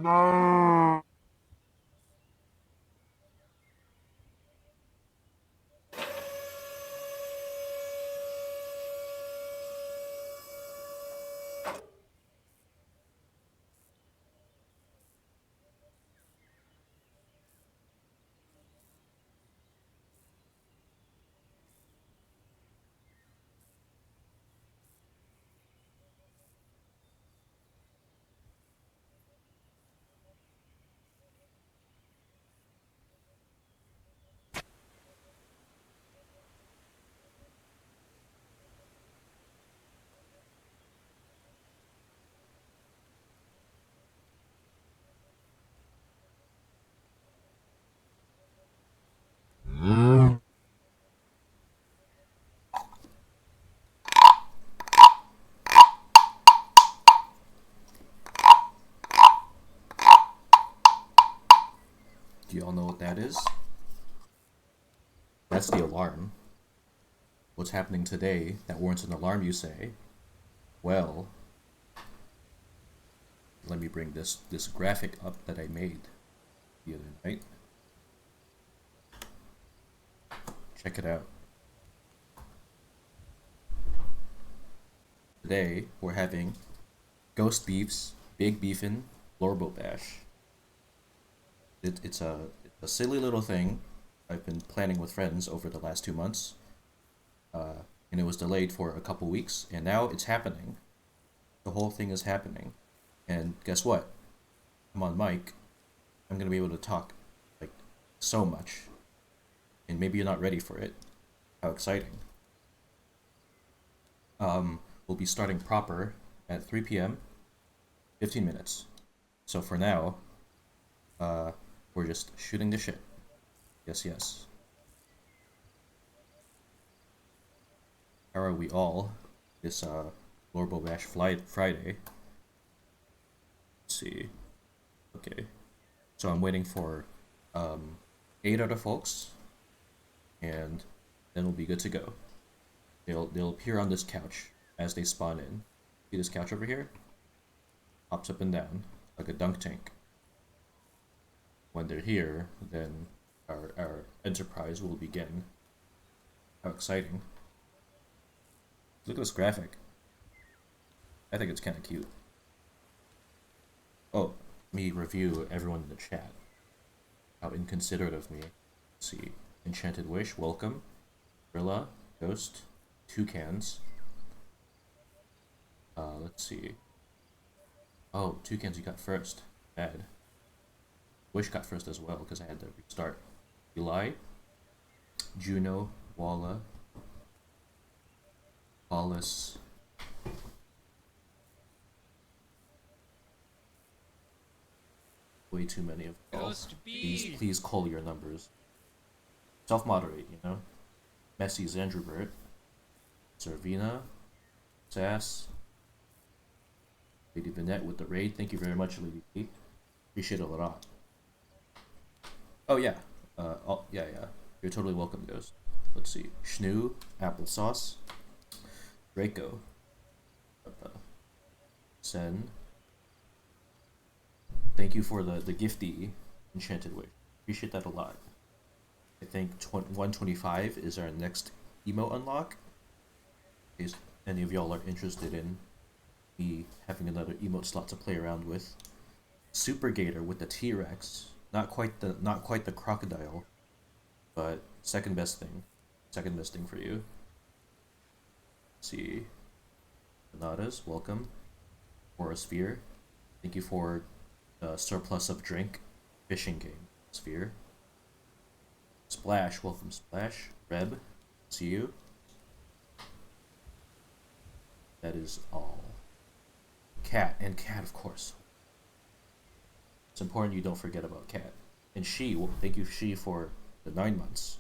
Do y'all know what that is? That's the alarm. What's happening today that warrants an alarm, you say? Well, let me bring this graphic up that I made the other night. Check it out. Today we're having Ghost Beef's Big Beefin Blorbo Bash. It's a silly little thing I've been planning with friends over the last 2 months, and it was delayed for a couple weeks, and now it's happening. The whole thing is happening, and guess what? I'm on mic. I'm gonna be able to talk like so much, and maybe you're not ready for it. How exciting! We'll be starting proper at 3 p.m. 15 minutes. So for now, we're just shooting the shit. Yes, yes. How are we all this Blorbo Bash Friday? Let's see. Okay. So I'm waiting for 8 other folks, and then we'll be good to go. They'll appear on this couch as they spawn in. See this couch over here? Hops up and down like a dunk tank. When they're here, then our enterprise will begin. How exciting. Look at this graphic. I think it's kind of cute. Oh, let me review everyone in the chat. How inconsiderate of me. Let's see. Enchanted Wish, welcome. Rilla, Ghost, Toucans. Let's see. Oh, Toucans you got first. Bad. Wish got first as well, because I had to restart. Eli, Juno, Walla, Wallace, way too many of y'all. Please call your numbers. Self-moderate, you know? Messi, Zandrubert, Servina, Sass, Lady Vinette with the raid. Thank you very much, Lady P. Appreciate it a lot. Oh yeah. Yeah. You're totally welcome, Ghost. Let's see. Schnoo, Applesauce, Draco, Sen. Thank you for the gifty Enchanted Wish. Appreciate that a lot. I think 125 is our next emote unlock. In case any of y'all are interested in me having another emote slot to play around with. Super Gator with the T-Rex. Not quite the crocodile, but second best thing. Second best thing for you. Let's see. Bananas, welcome. For a sphere. Thank you for the surplus of drink. Fishing game. Sphere. Splash, welcome Splash. Reb, see you. That is all. Cat, and Cat of course. It's important you don't forget about Cat. And She, well, thank you She for the 9 months.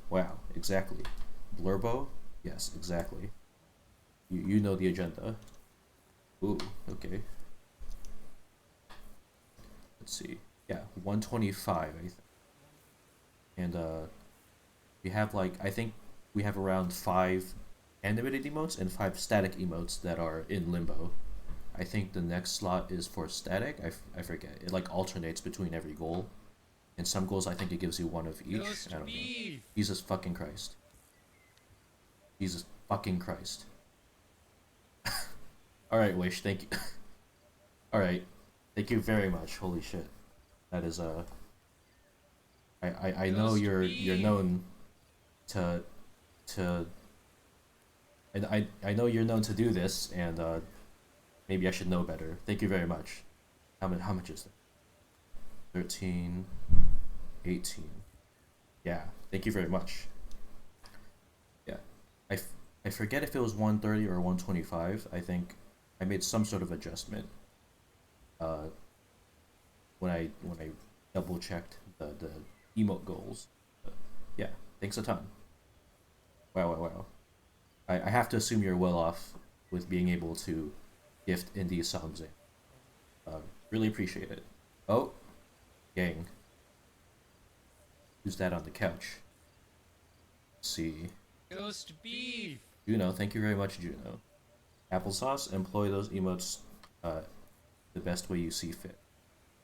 Wow, exactly. Blorbo? Yes, exactly. You know the agenda. Ooh, okay. Let's see. Yeah, 125, I think. And we have I think we have around 5 animated emotes and 5 static emotes that are in limbo. I think the next slot is for static. I forget. It like alternates between every goal. In some goals, I think it gives you one of each. Ghost I don't know. beef. Jesus fucking Christ. Jesus fucking Christ. Alright, Wish, thank you. Alright. Thank you very much. Holy shit. That is I know Ghost you're beef. known to I know you're known to do this, and maybe I should know better. Thank you very much. How much is that? 13, 18. Yeah, thank you very much. Yeah. I forget if it was 130 or 125. I think I made some sort of adjustment uh when I double checked the emote goals. But yeah, thanks a ton. Wow, wow, wow. I have to assume you're well off with being able to gift indie subs in. Really appreciate it. Oh, gang. Who's that on the couch? Let's see. Ghost beef. Juno, thank you very much, Juno. Applesauce, employ those emotes the best way you see fit.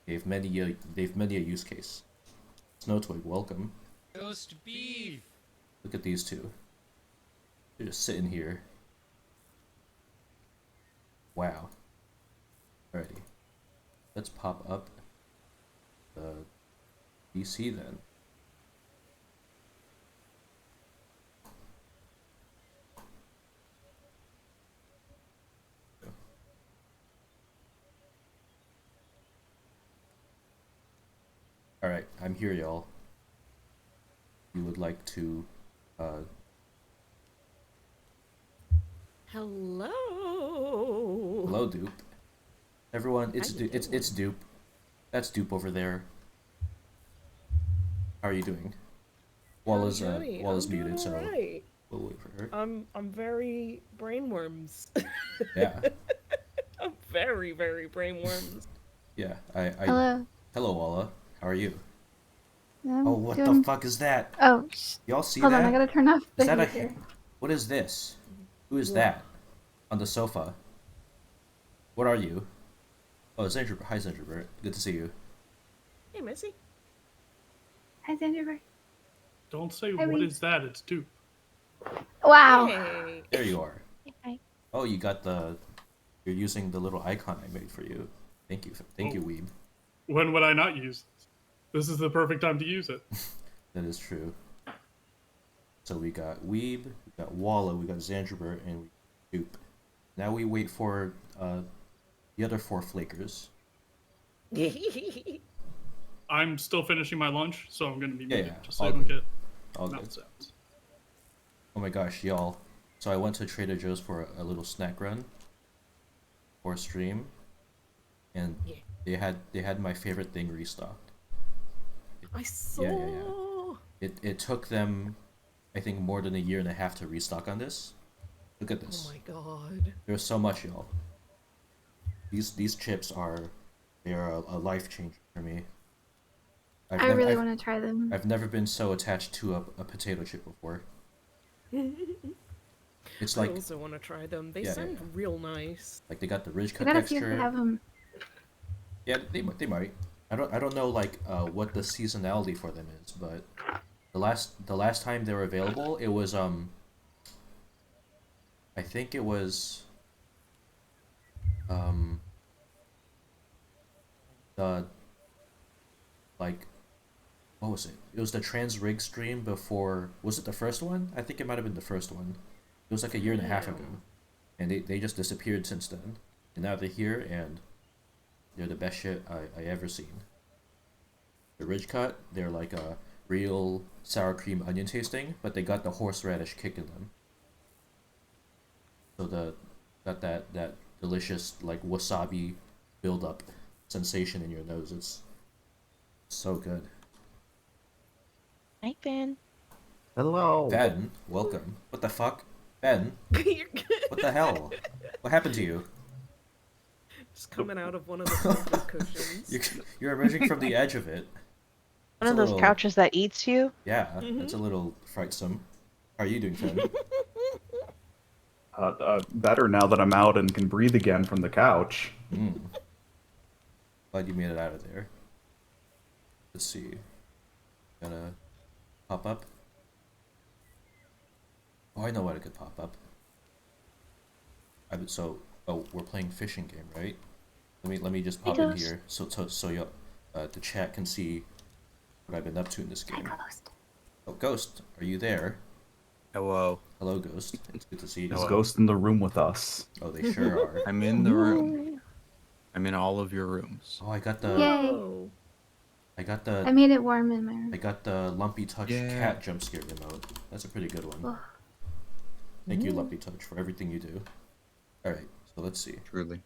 They've many a use case. Snowtwig, welcome. Ghost beef. Look at these two. They're just sitting here. Wow. Alrighty. Let's pop up the PC then. Alright, I'm here, y'all. You would like to Hello. hello, Dupe. Everyone, it's Dupe. That's Dupe over there. How are you doing? Walla's muted, so right. we'll wait for her. I'm very brainworms. Yeah. I'm very brainworms. Yeah. Hello. Hello, Walla. How are you? I'm Oh, what doing... the fuck is that? Oh, Y'all see hold that? on, I gotta turn off the Is that heater. What is this? Who is What? that? On the sofa. What are you? Oh, Zenderbert. Hi, Zenderbert. Good to see you. Hey, Missy. Hi, Xander. Don't say Hi, what Wee. is that, it's Dupe. Wow. Hey. There you are. Hi. Oh, you got the... You're using the little icon I made for you. Thank you. Thank you, Weeb. When would I not use this? This is the perfect time to use it. That is true. So we got Weeb, we got Walla, we got Zanderbert, and we got Dupe. Now we wait for the other 4 flakers. I'm still finishing my lunch, so I'm going to be muted, yeah, just so all I don't good. get All mouth good. sounds. Oh my gosh, y'all. So I went to Trader Joe's for a little snack run for stream, and Yeah. they had my favorite thing restocked. I saw. Yeah. It took them, I think, more than a year and a half to restock on this. Look at this. Oh my god. There's so much, y'all. These chips are a life changer for me. I really want to try them. I've never been so attached to a potato chip before. It's like I also want to try them. They Yeah, sound yeah. real nice. like they got the ridge I cut gotta see if texture. they have them. Yeah, they might. I don't know like what the seasonality for them is, but the last time they were available, it was I think it was the like what was it? It was the Trans Rig stream before. Was it the first one? I think it might have been the first one. It was like a year and a half ago, and they just disappeared since then. And now they're here, and they're the best shit I ever seen. The ridge cut, they're like a real sour cream onion tasting, but they got the horseradish kick in them. So got that delicious like wasabi build up sensation in your nose. It's so good. Hi, Ben. Hello. Ben, welcome. What the fuck? Ben, You're what the hell? What happened to you? just coming out of one of the comfort cushions. You're emerging from the edge of it. One of those couches that eats you? Yeah, that's a little frightsome. How are you doing, Finn? Better now that I'm out and can breathe again from the couch. Glad you made it out of there. Let's see. Gonna pop up. Oh, I know what I could pop up. Oh, we're playing fishing game, right? Let me just pop in here so you the chat can see what I've been up to in this game. Ghost. Oh, Ghost, are you there? Hello. Hello, Ghost. It's good to see you. Is Ghost in the room with us? Oh, they sure are. I'm in the room. I'm in all of your rooms. Oh, I got the. Yay. Oh. I made it warm in my room. I got the Lumpy Touch cat jump scare remote. That's a pretty good one. Oh. Thank you, Lumpy Touch, for everything you do. All right, so let's see. Truly.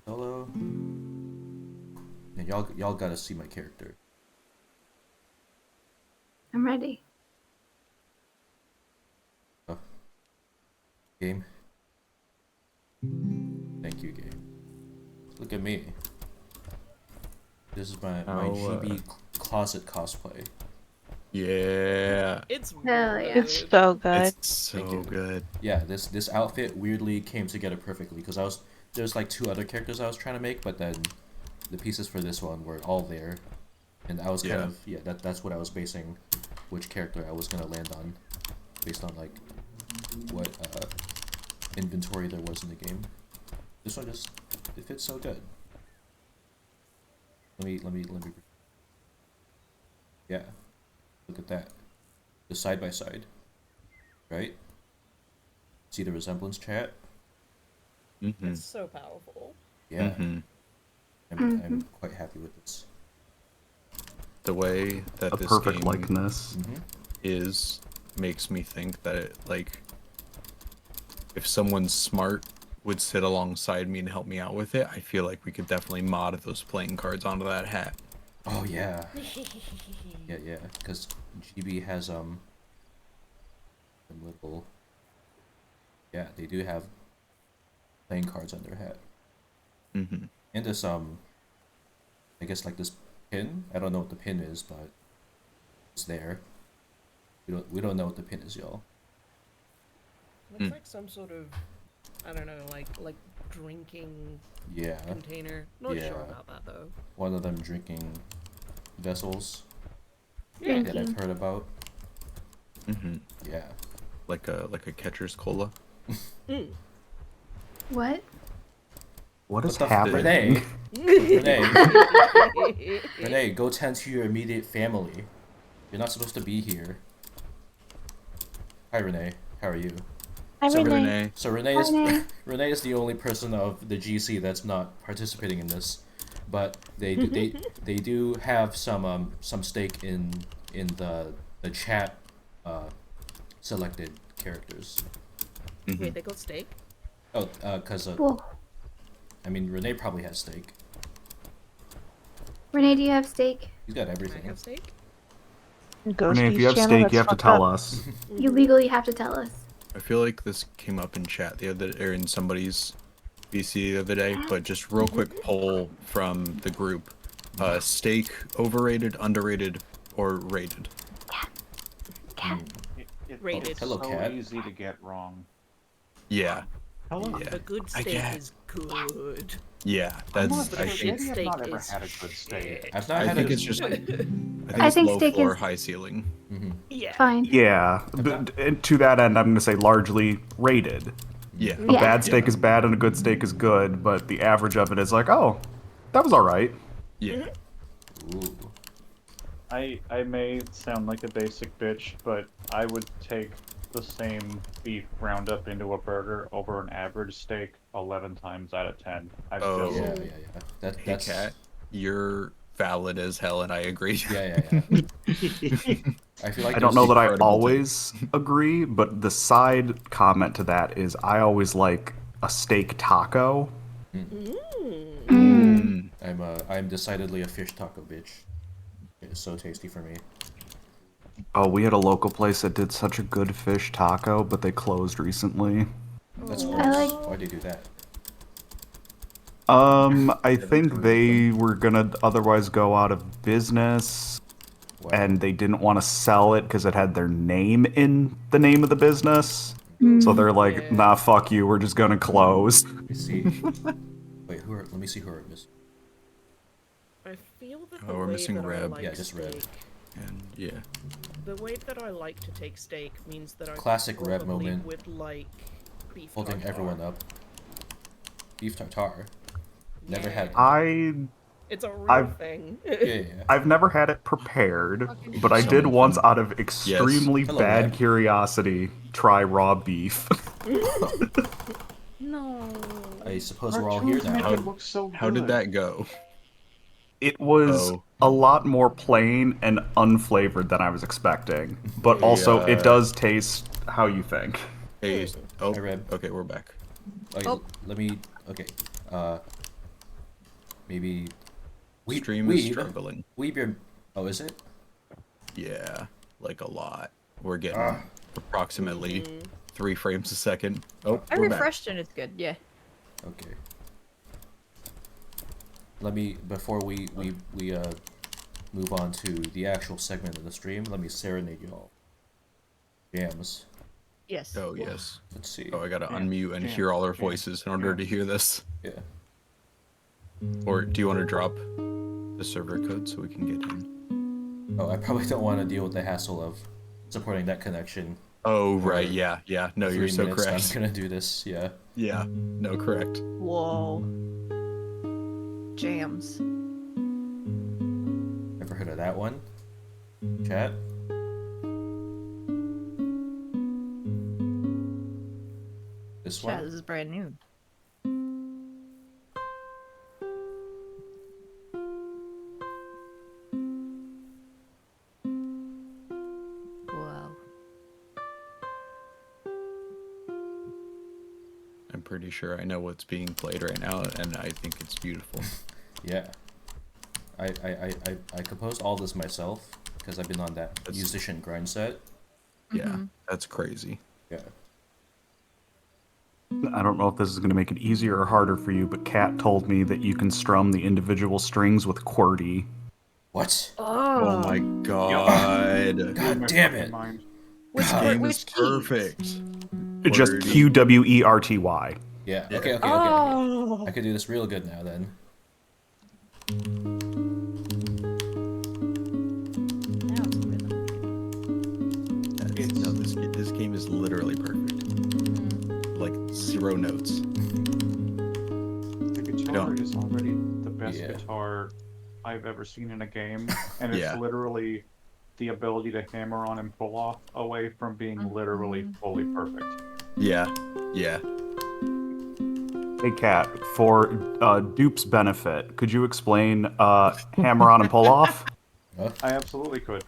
Solo. And y'all gotta see my character. I'm ready. Game. Thank you, game. Look at me. This is my GB closet cosplay. Yeah. It's Hell yeah. It's so good. It's so good. Yeah, this outfit weirdly came together perfectly because there's like 2 other characters I was trying to make, but then the pieces for this one were all there, and I was kind of that's what I was basing which character I was gonna land on, based on like what inventory there was in the game. This one it fits so good. Let me. Yeah, look at that. The side by side, right? See the resemblance, chat? Mm-hmm. It's so powerful. Yeah. Mm-hmm. I'm quite happy with this. The way that A this perfect game likeness. is makes me think that it, like, if someone smart would sit alongside me and help me out with it, I feel like we could definitely mod those playing cards onto that hat. Oh yeah. yeah, because GB has some little, yeah, they do have playing cards on their hat. Mm-hmm. And this I guess like this pin. I don't know what the pin is, but it's there. We don't know what the pin is, y'all. Looks like some sort of, I don't know, like drinking container. Not sure about that though. One of them drinking vessels Yeah. that I've heard about. Mm-hmm. Yeah. Like a catcher's cola. What? What is What the f- happening? Renee, go tend to your immediate family. You're not supposed to be here. Hi, Renee. How are you? Hi, So Renee. So Renee is the only person of the GC that's not participating in this, but they do have some stake in the chat selected characters. Mm-hmm. Wait, they got steak? Oh, cause Whoa. I mean Renee probably has stake. Renee, do you have steak? He's got Can I everything. have steak? Ghost Renee, if you have Beast channel, steak, you have that's to fucked tell up. us. You legally have to tell us. I feel like this came up in chat the other, or in somebody's BC the other day, but just real quick poll from the group: steak overrated, underrated, or rated? Cat. Rated. It's Hello, so cat. easy to get wrong. Yeah, Hello. Yeah. A good I steak get- is good. yeah. I'm That's not I sure. think. Shit Maybe I've not steak ever is had a good steak. shit. I've not I had think a, it's just. I think I it's think low steak floor, is- high ceiling. Yeah. Fine. Yeah, and to that end, I'm going to say largely rated. Yeah. A Yeah. bad steak is bad and a good steak is good, but the average of it is like, oh, that was all right. Yeah. Ooh. I may sound like a basic bitch, but I would take the same beef ground up into a burger over an average steak 11 times out of 10. I've Oh. just Yeah. Hey, That's Cat, you're valid as hell, and I agree. yeah. I feel like I don't know there's- that I incredible always agree, but the side comment to that is I always like a steak taco. Mm. I'm decidedly a fish taco bitch. It is so tasty for me. Oh, we had a local place that did such a good fish taco, but they closed recently. That's I gross. like- Why'd they do that? I think they were gonna otherwise go out of business, Wow. and they didn't want to sell it because it had their name in the name of the business. So they're like, Yeah. nah, fuck you, we're just gonna close. Let me see. Wait, let me see who are missing. I feel that Oh, the we're way missing that I Reb. like Yeah, just Reb. steak, And yeah. the way that I like to take steak means that I Classic Reb probably moment. would like beef Holding tartare. everyone up. Beef tartare. Never had. It's a real I've- thing. Yeah. I've never had it prepared, Fucking but I So did much once fun. out of extremely Hello, bad Reb. curiosity try raw beef. No. I suppose we're all here Cartoons make now. it look so How did good. that go? It was Oh. a lot more plain and unflavored than I was expecting, but We, also it does taste how you think. Hey, oh, Hi, Reb. okay, we're back. Okay, let me. Okay. Maybe. Stream is struggling. Weeb, oh, is it? Yeah, like a lot. We're getting Ah. approximately 3 frames a second. Oh, I we're back. refreshed and it's good. Yeah. Okay. Let me before we move on to the actual segment of the stream. Let me serenade y'all. Jams. Yes. Oh yes. Let's see. Oh, I gotta Jam, unmute and jam, hear all our jam, voices in order jam. to hear this. Yeah. Or do you want to drop the server code so we can get in? Oh, I probably don't want to deal with the hassle of supporting that connection. Oh for right, yeah. No, the you're 3 so minutes that correct. I'm gonna do this. Yeah. Yeah, no, correct. Whoa. Jams. Ever heard of that one? Chat. This Yeah, one. this is brand new. Wow. I'm pretty sure I know what's being played right now, and I think it's beautiful. Yeah. I composed all this myself because I've been on that musician grind set. Yeah, that's crazy. Yeah. I don't know if this is going to make it easier or harder for you, but Kat told me that you can strum the individual strings with QWERTY. What? Oh my god. God damn it. This God. game is Which keys? perfect. Just QWERTY. QWERTY. Yeah. Yeah. Okay. Oh. I could do this real good now then. Now it's rhythm. No, this game is literally perfect. Like 0 notes. The guitar is already the best Yeah. guitar I've ever seen in a game, and it's Yeah. literally the ability to hammer on and pull off away from being literally fully perfect. Yeah. Hey Kat, for Dupe's benefit, could you explain hammer on and pull off? I absolutely could.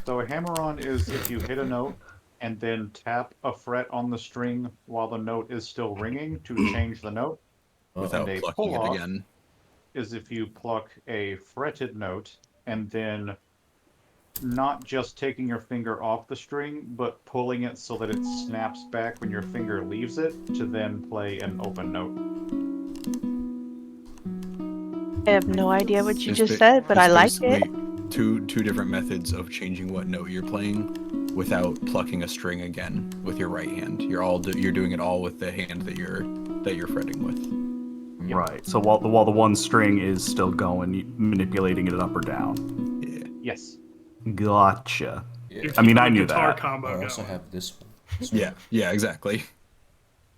So a hammer-on is if you hit a note and then tap a fret on the string while the note is still ringing to change the note. Without And a plucking it pull-off again. is if you pluck a fretted note and then not just taking your finger off the string, but pulling it so that it snaps back when your finger leaves it to then play an open note. I have no idea what you It's just ba- said, but it's I like it. basically two different methods of changing what note you're playing without plucking a string again with your right hand. You're doing it all with the hand that you're fretting with. Right. So while the one string is still going, you manipulating it up or down. Yeah. Yes. Gotcha. Yeah. I mean, I The knew guitar that. combo I also going. have this one. Yeah, exactly.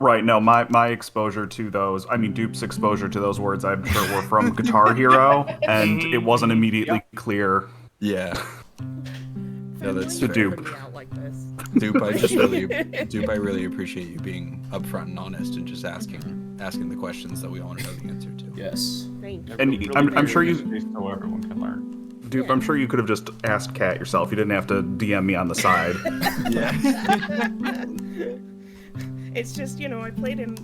Right. No, my exposure to those, I mean, Dupe's exposure to those words, I'm sure were from Guitar Hero, and it wasn't immediately clear. Yeah. No, that's To fair. Dupe. Put me out like this. Dupe, I really appreciate you being upfront and honest and just asking the questions that we all want to know the answer to. Yes. Thank you. And Really I'm sure you, space so everyone can learn. Dupe, I'm sure you could have just asked Kat yourself. You didn't have to DM me on the side. Yeah. It's just, I played in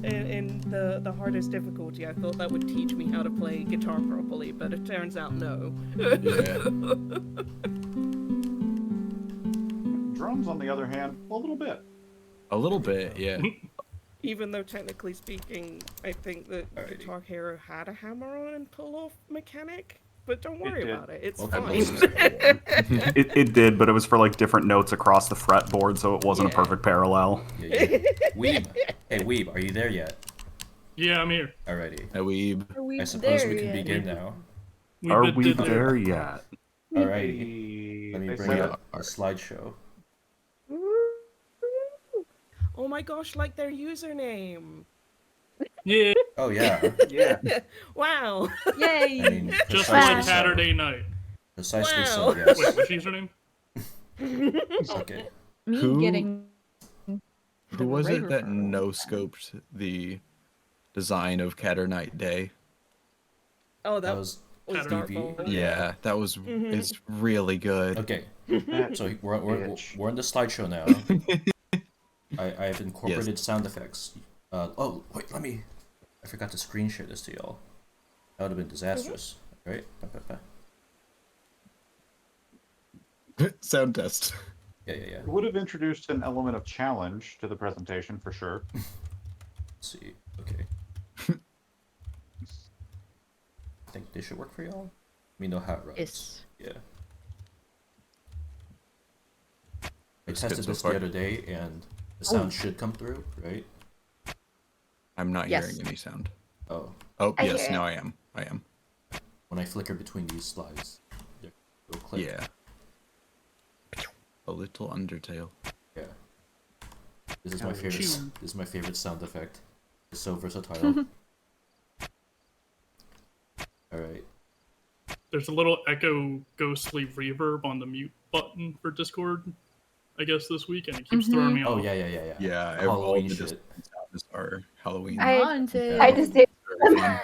the hardest difficulty. I thought that would teach me how to play guitar properly, but it turns out no. Yeah. Drums, on the other hand, a little bit. A little bit, yeah. Even though technically speaking, I think that Guitar Hero had a hammer-on and pull-off mechanic. but don't worry about it. It's Okay. fine. It did, but it was for like different notes across the fretboard, so it wasn't a perfect parallel. Yeah. Weeb. Hey, Weeb, are you there yet? Yeah, I'm here. Alrighty. A weeb. I suppose we can begin now. Are we there yet? Alrighty. Let me They bring said up a slideshow. Oh my gosh, like their username. Yeah. Oh yeah. Yeah. Wow. Yay! I mean, Just precisely like so. Saturday night. Precisely Wow. so. Yes. Wait, what's your username? Okay. Me Who- getting. Who was Ray it that referral. no-scoped the design of Catter Night Day? Oh, That was Dartful. Yeah, that was Mhm. it's really good. okay. That So bitch. we're in the slideshow now. I have incorporated sound effects. Oh wait, I forgot to screen share this to y'all. That would have been disastrous, right? Sound test. Yeah. It would have introduced an element of challenge to the presentation for sure. Let's see. Okay. I think this should work for y'all. Let me know how it runs. Yes. Yeah. I Looks good tested so this far. the other day, and the sound should come through, right? I'm not Yes. hearing any sound. Oh, Oh, I yes, hear now it. I am. when I flicker between these slides, it'll click. Yeah. A little Undertale. Yeah. This is my Oh, favorite. Choo. This is my favorite sound effect. It's so versatile. All right. There's a little echo ghostly reverb on the mute button for Discord, I guess, this week, and it keeps throwing me Oh off. yeah. Yeah, The all Halloween the shit. sounds are Halloween. Haunted. I disabled them.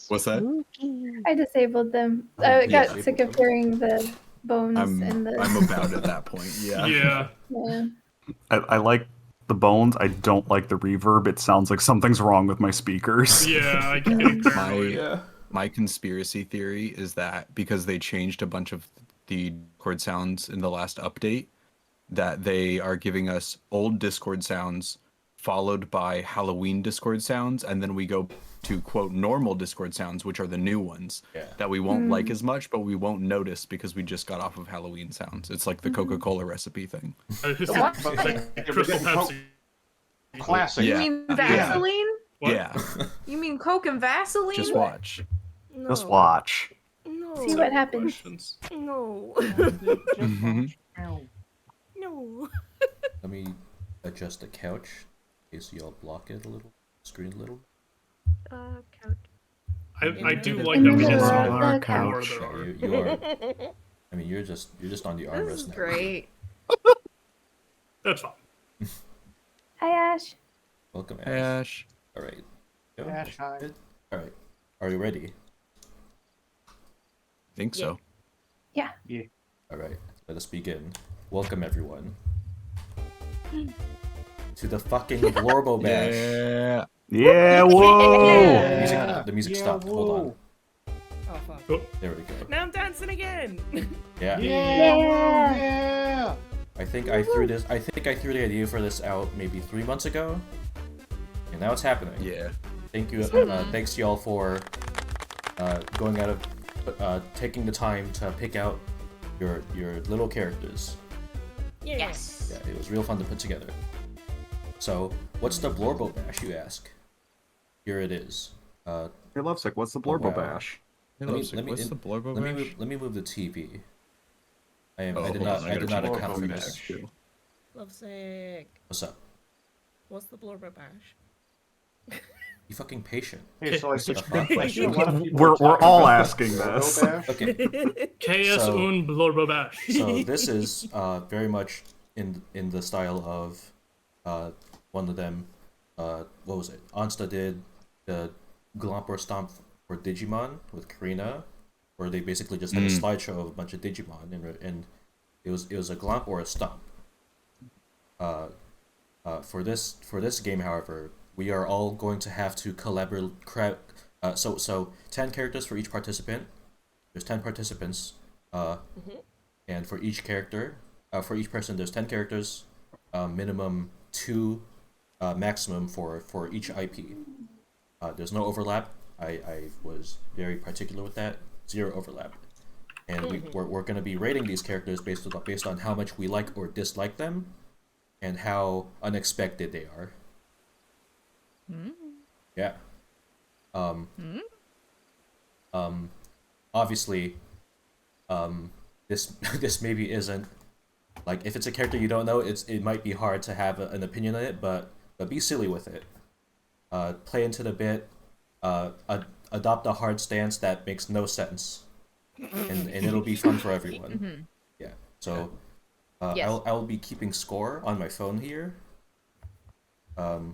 What's that? I disabled them. Oh, I yeah. got sick of hearing the bones and the. I'm about at that point. Yeah. Yeah. Yeah. I like the bones. I don't like the reverb. It sounds like something's wrong with my speakers. Yeah, I get getting paranoid. Yeah. My conspiracy theory is that because they changed a bunch of the Discord sounds in the last update, that they are giving us old Discord sounds followed by Halloween Discord sounds, and then we go to quote normal Discord sounds, which are the new ones that we won't like as much, but we won't notice because we just got off of Halloween sounds. It's like the Coca-Cola recipe thing. It's But like Crystal Pepsi. Classic. You Yeah. mean Yeah. Vaseline? What? Yeah, You mean Coke and Vaseline? just watch. No. Just watch. No. See what happens. Questions. No. Mhm. No. Let me adjust the couch in case y'all block it a little, screen a little. Couch. I do like In that the we get middle some of more the couch. couch. Yeah, you are. I mean, you're just on the armrest This is now. great. That's fine. Hi, Ash. Welcome, Ash. Ash. All right. Go. Ash, hi. Good. All right. Are you ready? Think so. All right. Let us begin. Welcome everyone to the fucking Blorbo Bash. Yeah. Yeah, whoa! The music stopped. Hold on. Oh fuck. Oh, There we go. Now I'm dancing again. Yeah. Yeah. Yeah. I think I threw the idea for this out maybe 3 months ago, and now it's happening. Yeah. Thank you. Thanks to y'all for going out of taking the time to pick out your little characters. Yeah. Yes. Yeah, it was real fun to put together. So, what's the Blorbo Bash, you ask? Here it is. Hey, Lovesick, what's the Blorbo wow. Bash? Hey, Let me- Lovesick, let me- what's the Blorbo Let Bash? me move the TV. I Oh, did hold not on, I did gotta not check account for Blorbo this. Bash. Lovesick. What's up? What's the Blorbo Bash? You fucking patient. Hey, so I What see, the fuck? I see a lot of people We're talking all about asking Blorbo this. Bash. Okay. KS So- un Blorbo Bash. So this is very much in the style of one of them. What was it? Onsta did the Glomp or Stomp for Digimon with Karina, where they basically just had a slideshow of a bunch of Digimon, and it was a Glomp or a Stomp. For this game, however, we are all going to have to collaborate. So 10 characters for each participant. There's 10 participants. And for each character, for each person, there's 10 characters. Minimum 2, maximum for each IP. There's no overlap. I was very particular with that, zero overlap. And we're going to be rating these characters based on how much we like or dislike them, and how unexpected they are. Yeah. Obviously, this maybe isn't like, if it's a character you don't know, it might be hard to have an opinion on it, but be silly with it. Play into the bit. Adopt a hard stance that makes no sense, and it'll be fun for everyone. Yeah. So, Yes. I'll be keeping score on my phone here. My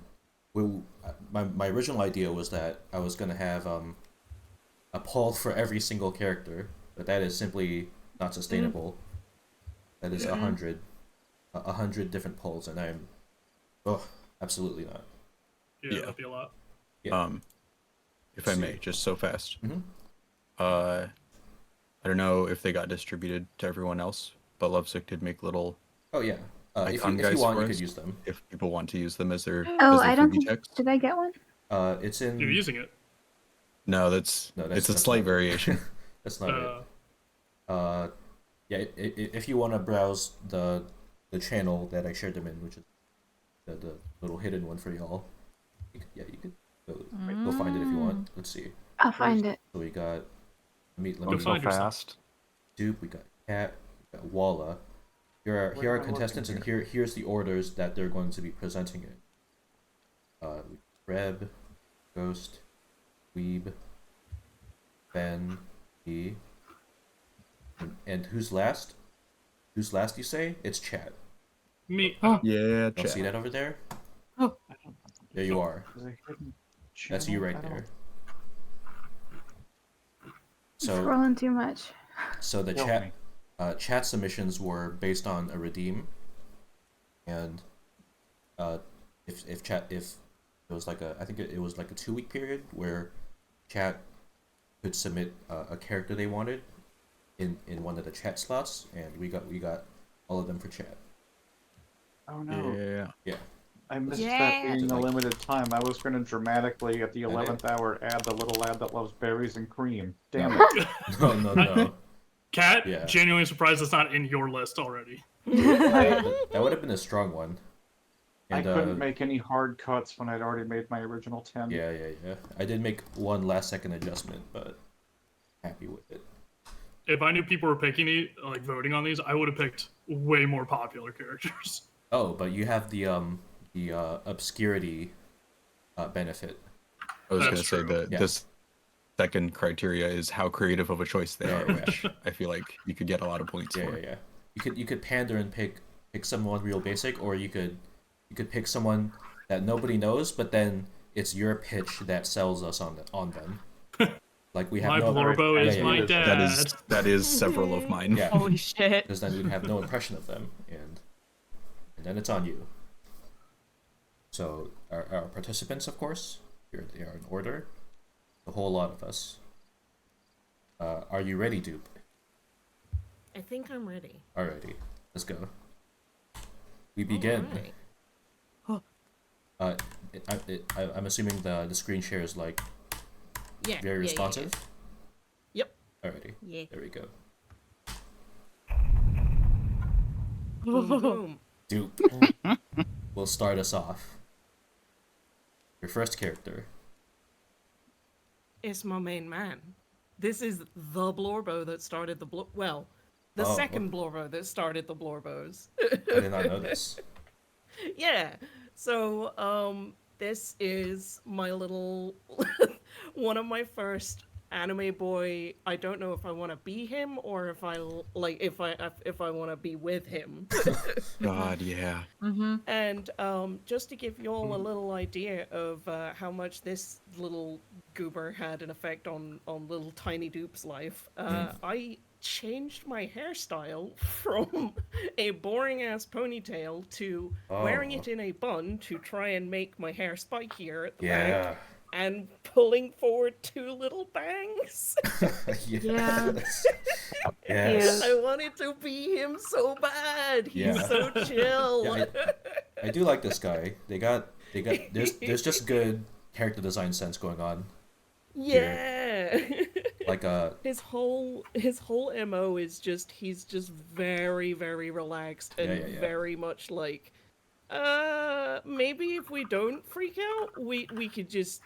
original idea was that I was gonna have a poll for every single character, but that is simply not sustainable. That is 100 different polls, and I'm absolutely not. Yeah, that'd be a lot. Yeah. If I may, just so fast. Mhm. I don't know if they got distributed to everyone else, but Lovesick did make little Oh yeah. If icon you guys want, for you us, could use them. if people want to use them as their Oh, as their I don't freebie think. checks. Did I get one? It's in. You're using it. No, it's a that's slight not variation. That's not it. Yeah. If you want to browse the channel that I shared them in, which is the little hidden one for y'all, you could go find it if you want. Let's see. I'll find it. So we got. Let me Go So find yourself. fast. Dupe. We got Cat. We got Walla. Here are contestants, and here's the orders that they're going to be presenting in. Reb, Ghost, Weeb, Ben, E, and who's last? Who's last? You say it's Chat. Me. Yeah, Don't see that over there? Oh. There you are. Is it hidden That's you channel? right I don't- there. So Scrolling too much. the Kill chat me. chat submissions were based on a redeem, and if it was like I think it was like a 2-week period where chat could submit a character they wanted in one of the chat slots, and we got all of them for chat. Oh no. yeah. Yeah. I missed Yeah. that being a Like- limited time. I was going to dramatically, at the I know. 11th hour, add the little lad that loves berries and cream. Damn it. No. Cat, Yeah. genuinely surprised it's not in your list already. That would have been a strong one. I And, couldn't make any hard cuts when I'd already made my original 10. Yeah. I did make one last-second adjustment, but happy with it. If I knew people were picking these, like voting on these, I would have picked way more popular characters. Oh, but you have the obscurity benefit. I was That's gonna say true. that Yeah. this second criteria is how creative of a choice they Yeah, are, yeah. which I feel like you could get a lot of points for. Yeah. You could pander and pick someone real basic, or you could pick someone that nobody knows, but then it's your pitch that sells us on them. Like we have My no. Blorbo Yeah, is yeah, my yeah. dad. That is several of mine. Yeah. Holy shit. Because then we'd have no impression of them, and then it's on you. So our participants, of course, here they are in order. A whole lot of us. Are you ready, Dupe? I think I'm ready. Alrighty, let's go. We begin. Alright. I'm assuming the screen share is like Yeah. very responsive. Yep. Alrighty, Yeah. there we go. Boom, boom. Dupe will start us off. Your first character. It's my main man. This is the Blorbo that started the the Oh. second Blorbo that started the Blorbos. I did not know this. Yeah. So, this is my little one of my first anime boy. I don't know if I want to be him or if I want to be with him. God, yeah. And just to give you all a little idea of how much this little goober had an effect on little tiny Dupe's life, I changed my hairstyle from a boring ass ponytail to wearing it in a bun to try and make my hair spikier at the back, and pulling forward 2 little bangs. Yes. Yes. I wanted to be him so bad. He's so chill. Yeah, I do like this guy. They got there's just good character design sense going on. Yeah. like his whole MO is just he's just very, very relaxed and Yeah. very much like maybe if we don't freak out, we could just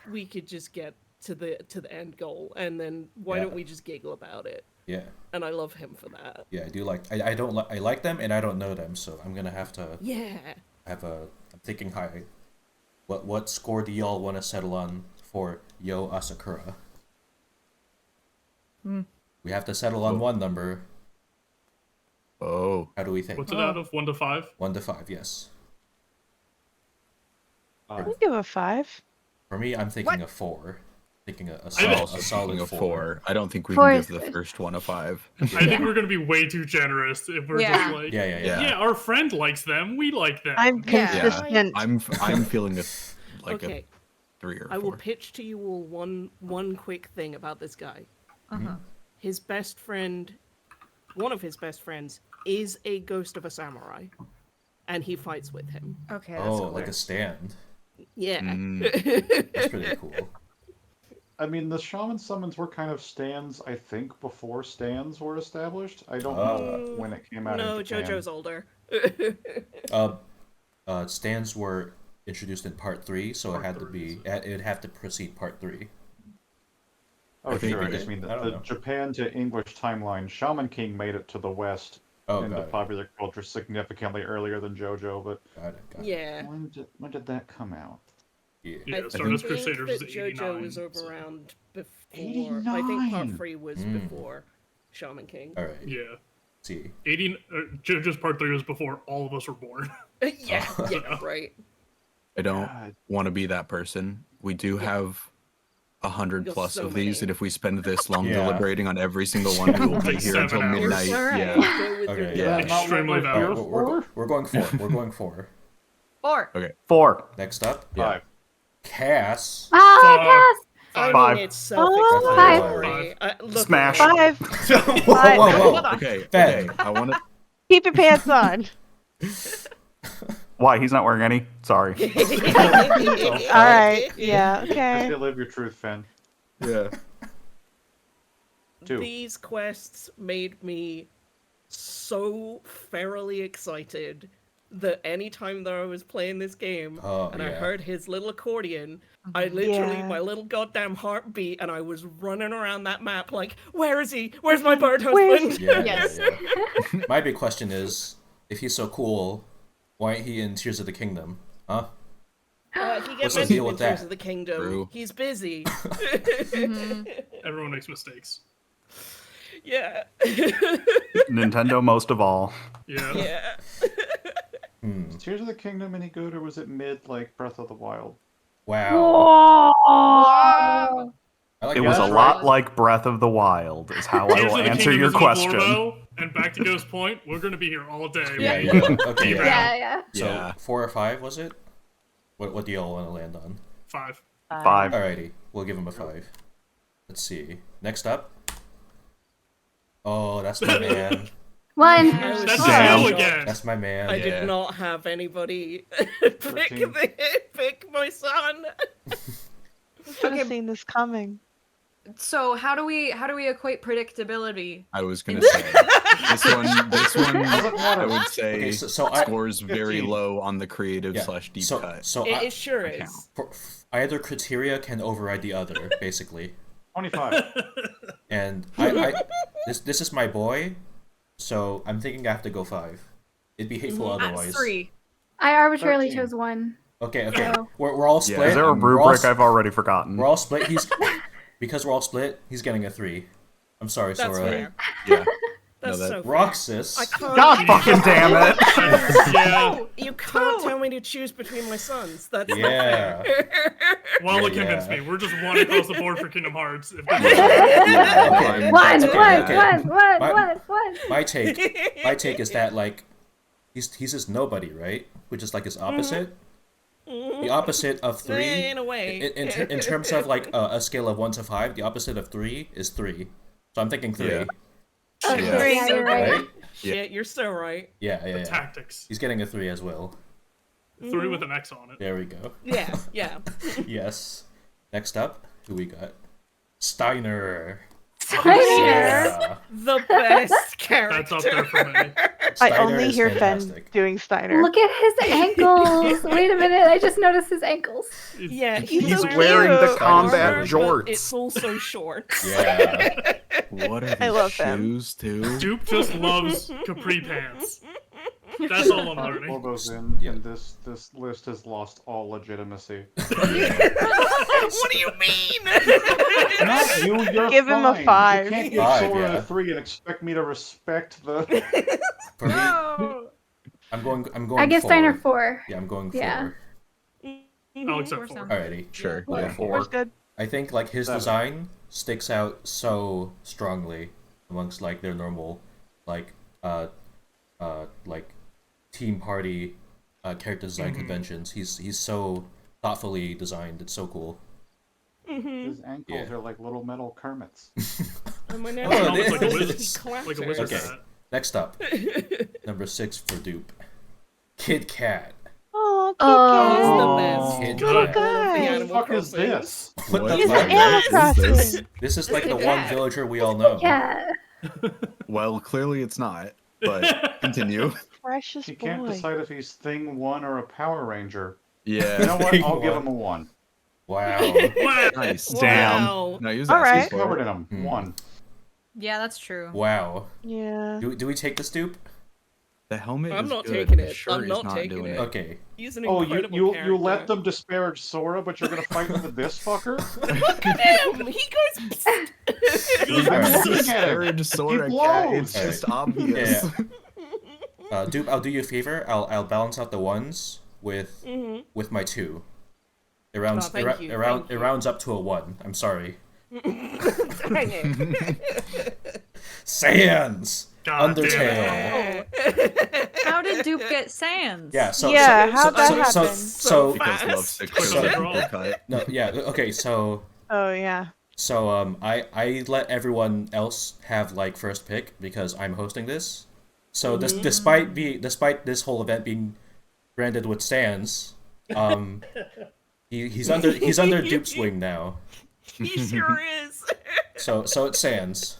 get to the end goal, and then why Yeah. don't we just giggle about it? yeah. And I love him for that. Yeah, I do like. I don't like. I like them, and I don't know them, so I'm gonna have to Yeah. have a. I'm thinking high. What score do y'all want to settle on for Yo Asakura? We have to settle on one number. Oh. How do we think? What's it out of 1 to 5? 1 to 5, yes. I'll give a 5. For me, I'm thinking a 4. Thinking a I'm solid, also a solid thinking a 4. 4. I don't think we Four can is give the good. first one a 5. I think we're gonna be way too generous if we're Yeah. just like, Yeah. Yeah. our friend likes them, we like them. I'm Yeah. consistent. I'm feeling a Okay. 3 or 4. I will pitch to you all one quick thing about this guy. His best friend, one of his best friends, is a ghost of a samurai, and he fights with him. Okay, that's Oh, cooler. like a stand. Yeah. That's pretty cool. I mean, the shaman summons were kind of stands, I think, before stands were established. I don't Oh. know when it came out No, in Japan. JoJo's older. Stands were introduced in part 3, so it had to be. It'd have to precede part 3. Oh, I think sure. I we just did. mean I don't the know. Japan to English timeline. Shaman King made it to the West Oh, into got it. popular culture significantly earlier than JoJo, but Got it. Yeah. when did that come out? Yeah. Yeah, I Stardust think Crusaders that was JoJo 89. was so- around before. I think part 89. 3 was Mm. before Shaman King. All right. Yeah. See. JoJo's Part 3 was before all of us were born. Yeah, yeah, right. I don't God. want to be that person. We do have 100 Got plus so of these, many. and if we spend this long Yeah. deliberating on every single one, we will be Like here 7 until hours. midnight. You're Yeah. right. Go with Okay, your yeah. gut. Extremely Not what valuable. we're We're going 4. We're going 4. 4. 4. Next up, 5. Cass. Oh, Fuck. Cass! I Five. mean, it's Oh, self-explanatory. Look at Smash. me. 5. Whoa. Okay, Ben. okay. I want to. Keep your pants on. Why? He's not wearing any? Sorry. All right. Yeah. Just Okay. live your truth, Finn. Yeah. 2. These quests made me so ferally excited that anytime that I was playing this game and I yeah. heard his little accordion, I literally, Yeah. my little goddamn heart beat and I was running around that map like, where is he? Where's my bird Where's- husband? Yeah, Yes. yeah. My big question is, if he's so cool, why ain't he in Tears of the Kingdom? Huh? He What's gets the mentioned deal in with Tears that? of the Kingdom. True. He's busy. Everyone makes mistakes. Yeah. Nintendo most of all. Yeah. Yeah. Is Tears of the Kingdom any good, or was it mid like Breath of the Wild? Wow. Oh. I like It was a that. lot like Breath of the Wild, is how I Tears will of the answer Kingdom your is in question. Blorbo, and back to Ghost Point, we're gonna be here all day. Yeah. Okay. Yeah. Yeah, yeah. So Yeah. 4 or 5 was it? What do y'all want to land on? 5. 5. Alrighty, we'll give him a 5. Let's see. Next up. Oh, that's my man. 1. I was That's so Damn. Jill shocked. again. That's my man. I Yeah. did not have anybody 13. pick my son. Should have seen this coming. So how do we equate predictability? I was gonna say this one. I would say Okay, so I scores very 15. low on the creative yeah. / deep so cut. so It, I, it sure I count. is. either criteria can override the other, basically. 25. And I this is my boy, so I'm thinking I have to go 5. It'd be hateful At otherwise. 3. I arbitrarily 13. chose 1. Okay. So- We're all split. Is there a We're all rubric I've already forgotten? We're all split. Because we're all split. He's getting a 3. I'm sorry, That's Sora. fair. Yeah. That's that- so fair. Roxas. I can't. God fucking damn it! Yeah. You can't tell me to choose between my sons. That's not Yeah. fair. Walla Yeah, convinced yeah. me. We're just one across the board for Kingdom Hearts. If there's- Okay. One, Okay, one, okay. one, one, My- one, one. My take is that like he's just nobody, right? Which is like his opposite. The opposite of 3. In a way. In terms of like a scale of 1 to 5, the opposite of 3 is 3. So I'm thinking 3. Yeah. Oh, Yeah. yeah, you're right. Right? Shit, you're so right. Yeah. Tactics. He's getting a 3 as well. 3 with an X on it. There we go. Yeah. Yes. Next up, who we got? Steiner. Steiner. Yeah. The best character. That's up there for me. I Steiner only is hear fantastic. Fen doing Steiner. Look at his ankles. Wait a minute, I just noticed his ankles. Yeah, He's wearing wearing the armor, combat but jorts. It's also shorts. Yeah. What are I these love them. shoes too? Dupe just loves capri pants. That's all I'm learning. Blorbo's in, Yeah. and this list has lost all legitimacy. What do you mean? Not you, you're Give him a fine. 5. You can't give 5, Sora yeah. a 3 and expect me to respect the. For me, I'm going. I guess 4. Steiner 4. Yeah, I'm going 4. Yeah. I'll accept Four 4. sounds- Alrighty. Sure. I'll go Yeah. 4. That's good. I think like his 7. design sticks out so strongly amongst like their normal like like team party character design conventions. He's so thoughtfully designed. It's so cool. His ankles Yeah. are like little metal Kermits. And my Oh, name Sounds is like a Lucy wizard. Like a Clatter. wizard's Okay. hat. Next up, number 6 for Dupe, Kid Cat. Oh, Oh. He's the Kid best. Little Cat. guy. The What the Animal fuck is Crossing. this? What the What He's fuck? an Animal is Crossing. this? This is like the one Cat. villager we all know. Yeah. Well, clearly it's not. But continue. Precious He can't boy. decide if he's Thing 1 or a Power Ranger. Yeah. You know what? Thing I'll give 1. him a 1. Wow. Nice. Damn. Wow. No, he was All asking right. He's for covered it. in him. Hmm. 1. Yeah, that's true. Wow. Yeah. Do we take this Dupe? The helmet I'm is not good. taking The it. shirt I'm is not not taking doing it. it. Okay. He's an Oh, incredible you character. let them disparage Sora, but you're gonna fight with this fucker? Look at him! He goes. I'm looking at him. Disparage Sora He cat. blows. It's just obvious. Yeah. Dupe, I'll do you a favor. I'll balance out the ones with my 2. It rounds Oh, thank you, it thank you. rounds up to a 1. I'm sorry. Dang it. Sans. God damn Undertale. How did Dupe get Sans? Yeah. So Yeah, so, how'd so, that so, happen? so, Because Fast. Lovesick Quick was on the a draw. cut. no, yeah. Okay. So Oh, yeah. I let everyone else have like first pick because I'm hosting this. So despite this whole event being branded with Sans, he's under Dupe's wing now. He sure is. So it's Sans.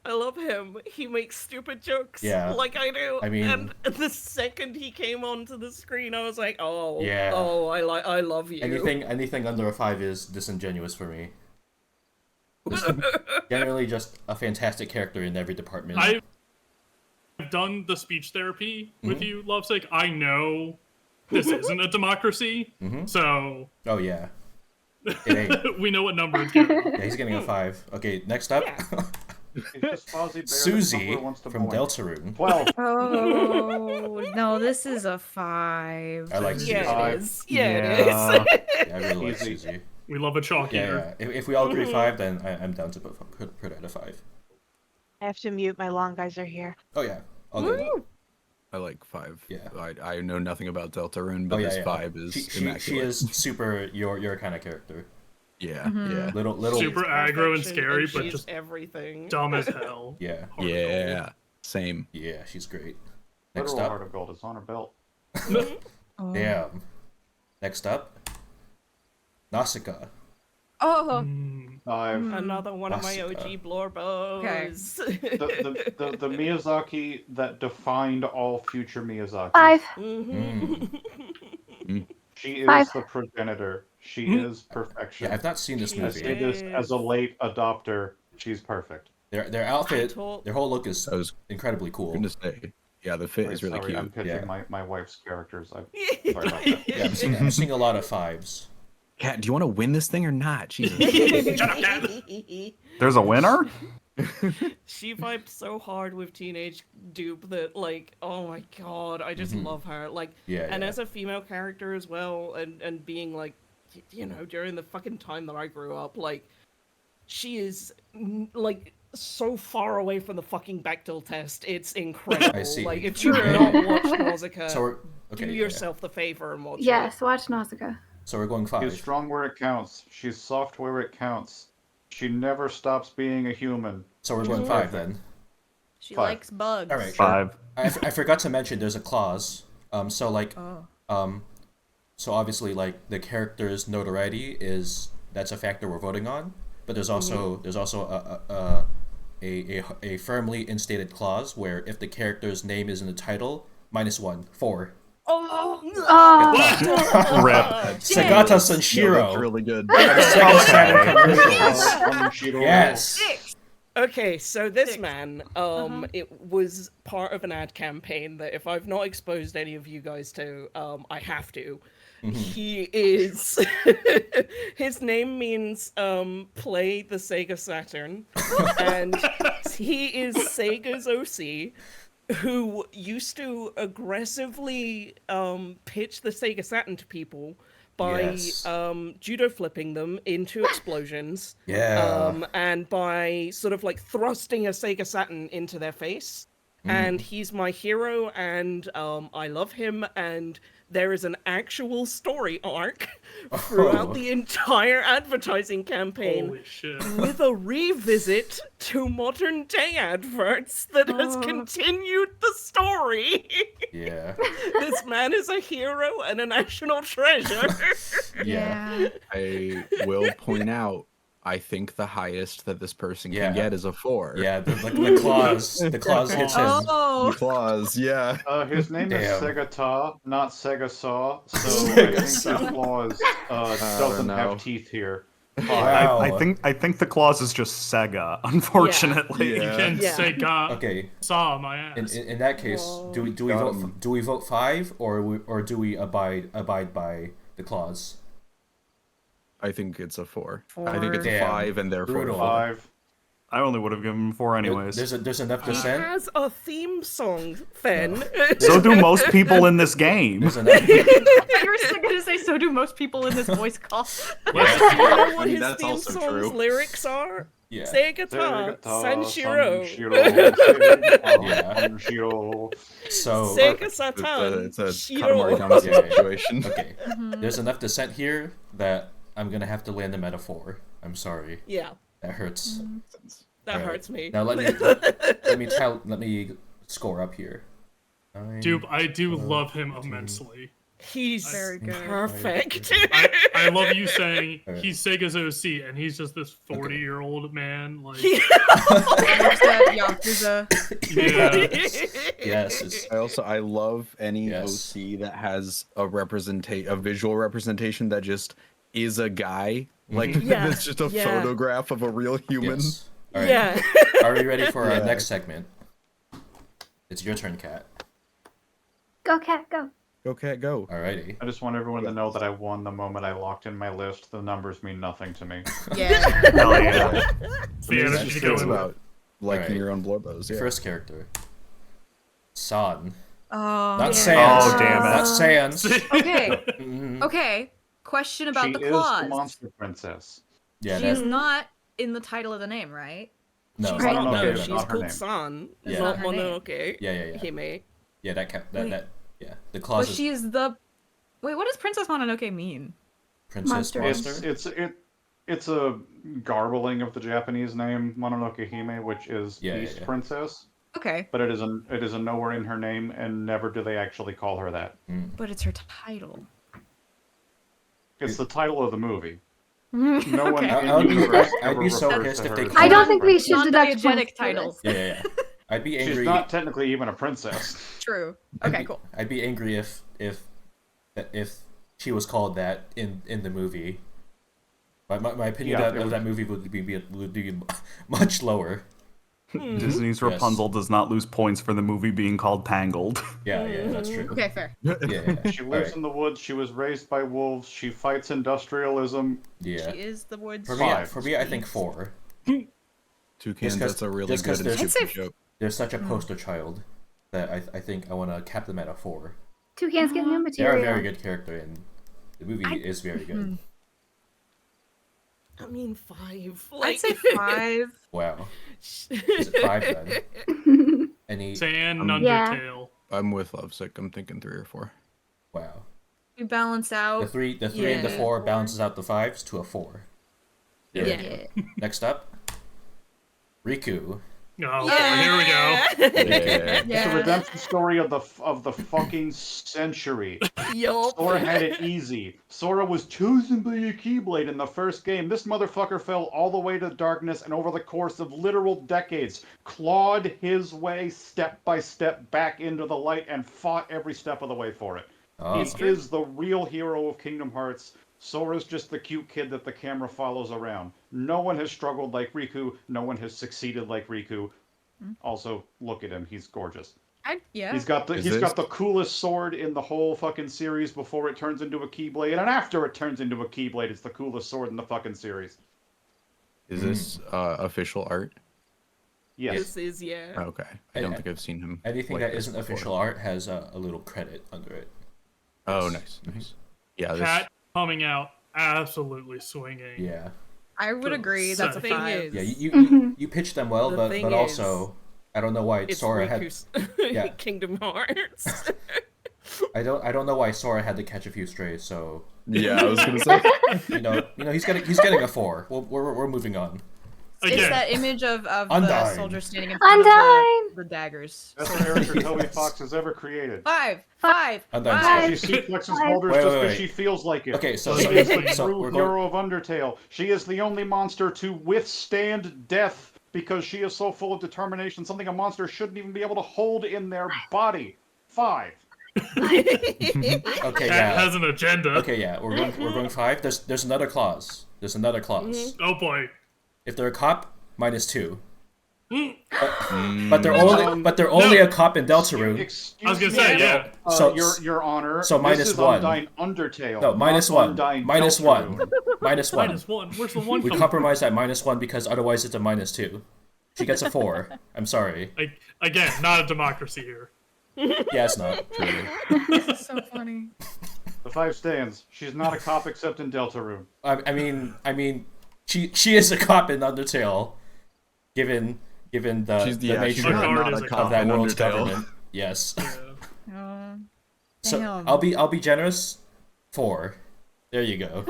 I love him. He makes stupid jokes. Yeah. Like I do. I mean- and the second he came onto the screen, I was like, oh, Yeah. oh, I love you. Anything under a 5 is disingenuous for me. Generally, just a fantastic character in every department. I've done the speech therapy with you, Lovesick. I know this isn't a democracy, so Oh yeah. It ain't. we know what number it's getting. Yeah, he's getting a 5. Okay, next up, He's just Fozzie Bear that Susie Tumblr wants to from boink. Deltarune. 12. Oh no, this is a 5. I like Susie. yeah, it is. Yeah, it Yeah. is. Yeah, I really like Easy. Susie. We love a chalk Yeah, eater. yeah. If we all agree 5, then I'm down to put it at a 5. I have to mute. My long guys are here. Oh yeah. I'll go. I like 5. Yeah. I know nothing about Deltarune, but Oh yeah, this yeah. 5 is she immaculate. is super your kind of character. Yeah, yeah. Little Super aggro and Perfection, scary, and but she's just everything. dumb as hell. Yeah. Heart of gold. Yeah. Same. Yeah, she's great. Next Literal up. heart of gold is on her belt. Damn. Next up. Nausicaa. Oh, Mm. 5. Another one of my Nausicaa. OG Blorbos. The Miyazaki that defined all future Miyazaki. 5. She is 5. the progenitor. She is perfection. Yeah, I've not seen this She I movie. say this as a late adopter. She's perfect. Their outfit, told- their whole look is I was incredibly cool. going to say, yeah, the fit Wait, is really sorry, I'm cute. pitching Yeah. my wife's characters. Sorry about that. Yeah, I'm seeing a lot of 5s. Cat, do you want to win this thing or not? Jesus. Shut up, Cat. There's a winner? She vibed so hard with teenage Dupe that, like, oh my god, I just love her. Like, Yeah, and yeah. as a female character as well, and being like, you know, during the fucking time that I grew up, like, she is like so far away from the fucking Bechdel test. It's incredible. I see. Like, if you've not watched Nausicaa, So we're okay. do yeah. yourself the favor and watch it. Yes, watch Nausicaa. So we're going She's 5. strong where it counts. She's soft where it counts. She never stops being a human. So we're going 5 then. she 5. likes bugs. All right. 5. I forgot to mention there's a clause. So like Oh. so obviously like the character's notoriety that's a factor we're voting on. but there's also a firmly instated clause where if the character's name is in the title, -1, 4. Oh. Rip. Segata No, Sanshiro. that's really good. Sega Saturn commercials. Shiro. Yes. Okay, so this Six. man, Uh-huh. it was part of an ad campaign that if I've not exposed any of you guys to, I have to. He is, his name means, play the Sega Saturn, and he is Sega's OC, who used to aggressively, pitch the Sega Saturn to people by Yes. judo flipping them into explosions. Yeah. And by sort of like thrusting a Sega Saturn into their face. And he's my hero, and I love him, and there is an actual story arc throughout the entire advertising campaign Holy shit. with a revisit to modern day adverts that has continued the story. Yeah. This man is a hero and a national treasure. Yeah. I will point out, I think the highest that this person Yeah. can get is a 4. Yeah, the clause hits him. Oh, Applause, yeah. His name is Damn. Segata, not Sega Saw, so I Sega think Saw. the clause doesn't have teeth here. Wow. I think the clause is just Sega, unfortunately. You Yeah. can Yeah. say God Okay. saw my ass. In that case, do we Got vote him. do we vote 5 or do we abide by the clause? I think it's a 4. I think it's a Damn. 5 and therefore Brutal. 5. I only would have given him 4 anyways. There's enough He dissent. has a theme song, Fen. So do most people in this game. There's enough. you were going to say, so do most people in this voice call. You know what I mean, his that's theme also song's true. lyrics are? Yeah. Segata, Sanshiro. Yeah. Sanshiro. So Sega Satan, It's a Shiro. Katamari Damacy Yeah. situation. okay, there's enough dissent here that I'm gonna have to land him at a 4. I'm sorry. Yeah, That hurts. that Alright. hurts me. Now let me score up here. Dude, I do love him immensely. He's Very good. perfect. I love you saying Alright. he's Sega's OC and he's just this 40-year-old man. Like, Yakuza. yeah. Yes. I love any Yes. OC that has a visual representation that just is a guy. Like Yeah, it's just a yeah. photograph of a real human. Yes. All right. Yeah. Are we ready for our Yeah. next segment? It's your turn, Kat. Go, cat, go. Go cat go. Alrighty. I just want everyone to know that I won the moment I locked in my list. The numbers mean nothing to me. Yeah. Hell yeah. The energy It's to go in. about liking Alright. your own Blorbos. Yeah. First character. San. Oh, Not yeah. Sans. Oh, damn it. Not Sans. Okay. Mhm. Okay. Question about She the is clause. the monster princess. Yeah, She's that, not in the title of the name, right? no, She's Right. not, No, no, no, she's not her called name. San, Yeah. not Not her name. Mononoke. Yeah. Hime. Yeah, that Wait. the But clause is she's the. Wait, what does Princess Mononoke mean? princess Monster. monster. It's a garbling of the Japanese name Mononoke Hime, which is Yeah, Beast yeah. Okay, Princess. But it is a nowhere in her name, and never do they actually call her that. but it's her title. It's the title of the movie. No one Okay. in I'd the be- universe I'd ever be so refers pissed to if her they as called I don't her think we Princess. should deduct points Non-diegetic for title. this. Yeah. I'd be angry. She's not technically even a princess. True. I'd Okay, be- cool. I'd be angry if she was called that in the movie. My opinion Yeah, of that movie would be much lower. Disney's Yes. Rapunzel does not lose points for the movie being called Tangled. Yeah, that's true. Okay, fair. Yeah. She lives in the woods. She was raised by wolves. She fights industrialism. Yeah. She is the woods. For me, I think 4. Toucans, 'cause- that's a really just 'cause good there's- and I'd say stupid joke. There's such a poster child that I think I want to cap them at a 4. Toucans get new They're material. a very good character, and the movie is very good. I mean, 5. I'd say 5. Wow. Is it 5 then? Any? Sand, Yeah. Undertale. I'm with Lovesick. I'm thinking 3 or 4. Wow. We balance out. The three and the Yeah. 4 balances out the 5s to a 4. Yeah. Next up, Riku. Oh, boy, here we go. Yeah. It's a redemption story of the fucking century. Yup. Sora had it easy. Sora was chosen by a Keyblade in the first game. This motherfucker fell all the way to darkness and over the course of literal decades, clawed his way step by step back into the light and fought every step of the way for it. Oh. He is the real hero of Kingdom Hearts. Sora's just the cute kid that the camera follows around. No one has struggled like Riku. No one has succeeded like Riku. Also, look at him. He's gorgeous. Yeah. He's got the coolest sword in the whole fucking series before it turns into a Keyblade, and after it turns into a Keyblade, it's the coolest sword in the fucking series. Is this official art? Yes. This is, yeah. Okay. I don't think I've seen him. Anything like that this isn't before. official art has a little credit under it. Oh, nice. Yeah, this. Cat coming out absolutely swinging. Yeah. I would agree. That's a The thing 5. is, Yeah, you pitched them well, The but thing also I don't know why it's Sora had. Riku's Yeah. Kingdom Hearts. I don't know why Sora had to catch a few strays. So Yeah, I was gonna say. you know he's getting a 4. We're moving on. It's Again, that image of the Undyne. soldier standing in front of Undyne! the daggers. Best character Toby Fox has ever created. 5. Undyne. Five. She suplexes boulders Wait, just wait, because wait. she feels like it. Okay, so She so, is the so true we're going. hero of Undertale. She is the only monster to withstand death because she is so full of determination, something a monster shouldn't even be able to hold in their body. 5. Okay, Cat yeah. has an agenda. Okay, yeah. We're going 5. There's another clause. There's another clause. Oh boy. If they're a cop, -2. Mm. But they're only a cop in Deltarune. Excuse I was gonna me, say, yeah. So- Your Honor. so this minus is 1. Undyne Undertale. No, minus not 1. Undyne Minus 1. Deltarune. Minus 1. -1. Where's the 1 We coming compromise at -1 because otherwise it's a -2. She gets a 4. I'm sorry. from? Again, not a democracy here. Yeah, it's not. Truly. This is so funny. The 5 stands. She's not a cop except in Deltarune. I mean, she is a cop in Undertale, given the She's the she's nature not not a a cop cop of that in world's Undertale. government. Yes. Oh, So damn. I'll be generous. 4. There you go.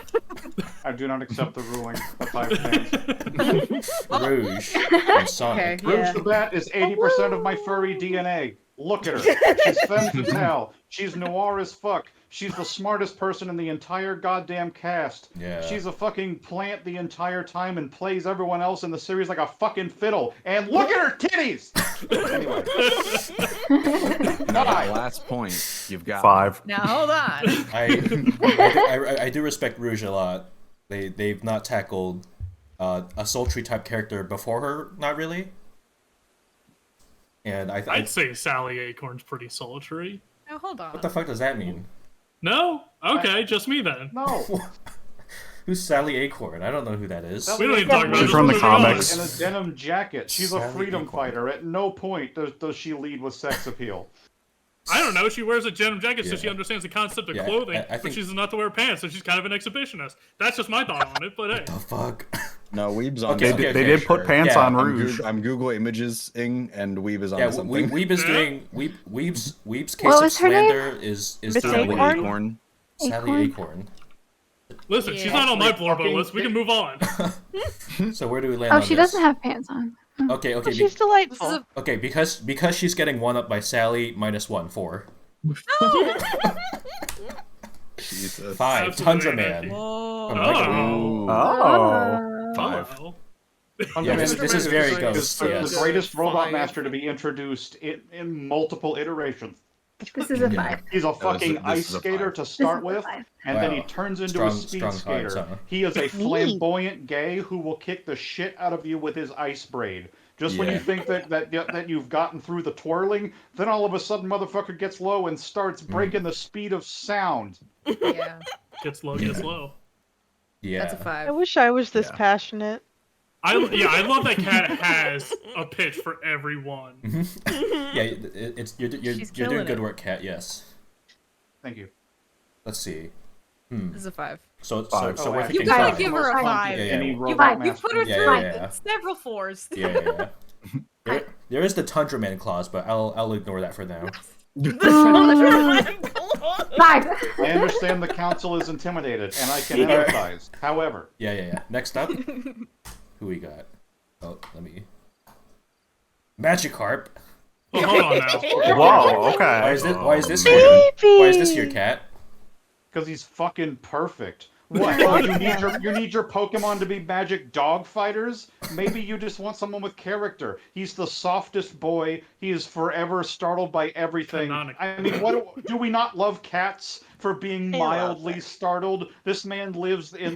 I do not accept the ruling. The 5 stands. Rouge from Sonic. Okay. Rouge the Bat is 80% of my furry DNA. Look at her. She's femme fatale. She's noir as fuck. She's the smartest person in the entire goddamn cast. Yeah. She's a fucking plant the entire time and plays everyone else in the series like a fucking fiddle. And look at her titties! Anyway. Now, that last point, you've got 5. Now hold on. I do respect Rouge a lot. They've not tackled a sultry type character before her, not really. And I'd say Sally Acorn's pretty sultry. Now hold on. what the fuck does that mean? No? Okay, just me then. No. Who's Sally Acorn? I don't know who that is. We don't need to talk about She's this. from the Moving on. comics. In a denim jacket. She's a Sally freedom Acorn. fighter. At no point does she lead with sex appeal. I don't know. She wears a denim jacket so she Yeah. understands the concept of Yeah, clothing, I but think- she's not to wear pants, so she's kind of an exhibitionist. That's just my thought on it, but hey. The fuck? no Weeb's on. Okay, something they They okay, did put sure. pants Yeah, on I'm, Rouge. I'm Google Images-ing, and Weeb is on Yeah, something. Weeb is Yeah. doing Weeb's case What of was her name? slander is Miss doing Acorn? Acorn. Sally Acorn. Listen, she's Yeah. not on my Fucking Blorbo list. We can move on. So where do we land Oh, on she this? doesn't have pants on. Okay, But okay, she's This delightful. is a okay. Because she's getting one up by Sally, -1, 4. Jesus. 5. Absolutely Tundra empty. Man. Whoa. From Mega Man. Oh. Oh. 5. Hello. Yeah, this is very Is Ghost. the Yes. greatest robot 5. master to be introduced in multiple iterations. This is a 5. He's a this fucking is ice a skater 5. to This start is with, a 5. and then he Wow. turns into a Strong- speed strong skater. vibes, huh? He is a flamboyant gay who will kick the shit out of you with his ice braid. Just when Yeah. you think that you've gotten through the twirling, then all of a sudden motherfucker gets low and starts breaking the speed of sound. Yeah, Gets low, gets low. Yeah. that's a 5. I wish I was this Yeah. passionate. I love that Cat has a pitch for everyone. Yeah, it's you're She's doing killing good it. work, Kat. Yes. Thank you. Let's see. This is a 5. So 5. so Oh, we're I- thinking You gotta 5. give her a Most 5. Yeah, Any yeah. You, robot you put her master. Yeah, through yeah, yeah. several floors. Yeah. There is the Tundra Man clause, but I'll ignore that for now. 5. I understand the council is intimidated, and I can Yeah. empathize. However, Yeah. Next up, who we got? Oh, let me. Magikarp. Oh, hold on now. Whoa, okay. Why is this? Why is this here? Why is this here, cat? Because he's fucking perfect. What? Oh, you need your Pokemon to be magic dog fighters? Maybe you just want someone with character. He's the softest boy. He is forever startled by everything. Canonical. I mean, what do we not love cats for being mildly startled? This man lives in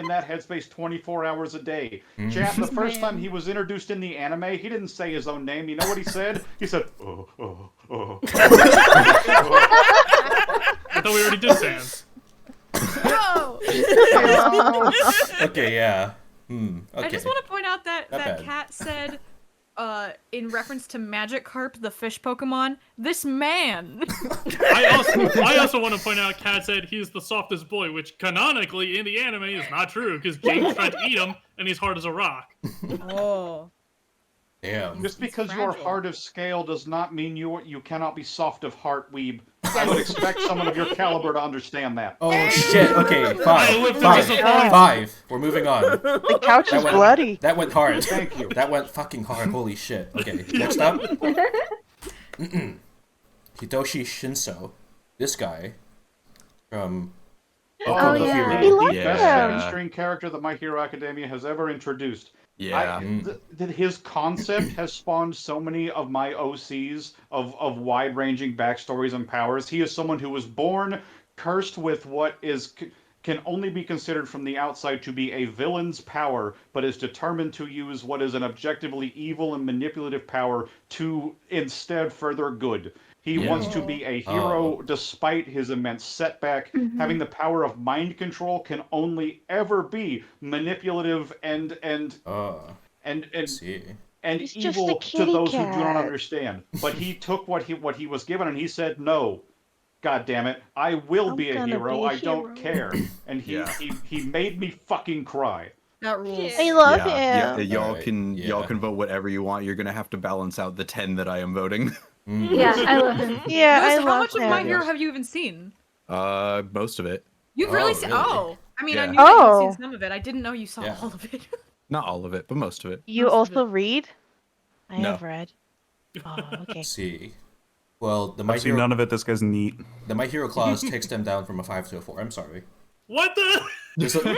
that headspace 24 hours a day. Chat, the first time he was introduced in the anime, he didn't say his own name. You know what he said? He said, oh, oh, oh. I thought we already did Sans. Okay, yeah. Okay. I just want to point out that Not that bad. cat said, in reference to Magikarp, the fish Pokemon, this man. I also want to point out Cat said he's the softest boy, which canonically in the anime is not true because James tried to eat him and he's hard as a rock. Oh. Damn. Just because you're fragile. hard of scale does not mean you cannot be soft of heart, weeb. I would expect someone of your caliber to understand that. Oh shit. Okay, I five. lived to Five. disappoint. Five. We're moving on. The couch is went, bloody. That went hard. Thank you. That went fucking hard. Holy shit. Okay, next up. Hitoshi Shinso. This guy. From Boku Oh, no yeah. Hero. He liked Best him. seven-string character that My Hero Academia has ever introduced. Yeah. That his concept has spawned so many of my OCs of wide-ranging backstories and powers. He is someone who was born cursed with what can only be considered from the outside to be a villain's power, but is determined to use what is an objectively evil and manipulative power to instead further good. He wants to be a hero despite his immense setback. Having the power of mind control can only ever be manipulative and See. He's just evil a to kitty those who do not cat. understand. But he took what he was given and he said, "No, God damn it, I will I'm be a gonna hero. be a I don't hero." care." And Yeah. he made me fucking cry. That rules. I love Yeah, him. y'all Alright, can y'all yeah. can vote whatever you want. You're gonna have to balance out the 10 that I am voting. Yeah, I love him. Yeah, I Liz, love how much him. of My Hero have you even seen? Most of it. You've Oh, really seen? really? Oh, I mean, I Yeah. knew that Oh. you'd seen some of it. I didn't know you saw Yeah. all of it. Not all of it, but most of it. You Most of also read? I No. have read. Oh, okay. See. Well, the My I've seen Hero none of it. This guy's neat. the My Hero clause takes them down from a 5 to a 4. I'm sorry. What the? It's it's the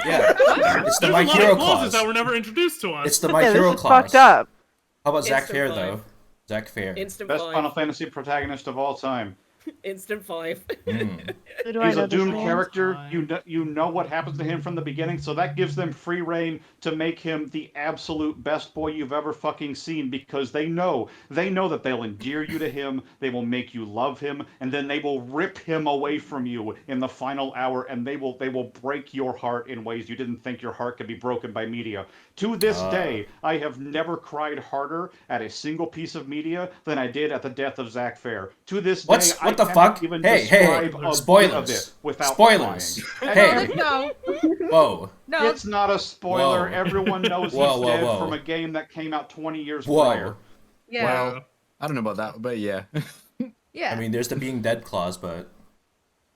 There's My a lot Hero of clauses clause. that were never introduced to us. It's the My Yeah, Hero this is clause. fucked up. How about Zach Instant Fair five. though? Zach Fair. Instant Best 5. Final Fantasy protagonist of all time. Instant 5. Who do I He's know a this doomed man? character. You know what happens to him from the beginning, so that gives them free reign to make him the absolute best boy you've ever fucking seen because they know that they'll endear you to him, they will make you love him, and then they will rip him away from you in the final hour, and they will break your heart in ways you didn't think your heart could be broken by media. To this day, I have never cried harder at a single piece of media than I did at the death of Zach Fair. To this day, What I the cannot fuck? even Hey, describe a bit of spoilers. it without Spoilers. crying. Hey, No, whoa. no. It's not a spoiler. Whoa. Everyone knows Whoa, he's whoa, dead whoa. from a game that came out 20 years Whoa. prior. Yeah. Well, I don't know about that, but yeah. Yeah. I mean, there's the being dead clause, but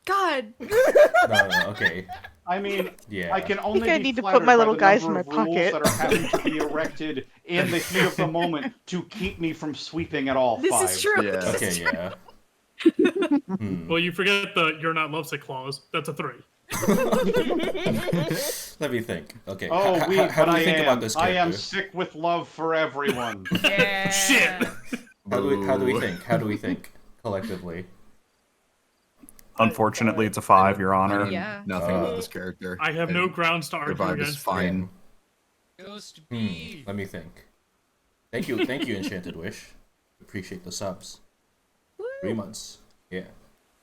God. no, okay. I mean, Yeah. I can only I be need to put flattered my by little the guys in number my of rules pocket. that are having to be erected in the heat of the moment to keep me from sweeping at all This five. is true. Yeah. This Okay, is true. yeah. Well, you forget the "you're not lovesick" clause. That's a 3. Let me think. Okay. Oh, how but do we I think am. about this I character? am sick with love for everyone. Yeah. Shit. How do we Boo. think? How do we think collectively? Unfortunately, it's a 5, Your Honor. Yeah. Nothing about this character. I have no grounds to The argue vibe is against. fine. Ghost beef. Let me think. Thank you, Enchanted Wish. Appreciate the subs. 3 months. Yeah.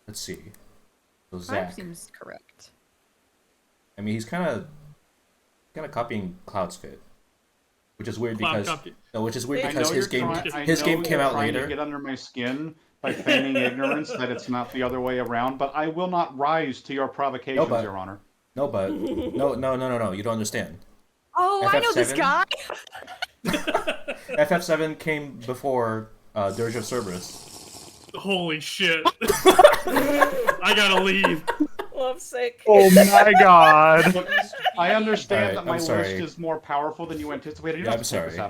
Let's see. So 5 Zach. seems correct. I mean, he's kind of copying Cloud's fit, which is weird Cloud because copy. no, which is weird I because know his you're game trying- I his know game came you're out trying to later. get under my skin by feigning ignorance that it's not the other way around, but I will not rise to your provocations, but- Your Honor. No, but no. You don't understand. Oh, I know this FF7? guy. FF7 came before Dirge of Cerberus. Holy shit. I gotta leave. Love sick. Oh my god. I understand Alright, that my I'm sorry. list is more powerful than you anticipated. You're Yeah, not I'm supposed to take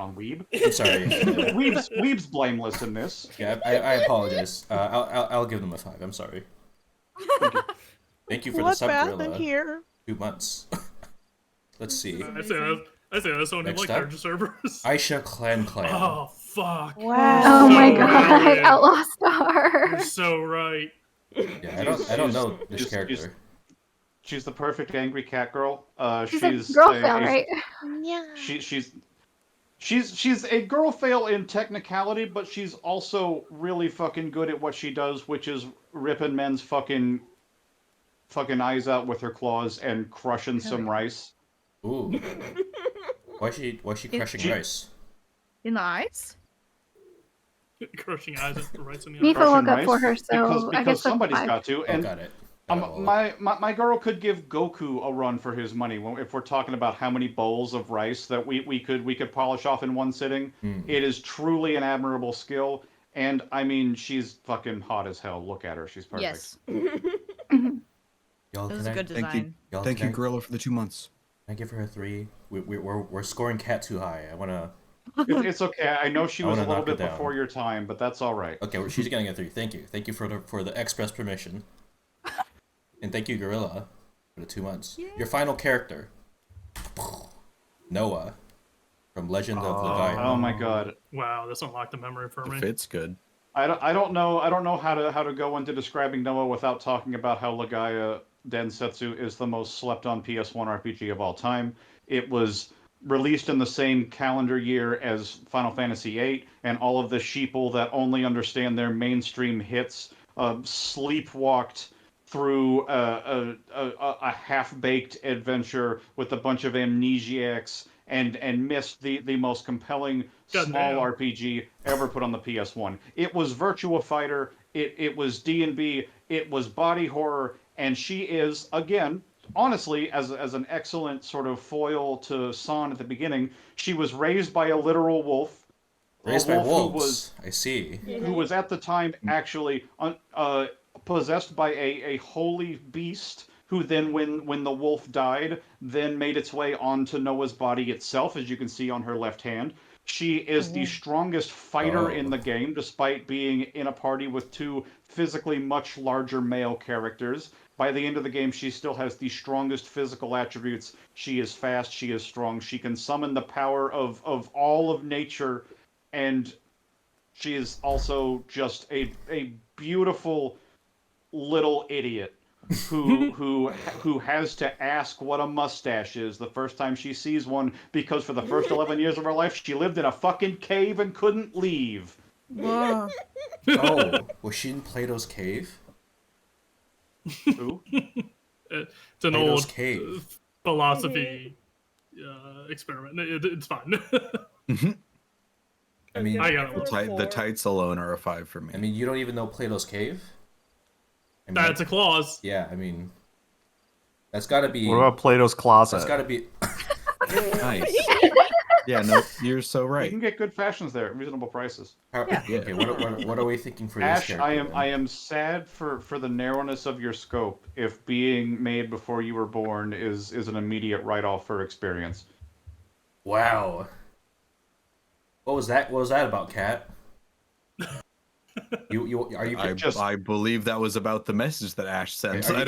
this sorry. out on Weeb. I'm sorry. Weeb's blameless in this. Yeah, I apologize. I'll give them a 5. I'm sorry. Thank you for the sub, Bloodbath in Gorilla. here. 2 months. Let's see. I say that's someone who Next like up? their servers. Aisha Clan. Oh fuck. Wow. Oh my So god, brilliant. Outlaw You're Star. so right. Yeah, I don't know this character. She's the perfect angry cat girl. She's a girl fan, right? Yeah. She's a girl fail in technicality, but she's also really fucking good at what she does, which is ripping men's fucking eyes out with her claws and crushing some rice. Ooh. Why is she crushing rice? In the eyes? Crushing eyes and rights in the Mifa eye. woke up rice? for her, so I guess that's somebody's 5. got to. Oh, And got it. my girl could give Goku a run for his money if we're talking about how many bowls of rice that we could polish off in one sitting. It is truly an admirable skill, and I mean she's fucking hot as hell. Look at her, she's perfect. Yes. Y'all, It was can a good I, design. y'all, Thank can you, I- Gorilla, for the 2 months. Can I give her a 3? We're scoring Cat too high. I wanna. It's okay. I know she I was a wanna little knock her bit down. before your time, but that's all right. Okay, she's getting a 3. Thank you for the express permission. And thank you, Gorilla, for the 2 months. Your final character, Noah, from Legend of Leviathan. Oh my god. Wow, this unlocked a memory for me. Fit's good. I don't know how to go into describing Noah without talking about how Legaia Densetsu is the most slept on PS1 RPG of all time. It was released in the same calendar year as Final Fantasy VIII, and all of the sheeple that only understand their mainstream hits sleepwalked through a half-baked adventure with a bunch of amnesiacs and missed the most compelling small RPG ever put on the PS1. It was Virtua Fighter, it was D&B, it was body horror, and she is, again, honestly, as an excellent sort of foil to San at the beginning, she was raised by a literal wolf. Raised by wolf wolves. I see. who was at the time actually possessed by a holy beast, who then, when the wolf died, then made its way onto Noah's body itself, as you can see on her left hand. She is the strongest fighter in the game, despite being in a party with 2 physically much larger male characters. By the end of the game, she still has the strongest physical attributes. She is fast, she is strong, she can summon the power of all of nature, and she is also just a beautiful little idiot who has to ask what a mustache is the first time she sees one, because for the first 11 years of her life she lived in a fucking cave and couldn't leave. Whoa. Oh, was she in Plato's cave? Who? It's an Plato's old cave. philosophy experiment. It's fine. I mean, I got it. The tights alone are a 5 for me. I mean, you don't even know Plato's cave? I mean, That's a clause. yeah, I mean, that's gotta be. What about Plato's closet? That's gotta be. Nice. Yeah, no, you're so You right. can get good fashions there at reasonable prices. Okay, what are we thinking for this Ash, character? I then? am sad for the narrowness of your scope if being made before you were born is an immediate write-off for experience. Wow. What was that? What was that about, Kat? Are you I believe that was about the message that Ash sent. Are you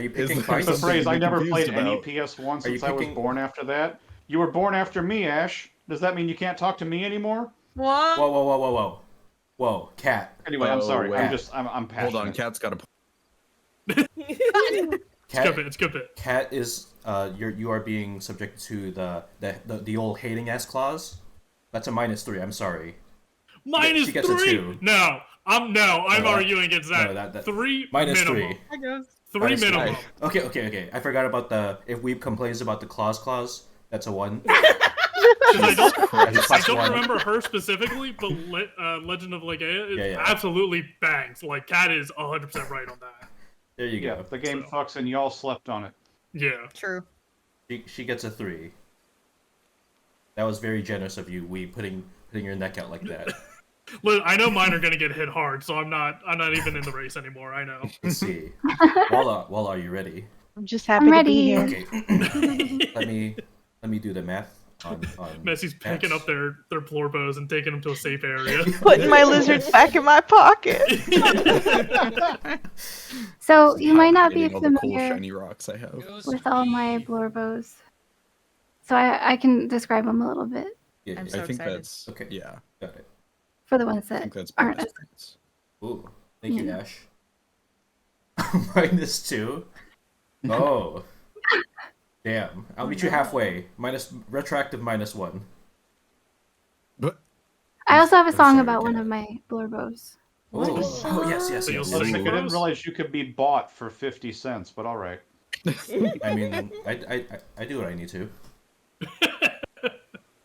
picking It's fights? the phrase, I never played any about. PS1 Are since you I was picking- born after that. You were born after me, Ash. Does that mean you can't talk to me anymore? What? Whoa, Kat. Anyway, I'm sorry. wait. I'm passionate. Hold on, Cat's got a. Skip it. Kat is you are being subjected to the old hating ass clause. That's a -3. I'm sorry. Minus She gets a 3. 2. No, I'm arguing against that. No, that 3 -3. minimum. I guess. 3 Minus three. minimum. Okay. I forgot about the if Weeb complains about the clause. That's a 1. 'Cause I Plus don't one. remember her specifically, but Legend of Legaia Yeah. absolutely bangs. Like, Cat is 100% right on that. There you Yeah, go. the game fucks and y'all slept on it. Yeah. True. She gets a 3. That was very generous of you, Weeb, putting your neck out like that. Look, I know mine are gonna get hit hard, so I'm not even in the race anymore. I know. Let's see. Walla, are you ready? I'm just happy to be ready. here. Okay. let me do the math on Messi's picking Max. up their Blorbos and taking them to a safe area. Putting my lizards back in my pocket. So you might not be Getting all the cool familiar shiny rocks I have. Ghost with all my B. Blorbos. So I can describe them a little bit Yeah, I'm yeah, so I think excited. that's Okay. yeah. got it. for the ones I that think that's aren't. bonus points. Ooh, thank you, Yeah. Ash. -2. Oh, damn! I'll meet you halfway. Minus retroactive -1. But I also have a I'm song sorry, about one Kat. of my Blorbos. Oh, oh yes, yes, So you'll yes. sing Listen, I for didn't us? realize you could be bought for 50 cents, but all right. I mean, I do what I need to.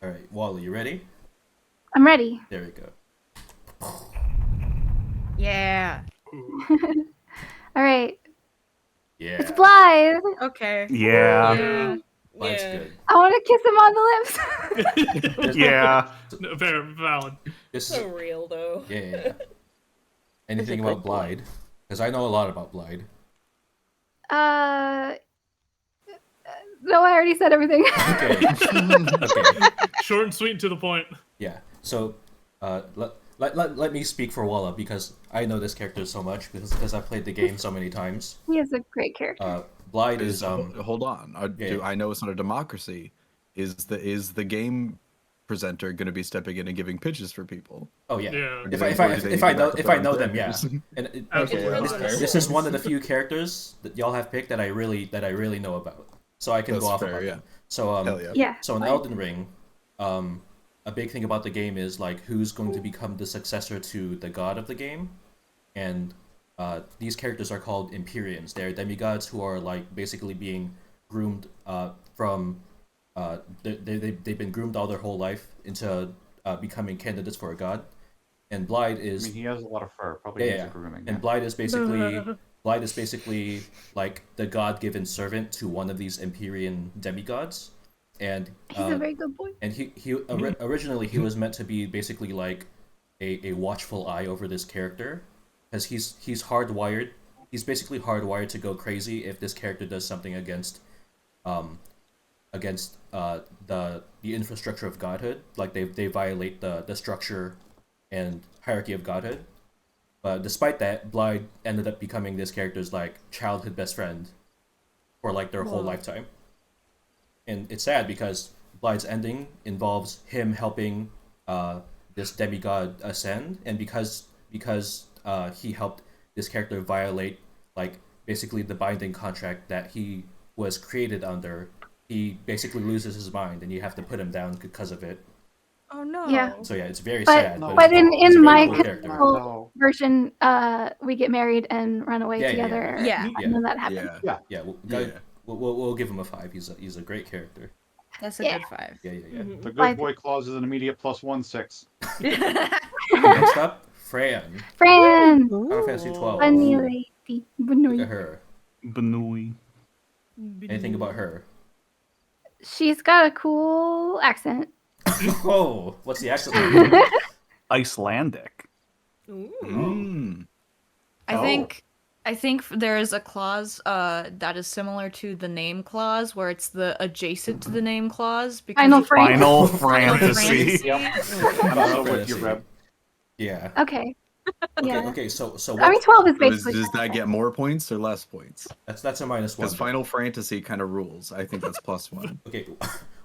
All right, Wally, you ready? I'm ready. There we go. Yeah. All right. Yeah. It's Blythe. Okay. Yeah. Yeah. That's Yeah. good. I want to kiss him on the lips. Yeah. No, very valid. This So is real though. yeah. Anything good about boy. Blide? Because I know a lot about Blide. No, I already said everything. Okay. Okay. Short and sweet and to the point. Yeah. So, let me speak for Walla because I know this character so much because I've played the game so many times. He is a great character. Blide is is hold on. I know it's not a democracy. Is the game presenter going to be stepping in and giving pitches for people? oh yeah. Yeah. Or do they need to If I back know up their them, yeah. characters? And Okay, that's this is one of the few characters that y'all have picked that I really know about. So I can That's go off fair, about yeah. them. So Hell yeah. Yeah. So in Elden Ring, a big thing about the game is like who's going to become the successor to the god of the game, and these characters are called Empyreans. They're demigods who are like basically being groomed from they've been groomed all their whole life into becoming candidates for a god. And Blide I is mean, he has a lot of fur. Probably needs yeah. a grooming. And Blide is basically like the god-given servant to one of these Empyrean demigods, and He's a very good boy. and originally he was meant to be basically like a watchful eye over this character, because he's hardwired. He's basically hardwired to go crazy if this character does something against the infrastructure of godhood. Like they violate the structure and hierarchy of godhood. But despite that, Blide ended up becoming this character's like childhood best friend for like their whole lifetime. And it's sad because Blide's ending involves him helping this demigod ascend, and because he helped this character violate like basically the binding contract that he was created under, he basically loses his mind, and you have to put him down because of it. Oh no. Yeah. So yeah, it's very But- sad. No. But it's a in very my cool character. canonical No. version, we get married and run away Yeah, yeah, together. yeah. I know that happened. Yeah. Yeah, Yeah. we'll give him a 5. He's a great character. That's a Yeah. good 5. Yeah. Mhm. The Like- good boy clause is an immediate +1/6. Next up, Fran. Fran, Final Fantasy 12. funny lady. Look at her. Benui. Anything about her? She's got a cool accent. Oh, what's the accent? Icelandic. Ooh. Mm. I think there is a clause that is similar to the name clause, where it's the adjacent to the name clause. Because Final it's- Frank. Final Final Fantasy. Yep. I'm so with you, Reb. Yeah. Okay. Yeah. Okay. So I mean, what, 12 is So basically. does that get more points or less points? that's a -1. Because Final Fantasy kind of rules. I think that's +1. Okay.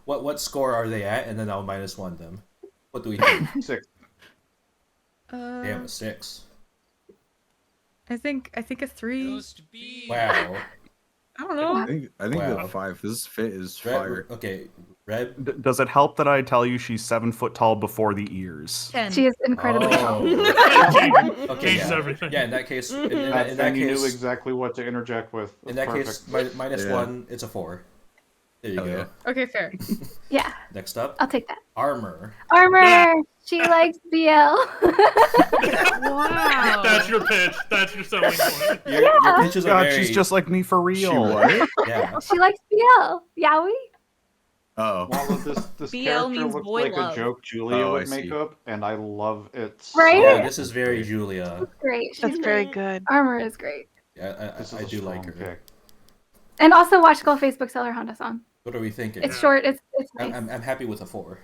What score are they at? And then I'll -1 them. What do we think? 6. Damn, a 6. I think a 3. Ghost B. Wow. I don't know. I think Wow. the 5. This fit is Red, fire. okay, Red. Does it help that I tell you she's 7 foot tall before the ears? 10. She is incredibly tall. Oh. Okay. Changes Yeah. everything. Yeah. In that case, in And that you case, knew exactly what to interject with. in That's that case, perfect. -1. It's a 4. There you Hell go. yeah. Okay, fair. Yeah, Next up, I'll take that. armor. Armor. She likes BL. Wow. That's your pitch. That's your selling point. Your pitches are God, very. she's just like me for real. She what? Yeah. She likes BL. Yowie. Oh. Well, this BL character means looks boy like love. a joke Julia Oh, I would make see. up, and I love it. Right? Yeah. This is very Julia. Great. That's She's very great. good. Armor is great. Yeah, This is I a do like strong her. pick. And also watch Skull Facebook Seller Honda song. What are we thinking? It's short. It's nice. I'm happy with a 4.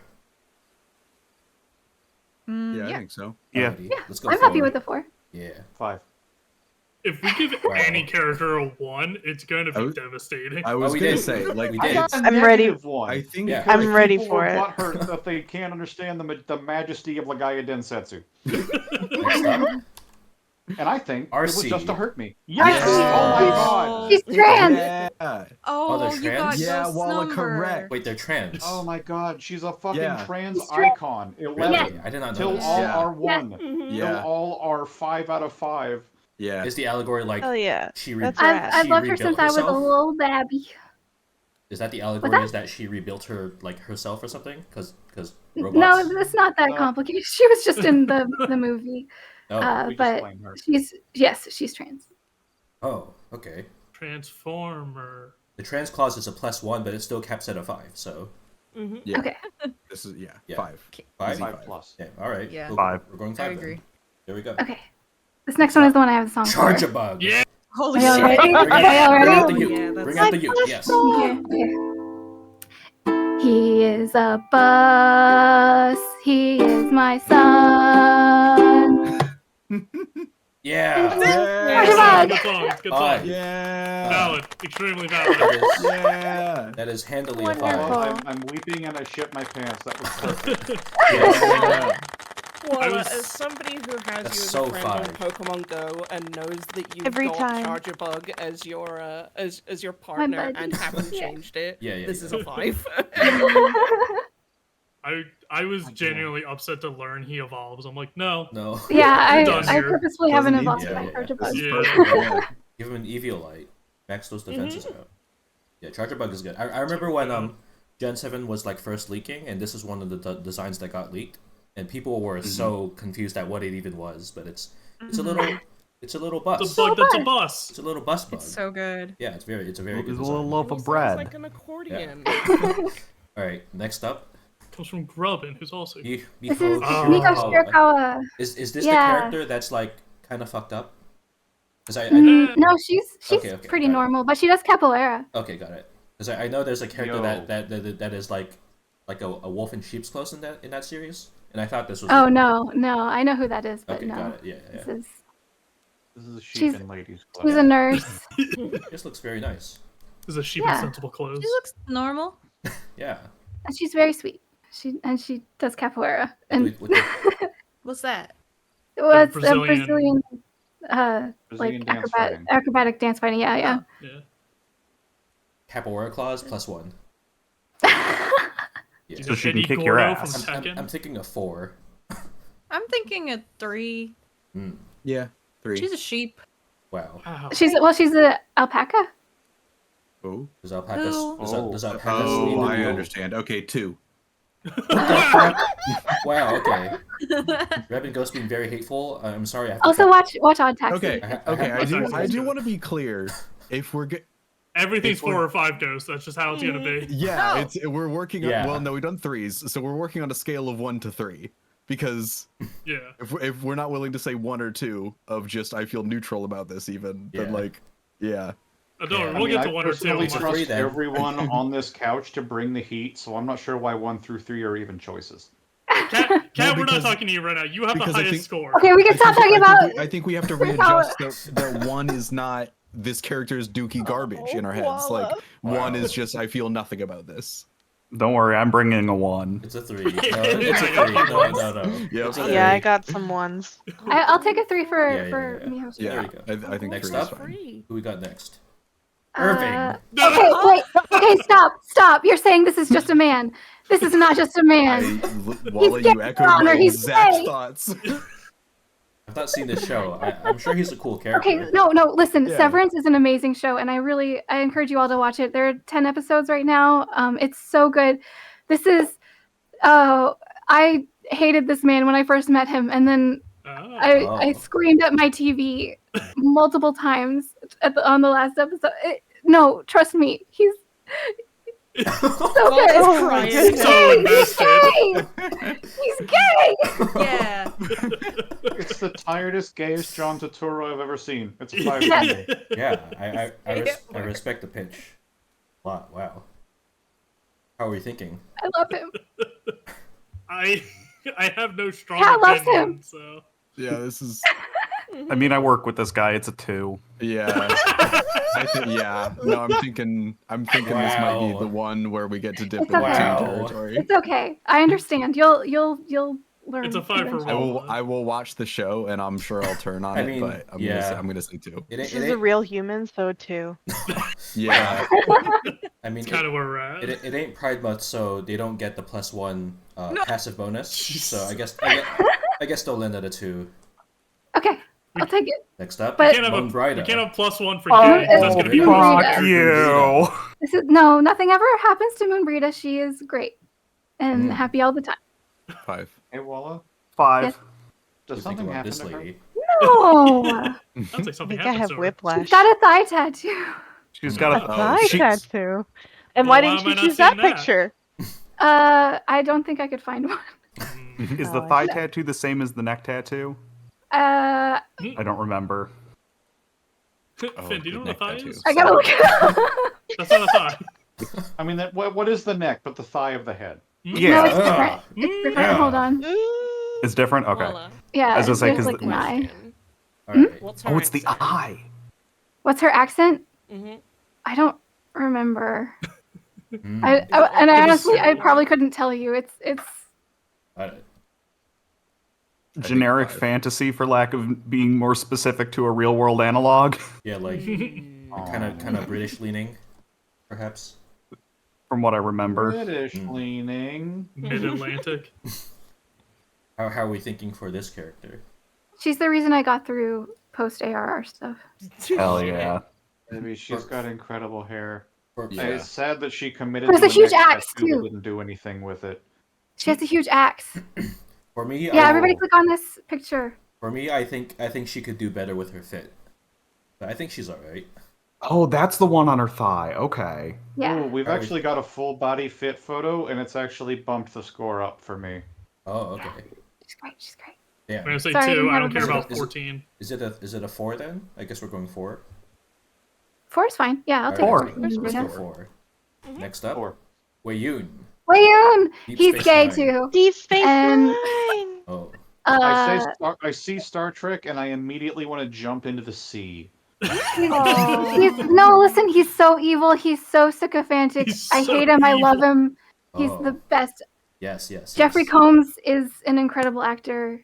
Yeah, I think so. Yeah. Alrighty, Yeah, let's go I'm 4. happy with the 4. Yeah. 5. If we give Wow. any character a 1, it's going to I be was- devastating. I was we gonna did. say, like, We I did. got a I'm ready. -1. I think Yeah. Because I'm ready people for are it. butthurt that they can't understand the majesty of Lagaya Densetsu. Next up, And I think it was RC. just to hurt me. Yes. Oh my god! She's trans. Yeah. Oh, they're you trans? got Yeah, Ghost's Walla, number. correct. wait, they're trans. Oh my god, she's a fucking Yeah. trans She's trans. icon. 11. Really? I did not know Till this. all Yeah. are 1. Mhm. Till Yeah. all are 5 out of 5. Yeah. Is the allegory like Hell yeah. she That's re- rad. I've she loved her rebuilt since I was a herself? little babby. Is that the allegory? that? Is that she rebuilt her like herself or something? Because No, robots. it's not that complicated. She was just in the movie. Oh. We just But blame her. she's trans. Oh. Okay. Transformer. The trans clause is a +1, but it's still capped at a 5. So Mhm. Yeah. Okay. This is Yeah. 5. 5. 5 plus. Yeah. All right. Yeah. Cool. 5. We're going I 5. agree. Then. There we go. Okay. This next one is the one I have the song Charge for. a bug. Yeah. Holy Are y'all shit. ready? Bring Are y'all bring out ready? the Oh, you. yeah, that's Bring out the you. Yes. Okay. He is a bus. He is my son. Yeah. Charge a Good bug. song. Good Five. song. Yeah. Valid. Extremely That valid. is, Yeah. that is handily a Wonderful. 5. Well, I'm weeping and I shit my pants. That was perfect. Yeah. Well, I was- as somebody who has That's you as so a friend on fine. Pokemon Go and knows that you've Every got time. Charger Bug as your partner buddy. and haven't Yeah. changed it, Yeah, this yeah. is a 5. I was genuinely upset to learn he evolves. I'm like, no. No. Yeah, You're done I here. purposefully Doesn't haven't need evolved to. my Yeah, Charger This Bug. is Yeah. perfect. Yeah. Give him an Eviolite. Max those defenses out. Yeah, Charger Bug is good. I remember when Gen 7 was like first leaking, and this is one of the designs that got leaked, and people were so confused at what it even was, but it's a little bus. It's a bug that's a bus. It's a little bus bug. It's so good. Yeah, it's a very There's good a design. little loaf of Sounds bread. like an accordion. All right, next up, Comes from Grubbin, who's also. This is Miko Miko Shirakawa. Shirakawa. Is this Yeah. the character that's like kind of fucked up? Because I No, she's Okay, pretty got it. normal, but she does capoeira. okay, got it. Because I know there's a character Yo. that is like a wolf in sheep's clothes in that series, and I thought this was. Oh no, I know who that is, but Okay, no. got it. Yeah. This is This is a sheep She's- and ladies club. she's a nurse. This looks very nice. Is a sheep Yeah. in sensible clothes. She looks normal. Yeah. And she's very sweet. She does capoeira. And What's that? well, it's Brazilian- a Brazilian Brazilian like dance fighting. acrobatic dance fighting. Yeah. Yeah. Capoeira clause +1. Yeah. You So know she can Eddie kick your Gordo ass. from Tekken? I'm thinking a 4. I'm thinking a 3. Yeah. 3. She's a sheep. Wow. Wow. She's an alpaca. Oh. Does alpacas? Who? Does alpacas need Oh, to I go? understand. Okay, 2. Wow. Okay. Rebin Ghost being very hateful. I'm sorry. I have to Also cut- watch Odd Taxi. Okay. I Okay. have- I do want to be clear. If we're good. Everything's If we're- 4 or 5 ghosts. That's just how it's gonna be. Yeah, we're working on. Yeah. Well, no, we've done 3s, so we're working on a scale of 1 to 3 because Yeah. if we're not willing to say 1 or 2 of just I feel neutral about this even, then Yeah. like, yeah. Don't worry, Yeah. we'll get I to 1 or 2. personally It's a trust three, then. everyone on this couch to bring the heat, so I'm not sure why 1 through 3 are even choices. Cat, we're not because- talking to you right now. You have the because I highest think- score. Okay, we can stop talking about. I think we have to Power. readjust that 1 is not this character's dookie garbage in our heads. Like Wow. 1 is just I feel nothing about this. Don't worry, I'm bringing a 1. It's a 3. No, it's a 3. No. Yep. It's a Yeah, I 3. got some ones. I'll take a 3 for Yeah, Miho. Yeah, There we go. I think Next 3 is up. fine. Who we got next? Uh, Irving. Okay, wait. Okay, stop. You're saying this is just a man. This is not just a man. Walla, gay, you echoed Your Honor, my he's exact gay. thoughts. I've not seen this show. I'm sure he's a cool character. Okay, no. Listen, Yeah. Severance is an amazing show, and I encourage you all to watch it. There are 10 episodes right now. It's so good. This is, I hated this man when I first met him, and then Oh. I screamed at my TV multiple times on the last episode. No, trust me, he's so good. crying. He's So gay. invested. He's gay. Yeah. the tiredest, gayest John Turturro I've ever seen. It's a 5 Yeah. for me. Yeah, I respect the pitch. Wow. How are we thinking? I love him. I have no strong Cat loves opinion, him. so. Yeah, this is. I mean, I work with this guy. It's a 2. Yeah. I think. Yeah. No, I'm thinking. This might be the one where we get to dip It's into okay. territory. It's okay. I understand. You'll learn. It's a 5 for eventually. I will watch the show, and I'm sure I'll turn on I it. mean, But I'm gonna say 2. This is a real human, so too. Yeah. I mean, It's kind of where we're at. it ain't Pride Month, so they don't get the +1 passive bonus. So I guess they'll land at a 2. Okay, I'll take it. Next up, But- We can't have Moon Brida. we can't have +1 for Oh, gay, 'cause that's gonna be Moon worse. Brida. Fuck you. This is nothing ever happens to Moon Brida. She is great and happy all the time. 5. Hey, Walla, 5. Yes. does Think something about happen this to her? lady. No, Sounds like I something think I happens have to her. whiplash. she's got a thigh tattoo. She's got A a thigh she- tattoo. And Well, why why didn't am I you not choose that seeing that? picture? I don't think I could find one. Is the Oh, thigh tattoo the same as the neck tattoo? I I don't remember. Finn, do you know what a neck thigh tattoo. is? gotta look it up. That's not a thigh. I mean, what is the neck but the thigh of the head? No, Yeah, it's different. It's different. Yeah. Hold on. it's different. Okay. Voila. Yeah, I was gonna say, there's 'cause like the- an eye. All right. What's her Oh, it's the accent? eye. What's her accent? Mm-hmm. I don't remember. Mm, And I Give us honestly, I some. probably couldn't tell you. It's got it. Generic 5. fantasy, for lack of being more specific to a real world analog. Yeah, like kind of British leaning, perhaps. From what I remember. British leaning. Mid-Atlantic. How are we thinking for this character? she's the reason I got through post ARR stuff. Hell yeah. Maybe she's got incredible hair. Yeah. It's sad that she committed There's to a the huge next axe, tattoo but too. didn't do anything with it. She has a huge axe. For me, Yeah, everybody click on this picture. I think she could do better with her fit. But I think she's alright. Oh, that's the one on her thigh. Okay. Yeah. Ooh, we've Alright. actually got a full body fit photo, and it's actually bumped the score up for me. Oh, okay. She's great. She's great. Yeah. I'm gonna say Sorry, I 2. didn't I have don't a care better about Is it- 14. Is it a 4 then? I guess we're going 4. 4 is fine. Yeah, I'll take Four. it. Let's Yeah. go 4. Next up, 4. Wei Yun. Wayoon! Deep He's Space gay Nine. too. Deep Space And- Nine. Oh, I see Star Trek, and I immediately want to jump into the sea. No, listen, he's so evil. He's so sycophantic. He's I so hate him. I love evil. him. He's Oh. the best. yes. Jeffrey Combs is an incredible actor.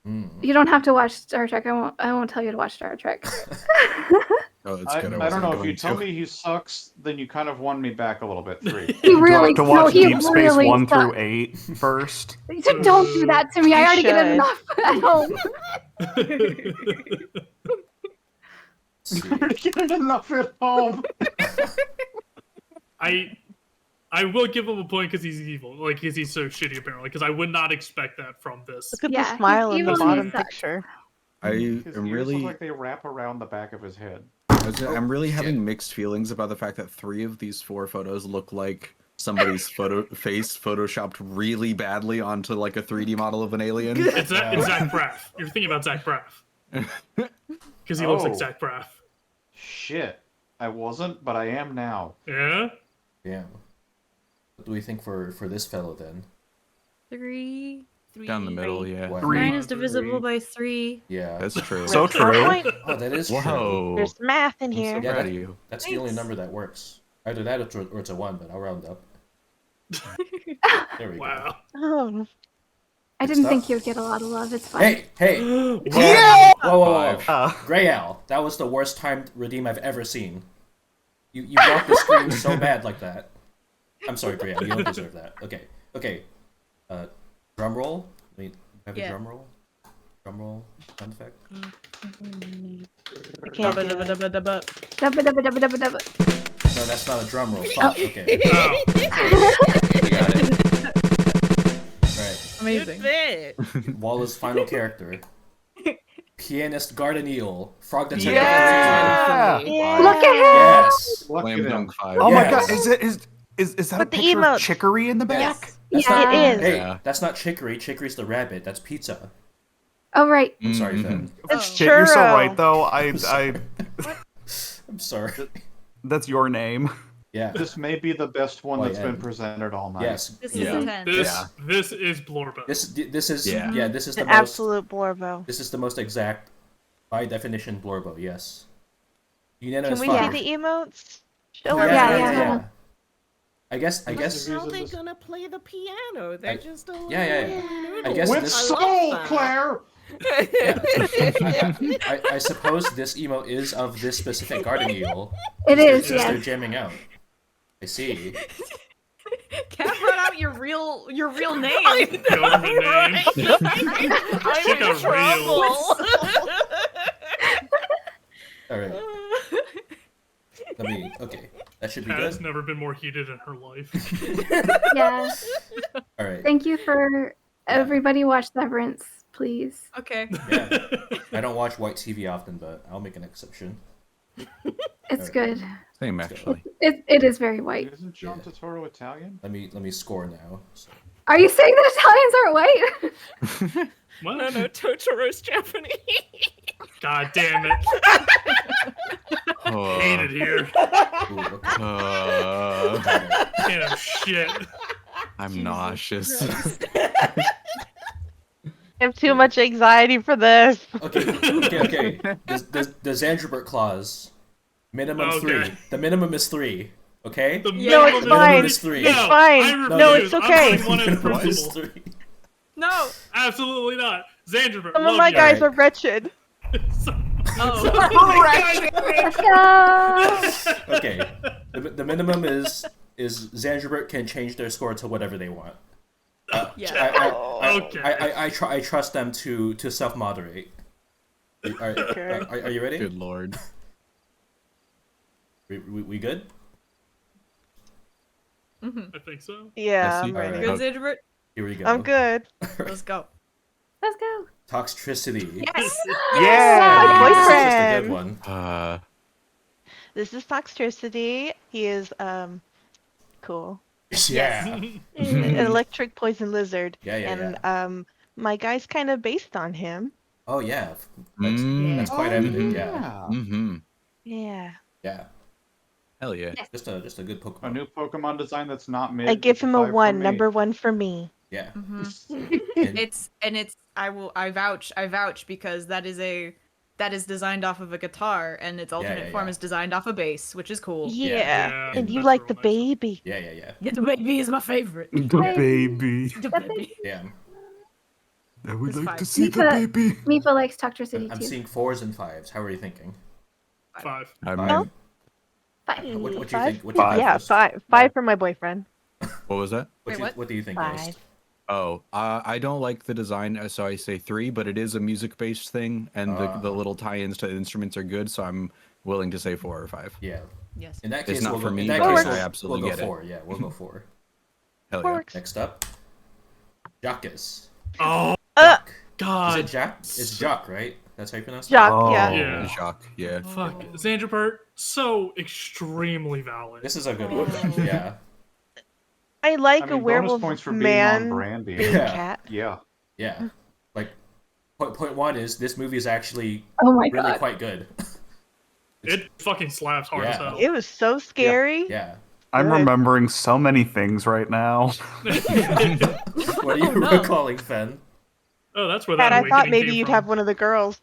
Mm. You don't have to watch Star Trek. I won't tell you to watch Star Trek. Oh, that's I good. don't know, if you wasn't tell going me he sucks, then you kind of won me back a little bit. 3. He Do I really have to no, watch he Deep Space really 1 through sucks. 8 first? Don't do that to me. I You already get it should. enough at home. Let's see. You're getting enough at home. I will give him a point because he's evil, like because he's so shitty apparently. Because I would not expect that from this. Look at Yeah, the he's smile in the evil and he bottom sucks. picture. I His am ears really, look like they wrap around the back of his head. I'm really having mixed feelings about the fact that 3 of these 4 photos look like somebody's face photoshopped really badly onto like a 3D model of an alien. It's Zach Braff. You're thinking about Zach Braff because he looks like Oh. Zach Braff. Shit. I wasn't, but I am now. Yeah. Yeah. What do we think for this fellow then? 3. Down the middle, yeah. Wow. 3. 9 is divisible by 3. Yeah. That's true. So Score true. point. Oh, that is true. Whoa. There's math in I'm so here. Yeah, proud that- of you. That's the only Thanks. number that works. Either that or it's a 1, but I'll round up. There we Wow. Oh, I didn't think he would get a lot of love. It's go. fine. Hey! Yeah! Whoa. Uh, Grey Owl, that was the worst timed redeem I've ever seen. You blocked the screen so bad like that. I'm sorry, Grey Owl, you don't deserve that. Okay. Drum roll? Wait, have Yeah. a drum roll? Drum roll sound effect? I can't do it. Dubba, dubba, dubba, dubba, dubba. No, that's not a drum roll. Fuck, okay. Oh, We got it. Right. Amazing. Good fit. Walla's final character. Pianist Garden Eel. Frog that's Yeah! Yeah. Look at him. Yes! Look Slam at him. dunk 5. Oh my Yes. god, is that a With the picture of emotes. Chicory in the back? Yes. That's Yeah. not, It is. Hey, Yeah. that's not chicory. Chicory's the rabbit. That's pizza. Oh right. I'm sorry, Mhm. Fen. It's Shit, you're so churro. right though. I'm sorry. That's your name. Yeah. This may be the best one that's been YN. presented all night. Yes. This Yeah. is 10. This is Blorbo. This is Yeah. yeah. This is the An most. absolute Blorbo. This is the most exact, by definition, Blorbo. Yes. Unanimous Can we see five. the emotes? Show Oh, everybody. yeah. I guess. How reason they this- gonna play the piano? They're just a little yeah. noodle. I guess With this- soul, Claire! I suppose this emo is of this specific garden eel. It is. Just they're Yes. jamming out. I see. Cat brought out your real name. Government name. I'm Shit in got trouble. All right. Let me. Okay, that should be Cat has good. never been more heated in her life. Yeah. All right. Thank you for everybody. Watch Severance, please. Okay. Yeah. I don't watch white TV often, but I'll make an exception. It's Alright. good. Same actually. It is very white. Isn't John Yeah. Totoro Italian? Let me score now. So. Are you saying that Italians aren't white? What? No, Totoro's Japanese. God damn it. Hate it here. Ooh, okay. Got it. Damn shit. I'm nauseous. I have too much anxiety for this. Okay. The Zangerbert clause. Minimum Okay. 3. The minimum is 3. Okay? The No, it's minimum fine. is 3. No, It's fine. I No, refuse. it's okay. I'm putting one in Minimum is principle. 3. No. Absolutely not. Zanzibar, Some love of my you. guys Alright. are wretched. Oh. Let's go. Okay. The minimum is Zangerbert can change their score to whatever they want. Yeah. Okay. I trust them to self-moderate. Are you ready? Good lord. We good? I think so. Yeah, I see. I'm ready. Alright. Good, Zanzibar. Here we go. I'm good. Let's go. Let's go. Toxtricity. Yes. Yeah, my This is just a boyfriend. good one. This is Toxtricity. He is cool. Yeah. An electric poison lizard. Yeah, yeah, And my guy's kind of based on him. Oh yeah. Mm. That's quite evident. Yeah. Mm-hmm. Yeah. Yeah. Hell yeah. Just a good Pokemon. A new Pokemon design that's not mid. I give him a 5 for 1, me. number 1 for me. Yeah. Mm-hmm. It's I vouch because that is designed off of a guitar and its alternate form yeah. is designed off a bass, which is cool. Yeah. Yeah, And you that's like real the nice. baby. Yeah. Yeah, the baby is my favorite. The baby. The baby. Damn. I would It's like fine. to see the Mifa- baby. Mifa likes Toxtricity I'm too. seeing 4s and 5s. How are you thinking? 5. I'm, Five. Five. What do you 5? think? What do you think Yeah, first? 5 for my boyfriend. what was that? Wait, what? What do you think 5. first? Oh, I don't like the design, so I say 3, but it is a music-based thing, and the little tie-ins to the instruments are good, so I'm willing to say 4 or 5. Yeah. Yes. In that It's case, not we'll for go, me, in that but case, I we'll, absolutely we'll go get it. 4. Yeah, we'll go 4. Hell yeah. Works. Next up, Jacques. Oh Is God. it Jack? It's Jock, right? That's how you pronounce it? Jock, yeah. Yeah. Jacques, yeah. Fuck. Zanzibar, so extremely valid. This is a good one. Yeah. I like I a mean, bonus werewolf points for being man on brand. being Yeah. cat. Yeah. Yeah. Like, point one is this movie is actually Oh my really god. quite good. It fucking slaps hard as Yeah. hell. It was so scary. Yeah. I'm Good. remembering so many things right now. What are you no. recalling, Fen? Oh, that's where Cat, that I thought awakening maybe came you'd from. have one of the girls.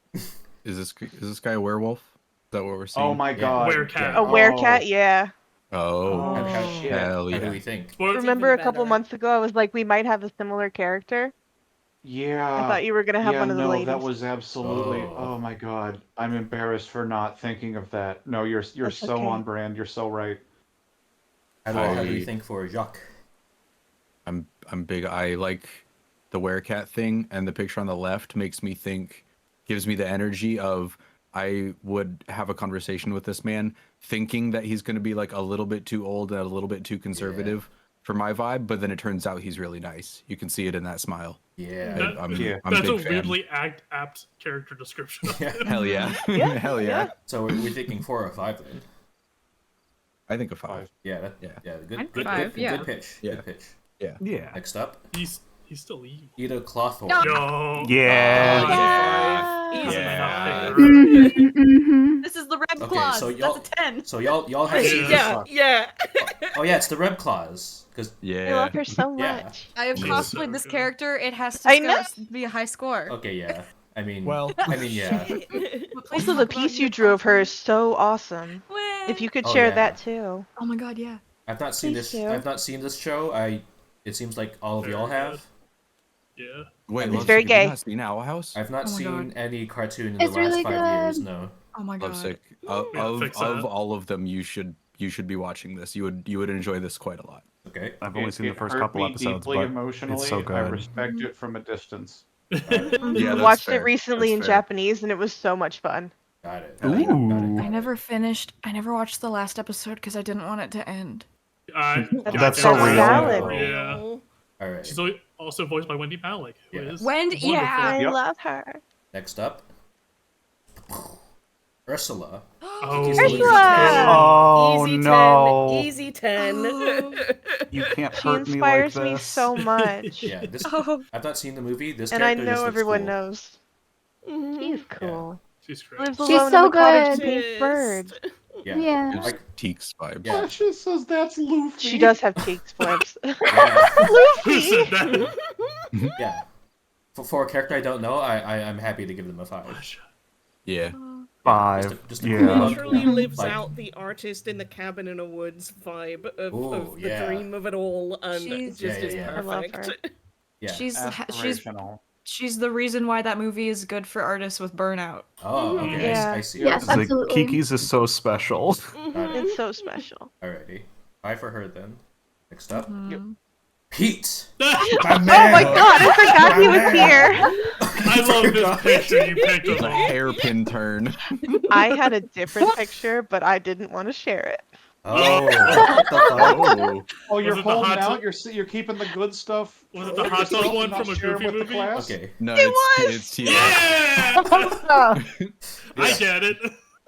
Is this guy a werewolf? Is that what we're seeing? Oh my god. Werecat. A werecat, yeah. Oh, How- how- shit. hell How do yeah. we think? Spoil- Remember a even couple better. months ago, I was like, we might have a similar character. Yeah. I thought you were gonna have yeah, one of the no, ladies. that was absolutely. Oh. Oh. my god, I'm embarrassed for not thinking of that. No, you're That's so okay. on brand. You're so right. How do we I- think for Jacques? I'm big. I like the werecat thing, and the picture on the left makes me think, gives me the energy of I would have a conversation with this man, thinking that he's going to be like a little bit too old and a little bit too conservative for my vibe, but then it turns out he's really nice. You can see it in that smile. Yeah. That- I'm Yeah. a That's a big fan. weirdly apt character description. Hell yeah. Yeah, Hell yeah. So we're thinking 4 or 5 then. I think a 5. Yeah. Yeah. Good. Five, yeah. Good pitch. Yeah. Good pitch. Yeah. Next up, He's still evil. Ida Clotthorn. No. Yo. Yeah. Mhm. This is the red Okay, clause. so That's y'all- a 10. So y'all have seen this Yeah, one. yeah. Oh yeah, it's the Reb Claus. Cause Yeah. I love her so Yeah. much. I have She's cosplayed so this good. character. It has to I know. be a high score. okay, yeah. I mean, Well. yeah. But please Also, talk the about piece your you drew of her cosplay. is so awesome. Wah. If you could Oh, share yeah. that too. Oh my god, yeah. I've not seen Please this. do. I've not seen this show. It seems like all of Very y'all good. have. Yeah. Wait, It's Lovesick, very have gay. you not seen Owl House? I've not Oh my seen God. any cartoon in It's the last really 5 years. good. No. Oh my god. Lovesick. Yeah, fix Of that. all of them, you should be watching this. You would enjoy this quite a lot. Okay. I've only seen the first hurt couple me episodes, deeply but emotionally. it's so I good. respect it from a distance. Yeah, that's Watched fair. it recently That's in fair. Japanese, and it was so much fun. Got it. Hell yeah. Got it. Ooh. Got I it. never finished. I never watched the last episode because I didn't want it to end. That's so That's real. valid. Yeah. All right. She's also voiced by Wendy Malick, who Yeah. is Wendy, wonderful. yeah. I Yep. love her. Next up, Ursula. Oh, Ursula! Oh Easy no! 10. Easy 10. You can't She hurt me like inspires me this. so much. Yeah. This. Oh. I've not seen the movie. This And I character just know looks everyone cool. knows. Mhm. She's cool. She's great. Lives She's alone so in the cottage good. with pink bird. Yeah. Yeah. Gives Like. Teeks vibes. Yeah. Precious says that's Luffy. She does have cheeks flips. Yeah. Who said Luffy! that? Yeah. For a character I don't know, I'm happy to give them a 5. Yeah. 5. Just a Yeah. cool look. Literally lives Like- out the artist in the cabin in a woods vibe of Ooh, the yeah. dream of it all, and She's- just Yeah, is yeah, yeah. I love perfect. Yeah. Aspirational. She's the reason why that movie is good for artists with burnout. Oh, okay. Yeah. I see. Yes, It's like, absolutely. Kiki's is so special. Got it. It's so special. Alrighty. 5 for her then. Next up, Mhm. Pete. I My Oh man. my god, I forgot he was here! love this picture you picked of The him. hairpin turn. I had a different picture, but I didn't want to share it. Oh. What the fuck? Oh. Oh, you're Was it the holding hot out. tub- You're keeping the good stuff. Was for it the hot tub yourself one and not from a share 'em Goofy with the movie? class? Okay. No, was! it's Teals. Yeah! Oh. I get it.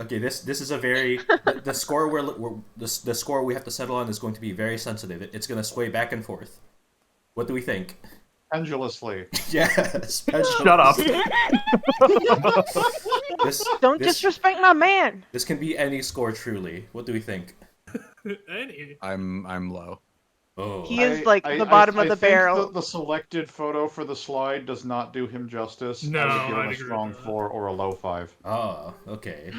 Okay. This is a very the score the score we have to settle on is going to be very sensitive. It's going to sway back and forth. What do we think? Pendulously. Yeah. Shut up. Don't this, disrespect my man! This can be any score truly. What do we think? Any. I'm low. Oh. He is like the bottom of the think barrel. The selected photo for the slide does not do him justice. No, I would give I'd him a agree strong with that. 4 or a low 5. Oh, okay.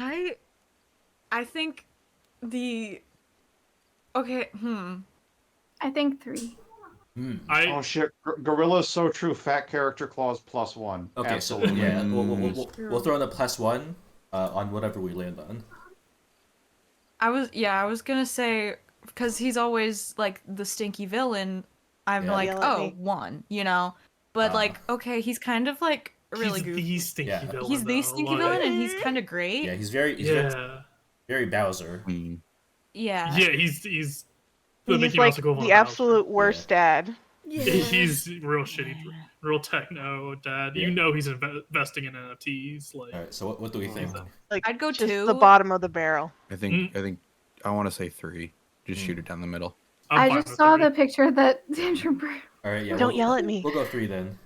I think the okay. I think 3. Oh shit! Gorilla's so true. Fat character clause +1. Okay, Absolutely. so yeah, we'll throw in a +1 on whatever we land on. I was gonna say because he's always like the stinky villain. I'm Yeah. like, Yell at me. 1, you know. But like, okay, he's kind of like really He's goofy. the stinky Yeah. villain. He's the though, stinky like- villain, and he's kind of great. Yeah, he's very very Bowser. Mm. Yeah. Yeah, he's the He's Mickey like Mouse equivalent. the of absolute worst dad. Bowser. He's real shitty, real techno dad. Yeah. You know he's investing in NFTs. Like, All right, so what do we think? Like I'd go just 2. the bottom of the barrel. I think I want to say 3. Just shoot it down the middle. I'm I fine just with saw 3. the picture that Sandra Br- All right, yeah. Don't yell at me. We'll go 3 then.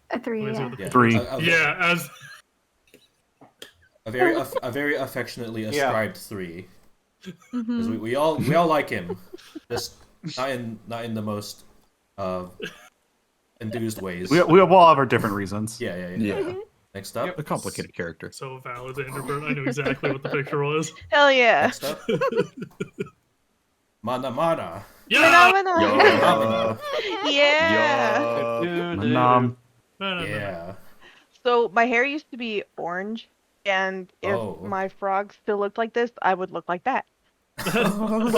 a 3, Wait, is yeah. it Yeah. 3. Yeah, as A very affectionately ascribed 3. Because Mhm. we all like him, just not in the most enthused ways. We all have our different reasons. Yeah. Yeah. Next up. A complicated character. so valid, Andrew. I knew exactly what the picture was. Hell yeah. Next up. Mana. Yeah. Phenomena. Yo. Yeah. Yeah. So my hair used to be orange, and if Oh. my frog still looked like this, I would look like that. Oh.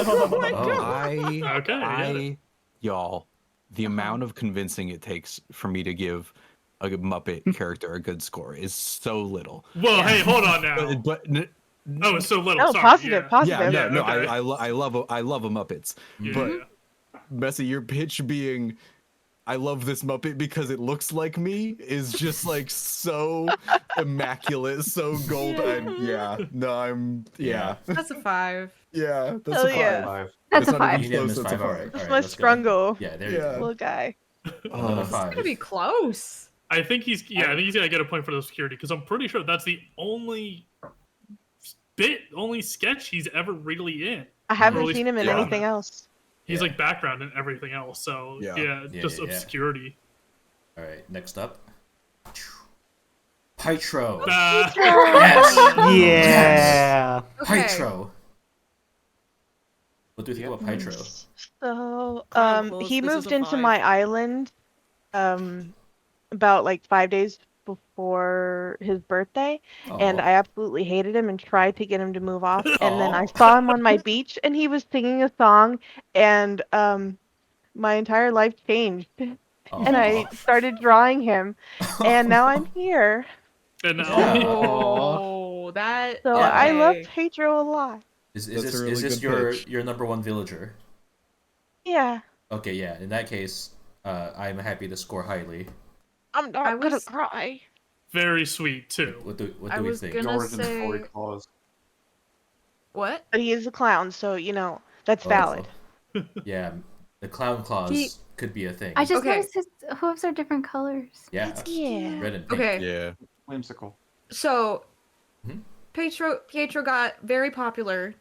Y'all, the amount of convincing it takes for me to give a Muppet character a good score is so little. Well, hey, hold on now. Oh, it's so little. No, Sorry. positive, yeah. positive. Yeah, no, okay. I love a Muppets, Yeah. but Messy, your pitch being, I love this Muppet because it looks like me is just like so immaculate, so golden. Yeah, no, That's a 5. yeah, that's Hell a 5. yeah. That's a not 5. even Unanimous close, that's a 5. All right. That's all my right, let's go. scrungle Yeah, there you Yeah. go. little guy. Another Oh. It's gonna 5. be close. I think he's gonna get a point for the security because I'm pretty sure that's the only sketch he's ever really in. I Or at haven't least seen him in drawn anything it. else. He's Yeah. like background and everything else. So Yeah. just obscurity. All right, next up, Pytro. Yes. Yeah. Okay. Pytro. What do you think about Pytro? So, Crown Claws, he this is moved a into 5. my island, about like 5 days before his birthday, and Aw. I absolutely hated him and tried to get him to move off. And then I Aw. saw him on my beach, and he was singing a song, and my entire life changed. And I started drawing him, and now I'm here. And Yeah. Oh, that. So Yeah. I love okay. Pedro a lot. Is That's this a really good your pitch. your number 1 villager? Yeah, Okay, yeah. In that case, I'm happy to score highly. I'm not I gonna was- cry. very sweet too. What do I we was think? gonna Jordan's say- Toy Claws. What? But he is a clown, so that's Oh, valid. Yeah, the clown claws He- could be a thing. I just Okay. noticed his hooves are different colors. Yeah, Yeah. red and pink. Okay. Yeah. Whimsical. So, Mhm. Pietro got very popular,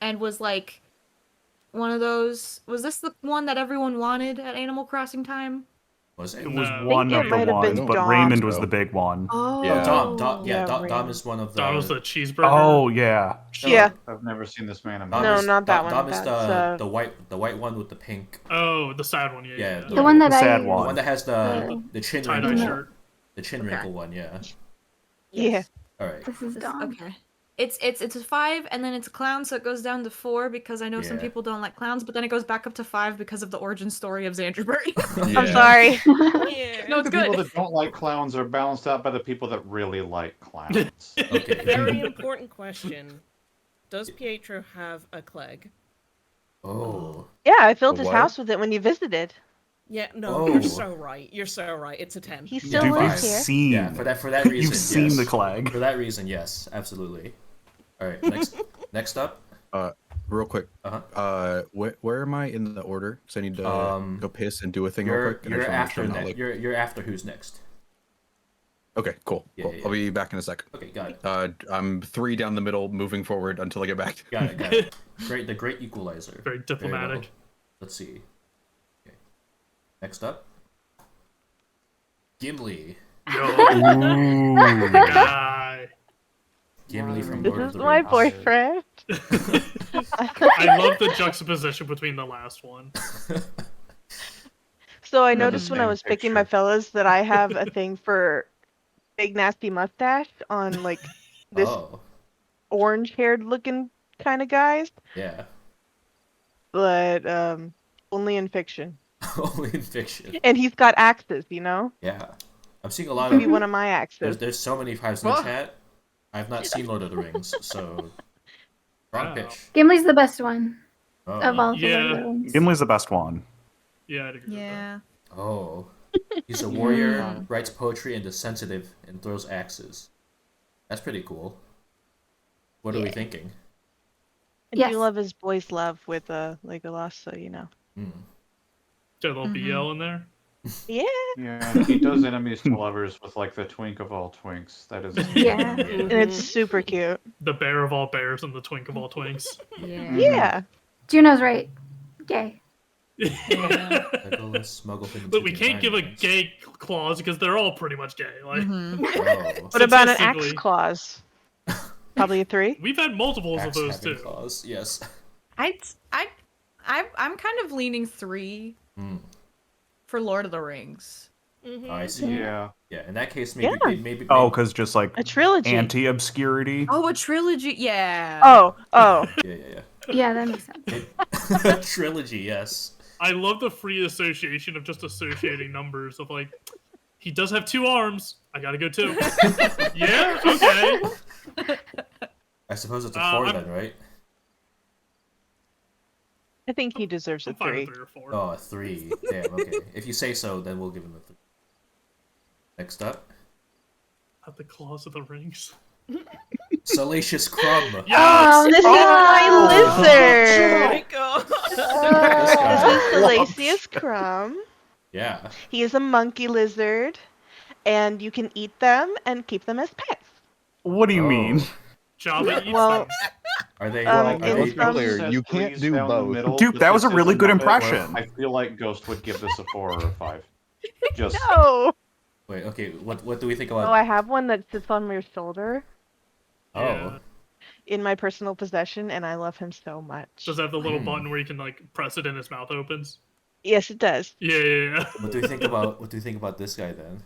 and was like one of those. Was this the one that everyone wanted at Animal Crossing time? Was it? It was No. one I of think the it might have ones, been but Dom. Raymond was the big one. Oh, Yeah. Dom, Yeah, Dom Raymond. is one of the. That was the cheeseburger. Oh yeah. No, Yeah. I've never seen this man in Dom my No, is, not that Dom, one. Dom is That's, the white one with the pink. Oh, the sad one. Yeah. Yeah, yeah. The one that The sad I The one. one that has the chin Tie-dye wrinkle. shirt. The chin Okay. wrinkle one. Yeah. Yeah. All right. This is Dawn. Okay. It's a 5, and then it's a clown, so it goes down to 4 because I know some Yeah. people don't like clowns, but then it goes back up to 5 because of the origin story of Xanderbury. I'm sorry. Yeah. No, it's The people good. that don't like clowns are balanced out by the people that really like clowns. Okay. Very important question. Does Pietro have a Clegg? Oh. Yeah, I filled A his what? house with it when you visited. Yeah, no, Oh. you're so right. You're so right. It's a 10. He still Yeah, You've lives fine. here. seen. Yeah. For that reason. You've seen yes. the Clegg. For that reason, yes, absolutely. All right. Next up. Real quick. Uh-huh. Where am I in the order? Because I need to go piss and do a thing real You're quick. and I you're just wanna make after sure I'm not, next. like- You're after who's next. Okay, cool. Yeah, cool. yeah, I'll be back in a second. Okay, got it. I'm 3 down the middle, moving forward until I get back. Got it. Got it. The great equalizer. Very diplomatic. well. Let's see. Okay. Next up. Gimli. Yo, the guy. Gimli from This Lord of is the my Rings. boyfriend. I love the juxtaposition between the last one. So I Yeah, the noticed when I same was picking my picture. fellas that I have a thing for big nasty mustache on like this Oh, orange haired looking kind of guys, yeah. but only in fiction. Only in fiction. And he's got axes, Yeah. I'm seeing a lot Could be of. one of my axes. There's so many hives in the Whoa. chat. I've not seen Lord of the Rings, so. Wrong Wow. pitch. Gimli's the best one Oh. of all the Yeah. Lord of the Rings. Gimli's the best one. Yeah, I'd agree with that. Yeah. Oh. He's a warrior, writes poetry, and is sensitive, and throws axes. That's pretty cool. What are we thinking? I Yes. do love his boys' love with Legolas, so Hmm. Got a little BL in there. Yeah. Yeah, he does enemies to lovers with like the twink of all twinks. That is. Yeah. And it's super cute. The bear of all bears and the twink of all twinks. Yeah. Yeah. Juno's right. Gay. Legolas, Smuggleton, But we Chicken can't give a Diamonds. gay clause because they're all pretty much gay. Like Mhm. Oh. What about an axe Statistically. claws? Probably a 3. we've had multiples of Axe those having too. claws, yes. I'm kind of leaning 3 Hmm. for Lord of the Rings. Mhm. I see. Yeah. Yeah, in that case, maybe. Yeah. maybe Oh, because just like A trilogy. anti-obscurity. Oh, a trilogy. Yeah. Oh. Yeah. Yeah, that makes sense. Trilogy, yes. I love the free association of just associating numbers of like, he does have 2 arms. I gotta go 2. Yeah. Okay. I suppose it's a 4 I'm- then, right? I think he deserves a I'm fine 3. with 3 or 4. Oh, a 3. Damn, okay. If you say so, then we'll give him a 3. Next up, Have the claws of the rings. Salacious Crumb. Yes. Oh, this is my Oh lizard. my god. This guy. This is Salacious Crumb. Yeah. He is a monkey lizard. and you can eat them and keep them as pets. What do you mean? Java eats Well, them. Are they? Um, are in they let's be clear, Said you can't threes do down the both. middle, Dude, but that was a this is really good Muppet. impression. I feel like Ghost would give this a 4 or a 5. Just No. Wait. Okay. What do we think Oh, about? I have one that sits on your shoulder Oh. in my personal possession, and I love him so much. Does it have the little button where you can like press it and his mouth opens? Yes, it does. Yeah. What do we think about? What do you think about this guy then?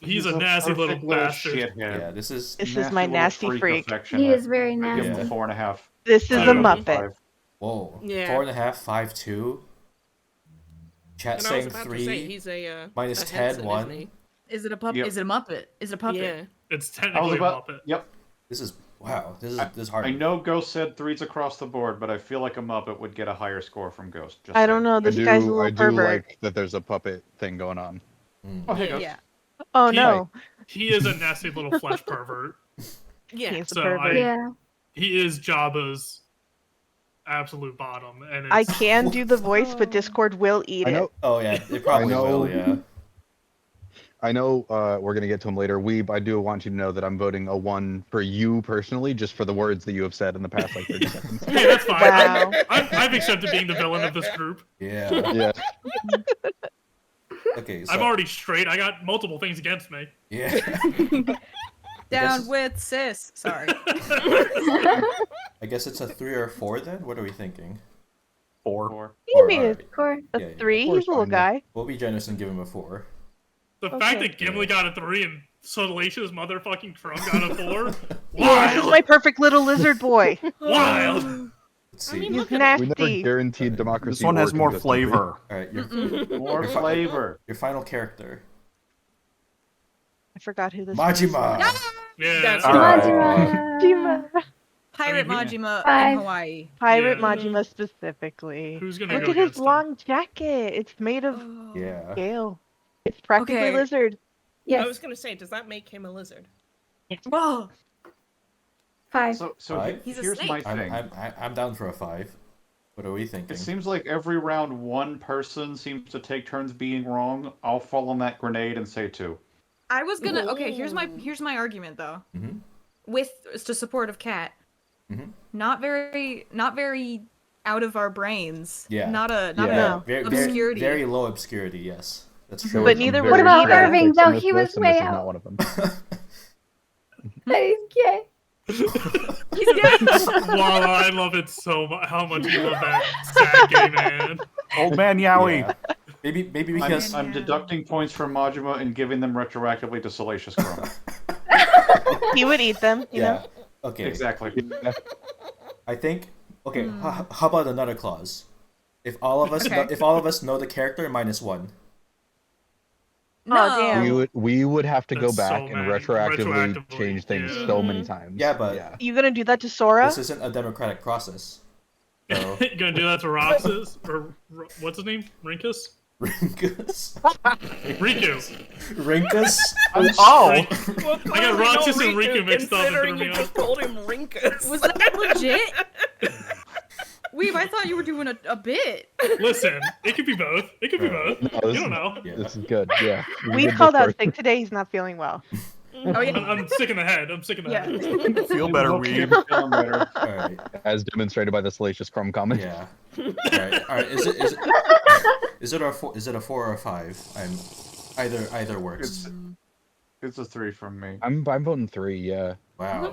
He's a nasty little perfect bastard. shithead. Yeah. This is. This is my little nasty freak. He is affectionate. very I give him nasty. a 4.5. This is a Two. Muppet. Whoa. Yeah. 4.5, 5, 2. Chat And I was saying about 3. to say he's minus a 10, Henson, 1. isn't he? Is it a puppet? Yep. Is it a Muppet? Is it a puppet? Yeah. It's I was technically a about. Muppet. Yep. This is wow. This is hard. I know Ghost said 3s across the board, but I feel like a Muppet would get a higher score from Ghost. Just I don't saying. know. I This guy's a do, little I do pervert. like that there's a puppet thing going on. Oh, hey, Ghost. Yeah. Oh He- no. He is a nasty little flesh pervert. Yeah. He's a So pervert. Yeah. He is Jabba's absolute bottom, and I it's, can do the voice, but Discord will eat I know. it. Oh yeah, they probably know- will. Yeah. I know we're gonna get to him later. Weeb, I do want you to know that I'm voting a 1 for you personally, just for the words that you have said in the past like 30 seconds. Hey, that's fine. Wow. I've accepted being the villain of this group. Yeah. Yeah. Okay. So, I'm already straight. I got multiple things against me. Yeah. Down guess- with sis. Sorry. I guess it's a 3 or 4 then. What are we thinking? 4. Give me alright. a, Of course. a Yeah, yeah. 3. Four's He's a little fine, yeah. guy. We'll be generous and give him a 4. The Okay. fact that Gimli got a 3 and Salacious motherfucking Crumb got a 4? Yeah, this is Wild! my perfect little lizard boy. Wild! Let's see. mean, He's look at We never nasty. guaranteed democracy. This one or has more consistency. flavor. All right. More flavor. Your final character. I forgot who this Majima. Yeah. That's All right. Majima. was. Pirate I mean, Majima Five. in Hawaii. Pirate Yeah. Majima specifically. Who's gonna Look go at his against him? long jacket. It's made of Yeah. scale. It's practically Okay. lizard. I Yes. was gonna say, does that make him a lizard? Whoa. 5. So Five? He's a here's my snake. thing. I'm down for a 5. What are we thinking? It seems like every round one person seems to take turns being wrong. I'll fall on that grenade and say 2. I was gonna. Okay, here's my argument though. Mhm. With to support of Cat. Mhm. Not very out of our brains. Yeah. Not a No. a Very, obscurity. very low obscurity. Yes, that's There true. were But some neither very What about bad Irving, takes though? on this He was list, and this way is not out. one of them. That is gay. He's gay. Wow, I love it so much. How much you love that sad gay man. Old man Yowie. Yeah. Maybe because I'm deducting points from Majima and giving them retroactively to Salacious Crumb. He would eat them, you know? Okay. Exactly. I think. Okay. How about another clause? If all of us Okay. know the character, -1. No. Oh, damn. We would have to go That's so back and mad. retroactively Retroactively, change things yeah. so many times. Yeah, but- yeah. You gonna do that to Sora? This isn't a democratic process. So You gonna do that to Roxas? Or what's his name? Rinkus? Rinkus. Riku. Rinkus. Oh! Well, I got Roxas and Riku mixed up and considering threw you me just called him Rinkus. Was that legit? Weeb, I thought you were doing a bit. Listen, it could be both. It could be both. No, You this don't is- know. Yeah. This is good. Yeah. We did called this out first. sick today. He's not feeling well. Oh yeah. I'm sick in the head. I'm sick in the Yeah. head. Feel better, Okay, Weeb. feeling better. All right. As demonstrated by the Salacious Crumb comment. Yeah. All right. All right. Is it a 4? Is it a 4 or a 5? Either works. It's a 3 from me. I'm voting 3. Yeah. Wow.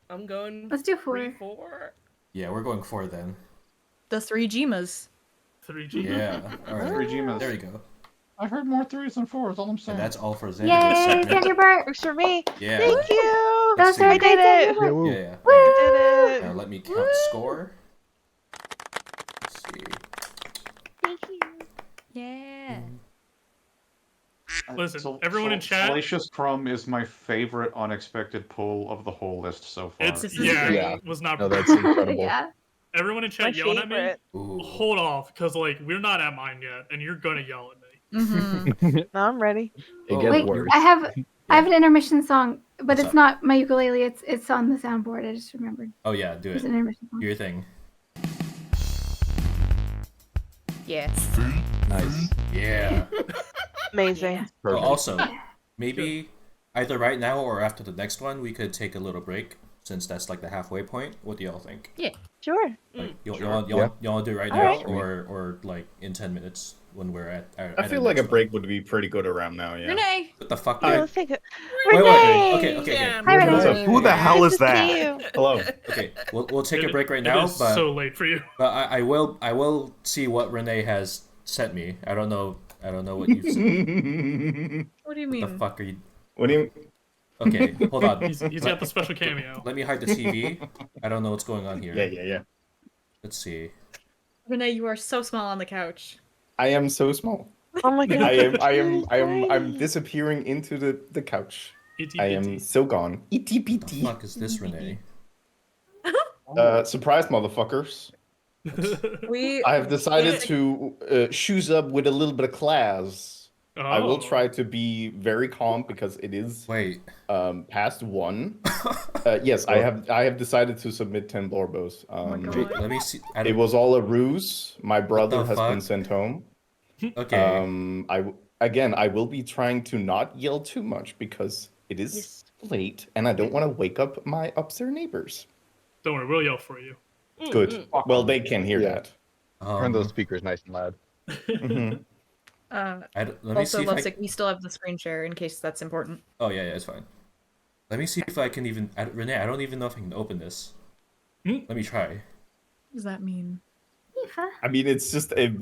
I'm going. Let's do 4. 4. Yeah, we're going 4 then. The 3 Jimas. 3G. Yeah. All right. 3 Jimas. There you go. I heard more 3s than 4s, all I'm saying. And that's all for Xander. Yay, this segment. Xander Bart. Works for me. Yeah. Thank you. Let's Those see. are I great did it. Xander Bart. Woo. Yeah. Yeah. I did it. Now let me count score. Let's see. Thank you. Yeah. Listen, everyone in chat- Salacious Crumb is my favorite unexpected pull of the whole list so far. It's is yeah, Yeah. it was not. No, that's incredible. Yeah. Everyone in My chat yelling at me. favorite. Ooh. Hold off, because like we're not at mine yet, and you're gonna yell at me. Mm-hmm. No, I'm ready. It Oh, gets Wait, worse. I have an intermission song, but What's it's up? not my ukulele. It's on the soundboard. I just remembered. Oh yeah, do It's it. an intermission song. Do your thing. Yes. Nice. Yeah. Amazing. Oh, Perfect. also, maybe either right now or after the next one, we could take a little break since that's like the halfway point. What do y'all think? Yeah. Sure. Like, Sure. y'all do it right All now, right. or like in 10 minutes when we're at I at feel our like a next break would be pretty good around now. Yeah. Renee. What the fuck, Yeah, dude? let's take it. Wait, Renee! okay. Yeah. Hi, Renee. Who the hell Good is to see that? you. Hello. Okay, we'll take a break right It now, is but so late for you. I will see what Renee has sent me. I don't know what you've sent. What do you What the mean? fuck are you? What do you? Okay, hold on. He's got the special cameo. Let me hide the TV. I don't know what's going on here. Yeah. Let's see. Renee, you are so small on the couch. I am so small. Oh my god. I'm disappearing into the couch. Itty I am bitty. so gone. Itty What the bitty. fuck is this, Renee? Surprise, motherfuckers! We. I have decided to shoes up with a little bit of class. I will Oh. try to be very calm because it is Wait. past 1. Yes, I have decided to submit 10 Blorbos. Wait, let me see. It was all a ruse. My brother the has been fuck? sent home. Okay. I will be trying to not yell too much because it is late and I don't want to wake up my upstairs neighbors. Don't worry, we'll yell for you. Good. Well, they can hear Yeah. that. Turn those speakers nice and loud. Mhm. let me Also, see if I. Lovesick, we still have the screen share in case that's important. Oh yeah, it's fine. Let me see if I can even. Renee, I don't even know if I can open this. Let me try. What does that mean? I mean, it's just a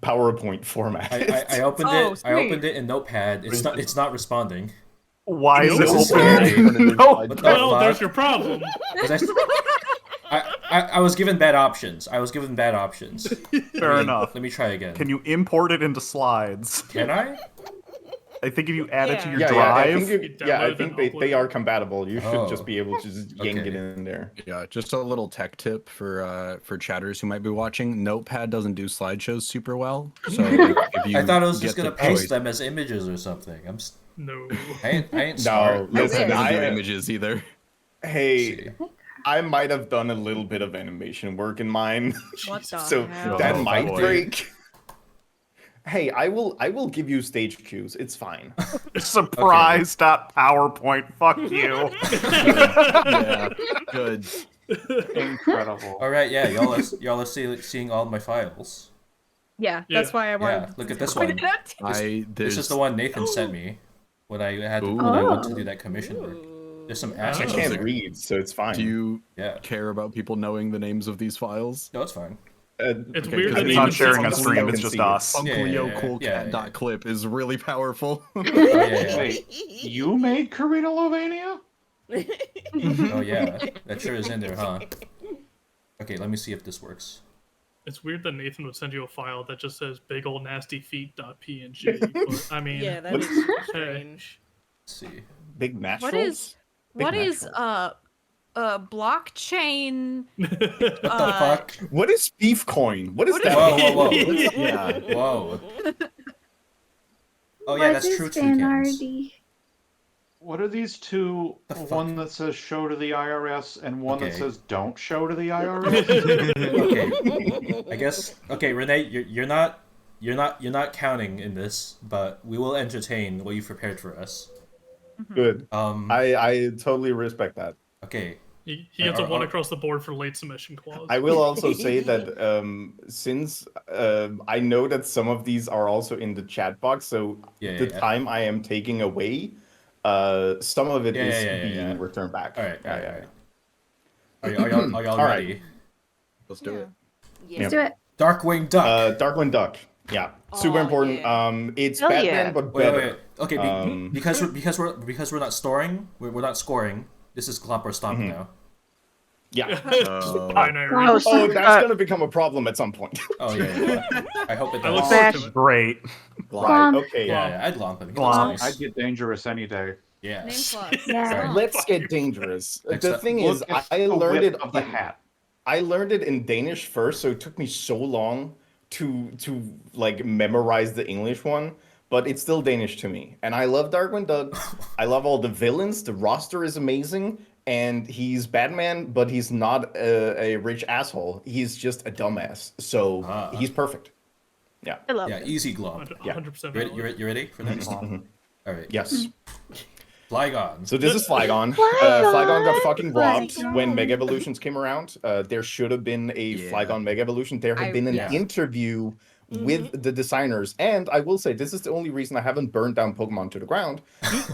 PowerPoint format. I opened Oh, it. I sweet. opened it in Notepad. It's not responding. Why is This is it open? scary. No. What the Well, fuck? there's your problem. 'Cause I was given bad options. Fair enough. Let me try again. Can you import it into slides? Can I? I think if you add it to your I drive. think, I think they are compatible. You should just be able to just yank Okay. it in there. Yeah, just a little tech tip for chatters who might be watching. Notepad doesn't do slideshows super well, so like, if you I thought I was just get gonna the paste choice- them as images or something. No. I ain't No, smart. listen, doesn't do images either. Hey, I might have done a little bit of animation work in mine, What the so hell? that Oh, might boy. break. Hey, I will give you stage cues. It's fine. Surprise.powerpoint. Fuck you. Yeah, good. Incredible. All right, yeah, y'all are seeing all my files. Yeah, Yeah. that's why I wanted. Yeah, look at this point one. it out to you. This is the one Nathan sent me when I Ooh. when I went to do that commission work. There's some I assets. can't there. read, so it's fine. Do you Yeah. care about people knowing the names of these files? No, it's fine. It's Okay, weird because that It's Nathan not sharing a says stream. I It's can just see it. us. Unklyocoolcat.clip is really powerful. Oh, yeah. Wait, you made Karina Lovania? Oh yeah, that sure is in there, huh? Okay, let me see if this works. It's weird that Nathan would send you a file that just says big ol' nasty feet.png. But I mean, Yeah, that What- is strange. Let's see. Big naturals. What is Big blockchain? What the fuck? What is Beefcoin? What is What that? is- Whoa. Yeah. Whoa. Oh yeah, that's true. Toucans. What are these two? The fuck? One that says show to the IRS and one that Okay. says don't show to the IRS? Okay. I guess. Okay, Renee, you're not counting in this, but we will entertain what you've prepared for us. Good. Um. I totally respect that. Okay. he gets a one across the board for late submission clause. I will also say that since I know that some of these are also in the chat box, so Yeah, the yeah. time I am taking away, some of it is being returned back. All right. Yeah. Are y'all All right. ready? Let's do it. Let's do it. Darkwing Duck. Darkwing Duck. Yeah, super important. yeah. It's Hell Batman, yeah. but Wait. better. Okay, because we're not storing. We're not scoring. This is Clomp or Stomp now. Yeah. Binary. Oh, Oh, that's gonna become a problem at some point. Oh yeah. I hope it I look does. forward to it. Great. Right. Okay. Yeah, I'd glomp him. He Glomp. looks I'd nice. get dangerous any day. Yeah. Name clause. Yeah. Let's get dangerous. Next The up. thing is, Look at I the learned whip it of the hat. I learned it in Danish first, so it took me so long to like memorize the English one, but it's still Danish to me. And I love Darkwing Duck. I love all the villains. The roster is amazing, and he's Batman, but he's not a rich asshole. He's just a dumbass. So he's perfect. Yeah. I love Oh. Yeah, it. easy glomp. 100% You valid. ready for next? All right. Yes. Flygon. So this is Flygon. Flygon! Flygon got fucking robbed Flygon. when Mega Evolutions came around. There should have been a Flygon Mega Evolution. There had been an Yeah. interview with the designers, and I will say this is the only reason I haven't burned down Pokemon to the ground.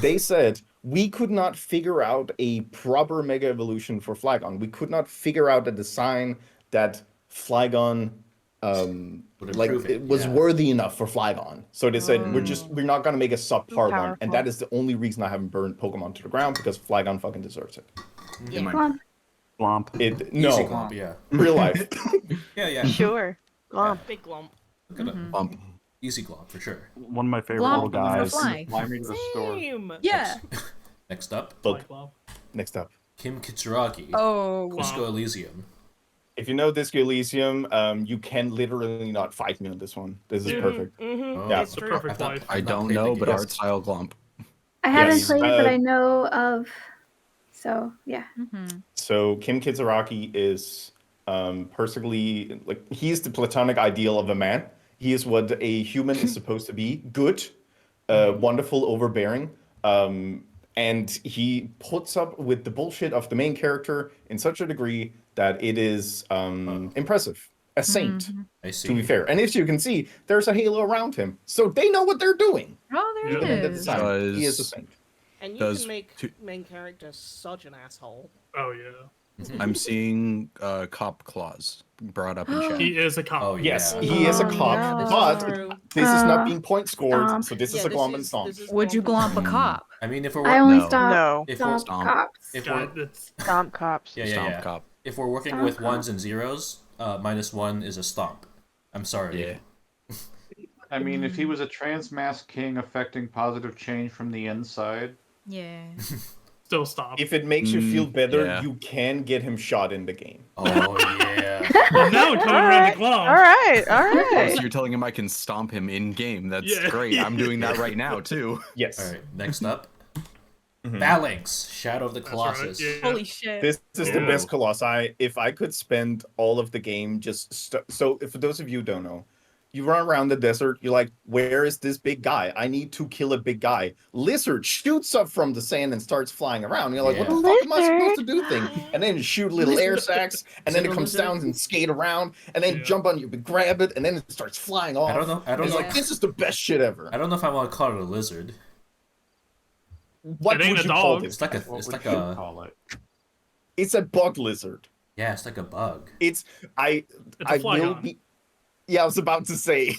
They said we could not figure out a proper Mega Evolution for Flygon. We could not figure out a design that Flygon it was worthy enough for Flygon. So they said we're not gonna make a subpar one, and that is the only reason I haven't burned Pokemon to the ground, because Flygon fucking deserves it. Glomp. Glomp. No, Easy Glomp, yeah. real life. Yeah. Sure. Glomp. Big glomp. Look at him. Bump. Easy Glomp for sure. One of my favorite Glomp little guys. fly. Fly me to the store. Same. Yeah. Next up, Look, Glomp. next up. Kim Kitsuragi. Oh. Disco Elysium. If you know Disco Elysium, you can literally not fight me on this one. This is perfect. Oh, Yeah. It's The true. perfect life. I don't played the know, but game. art style Glomp. I haven't Yes, played it, but I know of. So yeah. So Kim Kitsuragi is personally, like, he's the platonic ideal of a man. He is what a human is supposed to be: good, wonderful, overbearing. And he puts up with the bullshit of the main character in such a degree that it is impressive. A saint, I see. to be fair. And if you can see, there's a halo around him, so they know what they're doing. Oh, there Yeah. it And at the is. time, he is a saint. And you Does can make two- main character such an asshole. Oh yeah. I'm seeing Cop Claws brought up in chat. He is a cop. Oh, Yes, yeah. he is a Oh, cop, no. This but is true. this is not Uh, being point scored, stomp. so this is Yeah, a glomp and stomp. this is Would you glomp a cop? I mean, if we're I only No. stomp No. if we're, stomp cops. if God, we're that's Stomp cops. Stomp Cop. if we're working Stomp with cop. ones and zeros, -1 is a stomp. I'm sorry. Yeah. I mean, if he was a trans mass king affecting positive change from the inside, Yeah. still stop. If it makes you feel better, yeah. you can get him shot in the game. Oh yeah. Well, now we're coming around to Glomp. All right. All Oh, right. so you're telling him I can stomp him in game? That's Yeah. great. I'm doing that right now too. Yes. All right. Next up, Mhm. Phalanx, Shadow of the That's right, Colossus. yeah. Holy shit. This is the Ooh. best Colossi. If I could spend all of the game just so, for those of you who don't know, you run around the desert. You're like, where is this big guy? I need to kill a big guy. Lizard shoots up from the sand and starts flying around. You're like, what the Yeah. fuck am I supposed to Lizard. do? Thing, and then you shoot little air sacs, and then it Little comes lizard. down and skate around, and then Yeah. jump on you, grab it, and then it starts flying off. I don't know. I And don't it's know. like, this is the best shit ever. I don't know if I want to call it a lizard. What It ain't would a you call dog. it? It's like a. what It's would like you a. call it? It's a bug lizard. Yeah, it's like a bug. It's It's a I will Flygon. be. Yeah, I was about to say.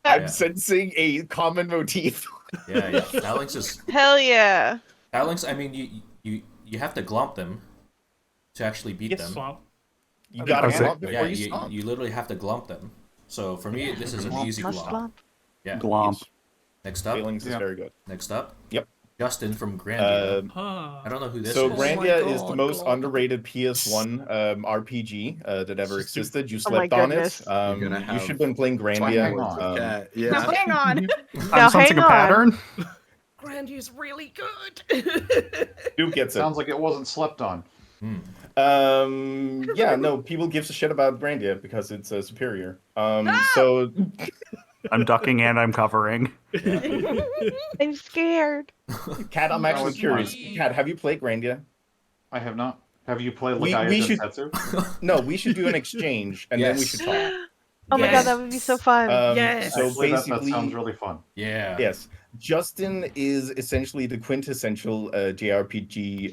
I'm Yeah. sensing a common motif. Yeah. Phalanx is. Hell yeah. Phalanx. I mean, you have to glomp them to actually beat Yes. them. Swamp. You gotta Okay. glomp before Yeah, you stomp. you literally have to glomp them. So for me, this is an easy Must glomp. glomp. Yeah. Glomp. Next up, Feelings is Yeah. very good. next up. Yep. Justin from Grandia. Huh. I don't know who this So is. Grand- Grandia my is the God, most glomp. underrated PS1 RPG that ever existed. You Oh my slept on it. goodness. You're gonna You have should have been playing hang Grandia. on. Cat, Now, yeah. hang on. Now, I'm sensing hang a on. pattern. Grandia's really good. Duke gets it. Sounds like it wasn't slept on. Yeah, no, people gives a shit about Grandia because it's superior. So I'm ducking and I'm covering. I'm scared. Kat, I'm actually it's curious. fine. Kat, have you played Grandia? I have not. Have you played We- Lakaya we should- Densetsu? No, we should do an exchange and then we Yes. should talk. Oh my Yes. god, that would be so fun. Yes. So Actually, that basically, sounds really fun. Yeah. yes, Justin is essentially the quintessential JRPG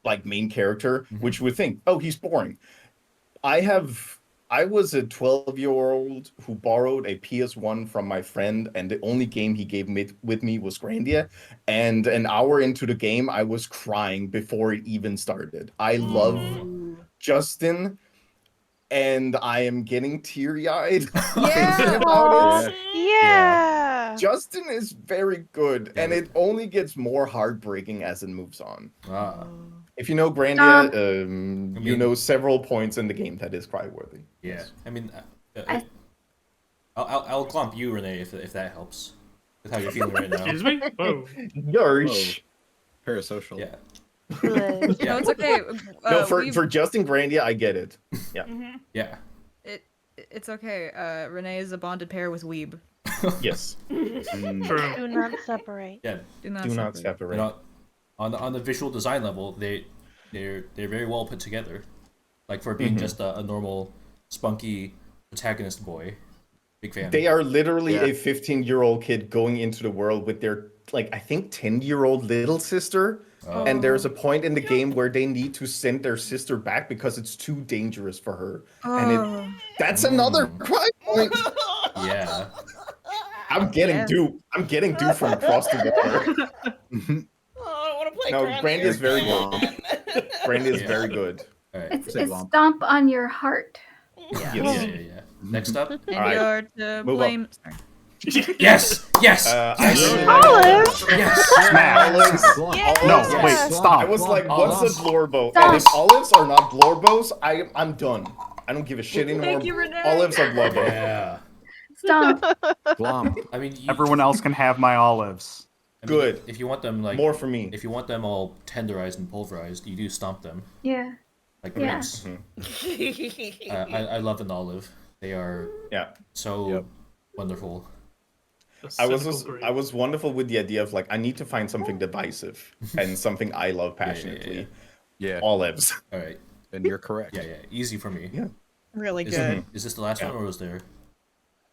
like main character, which you would think, oh, he's boring. I was a 12-year-old who borrowed a PS1 from my friend, and the only game he gave me with me was Grandia. And an hour into the game, I was crying before it even started. I love Justin, and I am getting teary-eyed thinking about it. yeah. Justin is very good, and it only gets more heartbreaking as it moves on. Ah. If you know Grandia, you mean- know several points in the game that is cry-worthy. Yeah. I mean, I'll glomp you, Renee, if that helps. With how you're feeling right now. Excuse me? Whoa. Yarsh. Parasocial. Yeah. Good. No, it's okay. No, for we've- Justin Grandia, I get it. Yeah. Yeah. It's okay. Renee is a bonded pair with Weeb. Yes. True. Do not separate. Yeah. Do not Do not separate. separate. You know, on the visual design level, they're very well put together. Like for being just a normal spunky protagonist boy. Big fan. They are literally a 15-year-old kid going into the world with their, like, I think 10-year-old little sister. And there's a point in the game where they need to send their sister back because it's too dangerous for her. And that's another crime point. Yeah. I'm getting duped. I'm getting duped from across the water. Oh, I want to play No, Granny Brandy is very again. good. Brandy is very good. All right. It's Say glomp. stomp on your heart. Yeah. Next up. And All right. you're to Move blame. Sorry. Yes. Olive? Yes. Olives. No, Yeah. wait, Yes. stop. I was like, what's Olives. a Blorbo? Stop. And if olives are not Blorbos, I'm done. I don't give a shit anymore. Thank you, Renee. Olives are Blorbo. Yeah. Stomp. Glomp. I mean, Everyone else can have my olives. Good. If you want them like More for me. if you want them all tenderized and pulverized, you do stomp them Yeah. like Yeah. ribs. I love an olive. They are Yeah. so wonderful. I was wonderful with the idea of like I need to find something divisive and something I love passionately. Yeah. Olives. All right. And you're correct. Yeah. Easy for me. Yeah. Really Is, good. is this the last one or was there?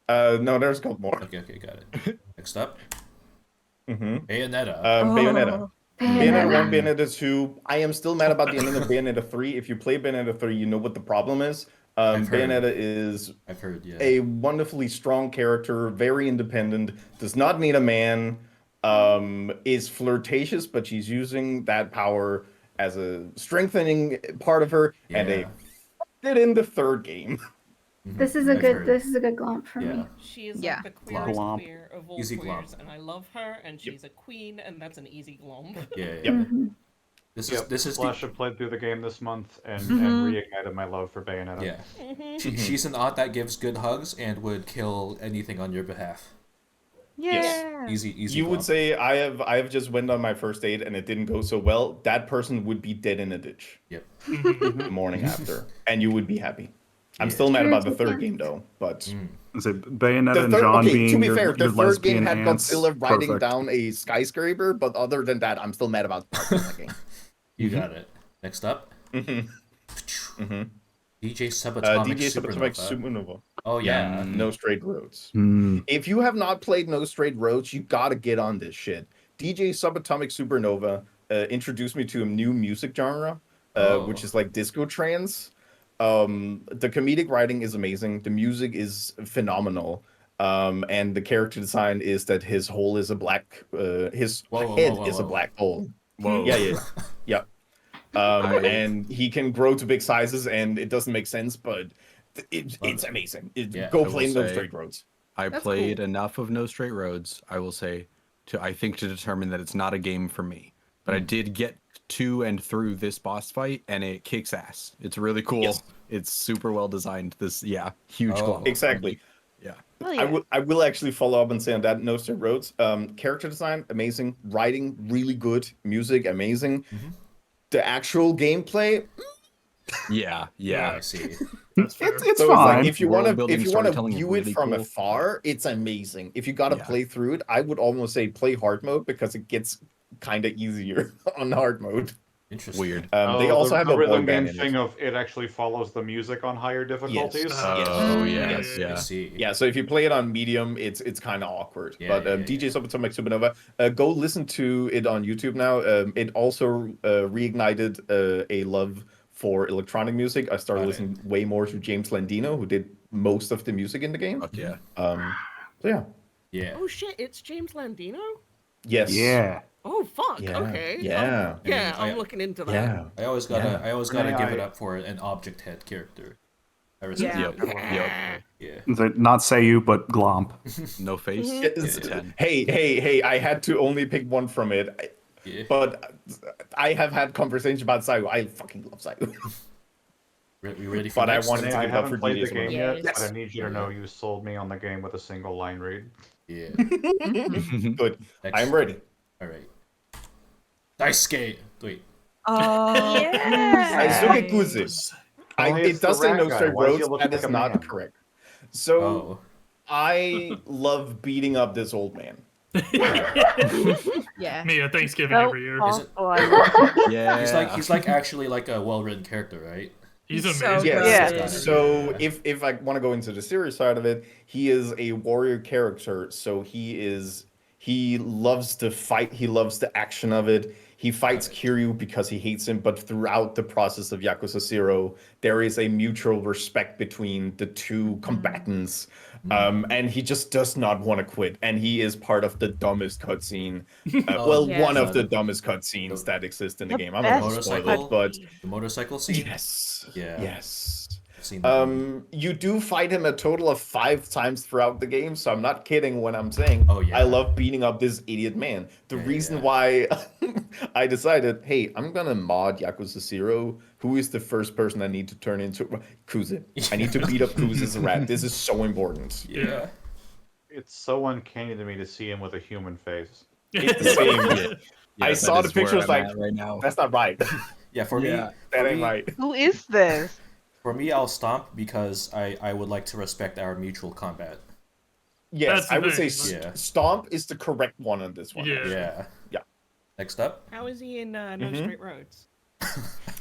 No, there's a couple more. Okay, got it. Next up, Mm-hmm. Bayonetta. Bayonetta. Bayonetta 1, Bayonetta. Bayonetta 2. I am still mad about the ending of Bayonetta 3. If you play Bayonetta 3, you know what the problem is. I've heard. Bayonetta is I've heard, yeah. a wonderfully strong character, very independent, does not need a man, is flirtatious, but she's using that power as a strengthening part of her, and they Yeah. did in the third game. This is a I've good. heard. This is a good glomp for Yeah. me. She is Yeah. like the queerest Glomp. queer of all Easy queers, glomp. and I love her, and she's a queen, and that's an easy glomp. Yeah. Mhm. This Yep, is Slash have played through the game this month and reignited my love for Bayonetta. yeah. She's an aunt that gives good hugs and would kill anything on your behalf. Yeah. Easy. You would glomp. say I have just went on my first date and it didn't go so well. That person would be dead in a ditch Yep. the morning after, and you would be happy. I'm Yeah. still mad about the Spiritual third game though, but Is it Bayonetta the and third, John okay, being to be your, fair, your the third lesbian game had aunts? Godzilla riding Perfect. down a skyscraper, but other than that, I'm still mad about the part of that game. You got it. Next up, DJ Subatomic DJ Supernova. Subatomic Supernova. Oh yeah. No Straight Roads. Hmm. If you have not played No Straight Roads, you gotta get on this shit. DJ Subatomic Supernova introduced me to a new music genre, which is like disco trance. The comedic writing is amazing. The music is phenomenal. And the character design is that his hole is a black, his head is a black hole. Whoa. Yeah. And he can grow to big sizes, and it doesn't make sense, but it's amazing. Yeah, Go I play will No say- Straight Roads. I That's played cool. enough of No Straight Roads, I will say, to determine that it's not a game for me. But I did get to and through this boss fight, and it kicks ass. It's really cool. Yes. It's super well designed. Huge Oh. glomp. Exactly. Yeah. Oh, yeah. I will actually follow up and say on that No Straight Roads. Character design amazing, writing really good, music amazing. The actual gameplay, Yeah. I see. That's fair. It's so fine. it's like if you want World-building to storytelling is view it really from cool. afar, it's amazing. If you got to Yeah. play through it, I would almost say play hard mode because it gets kind of easier on hard mode. Interesting. Weird. They also have the a boy rhythm band game in thing it. of it actually follows the music on higher difficulties. Oh, Yes. yeah. I see. Yeah, so if you play it on medium, it's kind of awkward. Yeah, But DJ Subatomic Supernova, go listen to it on YouTube now. It also reignited a love for electronic music. I started Got it. listening way more to James Landino, who did most of the music in the game. Fuck yeah. So yeah, Yeah. Oh shit, it's James Landino? yes, Yeah. Oh fuck, Yeah, okay. yeah. Yeah, I mean, I'm looking into that. yeah. I always gotta Yeah, give it I- up for an object head character. I respect Yeah. it. Yep. Yeah. Is it not say you, but glomp. No face. It's- 10. Hey! I had to only pick one from it, Yeah. but I have had conversations about Sayu. I fucking love Sayu. We ready for But I next? wanted to I give up for haven't played the DJ game Supernova. yet, Yes. but I need you to know you sold me on the game with a single line read. Yeah. Good. Next. I'm ready. All right. Daisuke. Wait. Oh, Yeah. Daisuke Kuze. Only it's It does the say rat no guy. straight Why does he roads. look That like is a not man? correct. So Oh. I love beating up this old man. Yeah. Me at Thanksgiving So every year. Is it- awful, I love it. Yeah. He's like actually like a well-written character, right? He's He's so amazing. Yes. good. Yeah. So Yeah. if I want to go into the serious side of it, he is a warrior character. So he loves to fight. He loves the action of it. He fights Kiryu because he hates him, but throughout the process of Yakuza 0, there is a mutual respect between the two combatants. And he just does not want to quit. And he is part of the dumbest cutscene. Well, Yeah. one of the dumbest cutscenes that exist in the game. I'm not going to spoil it, but The motorcycle scene? yes. Yeah. Yes. I've seen that movie. You do fight him a total of 5 times throughout the game, so I'm not kidding when I'm saying Oh, yeah. I love beating up this idiot man. The reason why I decided, hey, I'm gonna mod Yakuza 0. Who is the first person I need to turn into? Kuze. I need to beat up Kuze as a rat. This is so important. Yeah. It's so uncanny to me to see him with a human face. It's the same. I that saw the is where pictures I'm like, at right now. that's not right. Yeah, for me, Yeah. That ain't right. Who is this? for me, I'll stomp because I would like to respect our mutual combat. Yes, That's the I would say thing. Yeah. Stomp is the correct one on this one. Yeah. Yeah. Yeah. Next up. How is he in No Mhm. Straight Roads?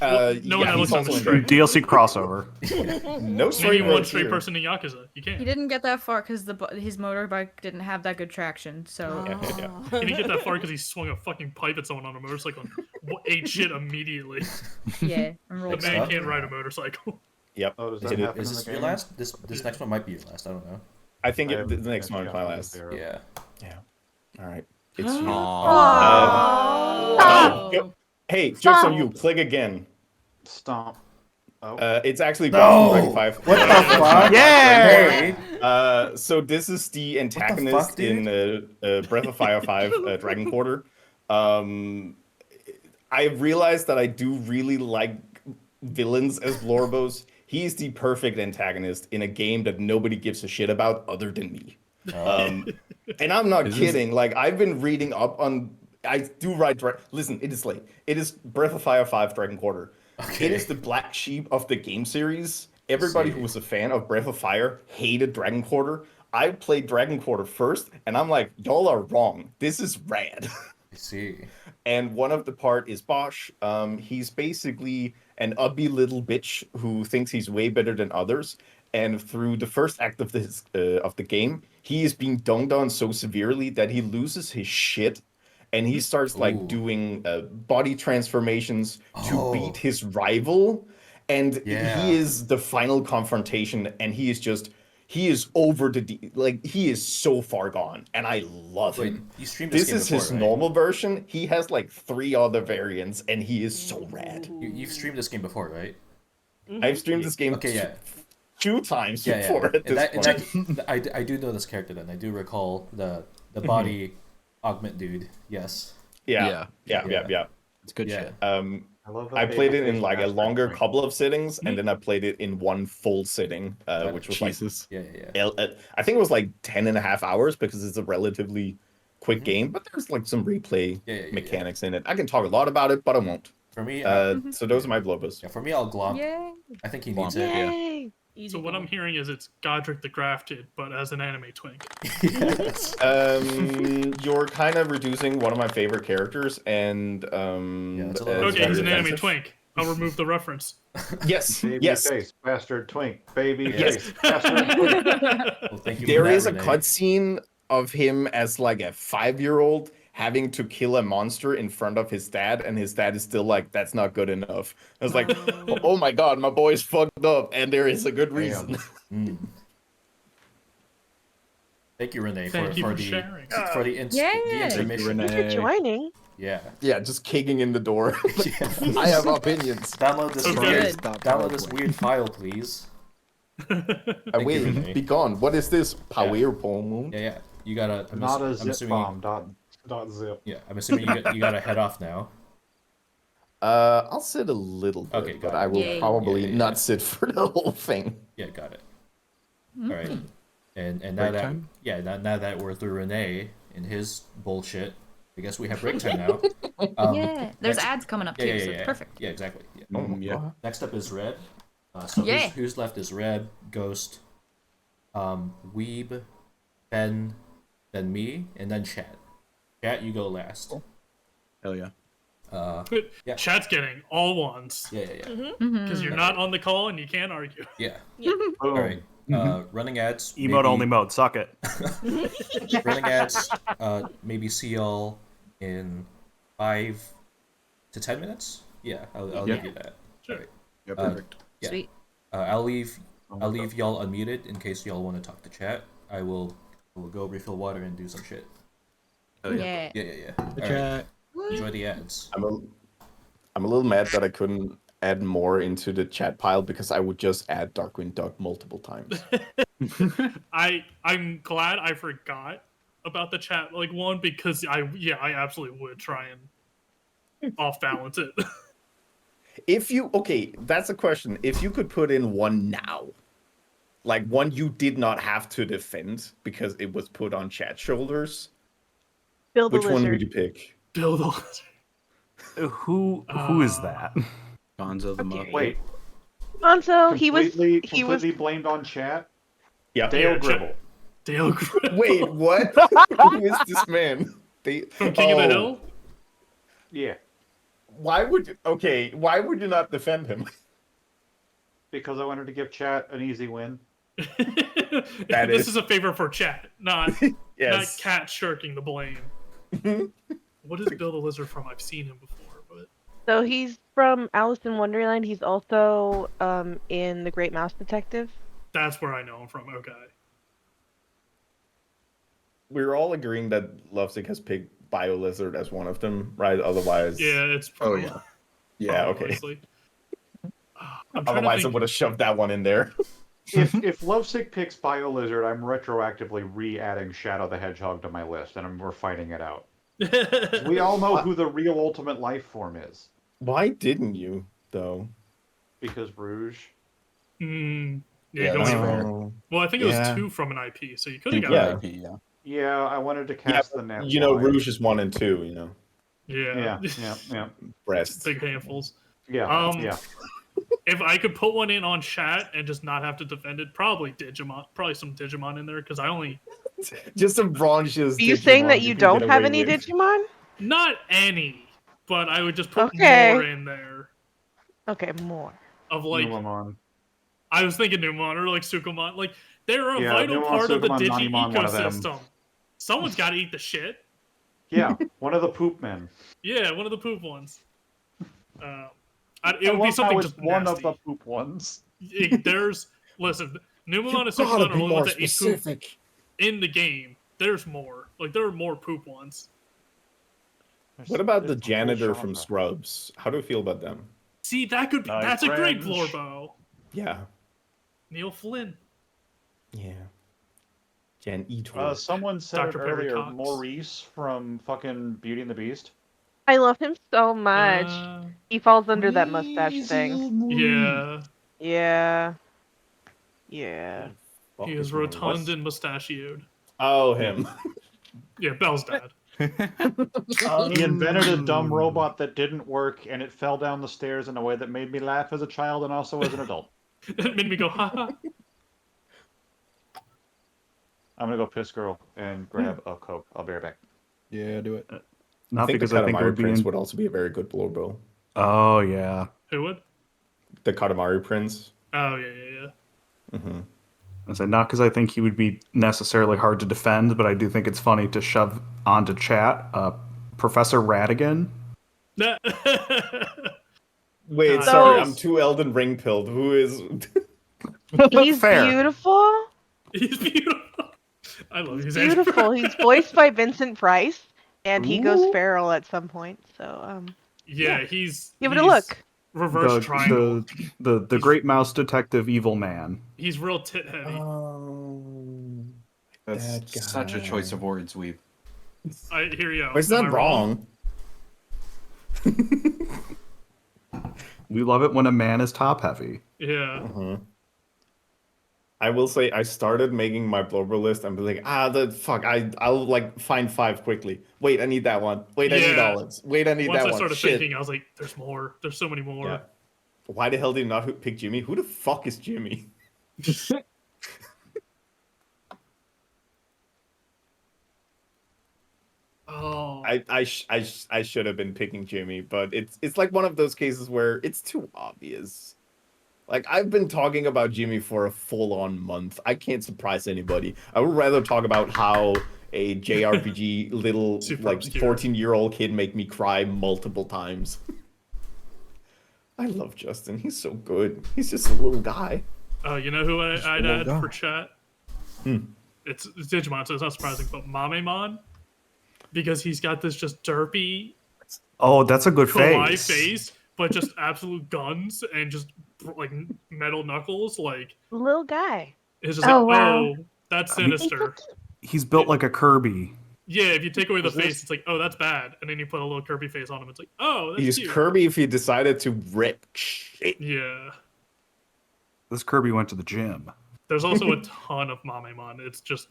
No one that he's looks on also the in street. DLC crossover. No Maybe straight one roads straight here. person in Yakuza. You He can't. didn't get that far because his motorbike didn't have that good traction. So He didn't get that far because he swung a fucking pipe at someone on a motorcycle and ate shit immediately. yeah, and The rolled man up. can't ride a motorcycle. Yep. Oh, does Is that it- happen Is in this the your game? last? This next one might be your last. I don't know. I think I the haven't next one is my finished last. Zero. Yeah. Yeah. All right. It's you. Aw. Go- Hey, joke's on you. Click again. Stomp. Oh. It's actually No! Beefin Dragon 5. What the fuck? Yeah! Hey! So this is the antagonist fuck, dude? in Breath of Fire 5 Dragon Quarter. I realized that I do really like villains as Blorbos. He's the perfect antagonist in a game that nobody gives a shit about other than me. And I'm not kidding. Like, I've been reading up on. I do write. Listen, it is late. It is Breath of Fire 5 Dragon Quarter. Okay. It is the black sheep of the game series. Everybody who was a fan of Breath of Fire hated Dragon Quarter. I played Dragon Quarter first, and I'm like, y'all are wrong. This is rad. I see. And one of the part is Bosch. He's basically an uppy little bitch who thinks he's way better than others. And through the first act of the game, he is being dunked on so severely that he loses his shit, and he starts like Ooh. doing body transformations to Oh. beat his rival. And Yeah. he is the final confrontation, and he is over he is so far gone, and I love Wait, him. you streamed this This game is before, his right? normal version. He has like 3 other variants, and he is so rad. You've streamed this game before, right? I've streamed this game Okay, yeah. 2 times Yeah, before yeah. at this point. I do know this character then. I do recall the body augment dude. Yes. Yeah. It's good Yeah. shit. I love that I played it in babyface like a master longer point. couple of sittings, and then I played it in one full sitting, which was Jesus. Yeah, yeah. I think it was like 10 and a half hours because it's a relatively quick game, but there's like some replay Yeah. mechanics in it. I can talk a lot about it, but I won't. For me, So those are my blowbos. yeah, for me, I'll glomp. Yay. I think he Glomp. needs it. Yay! Easy So what go. I'm hearing is it's Godric the Grafted, but as an anime twink. Yes. You're kind of reducing one of my favorite characters, and it's a little Okay, he's an anime offensive. twink. I'll remove the reference. Yes, Baby yes. face, bastard twink. Baby Yes. face, bastard twink. Well, thank you. There for that, is a Renee. cutscene of him as like a 5-year-old having to kill a monster in front of his dad, and his dad is still like, "That's not good enough." I was like, "Oh my god, my boy's fucked up," and there is a good reason. Mm. Thank you, Renee, Thank you for for the sharing. for the, Yeah. the intermission. Thanks for joining. Yeah. Yeah, just kicking in the door. I have opinions. Download this. So weird, good. Stop download this PowerPoint. weird file, please. I you, will Renee. be gone. What is this? PowerPoint? Yeah, yeah. You gotta. Not a I'm zip assuming. bomb. Dot zip. Yeah, I'm assuming you gotta head off now. I'll sit a little bit, Okay, got but it. I will Yay. probably Yeah. not sit for the whole thing. Yeah, got it. All right. And now Break that time? now that we're through Renee and his bullshit, I guess we have break time now. Yeah. There's next- ads coming up too, Yeah, so yeah, it's yeah. perfect. Yeah, exactly. Yeah. Yeah. Next up is Red. So Yeah. who's left is Red, Ghost, Weeb, then me, and then Chat. Chat, you go last. Hell yeah. Yeah. Chat's getting all ones. Yeah. Because you're not on the call and you can't argue. Yeah. Boom. All right. Running ads. Emote only mode. Suck it. Running ads. Maybe see y'all in 5 to 10 minutes. Yeah, I'll give you that. Sure. All right. Yeah, perfect. Yeah. Sweet. I'll leave y'all unmuted in case y'all want to talk to Chat. I will go refill water and do some shit. Oh yeah. Yeah. All right. Chat. Enjoy the ads. I'm a little mad that I couldn't add more into the chat pile because I would just add Darkwind Duck multiple times. I'm glad I forgot about the chat one because I absolutely would try and off balance it. That's a question. If you could put in one now, like one you did not have to defend because it was put on chat shoulders, Build a which one lizard. would you pick? Build a lizard. Who is that? Gonzo the Muff. Wait. Gonzo, he was completely blamed on chat. Yeah. Dale Gribble. Dale Gribble. Wait, what? Who is this man? From King of the Hill? Yeah. Why would you not defend him? Because I wanted to give chat an easy win. This is a favor for chat, not not Cat shirking the blame. What is Bill the Lizard from? I've seen him before, but So he's from Alice in Wonderland. He's also in The Great Mouse Detective. that's where I know him from. Okay. We're all agreeing that Lovesick has picked BioLizard as one of them, right? Otherwise, Yeah, it's probably. yeah, okay. Honestly. Otherwise, I would have shoved that one in there. If Lovesick picks BioLizard, I'm retroactively re-adding Shadow the Hedgehog to my list, and we're fighting it out. We all know who the real ultimate life form is. Why didn't you, though? Because Rouge. Yeah, that's going fair. Well, I think it was 2 from an IP, so you could have got Yeah. IP, yeah. Yeah, I wanted to cast the net. You know, wide. Rouge is 1 and 2. You know, Yeah. breasts. Big handfuls. Yeah. If I could put one in on chat and just not have to defend it, probably Digimon. Probably some Digimon in there because I only. Just some bronchious. Are you saying that you don't have any Digimon? Not any, but I would just put Okay. more in there. Okay, more. Of like. Numemon. I was thinking Numemon or like Sukumon. Like they're a Yeah, vital Numemon, part of the Sukumon, Digi Nonimon, one of them. ecosystem. Someone's got to eat the shit. Yeah, one of the poop men. Yeah, one of the poop ones. It I would be love something how it's just one nasty. of the poop ones. Listen, Numemon and Sukumon are the only ones that eat poop in the game. There's more. Like there are more poop ones. What about the There's a whole janitor from genre. Scrubs? How do you feel about them? See, that could be. Nice That's a great French. Blorbo. Yeah. Neil Flynn. Yeah. Jan Etor. Someone said Dr. it Perry earlier. Cox. Maurice from fucking Beauty and the Beast. I love him so much. He falls under that mustache thing. Yeah. Yeah. Yeah. He is rotund and mustachioed. Oh, him. Yeah, Belle's dad. He invented a dumb robot that didn't work, and it fell down the stairs in a way that made me laugh as a child and also as an adult. It made me go, haha. I'm gonna go piss girl and grab a Coke. I'll be right back. Yeah, do it. I Not think because the I think it Katamari would be. Prince would also be a very good Blorbo. Oh yeah. Who would? The Katamari Prince. Oh, yeah. Mm-hmm. I say not because I think he would be necessarily hard to defend, but I do think it's funny to shove onto chat. Professor Radigan. Wait, God. sorry, So- I'm too Elden Ring pilled. Who is? He's Fair. beautiful. He's beautiful. I love He's his Andrew. beautiful. He's voiced by Vincent Price, and he goes Ooh. feral at some point. So, Yeah, he's. give it a he's look. Reverse triangle. The Great Mouse Detective Evil Man. He's real tit heavy. Oh, That's that such a guy. choice of words, Weeb. I hear you. Wait, it's not wrong. We love it when a man is top heavy. Yeah. Mhm. I will say I started making my Blorbo list and be like, I'll like find 5 quickly. Wait, I need that one. Wait, I need Yeah. olives. Wait, I need Once that I one. started Shit. thinking, I was like, there's more. There's so many more. Yeah. Why the hell did you not pick Jimmy? Who the fuck is Jimmy? Oh. I should have been picking Jimmy, but it's like one of those cases where it's too obvious. Like, I've been talking about Jimmy for a full-on month. I can't surprise anybody. I would rather talk about how a JRPG little, Super like, obscure. 14-year-old kid make me cry multiple times. I love Justin. He's so good. He's just a little guy. Oh, you know who I'd add for chat? Hmm. It's Digimon, so it's not surprising, but Mamemon. Because he's got this just derpy Oh, that's a good kawaii face. but just absolute guns and just like metal knuckles. Like, Little guy. it's just Oh, like, wow. oh, that's sinister. He's built like a Kirby. Yeah, if you take away the Is this- face, it's like, oh, that's bad. And then you put a little Kirby face on him, it's like, oh, that's He's cute. Kirby if he decided to rip shit. Yeah. This Kirby went to the gym. There's also a ton of Mamemon. It's just,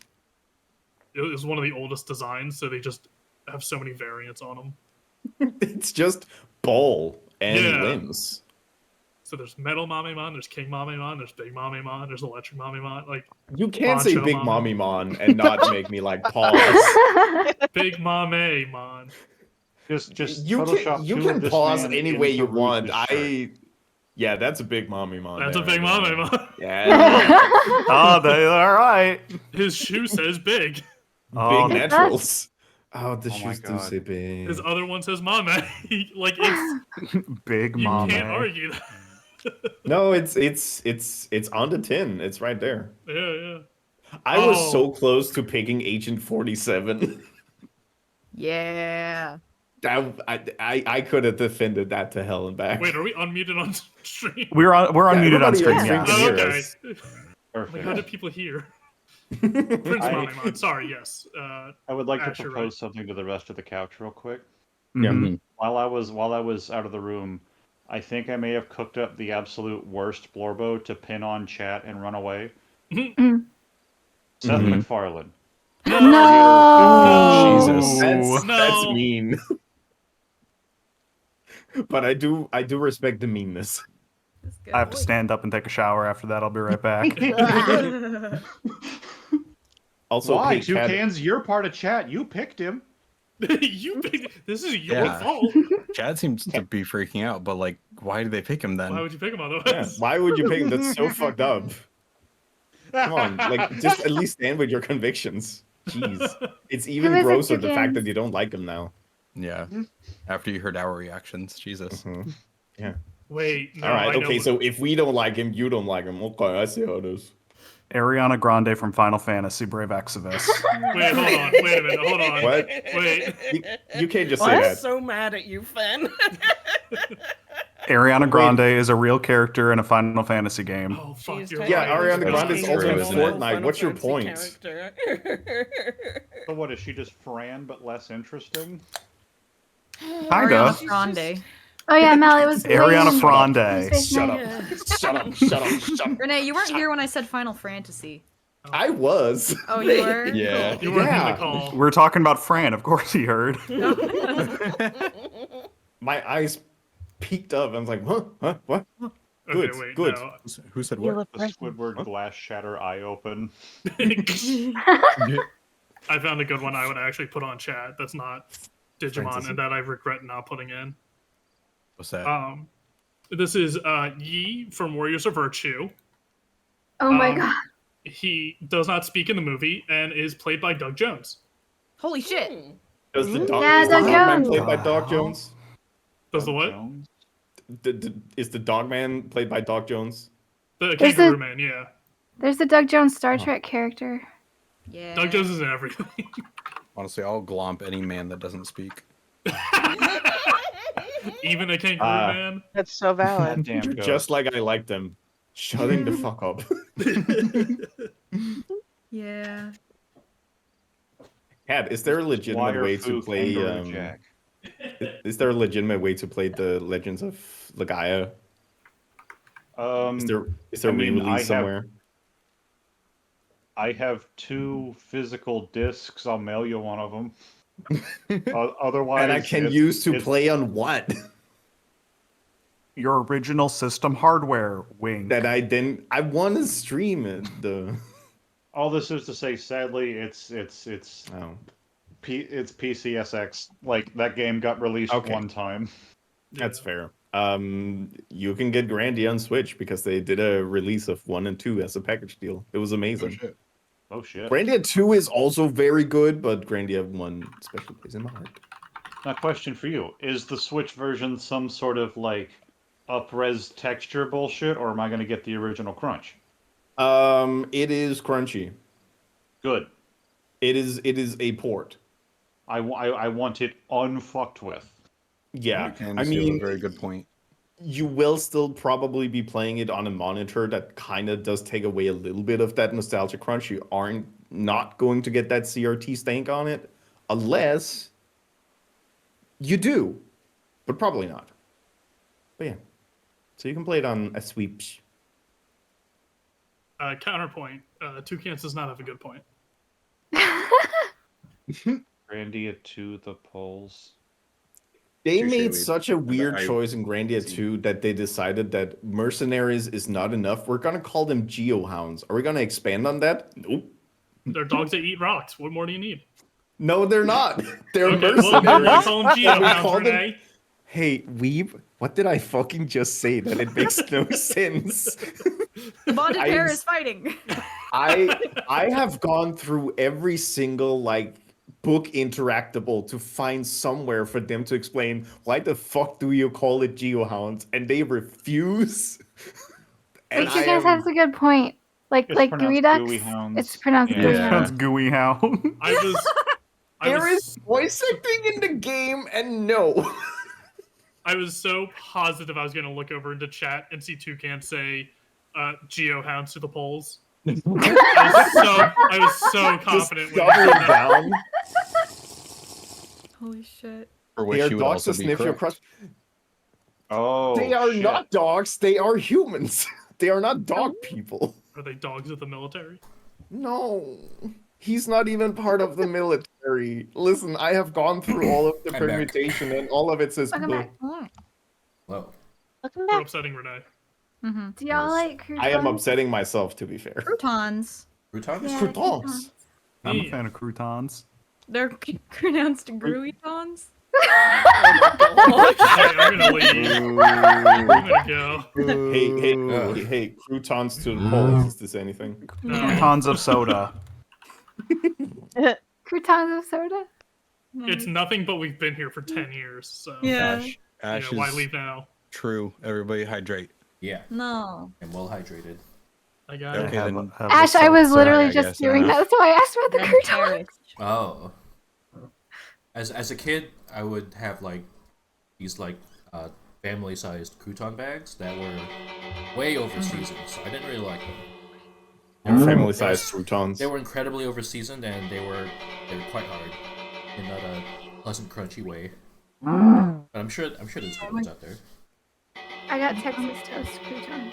it was one of the oldest designs, so they just have so many variants on them. It's just ball and Yeah. limbs. So there's Metal Mamemon, there's King Mamemon, there's Big Mamemon, there's Electric Mamemon. Like, You can't say Poncho Big Mamemon. Mommy Mon and not make me like pause. Big Mamemon. Just You Photoshop can, you two of can this pause man any way you into want. Ruth's shirt. Yeah, that's a Big Mommy Mon. That's a there, Big I think. Mamemon. Yeah. Oh, they all right. His shoe says big. Oh, Big naturals. Oh, the Oh my shoes do God. say big. His other one says Mame. Like, it's, big you mama. can't argue that. No, it's on the tin. It's right there. Yeah. I was Oh. so close to picking Agent 47. Yeah. I could have defended that to hell and back. Wait, are we unmuted on stream? We're unmuted on everybody stream. on Yeah. stream Oh, can hear okay. us. Perfect. How did people hear? Prince Mamemon. Sorry, yes. I would like Ash, to you're propose right. something to the rest of the couch real quick. Yeah. Mhm. While I was out of the room, I think I may have cooked up the absolute worst Blorbo to pin on chat and run away. Mm. Seth Mhm. MacFarlane. No. Jesus. That's No. mean. But I do respect the meanness. I have to stand up and take a shower after that. I'll be right back. Also, Why? hey, Two Kat, cans, you're part of chat. You picked him. This is your Yeah. fault. Chad seems to be freaking out, but like, why did they pick him then? Why would you pick him yeah, otherwise? why would you pick him? That's so fucked up. Come on, like just at least stand with your convictions. Jeez, it's even Who is it grosser the fact again? that you don't like him now. Yeah. After you heard our reactions, Jesus. Yeah. Wait, no, All right. I know Okay. what- So if we don't like him, you don't like him. Okay, I see how it is. Ariana Grande from Final Fantasy Brave Exodus. Wait, hold on. Wait a minute. Hold on. What? Wait. You can't just I'm say that. so mad at you, Fen. Ariana Grande is a real character in a Final Fantasy game. Oh, fuck. She's You're Yeah, right. Ariana That's Grande is true, also in isn't it? Fortnite. What's your point? So what is she just Fran but less interesting? Kinda. Ariana Grande. Oh yeah, Mal, it was Ariana Lane. Grande. Tuesday's Shut night. up. Shut up. Shut up. Shut up. Renee, you weren't here when I said Final Fantasy. I was. Oh, you were? Yeah. You weren't in Yeah. the call. We're talking about Fran, of course he heard. My eyes peeked up. I was like, huh? Huh? What? Okay, Good, wait, good. no. Who said Feel what? a The presence. Squidward glass shatter eye open. I found a good one I would actually put on chat that's not Digimon Fantasy. and that I regret not putting in. What's that? This is Yi from Warriors of Virtue. Oh my Um, god. He does not speak in the movie and is played by Doug Jones. Holy shit. Does the dog, Yeah, is the Doug Dogman Jones. played by Dog Jones? Does the what? Jones? Is the Dogman played by Dog Jones? The There's Kangaroo a- Man, yeah. There's the Doug Jones Star Trek character. Yeah. Doug Jones is in everything. Honestly, I'll glomp any man that doesn't speak. Even a Kangaroo Man. That's so valid. Damn You're goat. just like I liked them. Shutting the fuck up. Yeah. Kat, is there a legitimate Wire way to Fook, play? Kangaroo Jack. Is there a legitimate way to play the Legends of Legaia? Is there I mean, re-release I have- somewhere? I have 2 physical discs. I'll mail you one of them. Otherwise, And I can use to play on what? Your original system hardware, wing. That I didn't. I want to stream it. The All this is to say, sadly, it's oh. it's PCSX. Like that game got released one time. That's fair. You can get Grandia on Switch because they did a release of 1 and 2 as a package deal. It was amazing. Oh shit. Grandia 2 is also very good, but Grandia 1 special place in my heart. Now, question for you: is the Switch version some sort of like up-res texture bullshit, or am I going to get the original crunch? It is crunchy. Good. It is a port. I want it unfucked with. Yeah, And I you have mean, a very good point. you will still probably be playing it on a monitor that kind of does take away a little bit of that nostalgia crunch. You aren't not going to get that CRT stank on it, unless you do, but probably not. But yeah, so you can play it on a Switch. Counterpoint: Toucans does not have a good point. Grandia to the polls. They Touche, made Weeb. such a weird I- choice in Grandia 2 that they decided that mercenaries is not enough. We're gonna call them geohounds. Are we gonna expand on that? Nope. They're dogs that eat rocks. What more do you need? No, they're not. They're Okay, well, mercenaries. we're gonna call them And we geohounds, call them- Renee. Hey, Weeb, what did I fucking just say? That it makes no sense. The bonded I pair am- is fighting. I have gone through every single book interactable to find somewhere for them to explain why the fuck do you call it geohounds, and they refuse. But you guys have a good point. Like pronounced gooey ducks, gooey hounds. it's pronounced Yeah. gooey Sounds hounds. gooey hound. There is voice acting in the game, and no. I was so positive I was going to look over into chat and see Toucan say geohounds to the polls. I was so confident. Just doubling down. Holy shit. For They which are you would dogs also to be sniff your correct. crust. Oh, They are shit. not dogs. They are humans. They are not dog people. Are they dogs of the military? No. He's not even part of the military. Listen, I have gone through all of the I'm back. permutation, and all of it says Welcome blue. back. Whoa. Welcome We're back. upsetting Renee. Mm-hmm. Do y'all like croutons? I am upsetting myself, to be fair. Croutons. Croutons? Yeah, Croutons. I'm a Yeah. fan of croutons. They're pronounced gruitons. Okay, I'm gonna leave. I'm gonna go. Hey, croutons to the polls. Is this anything? No. Croutons of soda. Croutons of soda? It's nothing but we've been here for 10 years, so Yeah. Ash why is leave now? true. Everybody hydrate. Yeah, No. I'm well hydrated. I got Okay, it. then. Ash, I was literally I just guess, doing enough. that. That's why I asked about the Red croutons. carrot. Oh. As a kid, I would have these family-sized crouton bags that were way over seasoned, so I didn't really like them. Family-sized croutons. They were incredibly over seasoned, and they were quite hard in not a pleasant, crunchy way. But I'm sure there's good ones out there. I got Texas toast croutons.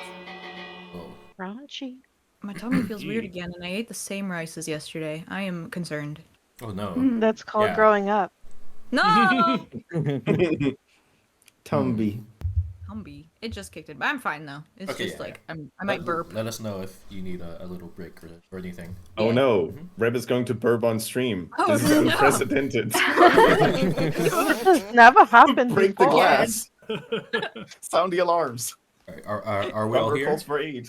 Oh. Raunchy. My tummy feels weird again, and I ate the same rice as yesterday. I am concerned. Oh no. That's called Yeah. growing up. No! Tumby. Humby. It just kicked in, but I'm fine though. It's Okay, just yeah, like I might burp. Let us know if you need a little break or anything. Oh no, Reb is going to burp on stream. Oh, This is no. unprecedented. This never happened Break the before. glass. Sound the alarms. Alright, are we all Robert here? calls for aid.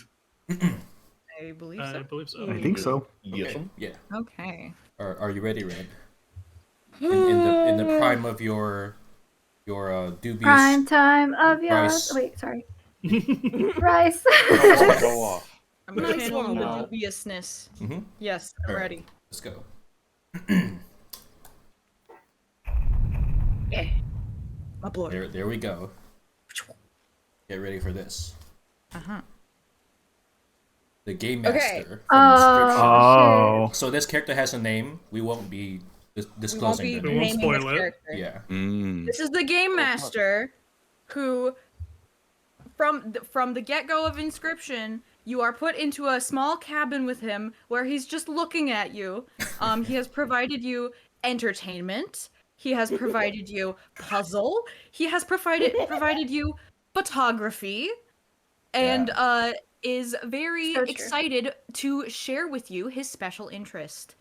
I believe so. I believe so. I think so. Yes. Yeah. Okay. Are you ready, Red? In the prime of your dubious Prime time of yours. rice. Wait, sorry. Rice. Go off. I'm Nice channeling the one. dubiousness. Mhm. Yes, I'm Alright. ready. Let's go. My blood. There we go. Get ready for this. Uh-huh. The game Okay. master from Inscription. Oh. So this character has a name. We won't be disclosing be the We name. won't naming this spoil it. character. Yeah. Mm. This is the game master who from the get-go of Inscription, you are put into a small cabin with him where he's just looking at you. He has provided you entertainment. He has provided you puzzle. He has provided you photography, and is very So true. excited to share with you his special interest.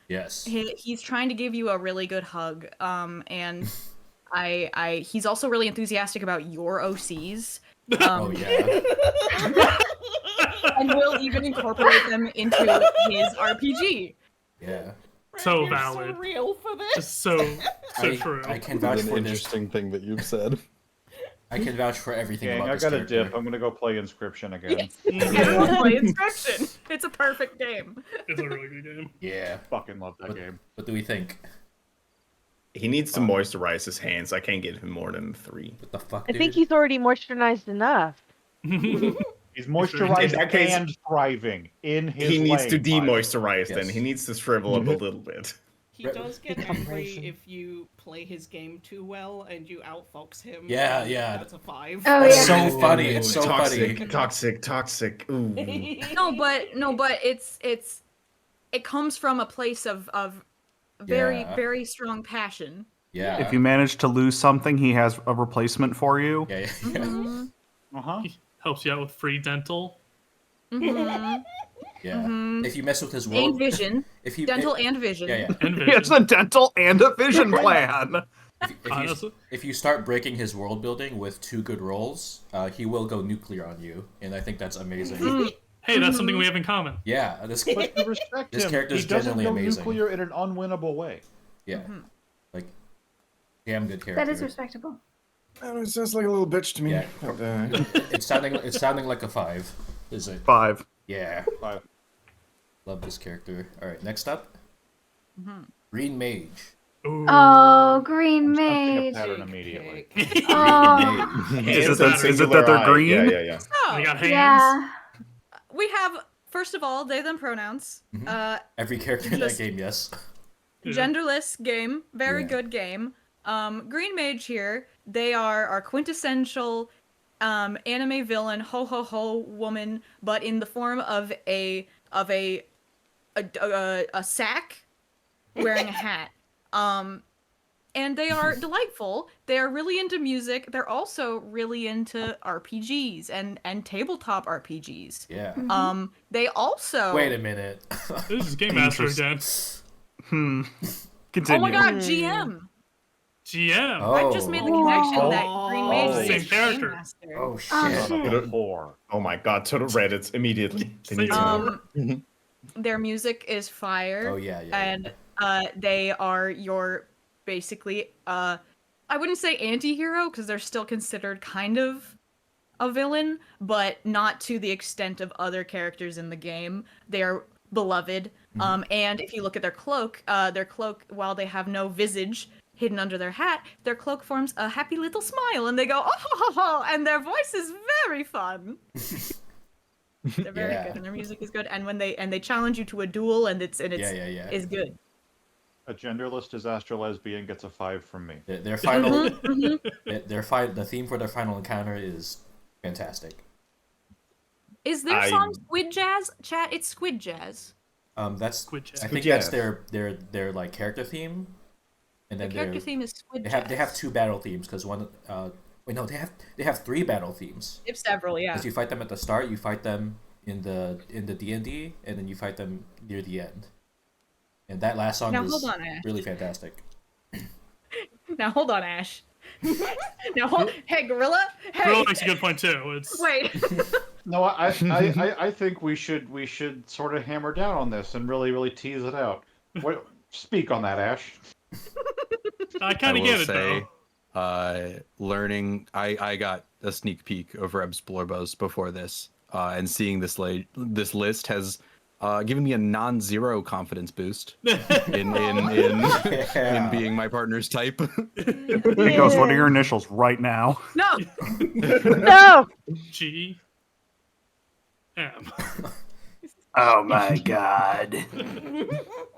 Yes. He's trying to give you a really good hug. And he's also really enthusiastic about your OCs. Oh yeah. And will even incorporate them into his RPG. Yeah. So You're valid. so real for this. So true. I can vouch An for this. interesting thing that you've said. I can vouch for everything Gang, about I this got a character. dip. I'm gonna go play Inscription again. Everyone play Inscription. It's a perfect game. It's a really good game. Yeah. Fucking love that game. What do we think? He needs to moisturize his hands. I can't give him more than 3. What the fuck, I dude? think he's already moisturized enough. He's moisturized In that case- and thriving in his He needs to lane, finally. demoisturize then. Yes. He needs to shrivel up a little bit. He does get angry if you play his game too well and you outfox him. Yeah, and yeah. That's a 5. Oh, It's yeah. so funny. It's so toxic, funny. toxic. Ooh. No, but it comes from a place of very Yeah. very strong passion. Yeah. If you manage to lose something, he has a replacement for you. Yeah. Uh-huh. Helps you out with free dental. Mm-hmm. Yeah. If you mess with his And world, vision, if you dental and vision. yeah. And He has a dental and a vision plan. If you start breaking his world building with 2 good rolls, he will go nuclear on you, and I think that's amazing. Hey, that's something we have in common. Yeah, this But you respect This him. character's He doesn't genuinely go amazing. nuclear in an unwinnable way. yeah, like damn good character. That is respectable. It sounds like a little bitch to me. Yeah. But, It's sounding like a 5, is it? 5. Yeah, 5. love this character. All right, next up, Green Mage. Ooh. Oh, Green Something a Mage. pattern immediately. Oh, Is it that they're green? Yeah. So, They got hands. yeah. we have first of all they them pronouns. Every character in that Just- game, yes. Genderless game, very Yeah. good game. Green Mage here, they are our quintessential anime villain, ho ho ho woman, but in the form of a sack wearing a hat. And they are delightful. They are really into music. They're also really into RPGs and tabletop RPGs. Yeah. They also Wait a minute. This is Game Master again. Continue. Oh my god, GM! GM. Oh. I just made the connection that Green Mage Oh. is Same Game character. Master. Oh shit. Oh, Son of shit. a whore. Oh my god, to the Reddit immediately. They need to know. Their music is fire. Oh yeah. And they are your basically I wouldn't say anti-hero because they're still considered kind of a villain, but not to the extent of other characters in the game. They are beloved. And if you look at their cloak, while they have no visage hidden under their hat, their cloak forms a happy little smile, and they go, oh, ho, ho, ho, and their voice is very fun. They're very Yeah. good, and their music is good. And when they challenge you to a duel, and it's Yeah. is good. A genderless disaster lesbian gets a 5 from me. Their final, the theme for their final encounter is fantastic. Is their I- song Squid Jazz? Chat, it's Squid Jazz. That's Squid Jazz. I think Squid that's Jazz. their like character theme, and The then character theme is Squid they Jazz. have 2 battle themes because one wait no they have 3 battle themes. They have several, yeah. Because you fight them at the start, you fight them in the D&D, and then you fight them near the end. And that last song Now, is hold on, Ash. really fantastic. Now hold on, Ash. Now hold. Hey, Gorilla. Hey. Gorilla makes a good point too. It's Wait. No, I think we should sort of hammer down on this and really tease it out. What, speak on that, Ash. I kind of will get it say, though. Learning, I got a sneak peek over Eb's Blorbos before this, and seeing this list has given me a non-zero confidence boost in being my partner's type. He goes, what are your initials right now? No. No! G. M. Oh my god.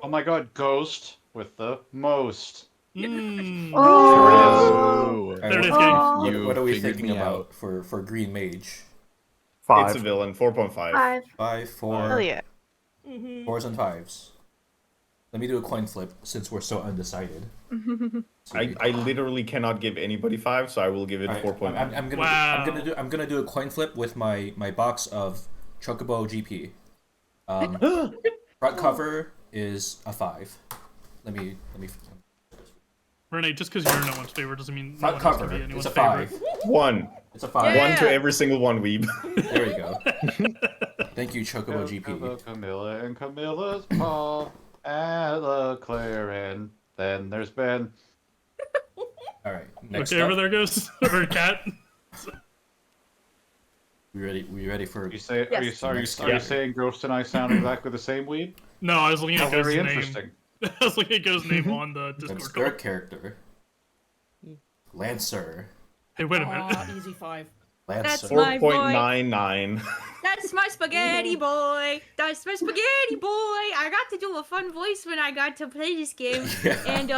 Oh my god, Ghost with the most. Mm. Oh. There it is, Oh. gang. What are we figured thinking me about for Green Mage? 5. It's a villain, 4.5. 5. 5, 4, Hell yeah. 4s and 5s. Let me do a coin flip since we're so undecided. I literally cannot give anybody 5, so I will give it Alright, 4.5. I'm gonna do a coin flip with my box of Chocobo GP. Front cover is a 5. Let me. Renee, just because you're no one's favorite doesn't mean no Front one has to cover. be anyone's It's a favorite. 5. 1. It's a 5. Yeah. 1 to every single one, weeb. There you go. Thank you, Chocobo GP. Camilla and Camilla's paw, and Leclerc, and then there's Ben. All right. Next Okay, up. over there goes or cat. We ready for? You say? Yes. Are you sorry? Next Are you up. saying Ghost and I sound exactly the same, weeb? No, I was looking How at Ghost's very name. interesting. I was looking at Ghost's name on the That's Discord third call. character. Lancer. Hey, wait a minute. Aw, easy 5. That's Lancer. my boy. 4.99. That's my spaghetti boy. That's my spaghetti boy. I got to do a fun voice when I got to play this game, Yeah. and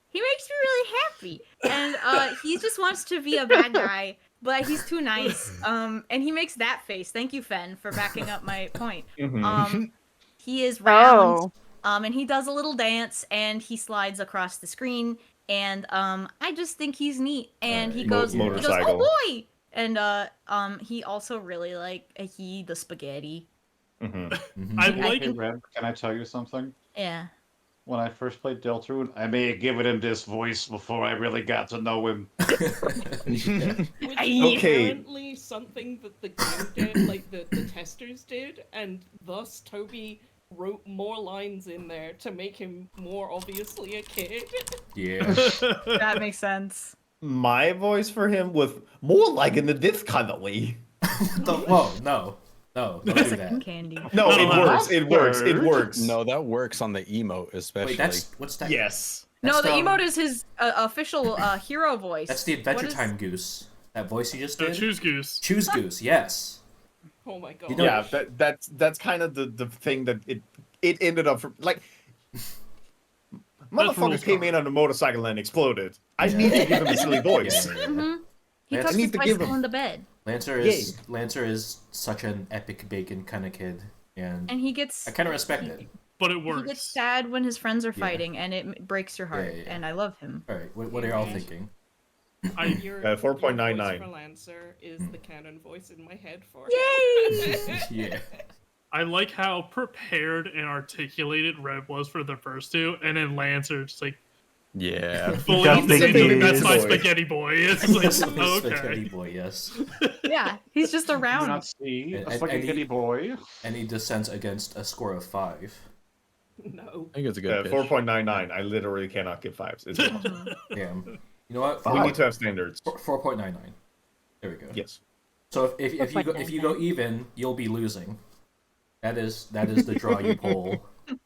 he makes me really happy. And he just wants to be a bad guy, but he's too nice. And he makes that face. Thank you, Fen, for backing up my point. Mhm. He is round. Oh. And he does a little dance, and he slides across the screen, and I just think he's neat. And he Mo- goes, he goes, motorcycle. oh boy! And he also really the spaghetti. Mhm. I I like. Hey, think- Reb, can I tell you something? Yeah. When I first played Deltarune, I may have given him this voice before I really got to know him. Which is Okay. apparently something that the game did, like the testers did, and thus Toby wrote more lines in there to make him more obviously a kid. Yeah. That makes sense. My voice for him was more like in this kind of way. Whoa, no. Don't do that. Candy. No, it No, works. It works. It works. No, that works on the emote especially. Wait, what's that? Yes. No, the That's, emote is his official hero voice. That's the Adventure What is- Time Goose. That voice you just did? Choose Goose. Choose Goose, yes. Oh my god. You know- Yeah, that's kind of the thing that it ended up like rules motherfuckers came card. in on a motorcycle and exploded. I need to give him a silly voice. Yeah. Mhm. He Lance- touched I need his to give bicycle him- in the bed, Lancer is such an epic bacon kind of kid, and and he gets I kind of respect it. But it he works. gets sad when his friends are Yeah. fighting, and it breaks your heart. yeah. And I love him. All right, what are y'all thinking? Your 4.99. voice for Lancer is the canon voice in my head for Yay! Yeah. I like how prepared and articulated Red was for the first two, and then Lancer just like Yeah. fully That's the that's, that's my boy. spaghetti boy. It's like Spaghetti okay. boy, yes. Yeah, he's just Do you around. not see And- a and spaghetti he- boy? And he descends against a score of 5. No. I think it's a good pitch. 4.99. I literally cannot give 5s. It's Damn. You know what? we need to have standards. 4.99. There we go. Yes. So if you go even, you'll be losing. That is the draw you pull. I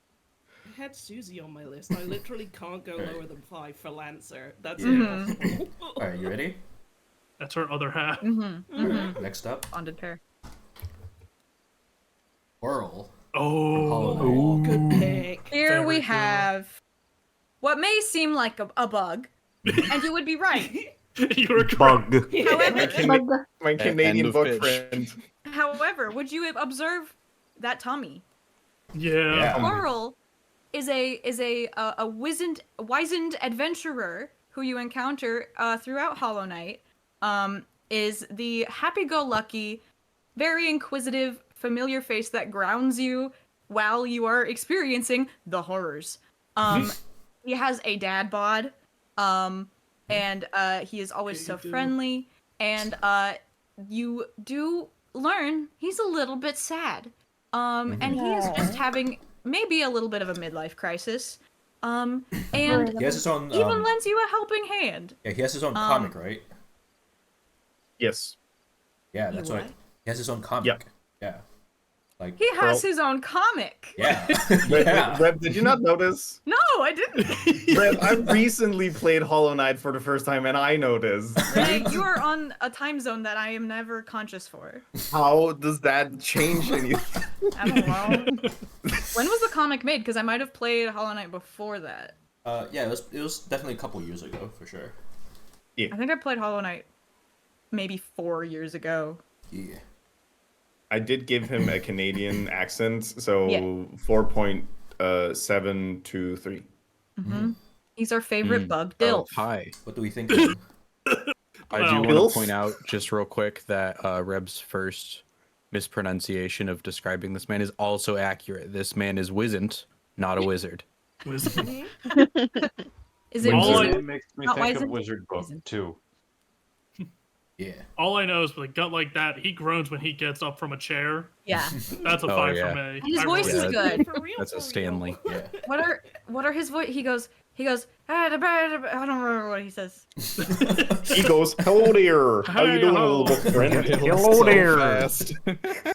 had Susie on my list. I literally can't go Right. lower than 5 for Lancer. That's Yeah. impossible. All right, you ready? That's her other half. Mm-hmm. All right, next up, Bonded pair. Whirl. Oh. Hollow Knight. Good pick. Here Very we cool. have what may seem like a bug, and you would be right. You were correct. However, My End Canadian of book pitch. friend. however, would you observe that tummy? Yeah. Yeah. Coral is a wizened adventurer who you encounter throughout Hollow Knight. Is the happy-go-lucky, very inquisitive, familiar face that grounds you while you are experiencing the horrors. He has a dad bod, and he is always so friendly. And you do learn he's a little bit sad. And he is just having maybe a little bit of a midlife crisis. And He has his own. even lends you a helping hand. Yeah, he has his own comic, right? Yes. Yeah, that's what? right. He has his own comic. Yep. Yeah. Like. He has his own comic. Yeah. Reb, yeah. Reb, did you not notice? No, I didn't. Reb, I recently played Hollow Knight for the first time and I noticed. Renee, you are on a time zone that I am never conscious for. How does that change anything? I don't know. When was the comic made? Because I might have played Hollow Knight before that. Yeah, it was definitely a couple years ago for sure. I think I played Hollow Knight maybe 4 years ago. Yeah. I did give him a Canadian accent, so Yeah. 4.723. He's our favorite bug, Oh, Dilf. hi. What do we think? Then? I Wow. do want Bills? to point out just real quick that Reb's first mispronunciation of describing this man is also accurate. This man is wizened, not a wizard. Wizard. Is it All wizard? It makes me Not think of wizard? Wizard Book Wizard. too. Yeah. All I know is with a gut like that, he groans when he gets up from a chair. Yeah. That's a Oh, 5 yeah. for me. And his I voice really- is good. For real, That's a for real. Stanley. Yeah. What are his voice? He goes. I don't remember what he says. He goes, "Hello there. How you doing, little book friend? Hello there.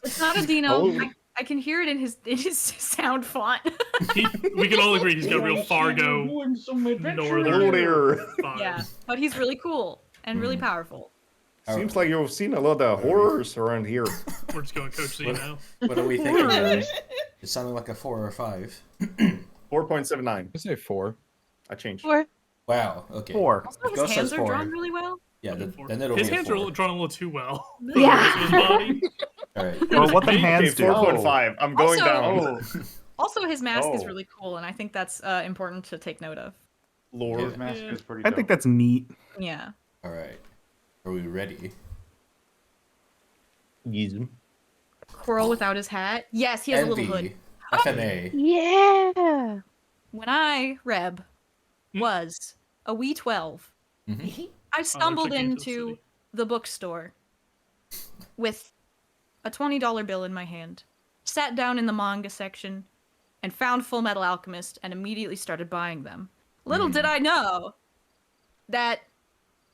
It's not a Dino. Oh. I can hear it in his sound font. We can all agree he's got real Fargo Doing some adventure. Hello northern there. vibe. Yeah, but he's really cool and really powerful. Seems like you've seen a lot of horrors around here. We're just going Coach C now. What are we thinking? Guys? It sounded like a 4 or a 5. 4.79. I say 4. I changed. 4. Wow. Okay. 4. Also, If his Ghost hands says are 4, drawn really well. yeah, Four. then it'll His be a hands 4. are drawn a little too well. Yeah. His body. All right. Well, what them Okay, hands Okay, do? 4.5. I'm going Also- down. Also, his mask is Oh. really cool, and I think that's important to take note of. Lord. His mask is pretty I dope. think that's neat. Yeah. All right. Are we ready? Coral without his hat. Yes, he has a little hood. FNA. Yeah. When I, Reb, was a wee 12, I stumbled took you into the into city. the bookstore with a $20 bill in my hand, sat down in the manga section, and found Full Metal Alchemist and immediately started buying them. Little did I know that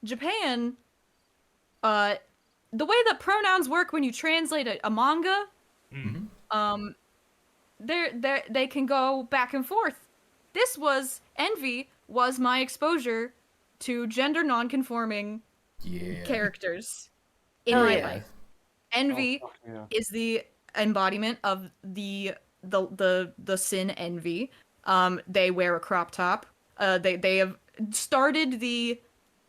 Japan, the way that pronouns work when you translate a manga, they can go back and forth. Envy was my exposure to gender non-conforming Yeah. characters in Oh, my yeah. life. Envy Oh, fuck yeah. is the embodiment of the sin envy. They wear a crop top. They have started the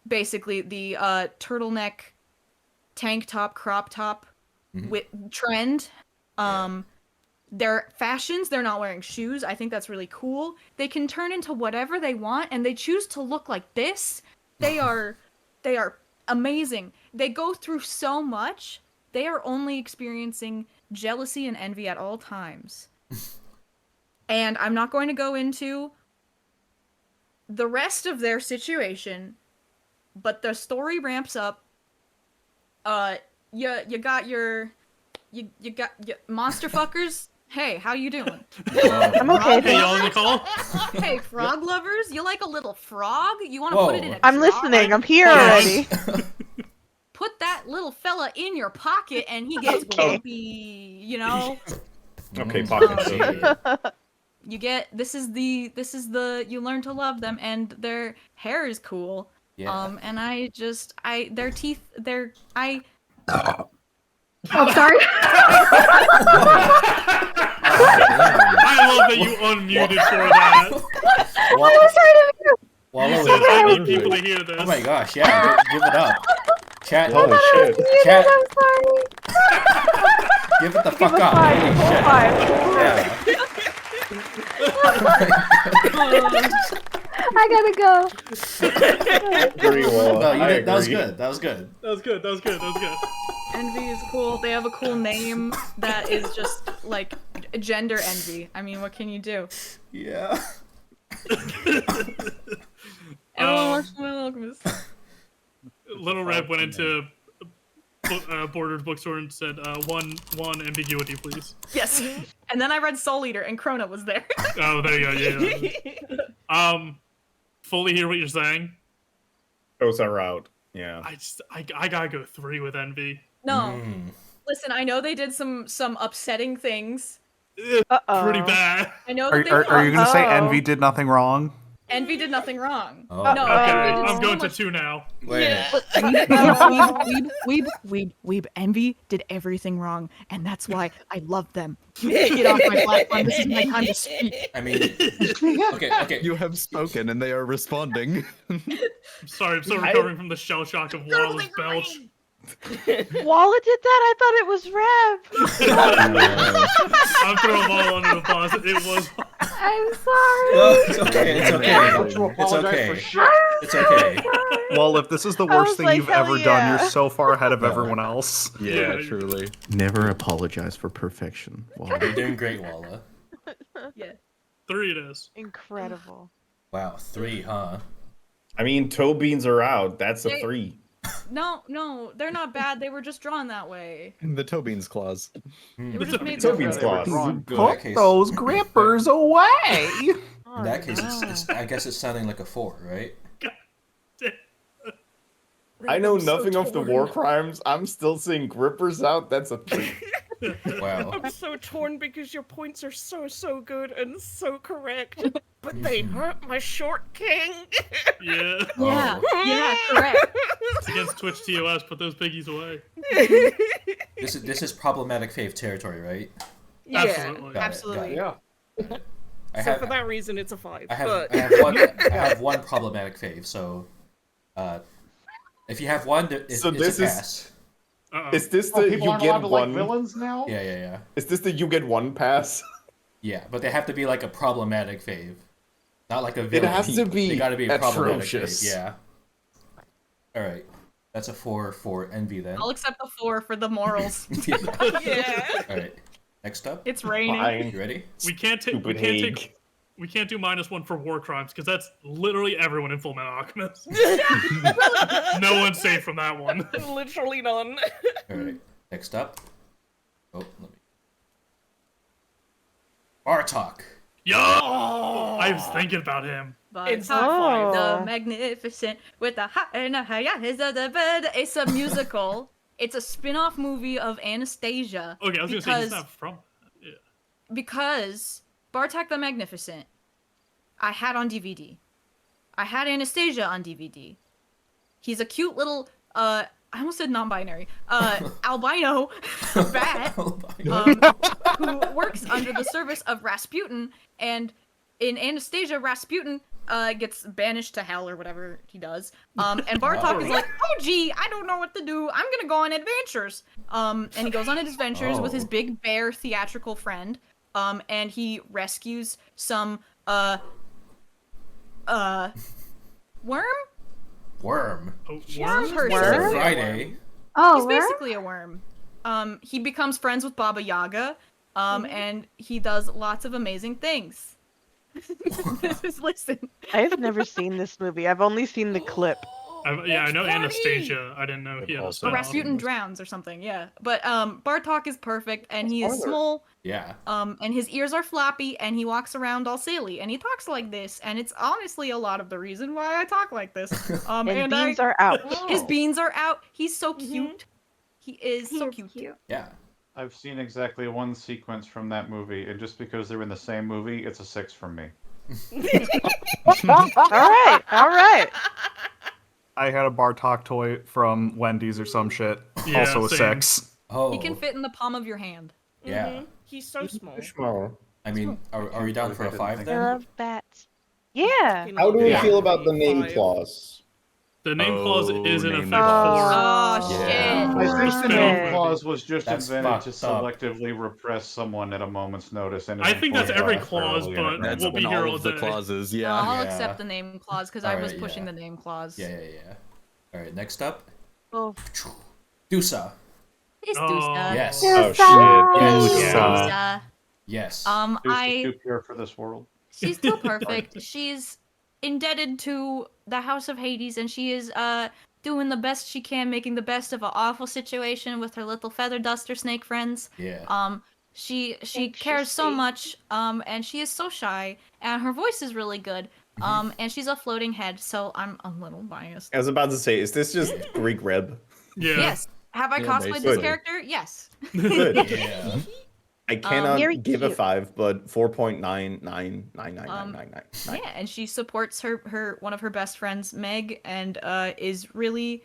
turtleneck tank top crop top with trend. Their fashions, they're not wearing shoes. I think that's really cool. They can turn into whatever they want, and they choose to look like this. They are amazing. They go through so much. They are only experiencing jealousy and envy at all times. And I'm not going to go into the rest of their situation, but the story ramps up. You got your monster fuckers. Hey, how you doing? I'm okay. Hey, y'all in the call? Hey, frog lovers, you like a little frog? You want to Whoa. put it in a I'm jar? listening. I'm here Yeah. already. Put that little fella in your pocket, and he gets Okay. grumpy. You know. Okay, Mm. pocket. You get this is the you learn to love them, and their hair is cool. Yeah. And their teeth Oh, sorry. I love that you unmuted for that. Wa- I was trying to mute. Walla He was said, I need angry. people to hear this. Oh my gosh, yeah, give it up. Chat, Holy shit. Muted, Chat. I'm sorry. give it the Give fuck a up. 5. Holy Full shit. 5. I gotta go. Agree, Walla. No, you I did, that was agree. good. That was good. That was good. That was good. That was good. envy is cool. They have a cool name that is just like gender envy. I mean, what can you do? Yeah. Everyone wants to Alchemist. Little Red went into Borders bookstore and said, one ambiguity, please. Yes. And then I read Soul Eater, and Krona was there. Oh, there you go. Yeah. Fully hear what you're saying. Those are out. Yeah. I gotta go 3 with Envy. No. Listen, I know they did some upsetting things. Uh-oh. Pretty bad. I know Are, that they are you going to say Oh. Envy did nothing wrong? Envy did nothing wrong. Oh. No, Okay, Envy did I'm so going to much- 2 now. Wait. Weeb, Envy did everything wrong, and that's why I love them. Get off my platform. This is my time to speak. I mean, okay. You have spoken, and they are responding. I'm sorry, I'm still recovering from the shell shock of Walla's belch. Walla did that? I thought it was Rev. I'm throwing Walla under the bus. It was. I'm sorry. No, it's okay. It's okay. Don't you It's apologize okay. for shit. It's okay. Well, if this is the I worst was thing like, you've hell ever yeah. done, you're so far ahead of everyone else. Yeah, truly. Never apologize for perfection. You're doing great, Walla. Yeah. 3 it is. Incredible. Wow, 3, huh? I mean, toe beans are out. That's a They- 3. No, they're not bad. They were just drawn that way. The toe beans clause. They were just made Toe that beans way. clause. In that Put case, those grippers away. in that case, it's I guess it's sounding like a 4, right? I know I'm so nothing of the torn. war crimes. I'm still seeing grippers out. That's a 3. Wow. I'm so torn because your points are so good and so correct, but they hurt my short king. Yeah. Yeah, Oh. yeah, correct. It's against Twitch TOS. Put those piggies away. This is problematic fave territory, right? Yeah, Absolutely. Got it, Absolutely. got it. Yeah. I so have for that reason, it's a 5. I have but... I have one problematic fave. So, if you have one, it's So this a is- pass. Uh-oh. Is this Oh, the people you aren't get allowed to like one? villains now? Yeah. Is this the you get one pass? Yeah, but they have to be like a problematic fave, not like a villain. has to be They got to be a problematic atrocious. fave. Yeah. All right, that's a 4 for envy then. I'll accept the 4 for the morals. Yeah. yeah. All right. Next up, It's raining. Fine. you ready? We can't take. Stupid Hague. We can't do -1 for war crimes because that's literally everyone in Full Metal Alchemist. No one's safe from that one. Literally none. All right. Next up. Oh, let me. Bartok. Yo, I was thinking about him. But It's top not the five. magnificent with the hot and the high is the bed. It's a musical. It's a spin-off movie of Anastasia. Okay, I was gonna say he's not from. Yeah. Because Bartok the Magnificent, I had on DVD. I had Anastasia on DVD. He's a cute little, I almost said non-binary, albino bat who works under the service of Rasputin, and in Anastasia, Rasputin gets banished to hell or whatever he does. And Bartok is like, oh gee, I don't know what to do. I'm gonna go on adventures. And he goes on adventures with his big bear theatrical friend. And he rescues some worm? Worm. Oh, Worm worms? person. Worm? Friday. Oh, He's where? basically a worm. He becomes friends with Baba Yaga. And he does lots of amazing things. Listen. I've never seen this movie. I've only seen the clip. Yeah, I know funny. Anastasia. I didn't know he had a Also Or spin-off. Rasputin drowns or something, yeah. But Bartok is perfect, and he is Spoiler. small, Yeah. and his ears are floppy, and he walks around all silly, and he talks like this, and it's honestly a lot of the reason why I talk like this. And and beans are out. his beans are out. He's so cute. He is He so is cute. Yeah. I've seen exactly one sequence from that movie, and just because they're in the same movie, it's a 6 from me. All right. I had a Bartok toy from Wendy's or some shit. Yeah, Also a same. 6. Oh. He can fit in the palm of your hand. Yeah. He's so small. Small. I mean, are we down for a 5 I then? love bats. Yeah. How do we Yeah. feel about the name 5. clause? The name clause Oh, is in name effect Oh, for. Yeah. I think the Spin-off name movie. clause was just That's invented to fucked up. selectively repress someone at a moment's notice. And I think that's every employed clause, voluntarily but and That's we'll be in here all all of the day. clauses. I'll Yeah. accept the name clause because I was Alright, pushing yeah. the name clause. Yeah. All right. Next up, Oh, Dusa. It's Oh. Dusa. Yes. Oh Yes. shit. Dusa. Yes. Who's too pure for this world? She's too perfect. She's indebted to the House of Hades, and she is doing the best she can, making the best of an awful situation with her little feather duster snake friends. Yeah. She cares so much, and she is so shy, and her voice is really good. And she's a floating head, so I'm a little biased. I was about to say, is this just Greek Reb? Yeah. Yes. Have I Yeah, cosplayed this basically. character? Yes. Good. Yeah. I cannot Very give a cute. 5, but 4.9999999. Yeah, and she supports her one of her best friends, Meg, and is really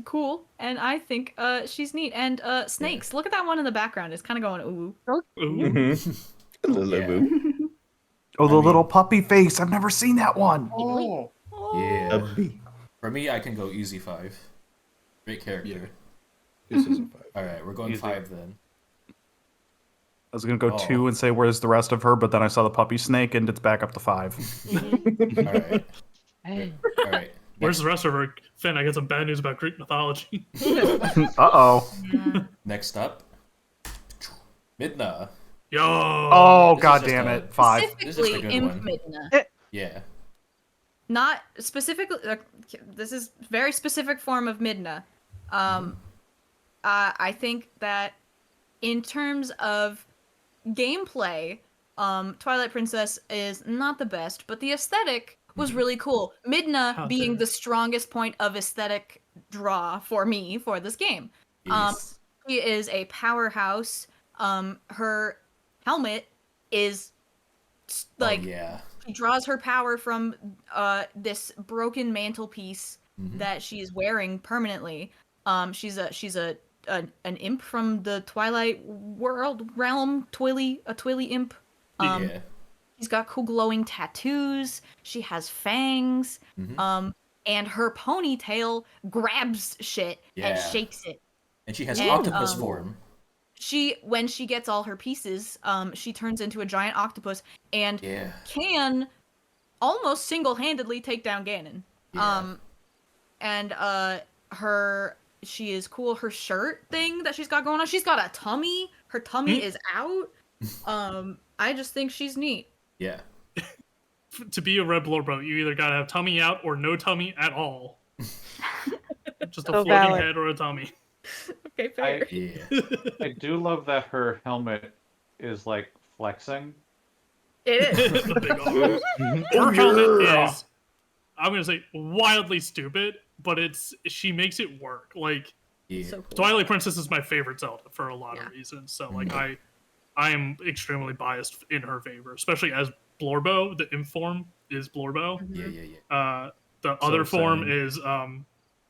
cool. And I think she's neat. And snakes. Look at that one in the background. It's kind of going ooh. Ooh. Lulu. Oh, the little puppy face. I've never seen that one. Oh, Yeah. For me, I can go easy 5. Great character. This isn't 5. All right, we're going Easy. 5 then. I was gonna go Oh. 2 and say where's the rest of her, but then I saw the puppy snake and it's back up to 5. All right. All right. Where's the rest of her? Finn, I got some bad news about Greek mythology. Uh-oh. Next up, Midna. Yo. Oh This is god just damn a- it! 5. This is just a Specifically, good Imp one. Midna. Yeah. Not specifically. This is very specific form of Midna. I think that in terms of gameplay, Twilight Princess is not the best, but the aesthetic was really cool. Midna How being dare. the strongest point of aesthetic draw for me for this game. Yes. She is a powerhouse. Her helmet is like oh yeah. she draws her power from this broken mantelpiece Mhm. that she's wearing permanently. She's an imp from the Twilight world realm, a Twilly imp. yeah. She's got cool glowing tattoos. She has fangs. Mhm. And her ponytail grabs shit and Yeah. shakes it. And she has And, octopus form. When she gets all her pieces, she turns into a giant octopus and Yeah. can almost single-handedly take down Ganon. Yeah. She is cool. Her shirt thing that she's got going on, she's got a tummy. Her tummy is out. I just think she's neat. Yeah. To be a red Blorbo, you either gotta have tummy out or no tummy at all. Just a So floating valid. head or a tummy. Okay, fair. Yeah. I do love that her helmet is like flexing. It is. The big arms. Her helmet is, I'm gonna say, wildly stupid, but she makes it work. Like, Yeah. So cool. Twilight Princess is my favorite Zelda for a lot Yeah. of reasons. So like I am extremely biased in her favor, especially as Blorbo. The imp form is Blorbo. Yeah. Yeah. Yeah. The So other form same. is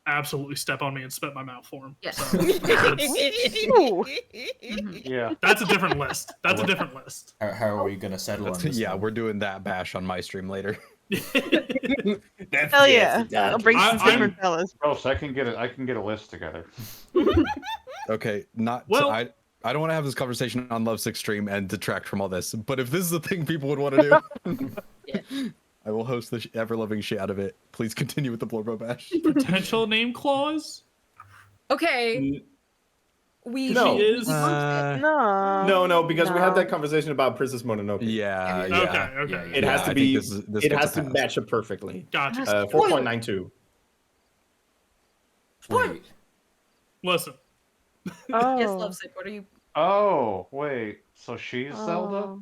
absolutely step on me and spit my mouth form. Yes. So Ooh. Yeah. that's a different list. That's a different list. How are we gonna settle on this? Yeah, one? we're doing that bash on my stream later. Hell yeah. I'll bring some I'm- different fellas. Gross, I can get a list together. Okay, not Well- I don't want to have this conversation on Love Six Stream and detract from all this, but if this is the thing people would want to do, I will host the ever-loving shit out of it. Please continue with the Blorbo bash. Potential name clause. Okay. We No. She is. No. No, because we had that conversation about Princess Mononoke. Yeah, Yeah. yeah. Okay. It has Yeah, to I be. think this It gets has a to pass. match up perfectly. Gotcha. 4.92. Wait. Listen. Oh. Yes, Lovesick. What are you? Oh, wait. So she's Zelda? Oh.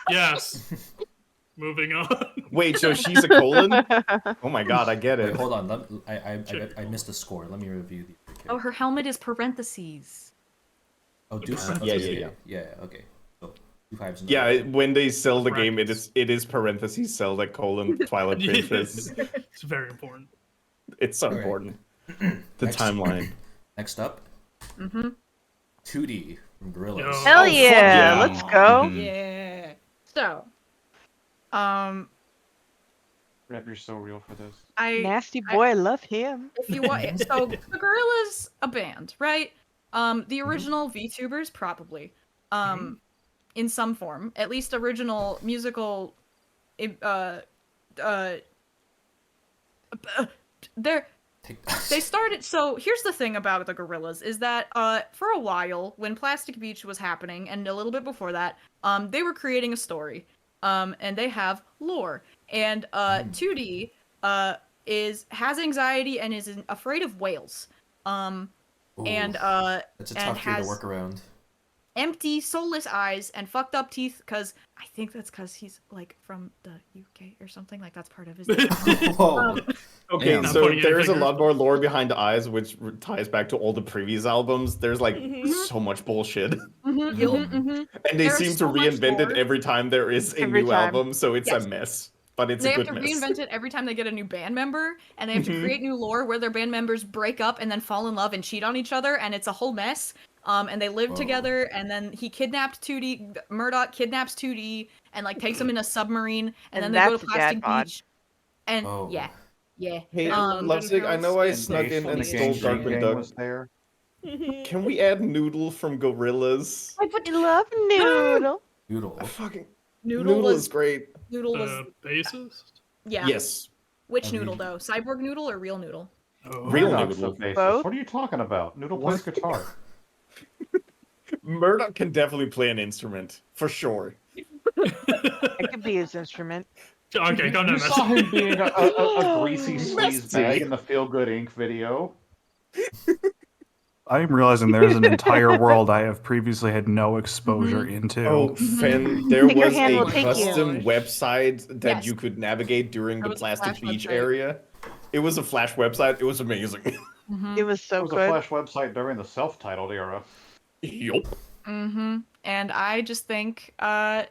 Yes. Moving on. Wait, so she's a colon? Oh my god, I get Wait, it. hold on. I missed the score. Let me review the. Oh, her helmet is parentheses. Oh, do yeah. Okay. So 2 5s. Yeah, when they sell the game, Correct. it is parentheses Zelda colon Twilight Princess. It's very important. It's so Alright. important. The Next. timeline. Next up, Mm-hmm. 2D from Gorillas. Yo. Hell fuck yeah. yeah. Let's go. Yeah. So, Rep, you're so real for this. Nasty boy, love him. if you want, so the Gorillas a band, right? The original VTubers probably, in some form, at least original musical, they started. So here's the thing about the Gorillas is that for a while when Plastic Beach was happening and a little bit before that, they were creating a story, and they have lore. And 2D has anxiety and is afraid of whales. Ooh, And that's a and tough year to has work around. empty, soulless eyes and fucked up teeth. Because I think that's because he's like from the UK or something. Like that's part of his. Whoa. Okay, I'm so putting it in there's a fingers. lot more lore behind the eyes, which ties back to all the previous albums. There's like so much bullshit, and they There's seem to so much reinvent it lore. every time there is a Every new time. album. So it's Yes. a mess, but it's They a have good to mess. reinvent it every time they get a new band member, and they have to create new lore where their band members break up and then fall in love and cheat on each other, and it's a whole mess. And they live Whoa. together, and then he kidnapped 2D. Murdoch kidnaps 2D and like takes him in a submarine, and And then they go to that's a dad Plastic bod. Beach. And Oh. yeah. Hey, Um, Lovesick, I know I And snuck Ace in from and the stole Gang Darkwing Gang Duck. was there. Can we add Noodle from Gorillas? I would love Noodle. Noodle. Fucking Noodle Noodle was is great. Noodle was The bassist. yeah. Yes, Which I mean- noodle though? Cyborg noodle or real noodle? Oh. Real Murdoch's Noodle. the bassist. Both? What are you talking about? Noodle plays guitar. Murdoch can definitely play an instrument for sure. It could be his instrument. Okay, come You on. saw him being a greasy sleaze Messy. bag in the Feel Good Inc. video. I'm realizing there's an entire world I have previously had no exposure into. Oh, Finn, there But your was hand a will take you. custom website that Yes. you could navigate during There the was a Plastic Flash Beach website. area. It was a Flash website. It was amazing. It was It so was a good. Flash website during the self-titled era. Yup. And I just think, I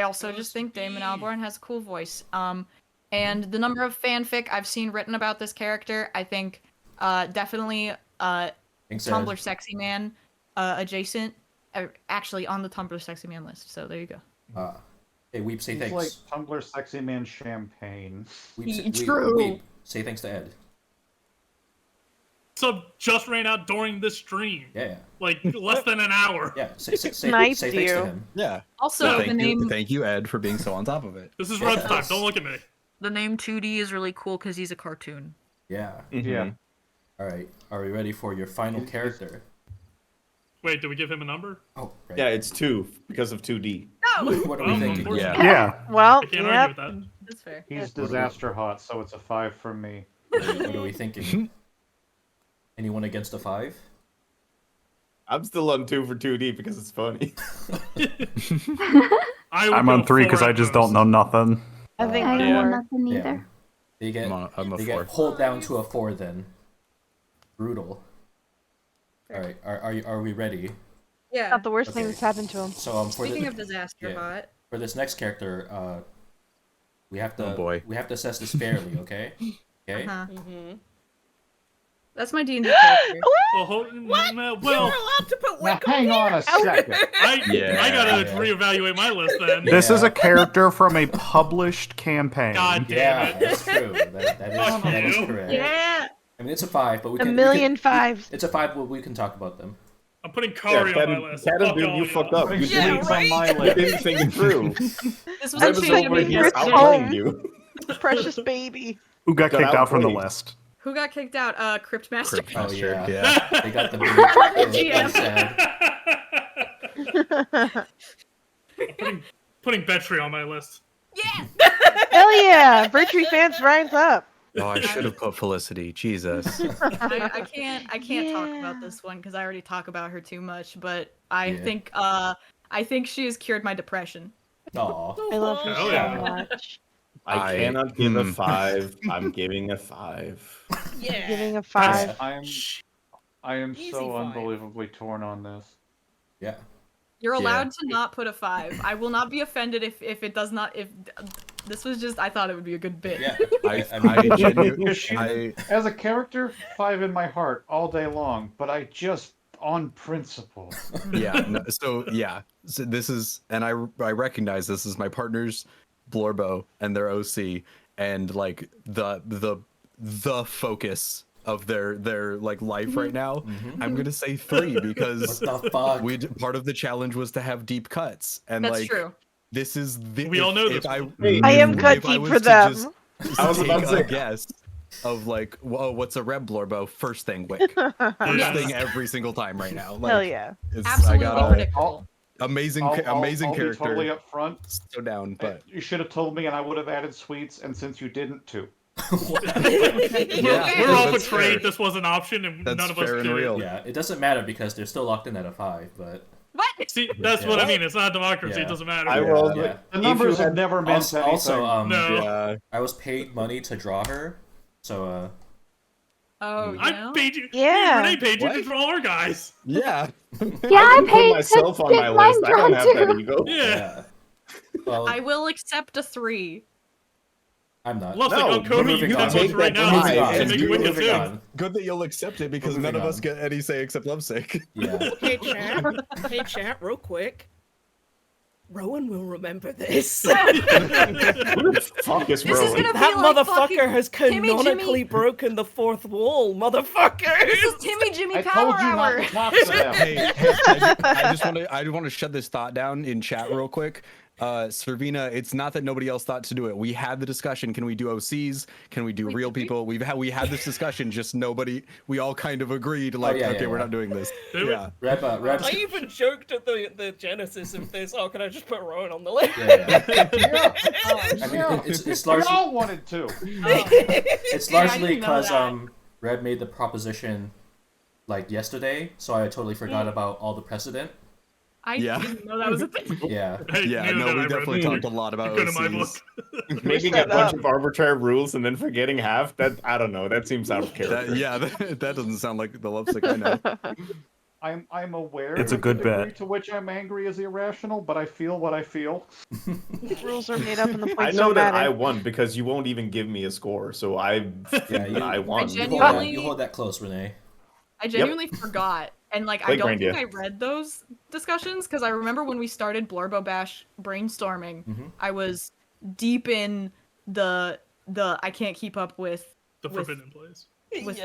also just think Damon Albarn has a cool voice. And the number of fanfic I've seen written about this character, I think, definitely, Thanks, Tumblr Ed. Sexy Man, adjacent, actually on the Tumblr Sexy Man list. So there you go. Hey, Weep, say He's thanks. like Tumblr Sexy Man Champagne. True. Say thanks to Ed. Sub just ran out during this stream. Yeah. Like less than an hour. Yeah. Say Nice, say thanks to you. him. Yeah. Also, the name Thank you, Ed, for being so on top of it. This is Red's time. Don't look at me. the name 2D is really cool because he's a cartoon. Yeah. Yeah. All right. Are we ready for your final character? Wait, did we give him a number? Oh, right. Yeah, it's 2 because of 2D. What are we thinking? unfortunately. Yeah. Well, I can't yep. argue with that. That's fair. He's disaster hot, so it's a 5 from me. What are we thinking? Anyone against a 5? I'm still on 2 for 2D because it's funny. I'm on 3 because I just don't know nothing. I think I don't four. know nothing Yeah. either. They get I'm a they 4. get pulled down to a 4 then. Brutal. All right. Are we ready? Yeah. Not the worst thing Okay. that's happened to him. So for Speaking the, of disaster yeah. hot, for this next character, we have to Oh, boy. we have to assess this fairly, okay? Okay. that's my D&D character. Well, well, allowed to put Now, hang on a second. I gotta Yeah. reevaluate my list then. This is Yeah. a character from a published campaign. God damn Yeah, it. that's true. That is you. correct. Yeah. I mean, it's a 5, but we A can million fives. It's a 5, but we can talk about them. I'm putting Kari on my list. Fuck dude, all you y'all. fucked up. You Yeah, didn't, right? on my you list. didn't think it through. This was I a was change over of here Chris outlining home. you. Precious baby. Who got Got kicked out from the outplayed. list? Who got kicked out? Cryptmaster. Oh Cryptmaster, yeah. yeah. They got the GM. sad. Putting Betry on my list. Yeah. Hell yeah! Virtue fans rise up. Oh, I should have put Felicity. Jesus. I can't talk Yeah. about this one because I already talk about her too much. But I Yeah. think she has cured my depression. Aw. I love her Hell so yeah. much. I cannot give a 5. I'm giving a 5. Yeah. Giving a 5. I am Easy so 5. unbelievably torn on this. Yeah. You're Yeah. allowed to not put a 5. I will not be offended if it does not. If this was just, I thought it would be a good bit. Yeah. I genuinely, She- I, As a character, 5 in my heart all day long, but I just, on principle. yeah. No, so yeah. So this is, and I recognize this is my partner's Blorbo and their OC, and like the focus of their like life right now. I'm gonna say 3 because What the fuck? part of the challenge was to have deep cuts, and That's like true. this is the. We all know this I am cut if I deep was for to them. just I was about to take a say- guess of like, whoa, what's a red Blorbo? First thing, Wick. First Yes. thing every single time right now. Like, Hell yeah. It's, Absolutely I got predictable. amazing I'll character. be totally upfront. So down, but You should have told me and I would have added sweets, and since you didn't, too. yeah, We're all that's betrayed. fair. This was an option, and That's none of us fair and did it. real. Yeah. It doesn't matter because they're still locked in at a 5, but What? See, that's what I mean. It's not democracy. Yeah. It doesn't matter. I rolled. yeah. The numbers have had never meant anything. Also, No. Yeah, I was paid money to draw her, so Oh, you I know? paid you. Yeah. Renee paid you What? to draw our guys. yeah. Yeah, I I didn't put paid myself to on my get mine list. I don't drawn have that too. ego. Yeah. yeah. Well, I will accept a 3. I'm not. Love No, on we're Cody. moving You on. can vote Take right that now. five To and make do it Wicked moving too. on. Good that you'll accept it because Moving none of us on. get any say except lovesick. Yeah. Hey chat, hey chat, real quick. Rowan will remember this. Who the fuck is This is Rowan? gonna That be like motherfucker fucking has Timmy canonically Jimmy. broken the fourth wall, motherfucker. This is Timmy Jimmy I Power told you not Hour. to talk to them. Hey, I just want to shut this thought down in chat real quick. Servina, it's not that nobody else thought to do it. We had the discussion. Can we do OCs? Can we do real people? We had this discussion. Just nobody. We all kind of agreed. Like, okay, we're not doing this. Yeah. I even joked at the genesis of this. Oh, can I just put Rowan on the list? I mean, it's largely. We all wanted to. It's largely because Red made the proposition like yesterday, so I totally forgot about all the precedent. I didn't know that was a thing. Yeah. Yeah, no, we definitely talked a lot about OCs. Making a bunch of arbitrary rules and then forgetting half, that, I don't know, that seems out of character. That doesn't sound like the lovesick I know. I'm aware It's a good the degree bet. to which I'm angry is irrational, but I feel what I feel. Rules are made up and the points I know don't that matter. I won because you won't even give me a score, so I won. You hold that close, Renee. I genuinely forgot. And like, I don't think I read those discussions because I remember when we started Blorbo Bash brainstorming, I was deep in the I can't keep up with the forbidden place with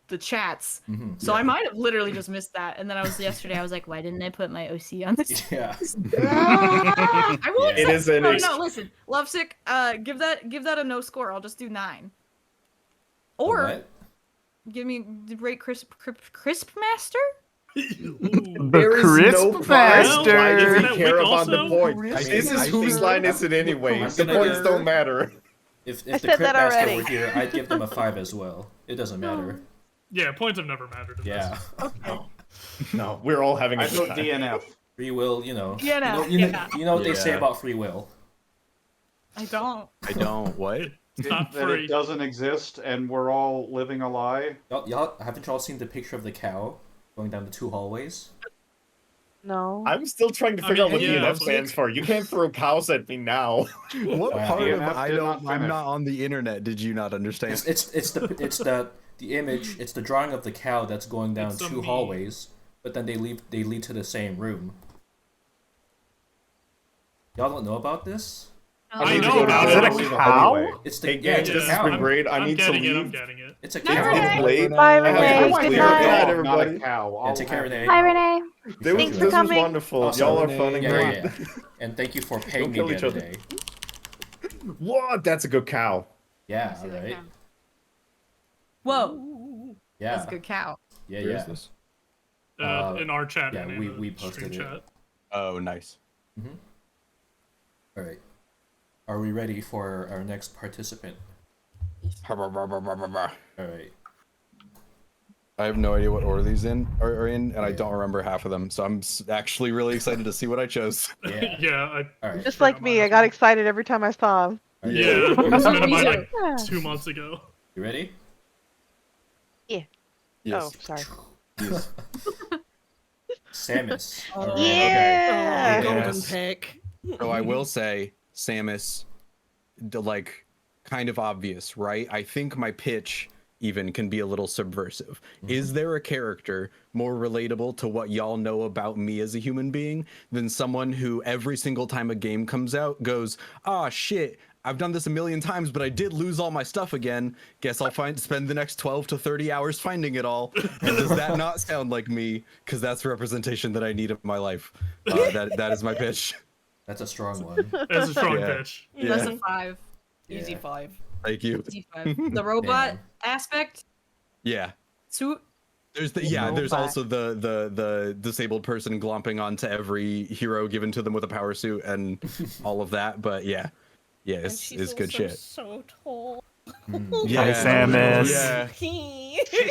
the chats. So I might have literally just missed that. And then yesterday I was like, why didn't I put my OC on this? Yeah. I will accept. It is an no, listen, Lovesick, give that a no score. I'll just do 9. Or give me rate crisp master. There is no master. Why does he care about the points? This is whose line is it anyway? The points don't matter. If the Crypt Master were here, I'd give them a 5 as well. It doesn't matter. Yeah, points have never mattered. Yeah. No, we're all having a good time. DNF. Free will, you know. DNF, You know what they say about free will. I don't. What? It's not that free. It doesn't exist, and we're all living a lie. Y'all haven't y'all seen the picture of the cow going down the 2 hallways? No. I'm still trying to figure out what DNF stands for. You can't throw cows at me now. What part of DNF I'm not on the internet did you not understand? It's the image. It's the drawing of the cow that's going down 2 hallways, but then they lead to the same room. Y'all don't know about this? I know about Is it. it a cow? It's the this has been great. I need to leave. I'm getting it. It's a Night, cow. Renee. Late. Bye, I have Renee. to go Good sleep. night. Good night, Not a everybody. cow. Yeah, take care, Renee. Bye, Renee. Thanks for This was coming. wonderful. Also, Y'all are fun and yeah, great. yeah. And thank you for paying me kill the each other other. day. What? That's a good cow. Yeah, alright. Whoa, Yeah. that's a good cow. Yeah, Where yeah. is this? In our chat. Yeah, and in we the posted stream it. chat. Oh, nice. Alright. Are we ready for our next participant? Alright. I have no idea what order these are in, and I don't remember half of them. So I'm actually really excited to see what I chose. Yeah. Yeah. Alright. Just like me, I got excited every time I saw him. Yeah. I submitted mine Me like 2 months ago. You ready? Yeah. Yes. Oh, sorry. Samus. Alright. Yeah. Oh, golden Yes. pick. So I will say, Samus, like, kind of obvious, right? I think my pitch even can be a little subversive. Is there a character more relatable to what y'all know about me as a human being than someone who every single time a game comes out goes, ah, shit, I've done this a million times, but I did lose all my stuff again. Guess I'll spend the next 12 to 30 hours finding it all. And does that not sound like me? Because that's the representation that I need in my life. That is my pitch. That's a strong one. That's a strong Yeah. pitch. That's a 5. Easy Yeah. 5. Thank you. Easy 5. The robot Damn. aspect. Yeah. Suit. There's there's also the disabled person glomping onto every hero given to them with a power suit and all of that, but yeah, it's good shit. So tall. Yeah, Samus. Yeah,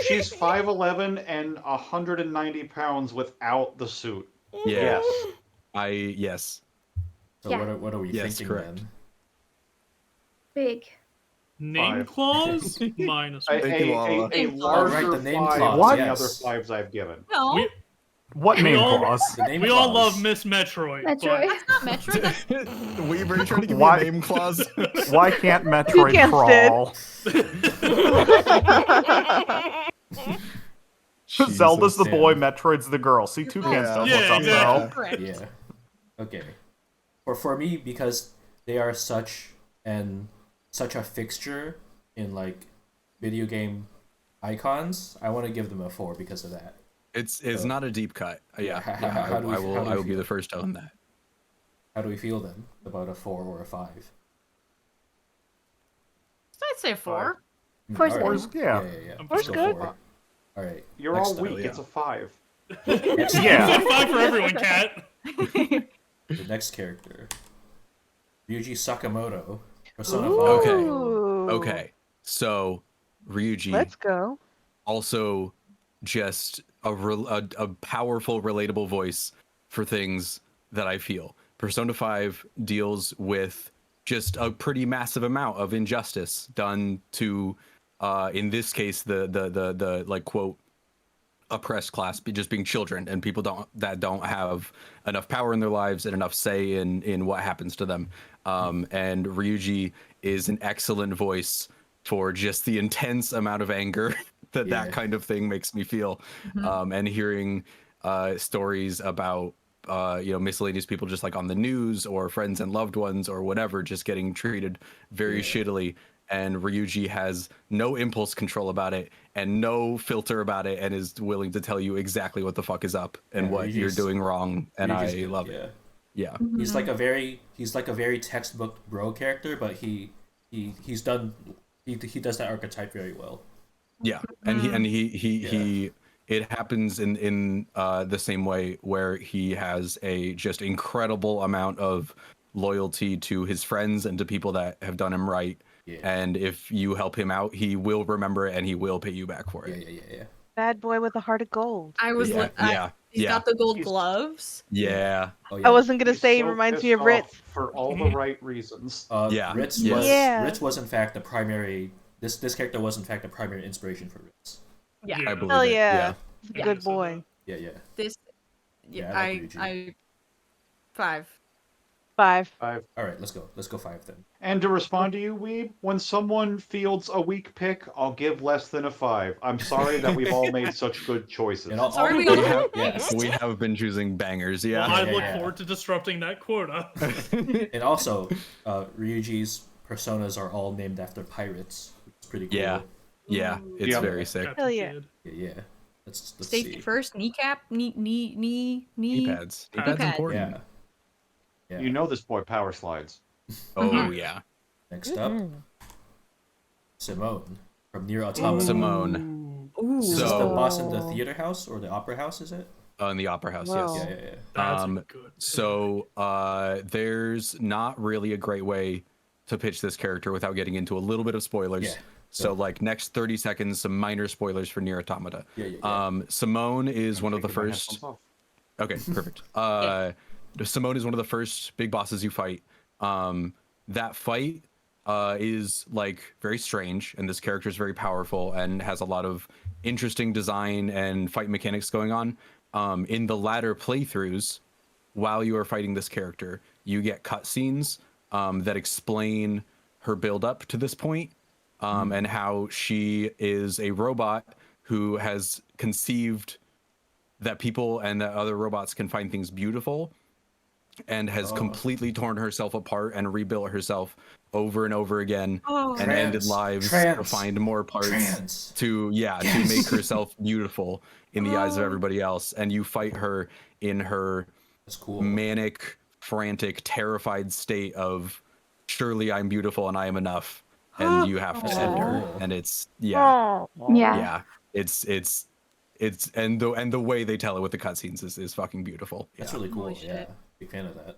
She's 5'11" and 190 pounds without the suit. yeah. Yes. Yes. So Yeah. what are we Yes, thinking correct. then? Big. Name 5. clause minus A, 1. Thank you, a, Lala. a Oh, larger right, the name 5 clause, than the yes. other 5s I've given. No, We- What We name all- clause? The name We all clause. love Miss Metroid. Metroid. that's not Metroid. That's Weaver, you trying to give me Why- a name clause? Why can't Metroid can't crawl? Jesus, Zelda's the Sam. boy, Metroid's the girl. See, Toucan Yeah. stuff. Yeah, What's up, exactly. bro? correct. Yeah. Okay. For me, because they are such a fixture in like video game icons, I want to give them a 4 because of that. It's not a deep cut. Yeah, How do we I will be feel? the first to own that. How do we feel then about a 4 or a 5? I'd say 4. Four's All good. right. Yeah. Yeah. Four's Go good. 4. All right. You're next all up. weak. It's a 5. Next, Yeah. It's a 5 for everyone, Cat. The next character, Ryuji Sakamoto, Persona 5. Okay. Ooh. Okay. So Ryuji Let's go. also just a powerful, relatable voice for things that I feel. Persona 5 deals with just a pretty massive amount of injustice done to, in this case, the like quote oppressed class just being children and people that don't have enough power in their lives and enough say in what happens to them. And Ryuji is an excellent voice for just the intense amount of anger that kind of thing makes me feel. And hearing stories about miscellaneous people just like on the news or friends and loved ones or whatever just getting treated very shittily, and Ryuji has no impulse control about it and no filter about it and is willing to tell you exactly what the fuck is up and what you're doing wrong, and Ryuji's I good, love it. Yeah. He's like a very textbook bro character, but he does that archetype very well. Yeah, and he it happens in the same way where he has a just incredible amount of loyalty to his friends and to people that have done him right. Yeah. And if you help him out, he will remember it and he will pay you back for it. Yeah. Bad boy with a heart of gold. I was like, he's got the gold gloves. Yeah. Oh, yeah. I wasn't gonna He's say he so reminds me pissed of Ritz. off for all the right reasons. Ritz was in fact the primary. This character was in fact the primary inspiration for Ritz. Yeah. I believe Hell it. yeah. He's a good boy. Yeah. This, Yeah, I like I 5. 5. 5. All right, let's go. Let's go 5 then. And to respond to you, Weeb, when someone fields a weak pick, I'll give less than a 5. I'm sorry that we've all made such good choices. Sorry, we we have been choosing bangers. Yeah. Well, I look forward to disrupting that quota. And also, Ryuji's personas are all named after pirates, which is pretty cool. Yeah, it's very sick. Hell yeah. Yeah. Let's Safety see. first. Kneecap. Knee pads. Knee pads important. Yeah. You know this boy power slides. Oh yeah. Next up, Simone from Nier Automata. Simone. Is this the boss in the theater house or the opera house? Is it? In the opera house, Wow. yes. Yeah. That's good. So there's not really a great way to pitch this character without getting into a little bit of spoilers. Yeah. So like next 30 seconds, some minor spoilers for Nier Automata. Yeah. Simone is I'm one of the taking my first. headphones off. Okay, perfect. Simone is one of the first big bosses you fight. That fight is like very strange, and this character is very powerful and has a lot of interesting design and fight mechanics going on. In the latter playthroughs, while you are fighting this character, you get cutscenes that explain her build up to this point, and how she is a robot who has conceived that people and that other robots can find things beautiful, and has completely torn herself apart and rebuilt herself over and over again, and ended lives to find more parts to make herself beautiful in the eyes of everybody else. And you fight her in her manic, frantic, terrified state of surely I'm beautiful and I am enough, and you have to end her. And it's it's and the way they tell it with the cutscenes is fucking beautiful. That's really cool. Yeah, big fan of that.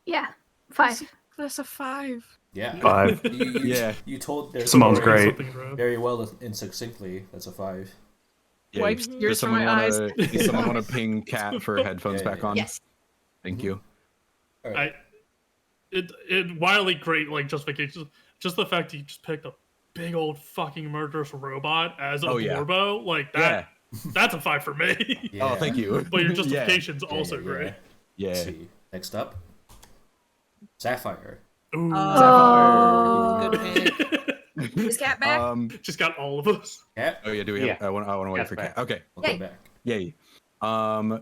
Yeah. 5. That's a 5. Yeah. 5. You told there's Simone's great. Very well and succinctly. That's a 5. Yeah, Wipes tears does from my eyes. Does someone want to ping Cat for headphones back on? Yes. Thank you. It wildly great like justification. Just the fact that you just picked a big old fucking murderous robot as a Blorbo, like that. That's a 5 for me. Oh, thank you. But your justification's also great. Yeah. Let's see. Next up, Sapphire. Ooh. Oh, good pick. Is Cat back? Just got all of us. Cat? Oh yeah, do we have I want to wait for Cat. Okay. We'll go back. Yay.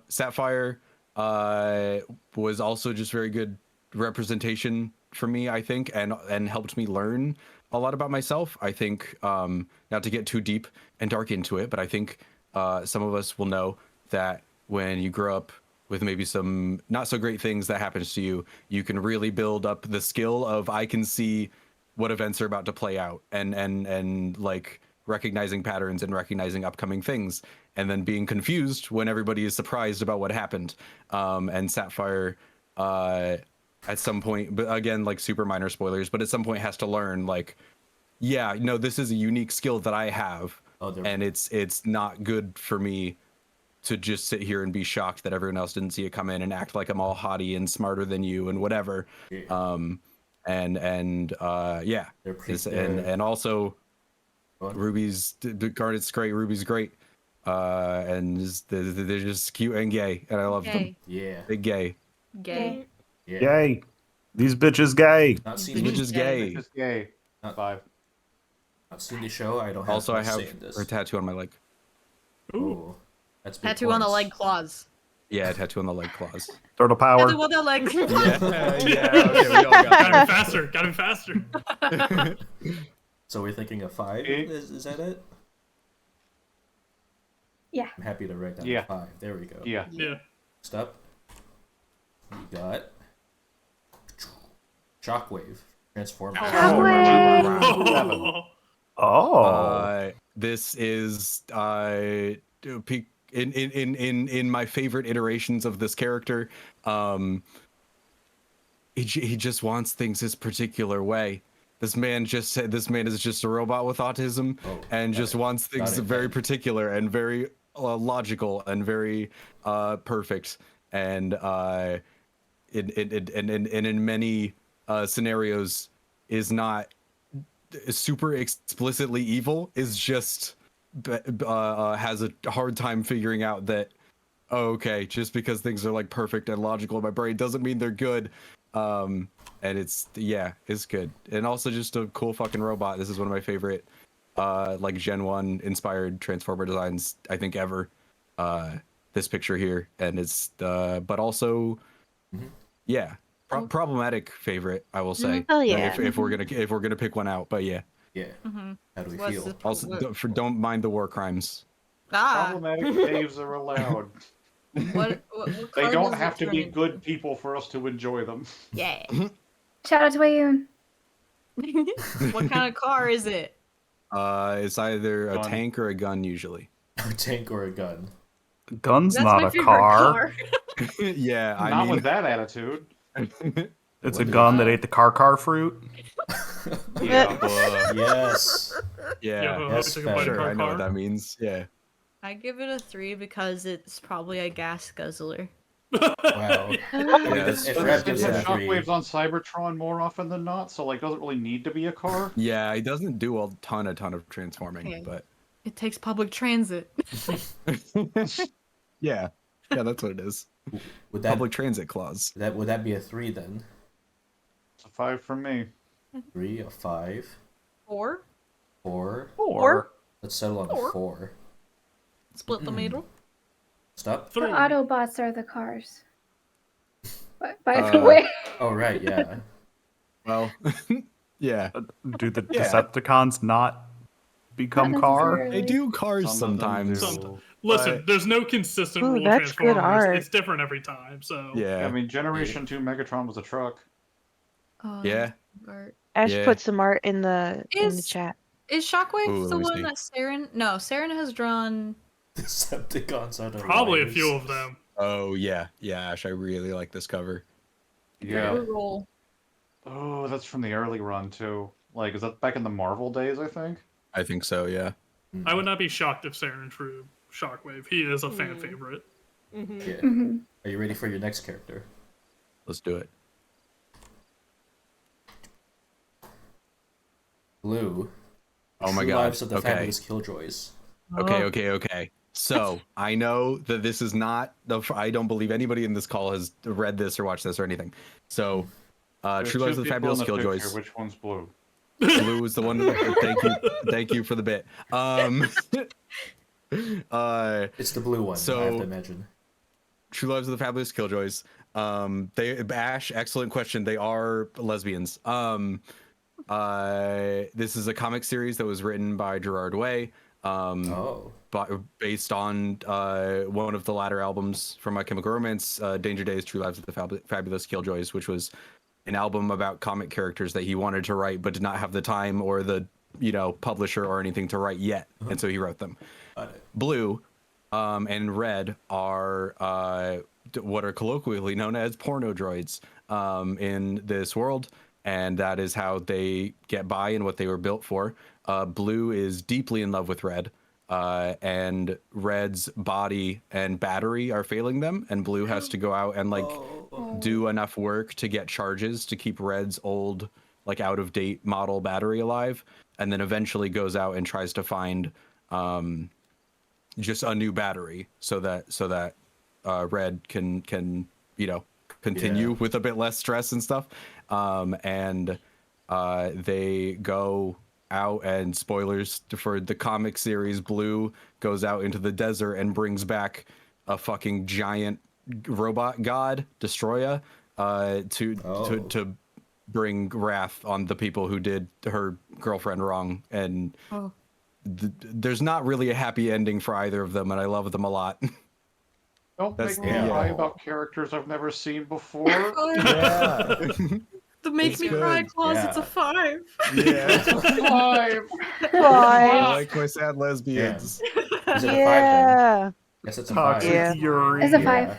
Sapphire was also just very good representation for me, I think, and helped me learn a lot about myself. I think not to get too deep and dark into it, but I think some of us will know that when you grow up with maybe some not so great things that happens to you, you can really build up the skill of I can see what events are about to play out and like recognizing patterns and recognizing upcoming things and then being confused when everybody is surprised about what happened. And Sapphire at some point, but again, like super minor spoilers, but at some point has to learn like, yeah, no, this is a unique skill that I have, and it's not good for me to just sit here and be shocked that everyone else didn't see it come in and act like I'm all haughty and smarter than you and whatever. Yeah. Yeah, and also Ruby's Garnet's great, Ruby's great, and they're just cute and gay, and I love them. Yeah, big gay. Gay. Yeah. Gay. These bitches gay. Not seen These bitches gay. Bitches gay. Not, 5. not seen the show. I don't have. Also, I much have say in this. her tattoo on my leg. Ooh, that's big Tattoo on the points. leg claws. Yeah, tattoo on the leg claws. Turtle power. Tattoo on the leg. Yeah, okay, we all got Got him faster. Got him faster. So we're thinking of 5. Is that it? Yeah. I'm happy to write down Yeah. 5. There we go. Yeah. Yeah. Next up, we got Shockwave Transformer. Shockwave! Oh. This is in my favorite iterations of this character. He just wants things his particular way. This man is just a robot with autism and just wants things very particular and very logical and very perfect and in many scenarios is not super explicitly evil, is just has a hard time figuring out that okay, just because things are like perfect and logical in my brain doesn't mean they're good. And it's good, and also just a cool fucking robot. This is one of my favorite like Gen 1 inspired Transformer designs I think ever. This picture here, and it's but also problematic favorite, I will say. Oh yeah. If we're gonna pick one out, but yeah. Yeah. How do we What's feel? the- Also, don't mind the war crimes. Problematic faves are allowed. What They card don't does have it to turn be into? good people for us to enjoy them. Yeah. Shout out to Wayoon. What kind of car is it? It's either a Gun. tank or a gun usually. A tank or a gun? Gun's That's not my a favorite car. Yeah, I Not mean, with that attitude. It's a gun that ate the car fruit. Yeah. Yes. yeah, Yeah, Yes, took a bite of sure, I know car. what that means. Yeah. I give it a 3 because it's probably a gas guzzler. Wow. Yes. If Rap It gives has it a 3, shockwaves on Cybertron more often than not, so like doesn't really need to be a car. Yeah, he doesn't do a ton of transforming, Okay. but It takes public transit. yeah, that's what it is. would that Public transit clause. would that be a 3 then? It's a 5 from me. 3, a 5, 4. 4. Or Let's settle on a 4. Split the middle. Stop. The 3. Autobots are the cars. By the way. Oh right, yeah. Well, yeah, Do the Yeah. Decepticons not become Not car? necessarily. they do cars Some of them sometimes. do. Some- Listen, there's no consistent Ooh, rule of that's good Transformers. art. It's different every time. So Yeah, I mean, Generation 2 Megatron was a truck. yeah. Ash Yeah. put some art in the Is- chat. Is Shockwave Ooh, the let me one see. that Saren? No, Saren has drawn. Decepticons are the probably a liars. few of them. Oh yeah, Ash, I really like this cover. Yeah. Roll. Oh, that's from the early run too. Like, is that back in the Marvel days? I think. I think so. Yeah. I would not be shocked if Saren drew Shockwave. He is a fan favorite. Yeah. Mhm. Are you ready for your next character? Let's do it. Blue. Oh my True God. Lives of the Okay. Fabulous Killjoys. Okay. So I know that this is not. I don't believe anybody in this call has read this or watched this or anything. So, There's True two Lives of the people in Fabulous the picture. Killjoys. Which one's blue? Blue is the one. Thank you for the bit. It's the blue one, I have So- to imagine. True Lives of the Fabulous Killjoys. Ash, excellent question. They are lesbians. This is a comic series that was written by Gerard Way. Oh. But based on one of the latter albums from My Chemical Romance, Danger Days, True Lives of the Fabulous Killjoys, which was an album about comic characters that he wanted to write but did not have the time or the publisher or anything to write yet, and so he wrote them. Blue and Red are what are colloquially known as porno droids in this world, and that is how they get by and what they were built for. Blue is deeply in love with Red, and Red's body and battery are failing them, and Blue has to go out and do enough work to get charges to keep Red's old, out of date model battery alive, and then eventually goes out and tries to find just a new battery so that Red can continue with a bit less stress and stuff. And they go out, and spoilers for the comic series, Blue goes out into the desert and brings back a fucking giant robot god, Destroya, to bring wrath on the people who did her girlfriend wrong. And there's not really a happy ending for either of them, and I love them a lot. Don't make me cry about characters I've never seen before. Yeah. The Make Me Cry closet's a 5. Yeah. 5. I like my sad lesbians. Is it a 5 then? Yeah. Yes, it's a 5. Yeah. It's a 5.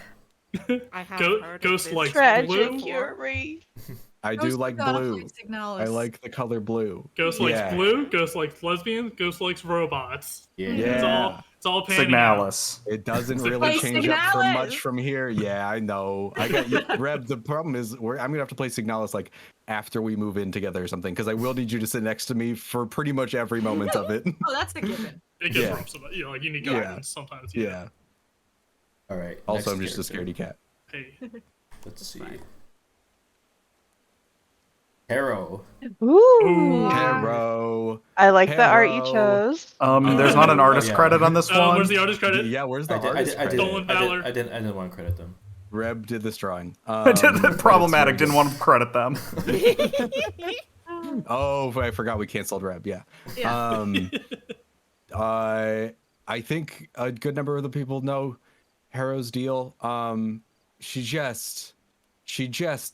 I have heard Ghost of likes Tragic blue. Fury. I do like blue. I like the color blue. Ghost likes blue. Ghost likes lesbians. Ghost likes robots. Yeah. It's all panning out. Signalis. It doesn't really change up for much from here. Yeah, I know. I got you, Reb. The problem is, I'm gonna have to play Signalis after we move in together or something, because I will need you to sit next to me for pretty much every moment of it. Oh, that's a given. It gets rough sometimes. You need guidance sometimes. Yeah. All right. Also, next I'm just character. a scaredy cat. Hey. Let's see. Harrow. Ooh. Harrow. I like the art you chose. There's not an artist credit on this one. Where's the artist credit? Yeah, where's the artist credit? Stolen Valor. I didn't want to credit them. Reb did this drawing. Problematic. Didn't want to credit them. Oh, I forgot we canceled Reb. Yeah. I think a good number of the people know Harrow's deal. She just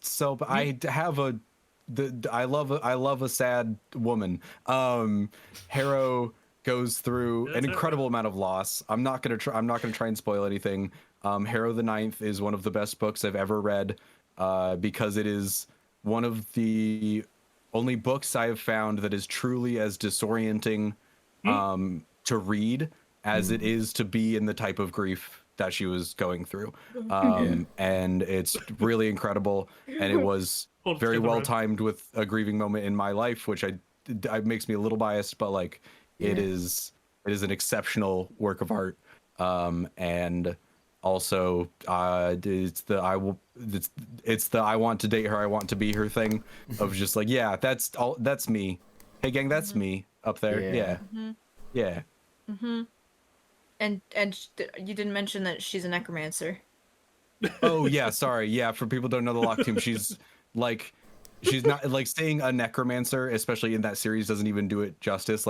so. I have a. I love a sad woman. Harrow goes through an incredible amount of loss. I'm not gonna try and spoil anything. Harrow the Ninth is one of the best books I've ever read, because it is one of the only books I have found that is truly as disorienting to read as it is to be in the type of grief that she was going through. And it's really incredible, and it was very well timed with a grieving moment in my life, which I makes me a little biased, but it is an exceptional work of art. And also it's the I want to date her, I want to be her thing of just that's me. Hey gang, that's me up there. Yeah. And you didn't mention that she's a necromancer. Oh yeah, sorry. Yeah, for people who don't know the Lock Tomb, she's not saying a necromancer, especially in that series, doesn't even do it justice.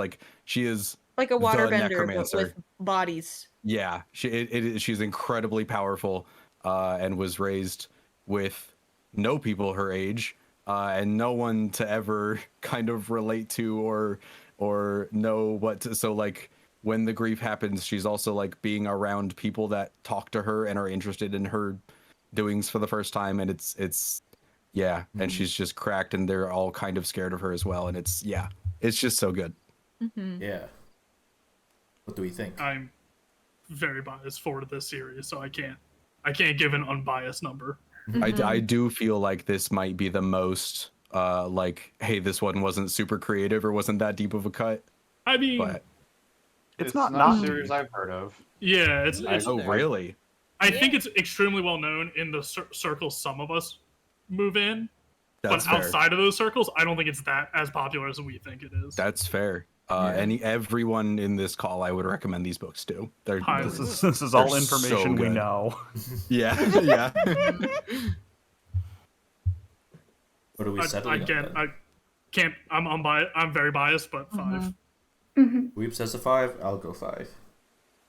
She is like a waterbender, but necromancer with bodies. Yeah, she's incredibly powerful, and was raised with no people her age, and no one to ever kind of relate to or know what to. So when the grief happens, she's also being around people that talk to her and are interested in her doings for the first time, and it's and she's just cracked, and they're all kind of scared of her as well, and it's just so good. Yeah. What do we think? I'm very biased for this series, so I can't give an unbiased number. I do feel like this might be the most hey, this one wasn't super creative or wasn't that deep of a cut. I mean, but it's not a series I've heard of. Yeah, it's really? I think it's extremely well known in the circles some of us move in. That's but fair. outside of those circles, I don't think it's that as popular as we think it is. That's fair. Everyone in this call, I would recommend these books to. This is all information we know. Yeah. What are we settling on? I'm very biased, but 5. Weep says a 5. I'll go 5.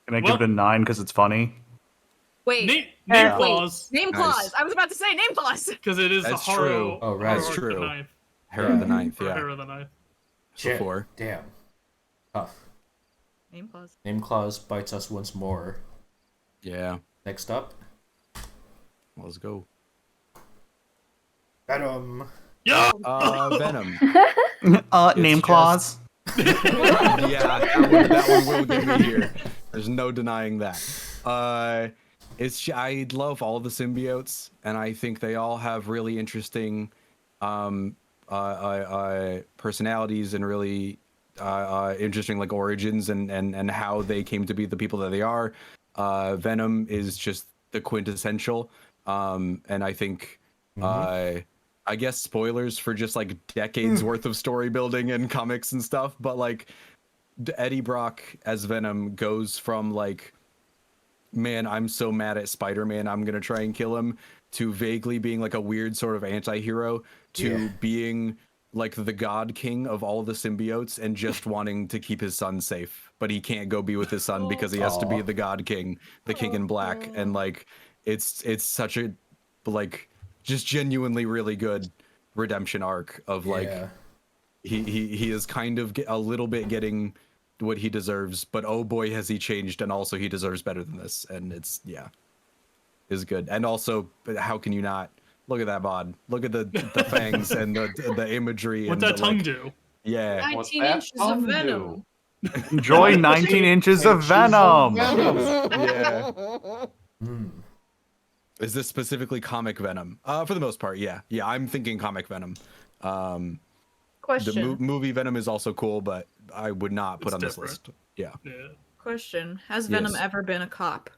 Can I give it a 9 because it's funny? Wait. Name clause. Name Nice. clause. I was about to say name clause. Because it is That's the Haro. true. Oh, right. Haro That's arc, the true. ninth. Hair of the Ninth, Or yeah. Haro the Ninth. Shit. 4. Damn. Tough. Name clause. Name clause bites us once more. Yeah. Next up, Let's go. Venom. Yeah. Venom. Name just- clause. Yeah, that one will get me here. There's no denying that. I love all the symbiotes, and I think they all have really interesting personalities and really interesting like origins and how they came to be the people that they are. Venom is just the quintessential, and I think I guess spoilers for just like decades worth of story building and comics and stuff, but like Eddie Brock as Venom goes from like, man, I'm so mad at Spider-Man, I'm gonna try and kill him, to vaguely being like a weird sort of anti-hero, to being like the god king of all the symbiotes and just wanting to keep his son safe, but he can't go be with his son because he has to be the god king, the king in black. And like it's such a like just genuinely really good redemption arc of like he is kind of a little bit getting what he deserves, but oh boy has he changed, and also he deserves better than this, and it's is good. And also, how can you not look at that bod, look at the fangs and the imagery. What's and that tongue do? Yeah. 19 inches of venom. Enjoy 19 inches of venom. Yeah. Is this specifically comic Venom? For the most part, yeah. Yeah, I'm thinking comic Venom. Question. The movie Venom is also cool, but I would not put It's on different. this list. Yeah. Question. Has Venom Yes. ever been a cop?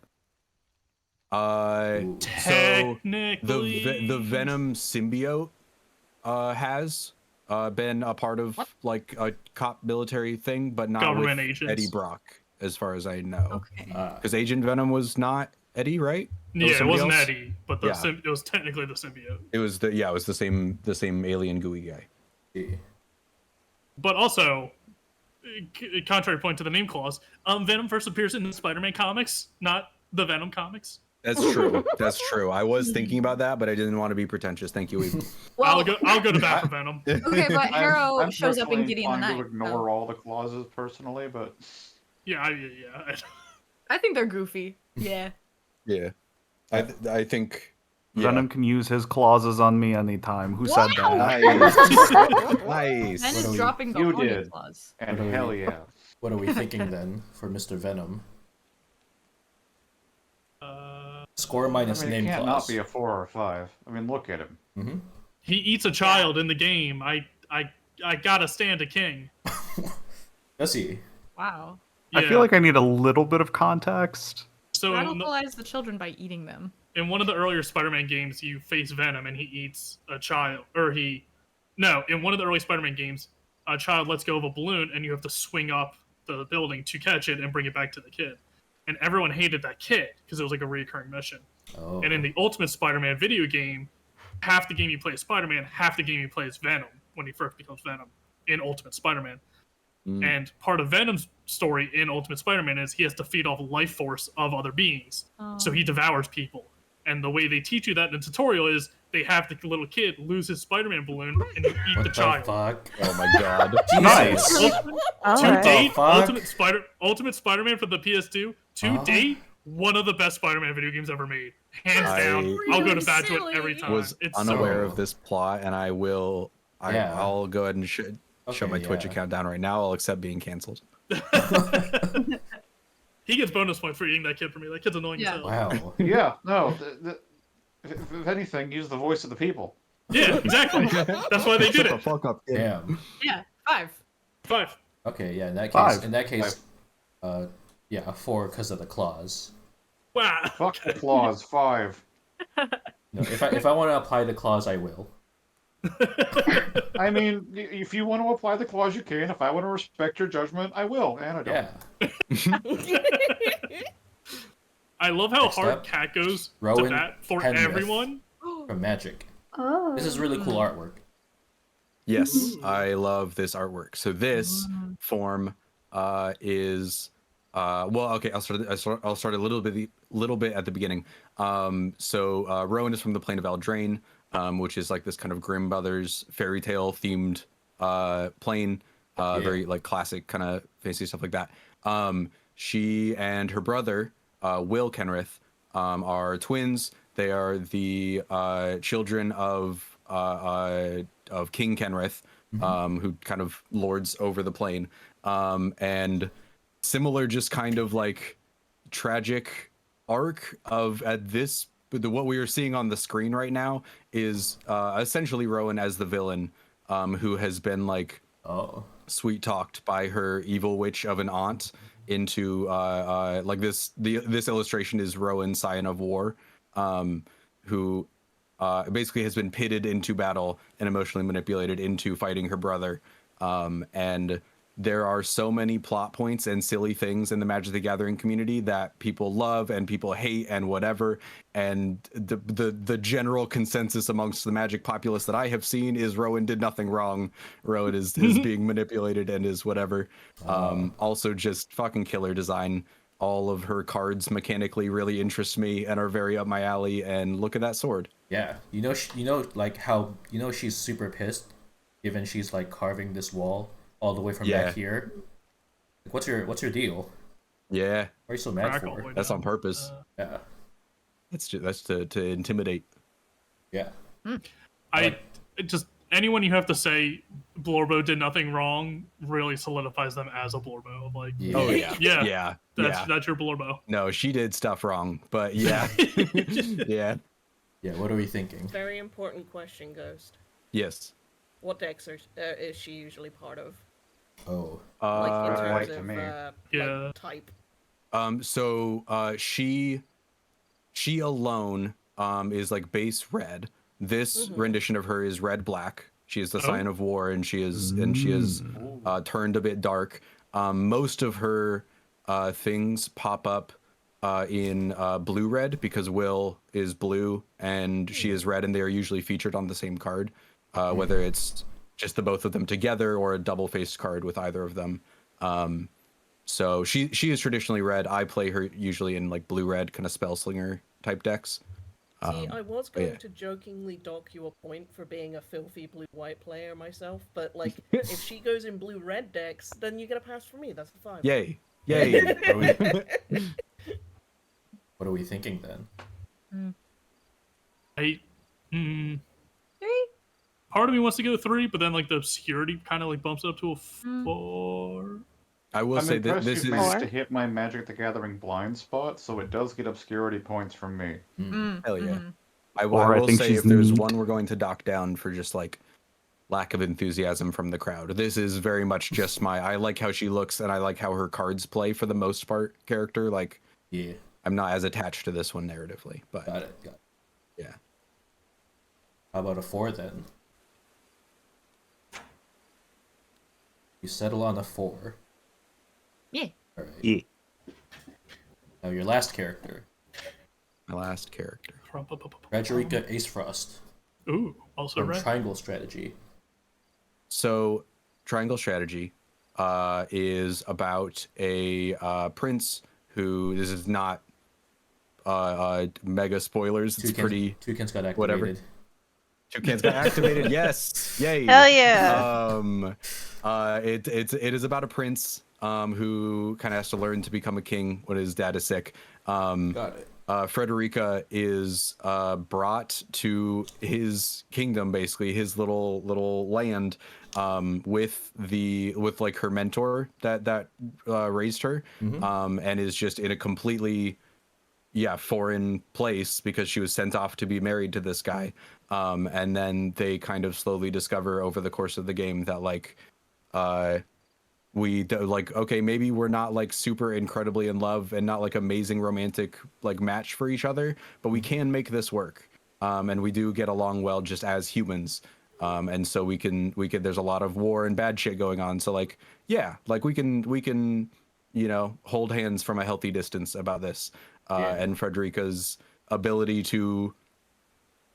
So Technically, the Venom symbiote has been a part of like a cop military thing, but not Government with agents. Eddie Brock, as far as I know. Okay. Because Agent Venom was not Eddie, right? Yeah, it somebody wasn't else? Eddie, but Yeah. it was technically the symbiote. It was the same alien gooey guy. But also, contrary point to the name clause, Venom first appears in the Spider-Man comics, not the Venom comics. That's true. That's true. I was thinking about that, but I didn't want to be pretentious. Thank you, Eve. Well, I'll go to bat for Venom. okay, but Harrow I'm shows up in personally Gideon the inclined to Knight. ignore all the clauses personally, but Yeah. I think they're goofy. Yeah. Yeah. I think Venom can use his clauses on me anytime. Who said that? Nice. Ben is dropping the You horny did. clause. And What are hell we- yeah. What are we thinking then for Mr. Venom? Score minus I mean, it name can't clause. not be a 4 or a 5. I mean, look at him. He eats a child in the game. I gotta stand a king. Does he? Wow. I feel like I need a little bit of context. So in Radicalize the children by eating them. in one of the earlier Spider-Man games, you face Venom and he eats a child, in one of the early Spider-Man games, a child lets go of a balloon and you have to swing up the building to catch it and bring it back to the kid. And everyone hated that kid because it was like a recurring mission. Oh. And in the Ultimate Spider-Man video game, half the game you play as Spider-Man, half the game you play as Venom when he first becomes Venom in Ultimate Spider-Man. And part of Venom's story in Ultimate Spider-Man is he has to feed off life force of other beings. So he devours people. And the way they teach you that in the tutorial is they have the little kid lose his Spider-Man balloon and you eat What the the child. fuck? Oh my god. Nice. To date, fuck? Ultimate Spider-Man for the PS2, date, one of the best Spider-Man video games ever made. Hands down. I'll go to bat to it every time. Was It's unaware so- of this plot, and I will. Yeah. I'll go ahead and shut my Twitch yeah. account down right now. I'll accept being canceled. He gets bonus points for eating that kid for me. That kid's annoying as hell. Wow. Yeah, no. If anything, use the voice of the people. Yeah, exactly. That's why they did Shut the it. fuck up. kid. Damn. Yeah. 5. 5. Okay, yeah, in that case, 5. Yeah, a 4 because of the clause. Wow. Fuck the clause. 5. No, if I want to apply the clause, I will. I mean, if you want to apply the clause, you can. If I want to respect your judgment, I will. And I don't. Yeah. I love how Next hard up, Cat goes to Rowan bat for Penrith. everyone. From Magic. Oh. This is really cool artwork. Yes, I love this artwork. So this form is well, okay. I'll start a little bit at the beginning. So Rowan is from the plane of Eldraine, which is like this kind of Grimm Brothers fairy tale themed plane. Very like classic kind of fantasy stuff like that. She and her brother, Will Kenrith, are twins. They are the children of King Kenrith, who kind of lords over the plane. And similar, just kind of like tragic arc of what we are seeing on the screen right now is essentially Rowan as the villain, who has been like sweet talked by her evil witch of an aunt into like this illustration is Rowan, Scion of War, who basically has been pitted into battle and emotionally manipulated into fighting her brother. And there are so many plot points and silly things in the Magic the Gathering community that people love and people hate and whatever. And the general consensus amongst the Magic populace that I have seen is Rowan did nothing wrong. Rowan is being manipulated and is whatever. Also just fucking killer design. All of her cards mechanically really interest me and are very up my alley. And look at that sword. Yeah, like how she's super pissed, given she's like carving this wall all the way from back here. Like, what's your deal? Yeah. What are you so mad for? That's on purpose. Yeah. That's to intimidate. Yeah. Just anyone you have to say Blorbo did nothing wrong really solidifies them as a Blorbo. Like, oh yeah, that's your Blorbo. No, she did stuff wrong, but yeah, yeah. Yeah. What are we thinking? Very important question, Ghost. Yes. What decks is she usually part of? Oh. Like in terms to of me. like, type. So she alone is like base red. This rendition of her is red black. She is the Scion of War, and she is turned a bit dark. Most of her things pop up in blue red because Will is blue and she is red, and they are usually featured on the same card, whether it's just the both of them together or a double faced card with either of them. So she is traditionally red. I play her usually in like blue red kind of spell slinger type decks. See, I was going to jokingly dock you a point for being a filthy blue-white player myself, but like, if she goes in blue-red decks, then you get a pass from me. That's a 5. Yay! Yay! What are we thinking then? Part of me wants to go 3, but then like the obscurity kind of like bumps it up to a 4. I will say that this is managed to hit my Magic the Gathering blind spot, so it does get obscurity points from me. Hell yeah. I will say if there's one we're going to dock down for just like lack of enthusiasm from the crowd. This is very much just I like how she looks and I like how her cards play for the most part character. Like, yeah, I'm not as attached to this one narratively, but got it. Yeah. How about a 4 then? You settle on a 4. Yeah. All right. Yeah. Now your last character. My last character. Frederica Ace Frost. Ooh, also from red. Triangle Strategy. So, Triangle Strategy is about a prince who, this is not mega spoilers. Toucans got activated. Whatever. Toucans got activated. Yes, yay! Hell yeah! It is about a prince who kind of has to learn to become a king when his dad is sick. Got it. Frederica is brought to his kingdom, basically his little land, with like her mentor that raised her, and is just in a completely foreign place because she was sent off to be married to this guy. And then they kind of slowly discover over the course of the game that okay, maybe we're not like super incredibly in love and not like amazing romantic like match for each other, but we can make this work. And we do get along well just as humans. And so we can there's a lot of war and bad shit going on. So like, yeah, like we can, hold hands from a healthy distance about this. And Frederica's ability to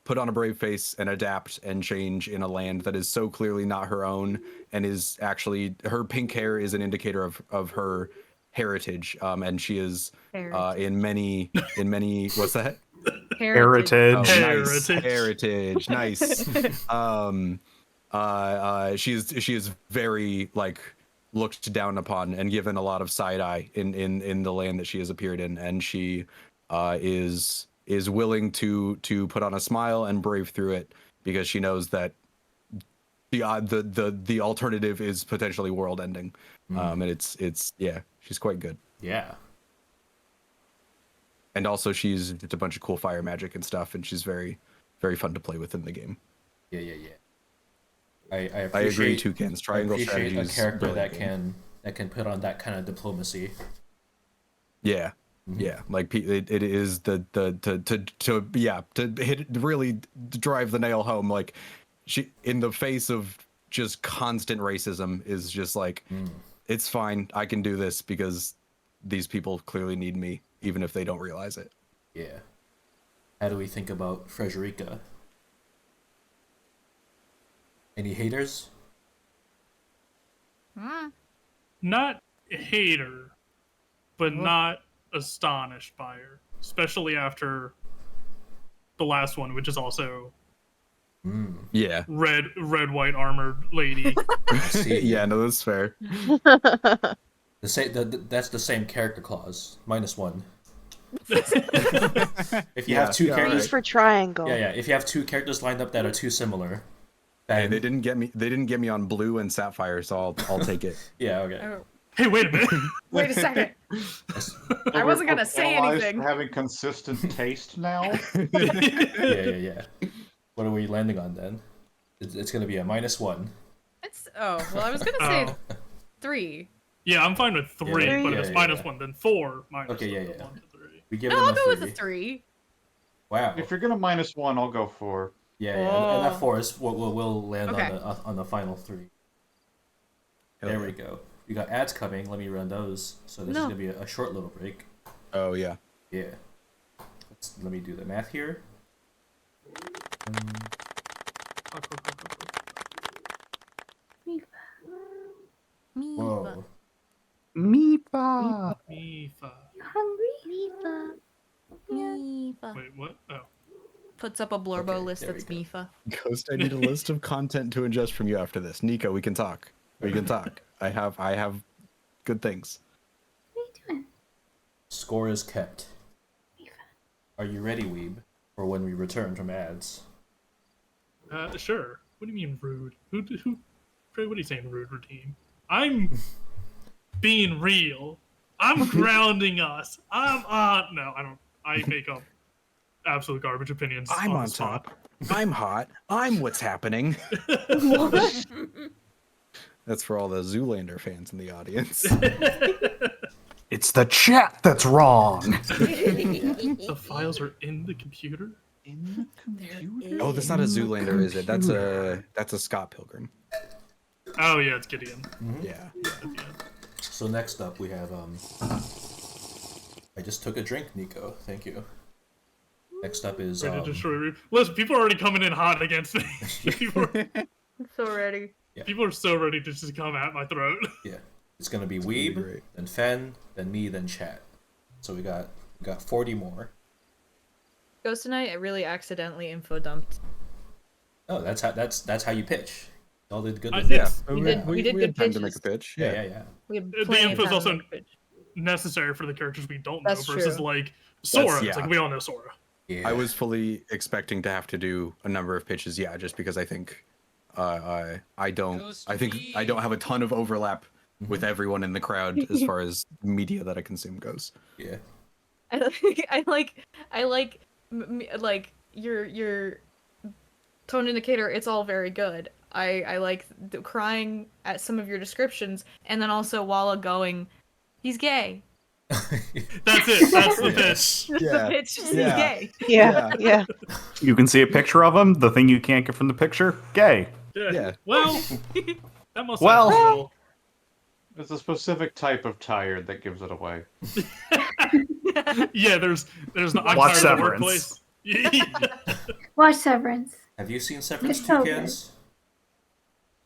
put on a brave face and adapt and change in a land that is so clearly not her own, and is actually, her pink hair is an indicator of her heritage, and she is in many what's that? Heritage. Oh, nice. Heritage. Nice. She is very like looked down upon and given a lot of side eye in the land that she has appeared in, and she is willing to put on a smile and brave through it, because she knows that the alternative is potentially world ending. And it's yeah, she's quite good. Yeah. And also she's just a bunch of cool fire magic and stuff, and she's very, very fun to play with in the game. Yeah. I agree, Toucans. Triangle I appreciate strategy a is character really that good. can put on that kind of diplomacy. Yeah. Yeah, like it is to really drive the nail home. Like, she, in the face of just constant racism, is just like, it's fine. I can do this because these people clearly need me, even if they don't realize it. Yeah. How do we think about Frederica? Any haters? Not hater, but not astonished by her, especially after the last one, which is also Yeah. red white armored lady. Yeah, no, that's fair. That's the same character clause, -1. If you have two characters for triangle. Yeah, if you have two characters lined up that are too similar. Hey, they didn't get me on blue and sapphire, so I'll take it. Yeah, okay. Oh. Hey, wait a minute. Wait a second. I wasn't gonna say anything. Having consistent taste now. Yeah. What are we landing on then? It's gonna be a -1. It's well, I was gonna say 3. Yeah, I'm fine with 3, but if it's Yeah. -1, then 4 minus Okay, yeah. 1 to 3. We give No, them I'll go a with 3. a 3. Wow. If you're gonna -1, I'll go 4. Yeah, and that 4 is we'll land Okay. on the final 3. There we go. We got ads coming. Let me run those. So this is gonna be a short little break. Oh yeah. Yeah. Let me do the math here. Whoa. Mifa. Mifa. Hungry? Mifa. Wait, what? Oh. Puts up a Blorbo Okay, list there that's we Mifa. Ghost, I need a list of content to ingest from you after this. Nico, we can talk. We can talk. I have good things. What are you doing? Score is kept. Are you ready, Weeb, for when we return from ads? Sure. What do you mean rude? Who? Trey, what are you saying, rude routine? I'm being real. I'm grounding us. No, I don't. I make up absolute garbage opinions. I'm on the spot. top. I'm hot. I'm what's happening. That's for all the Zoolander fans in the audience. It's the chat that's wrong. The files are in the computer. In the computer? Oh, that's not a Zoolander, is it? That's a Scott Pilgrim. Oh yeah, it's Gideon. Yeah. So next up we have I just took a drink, Nico. Thank you. Next up is Ready to destroy. Listen, people are already coming in hot against me. I'm so ready. People are so ready to just come at my throat. Yeah. It's gonna be Weeb, then Fen, then me, then Chat. So we got 40 more. Ghost and I really accidentally info dumped. Oh, that's how you pitch. All the good. I ones. did. Yeah. We did had good time to make pitches. a pitch. Yeah. We had The plenty of info's time also to make a pitch. necessary for the characters we don't know That's versus true. like Sora. yeah. It's like we all know Sora. Yeah. I was fully expecting to have to do a number of pitches, yeah, just because I think I don't have a ton of overlap with everyone in the crowd as far as media that I consume goes. Yeah. I like your tone indicator. It's all very good. I like crying at some of your descriptions, and then also Walla going, he's gay. That's it. That's the pitch. The pitch is he's Yeah. gay. Yeah. You can see a picture of him. The thing you can't get from the picture, gay. Yeah. Well, that must. Well- have been a little- It's a specific type of tired that gives it away. yeah. There's no. I'm Watch tired of the Severance. workplace. Watch Severance. Have you seen Severance, It's so Toucans?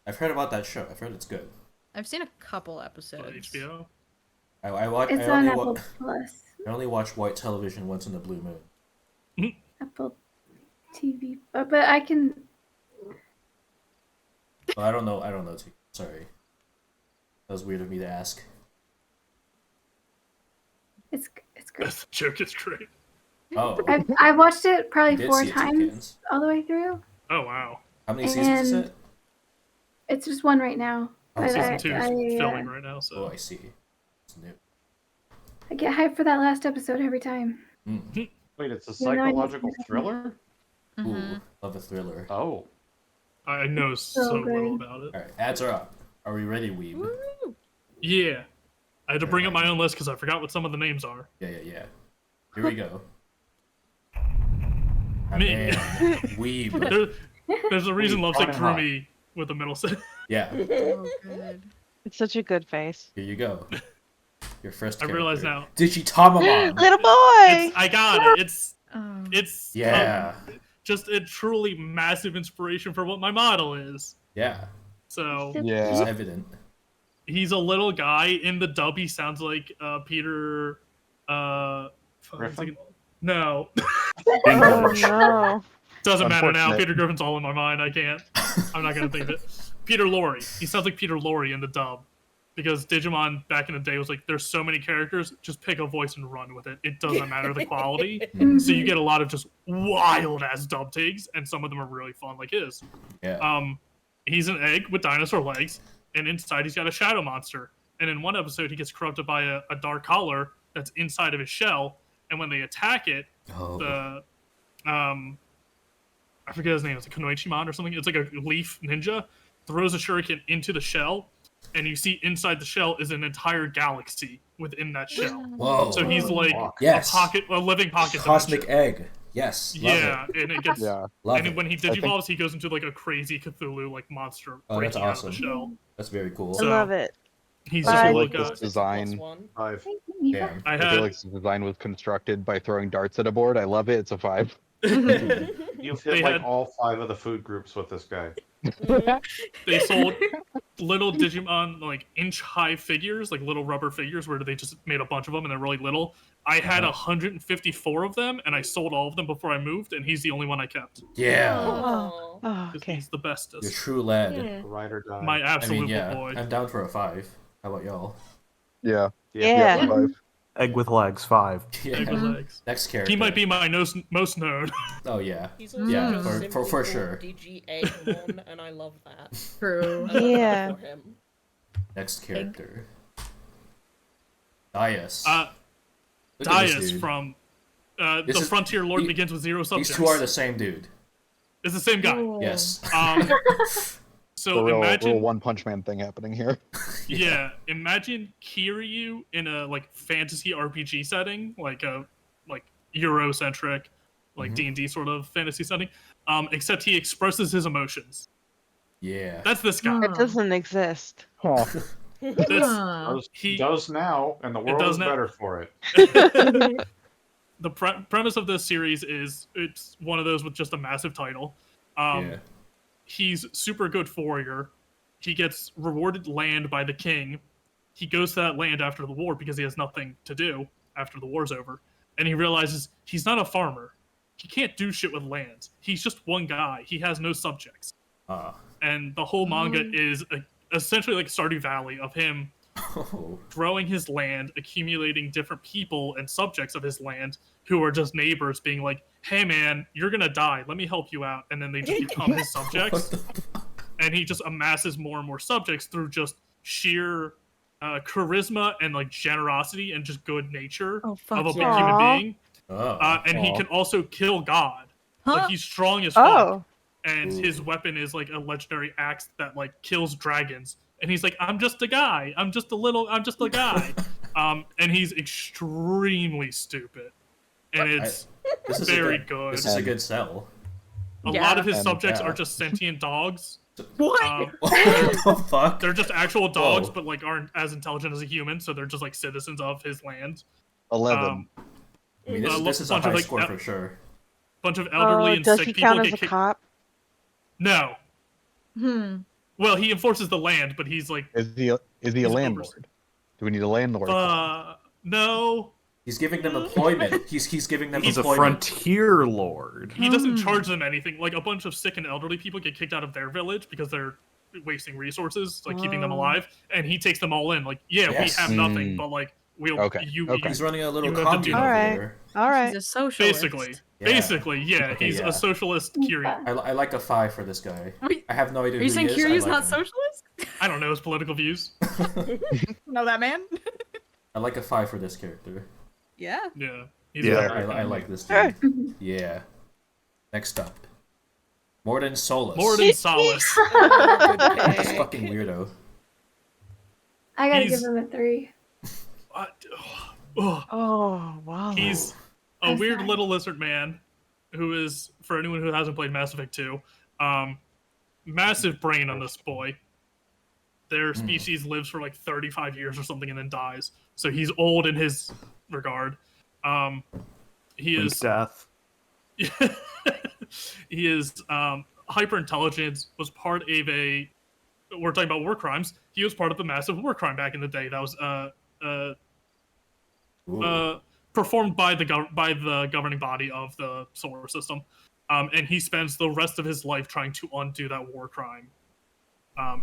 I've heard about that show. I've heard it's good. I've seen a couple episodes. HBO. It's on Apple Plus. I only watch white television once in the blue moon. Apple TV. But I can. Oh, I don't know. Sorry. That was weird of me to ask. It's great. The joke is great. Oh. I watched it probably You did 4 see it, times Toucans. all the way through. Oh wow. How many seasons is it? It's just one right now. Oh, But Season 2 is I, filming right now, so. Oh, I see. It's new. I get hyped for that last episode every time. Mm. Wait, it's a You know, I need psychological to- thriller? Ooh, love a thriller. Oh. I know so good. little about it. Alright, ads are up. Are we ready, Weeb? Yeah. I had to bring up my own list because I forgot what some of the names are. Yeah. Here we go. Me. Man, Weeb. There's a reason Weeb, Lovesick on drew hot. me with the middle set. Yeah, Oh, good. It's such a good face. here you go. Your first I realize character. now. Digitamamon! Little boy! I got it. Oh. It's Yeah. just a truly massive inspiration for what my model is. Yeah, So it's Yeah. evident. he's a little guy. In the dub, he sounds like Peter. Fuck, Griffin? No, Oh no. doesn't matter now. Unfortunate. Peter Griffin's all in my mind. I can't. I'm not gonna think of it. Peter Lorre. He sounds like Peter Lorre in the dub. Because Digimon back in the day was like, there's so many characters, just pick a voice and run with it. It doesn't matter the quality. So you get a lot of just wild ass dub takes, and some of them are really fun, like his. Yeah. He's an egg with dinosaur legs, and inside he's got a shadow monster. And in one episode, he gets corrupted by a dark collar that's inside of his shell. And when they attack it, Oh. the I forget his name. It's a Konoichimon or something. It's like a leaf ninja. Throws a shuriken into the shell, and you see inside the shell is an entire galaxy within that shell. Whoa. So he's like Yes. a living pocket Cosmic dimension. egg. Yes. Love Yeah, it. and it gets Yeah. Love and it. when he think- digivolves, he goes into like a crazy Cthulhu like monster Oh, that's breaking out awesome. of the shell. That's very cool. I So- love it. He's I just a feel little like guy. this design. 5. Damn. I I feel had like this design was constructed by throwing darts at a board. I love it. It's a 5. You've They hit like had- all 5 of the food groups with this guy. they sold little Digimon like inch high figures, like little rubber figures, where they just made a bunch of them and they're really little. I had 154 of them, and I sold all of them before I moved, and he's the only one I kept. Yeah. Oh. Oh, 'Cause okay. He's the bestest. You're true lad. Yeah. Ride or die. My I absolute mean, yeah. boy. I'm down for a 5. How about y'all? Yeah. Yeah. 5. Egg with legs, 5. Yeah. Egg with legs. Next character. He might be my most known. Oh yeah. He's also Yeah, just for simply called sure. DG Eggmon, and I love that. True. I love that Yeah. for him. Next character. Dias. Look at this Dias dude. from This the is- Frontier Lord he- begins with 0 subjects. These two are the same dude. It's the same guy. Yes. So The real imagine, One Punch Man thing happening here. yeah, imagine Kiryu in a like fantasy RPG setting, like a Eurocentric, like D&D sort of fantasy setting. Except he expresses his emotions. Yeah. That's this guy. It doesn't exist. Huh. That's, Does, he- does now, and the world does is now. better for it. the premise of this series is it's one of those with just a massive title. Yeah. He's super good warrior. He gets rewarded land by the king. He goes to that land after the war because he has nothing to do after the war's over. And he realizes he's not a farmer. He can't do shit with land. He's just one guy. He has no subjects. And the whole manga is essentially like Stardew Valley of him growing his land, accumulating different people and subjects of his land who are just neighbors being like, hey man, you're gonna die, let me help you out. And then they just become his subjects. And he just amasses more and more subjects through just sheer charisma and like generosity and just good nature Oh, fuck of a yeah. human Aw. being. Oh. And he can also kill God. Huh? Like he's strong as fuck. Oh. And his weapon is like a legendary axe that like kills dragons. And he's like, I'm just a guy. I'm just a guy. And he's extremely stupid. And it's This is very a good. good. This is a good sell. A lot of his And, subjects yeah. are just sentient dogs. What? What the fuck? They're just actual dogs, Whoa. but like aren't as intelligent as a human, so they're just like citizens of his land. 11. I mean, this is a bunch of, high like, score for sure. bunch of elderly and does sick he people count as get a kicked. cop? No. Hmm. Well, he enforces the land, but he's like Is he a he's landlord? Do we need a landlord? no. He's giving them employment. He's giving them He's a employment. frontier lord. He doesn't charge them anything. Like a bunch of sick and elderly people get kicked out of their village because they're wasting resources, like keeping them alive, and he takes them all in. Like, yeah, Yes. we have nothing, but like we'll He's running a little you have to do commune over Alright. there. All right. He's a socialist. Basically, yeah. Okay, He's yeah. a socialist Kyrian. I like a 5 for this guy. Wait, I have no idea Are you who saying he is. Kiryu's I like not him. socialist? I don't know his political views. Know that man? I like a 5 for this character. Yeah. Yeah. I like this dude. Yeah. Next up. Morden Solus. Morden Solus. This fucking weirdo. I gotta He's- give him a 3. Oh, wow. He's a I'm weird sorry. little lizard man who is, for anyone who hasn't played Mass Effect 2, massive brain on this boy. Their species lives for like 35 years or something and then dies. So he's old in his regard. He Link is death. he is hyper intelligent, was part of a we're talking about war crimes. He was part of a massive war crime back in the day that was performed by the governing body of the solar system. And he spends the rest of his life trying to undo that war crime.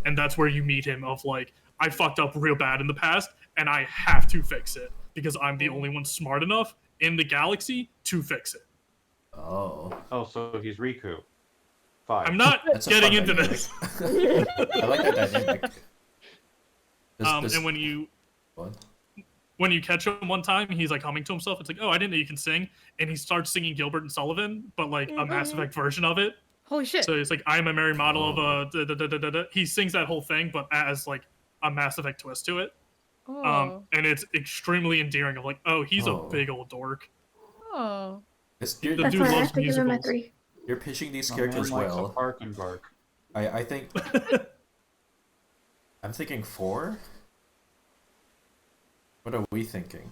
And that's where you meet him of like, I fucked up real bad in the past and I have to fix it because I'm the only one smart enough in the galaxy to fix it. Oh. Oh, so he's Riku. 5. I'm not That's a getting fun into dynamic. this. I like that dynamic. And when you What? when you catch him one time, he's like humming to himself. It's like, oh, I didn't know you can sing, and he starts singing Gilbert and Sullivan, but like a Mass Effect version of it. Holy shit. So it's like, I'm a merry model of a da, da, da, da, da, da. He sings that whole thing, but as like a Mass Effect twist to it. Oh. And it's extremely endearing. Of like, oh, he's Oh. a big old dork. Oh. You're, The That's dude why I loves have to give him a musicals. 3. you're pitching these My characters man likes to well. bark and bark. I think I'm thinking 4. What are we thinking?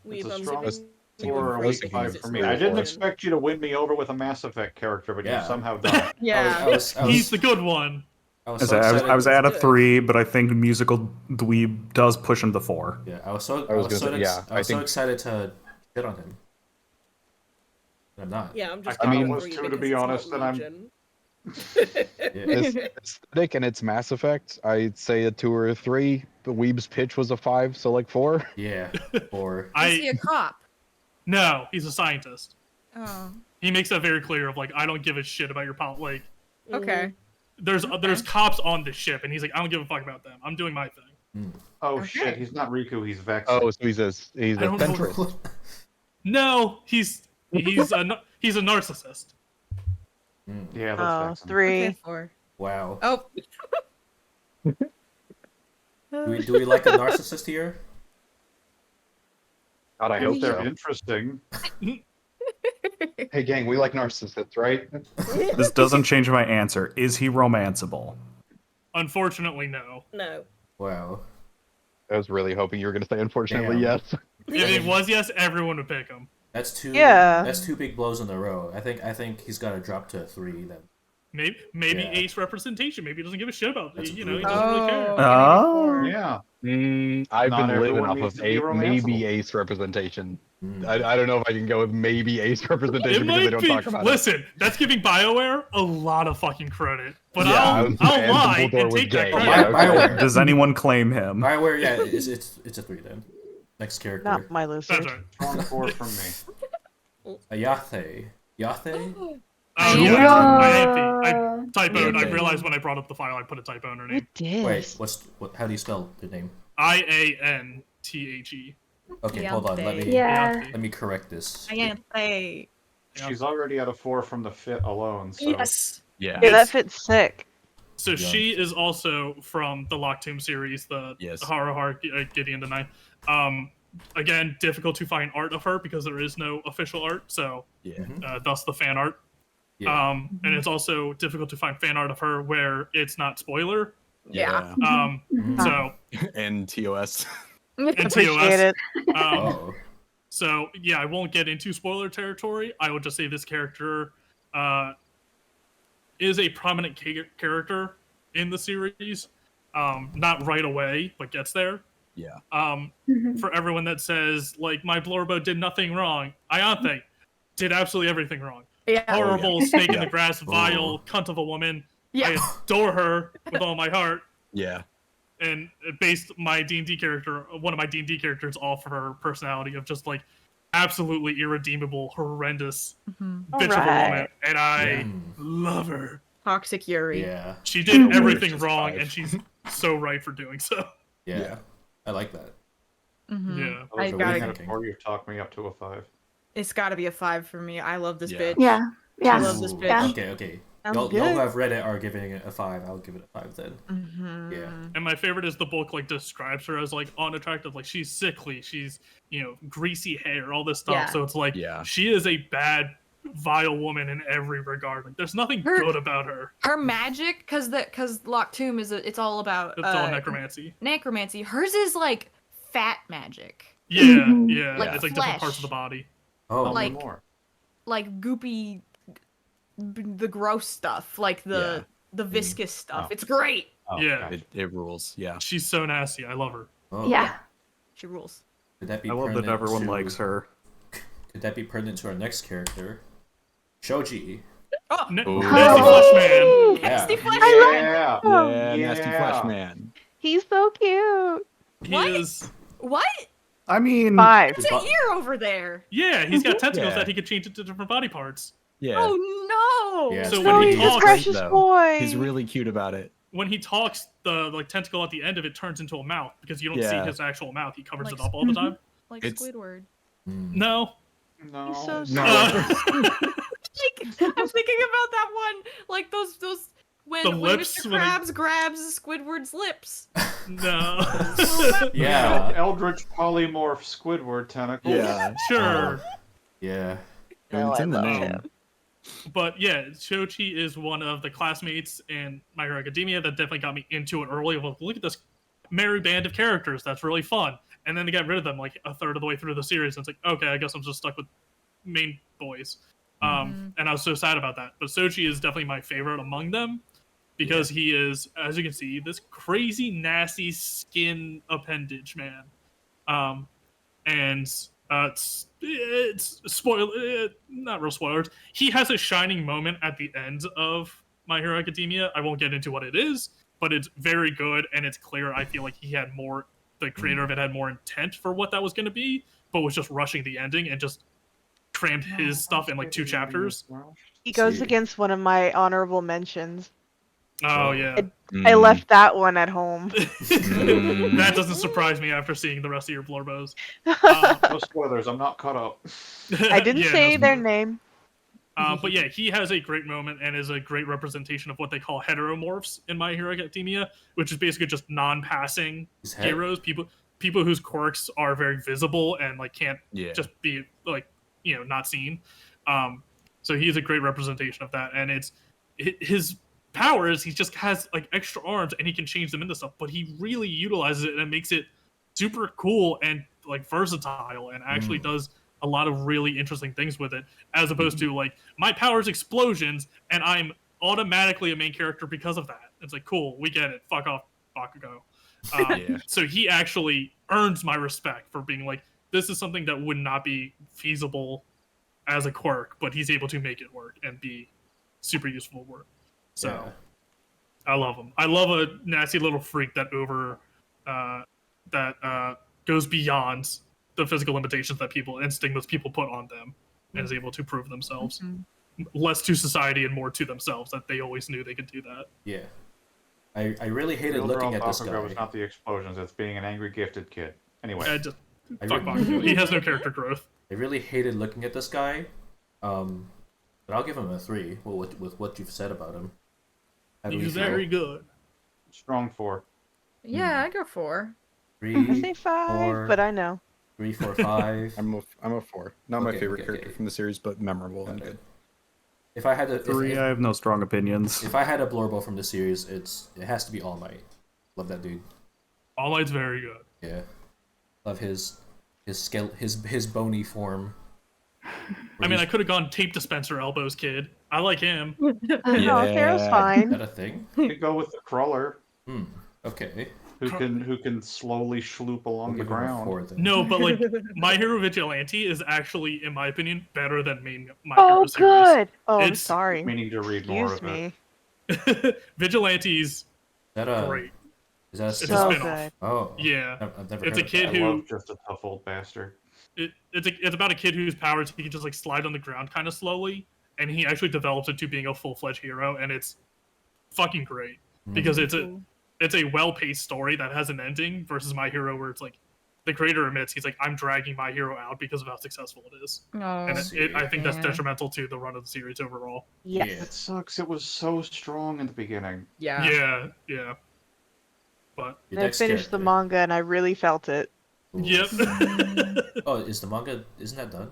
We've It's a I'm strong giving you 4 a or a 3 weak because 5 it's for me. not I didn't fun. expect you to win me over with a Mass Effect character, but Yeah. you somehow done. Yeah. I was He's the good one. I was I so excited. was at a Good. 3, but I think musical dweeb does push him to 4. Yeah, I was so I was gonna say, yeah, I was so I think- excited to shit on him. But I'm not. Yeah, I'm just I giving mean- a was 3 too, to because be it's not honest, and I'm- Legion. It's aesthetic and it's Mass Effect. I'd say a 2 or a 3. The Weeb's pitch was a 5, so like 4. Yeah. 4. Is he a cop? No, he's a scientist. Oh. He makes that very clear of like, I don't give a shit about your like. Okay. There's cops on the ship, and he's like, I don't give a fuck about them. I'm doing my thing. Oh Okay. shit, he's not Riku, he's Vex. Oh, so he's a I don't know. centrist. No, he's a narcissist. Yeah, Oh, that's Vexen. 3. Okay, 4. Wow. Oh. Do we like a narcissist here? God, I I hope hope they're so. interesting. Hey, gang, we like narcissists, right? This doesn't change my answer. Is he romanceable? Unfortunately, no. No. Wow. I was really hoping you were going to say, unfortunately, Damn. yes. If it was yes, everyone would pick him. That's 2. Yeah. That's 2 big blows in a row. I think he's got to drop to a 3 then. Maybe Yeah. ace representation. Maybe he doesn't give a shit about That's you know. He brutal. doesn't really care. Oh. Yeah. I've Not been living everyone off needs of to be maybe romanceable. ace representation. Mm. I don't know if I can go with maybe ace representation It because they might don't be. talk about Listen, that's giving BioWare a lot of fucking credit. But Yeah, I'll and lie Dumbledore and was take that gay. credit. Yeah, BioWare. Does anyone claim him? BioWare, yeah, it's a 3 then. Next character. Not my lizard. That's right. Strong 4 from me. Yathe. Yathe? Oh, Julia? yeah, I typoed. I Okay. realized when I brought up the file, I put a typo in her name. It did. Wait, how do you spell the name? IANTHE. Okay, hold on. Let me Yeah. let me correct this. I can't say. She's already at a 4 from the fit alone, so Yes. Yeah. Yeah, that fits sick. So she is also from the Lock Tomb series, the Yes. Horror Gideon the Ninth. Again, difficult to find art of her because there is no official art, so Yeah. thus the fan art. Yeah. And it's also difficult to find fan art of her where it's not spoiler. Yeah. So And TOS. and Appreciate TOS. it. Um, Oh. So yeah, I won't get into spoiler territory. I will just say this character is a prominent character in the series. Not right away, but gets there. Yeah. For everyone that says like my Blorbo did nothing wrong, Ianthe did absolutely everything wrong. Yeah. Horrible snake in the Yeah. grass, vile cunt of a woman. Yeah. I adore her with all my heart. Yeah. And it based my D&D character, one of my D&D characters, off of her personality of just like absolutely irredeemable, horrendous bitch of a woman, Alright. and I love her. Toxic Yuri. Yeah. She did everything Just wrong, 5. and she's so right for doing so. Yeah. I like that. Yeah. I was So waiting we at a thinking? 4, you've talked me up to a 5. It's got to be a 5 for me. I love this Yeah. bitch. Yeah. Yeah. I love this Ooh, bitch. Okay. Sounds Y'all good. who have read it are giving it a 5. I'll give it a 5 then. Yeah. And my favorite is the book like describes her as like unattractive, like she's sickly, she's greasy hair, all this stuff. Yeah. So it's like she is a bad, vile woman in every regard. Like there's nothing good about her. Her magic, because Lock Tomb it's all about It's all necromancy. necromancy. Hers is like fat magic, Yeah. Like It's like different flesh. parts of the body. Oh, Tell me like- more. like goopy, the gross stuff, like the viscous stuff. Oh. It's great. Oh, Yeah. gotcha. It rules. Yeah. She's so nasty. I love her. oh. Yeah. She rules. Could that be I love that pertinent everyone to- likes her. Could that be pertinent to our next character? Shoji. Oh, Ooh. Nasty Flesh Man. Yeah. nasty flesh. Yeah. Yeah, Yeah. nasty flesh man. He's so cute. He What? is. What? I mean, 5. It's an ear over there. Yeah, he's got tentacles Yeah. that he can change into different body parts. Yeah. Oh no. Yeah, So it's when No, he he's a talks, precious though. boy. He's really cute about it. when he talks, the tentacle at the end of it turns into a mouth because you don't see Yeah. his actual mouth. He covers Like it up all the time. Like It's- Squidward. No. No. He's so No. Like, I'm thinking about that one. Like those when The when lips, Mr. when he- Krabs grabs Squidward's lips. No. Yeah. Eldritch polymorph Squidward tentacle. Yeah. Sure. Yeah. I mean, it's in the name. But yeah, Shochi is one of the classmates in My Hero Academia that definitely got me into it early. Like, look at this merry band of characters. That's really fun. And then they got rid of them like a third of the way through the series. And it's like, okay, I guess I'm just stuck with main boys. And I was so sad about that. But Sochi is definitely my favorite among them because he is, as you can see, this crazy, nasty skin appendage man. It's not real spoilers. He has a shining moment at the end of My Hero Academia. I won't get into what it is, but it's very good and it's clear. I feel like he had more, the creator of it had more intent for what that was going to be, but was just rushing the ending and just crammed his stuff in like 2 chapters. He goes See. against one of my honorable mentions. Oh yeah, I left that one at home. that doesn't surprise me after seeing the rest of your Blorbos. No spoilers, I'm not caught up. I didn't Yeah, say no their spoilers. name. But yeah, he has a great moment and is a great representation of what they call heteromorphs in My Hero Academia, which is basically just non-passing His head- heroes, people whose quirks are very visible and like can't Yeah. just be like not seen. So he's a great representation of that, and it's his power is he just has like extra arms and he can change them into stuff, but he really utilizes it and makes it super cool and like versatile and actually does a lot of really interesting things with it, as opposed to like my power is explosions and I'm automatically a main character because of that. It's like, cool, we get it, fuck off Bakugo. Yeah. So he actually earns my respect for being like, this is something that would not be feasible as a quirk, but he's able to make it work and be super useful work. So Yeah. I love him. I love a nasty little freak that goes beyond the physical limitations that people and stigmas people put on them and is able to prove themselves. Less to society and more to themselves, that they always knew they could do that. Yeah. I really hated The looking overall at this Bakugo was guy. not the explosions, it's being an angry gifted kid. Anyway. I Fuck really- Bakugo. He has no character growth. I really hated looking at this guy. But I'll give him a 3 with what you've said about him. How do we He's feel? very good. Strong 4. Yeah, I go 4. 3, I say 5, 4, but I know. 3, 4, 5. I'm a 4. Not my Okay, favorite okay, character okay. from the series, but memorable and good. If I had a 3, I have no strong opinions. if I had a Blorbo from the series, it has to be All Might. Love that dude. All Might's very good. Yeah. Love his his bony form. I mean, I could have gone tape dispenser elbows kid. I like him. No, Taro's Is fine. that a thing? You could go with the crawler. Okay. Who can slowly schloop along the Give him a ground. 4 then. No, but like My Hero Vigilante is actually, in my opinion, better than My Oh, Hero series. good. Oh, I'm It's- sorry. Meaning to read more Excuse of me. it. Vigilante's Is that a great. Is that a It's a So spin-off. good. Oh. Yeah. I've never It's heard a of kid that. I who love just a tough old bastard. it's about a kid whose powers he can just like slide on the ground kind of slowly, and he actually develops into being a full-fledged hero, and it's fucking great because it's a well-paced story that has an ending versus My Hero where it's like the creator admits he's like, I'm dragging My Hero out because of how successful it is, and I think that's detrimental to the run of the series overall. Yes. Yeah. It sucks. It was so strong in the beginning. Yeah. Yeah. But Your I next finished the character. manga and I really felt it. Ooh. yep, Oh, is the manga? Isn't that done?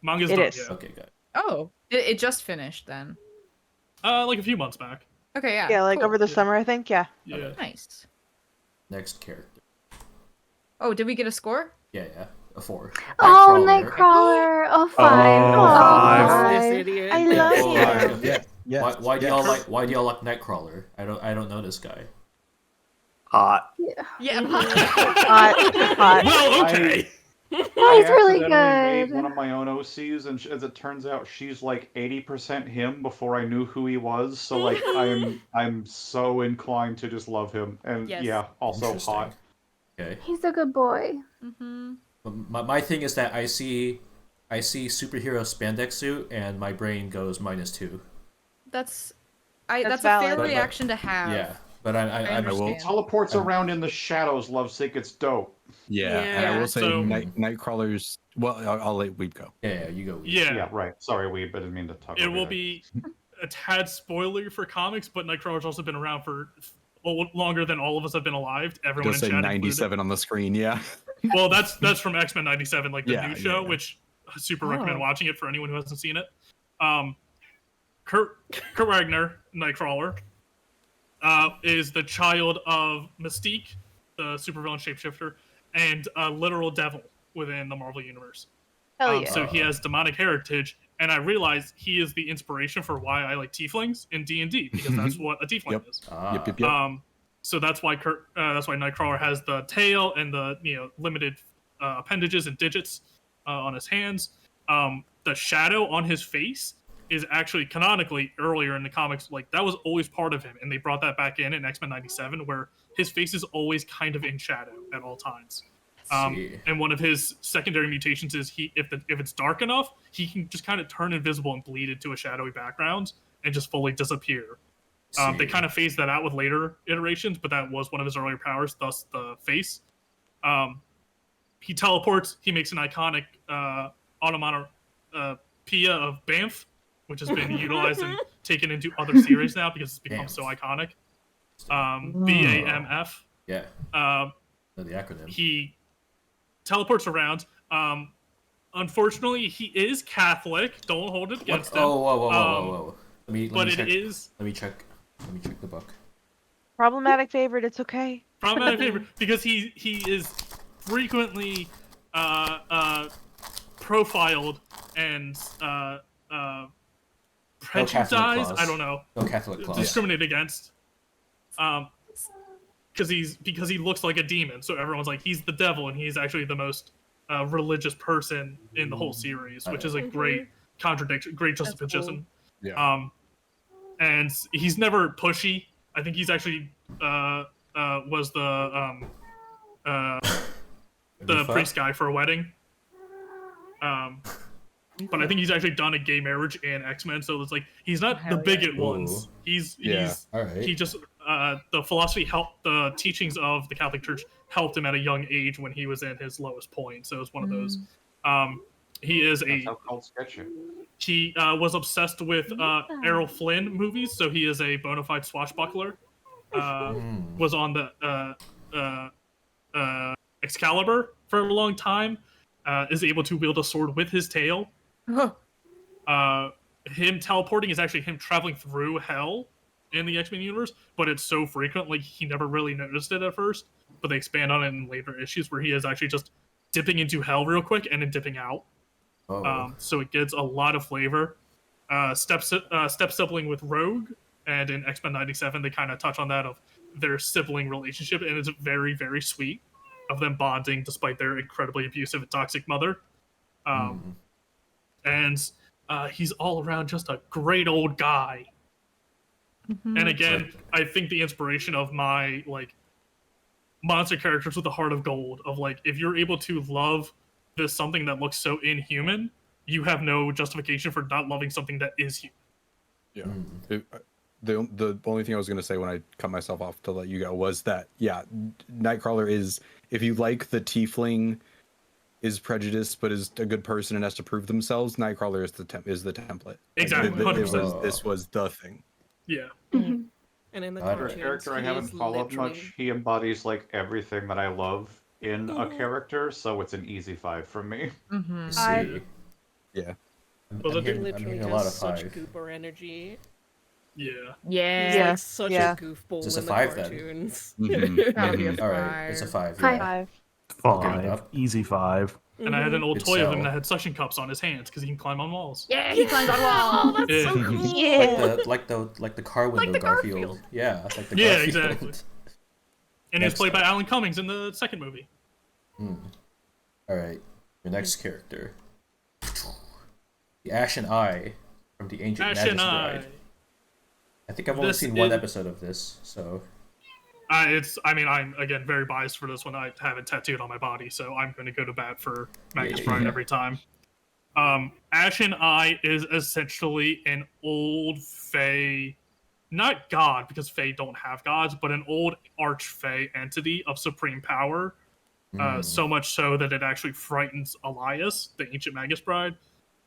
manga's It done. is. Yeah, Okay, got it. Oh, it just finished then. like a few months back. Okay, yeah. Yeah, like cool. over the summer, I think. Yeah. Yeah. Nice. Next character. Oh, did we get a score? Yeah, a 4. Oh, Nightcrawler. Nightcrawler. Oh, 5. Oh, Oh, 5. This five. idiot. I love Oh, him. yeah. Yeah. Why do y'all like Nightcrawler? I don't know this guy. Hot. Yeah. Hot. Hot. Well, okay. He's I really accidentally made good. one of my own OCs, and as it turns out, she's like 80% him before I knew who he was. So like, I'm so inclined to just love him, and Yes. yeah, also Interesting. hot. Okay. He's a good boy. Mm-hmm. My thing is that I see superhero spandex suit and my brain goes -2. That's That's a valid. fair reaction to have. Yeah, but I'm understand. Teleports around in the shadows, lovesick. It's dope. Yeah, and I Yeah. will say So- Nightcrawler's. Well, I'll let Weeb go. yeah, you go. Yeah. Yeah, right. Sorry, Weeb, I didn't mean to talk. It over will you. be a tad spoiler for comics, but Nightcrawler's also been around for longer than all of us have been alive. Everyone Just in say chat 97 on the screen. Yeah. included. Well, that's from X-Men '97, like the Yeah, new show, yeah. which I super recommend Oh. watching it for anyone who hasn't seen it. Kurt Wagner, Nightcrawler, is the child of Mystique, the supervillain shapeshifter, and a literal devil within the Marvel universe. Hell yeah. So he has demonic heritage, and I realized he is the inspiration for why I like tieflings in D&D, because that's what a tiefling Yep. is. Yep. So that's why Nightcrawler has the tail and the limited appendages and digits on his hands. The shadow on his face is actually canonically earlier in the comics, like that was always part of him, and they brought that back in X-Men '97, where his face is always kind of in shadow at all times. See. And one of his secondary mutations is if it's dark enough, he can just kind of turn invisible and bleed into a shadowy background and just fully disappear. They kind of phased that out with later iterations, but that was one of his earlier powers, thus the face. He teleports. He makes an iconic onomatopoeia of Banff, which has been utilized and taken into other series now because it's become so iconic. BAMF. Yeah. The acronym. He teleports around. Unfortunately, he is Catholic. Don't hold it against him. Oh, whoa. Let me But check. it is Let me check the book. Problematic favorite. It's okay. problematic favorite because he is frequently profiled and prejudiced. I don't know. No Catholic clause. Discriminated against. Because he looks like a demon, so everyone's like he's the devil, and he's actually the most religious person in the whole series, which is a great contradiction, great justification. Yeah. And he's never pushy. I think he's actually was the priest guy for a wedding. But I think he's actually done a gay marriage in X-Men, so it's like he's not the bigot ones. He's All right. he just the philosophy helped the teachings of the Catholic Church helped him at a young age when he was in his lowest point. So it's one of those. He is That's how called sketchy. he was obsessed with Errol Flynn movies, so he is a bona fide swashbuckler. Was on the Excalibur for a long time. Is able to wield a sword with his tail. Him teleporting is actually him traveling through hell in the X-Men universe, but it's so frequent, like he never really noticed it at first. But they expand on it in later issues where he is actually just dipping into hell real quick and then dipping out. Oh. So it gets a lot of flavor. Step sibling with Rogue, and in X-Men '97 they kind of touch on that of their sibling relationship, and it's very, very sweet of them bonding despite their incredibly abusive and toxic mother. And he's all around just a great old guy. And again, I think the inspiration of my like monster characters with a heart of gold of like, if you're able to love this something that looks so inhuman, you have no justification for not loving something that is human. Yeah. The only thing I was going to say when I cut myself off to let you go was that, yeah, Nightcrawler is, if you like the tiefling is prejudiced but is a good person and has to prove themselves, Nightcrawler is the template. Exactly, Like, 100%. this was the thing. Yeah. And in the For a cartoons, Character I he haven't is followed literally... much. He embodies like everything that I love in a Mhm. character, so it's an easy 5 from me. Mm-hmm. I see. Yeah. Well, I'm the hearing, He I'm literally hearing a lot has of such 5. goober energy. Yeah. He's Yeah. like such Yeah. a goofball Is this a in the 5 then? cartoons. Gotta be a All right, it's a 5. High Yeah. five. I'll give it 5. up. Easy 5. And I had an old Good toy of him sell. that had suction cups on his hands because he can climb on walls. Yeah, he climbs on Oh, walls. that's so Yeah. cool. Yeah. Like the car window the Garfield. Garfield. Yeah, like the Yeah, Garfield. exactly. And he's Next played by up. Alan Cummings in the second movie. All right, your next character, the Ashen Eye from the Ancient Ashen Magus Eye. Bride. I think I've only This seen one is- episode of this, so I'm again very biased for this one. I have it tattooed on my body, so I'm going to go to bat for Magus Yeah. Bride every time. Ashen Eye is essentially an old Fey, not god because Fey don't have gods, but an old arch-Fey entity of supreme power. So much so that it actually frightens Elias, the Ancient Magus Bride,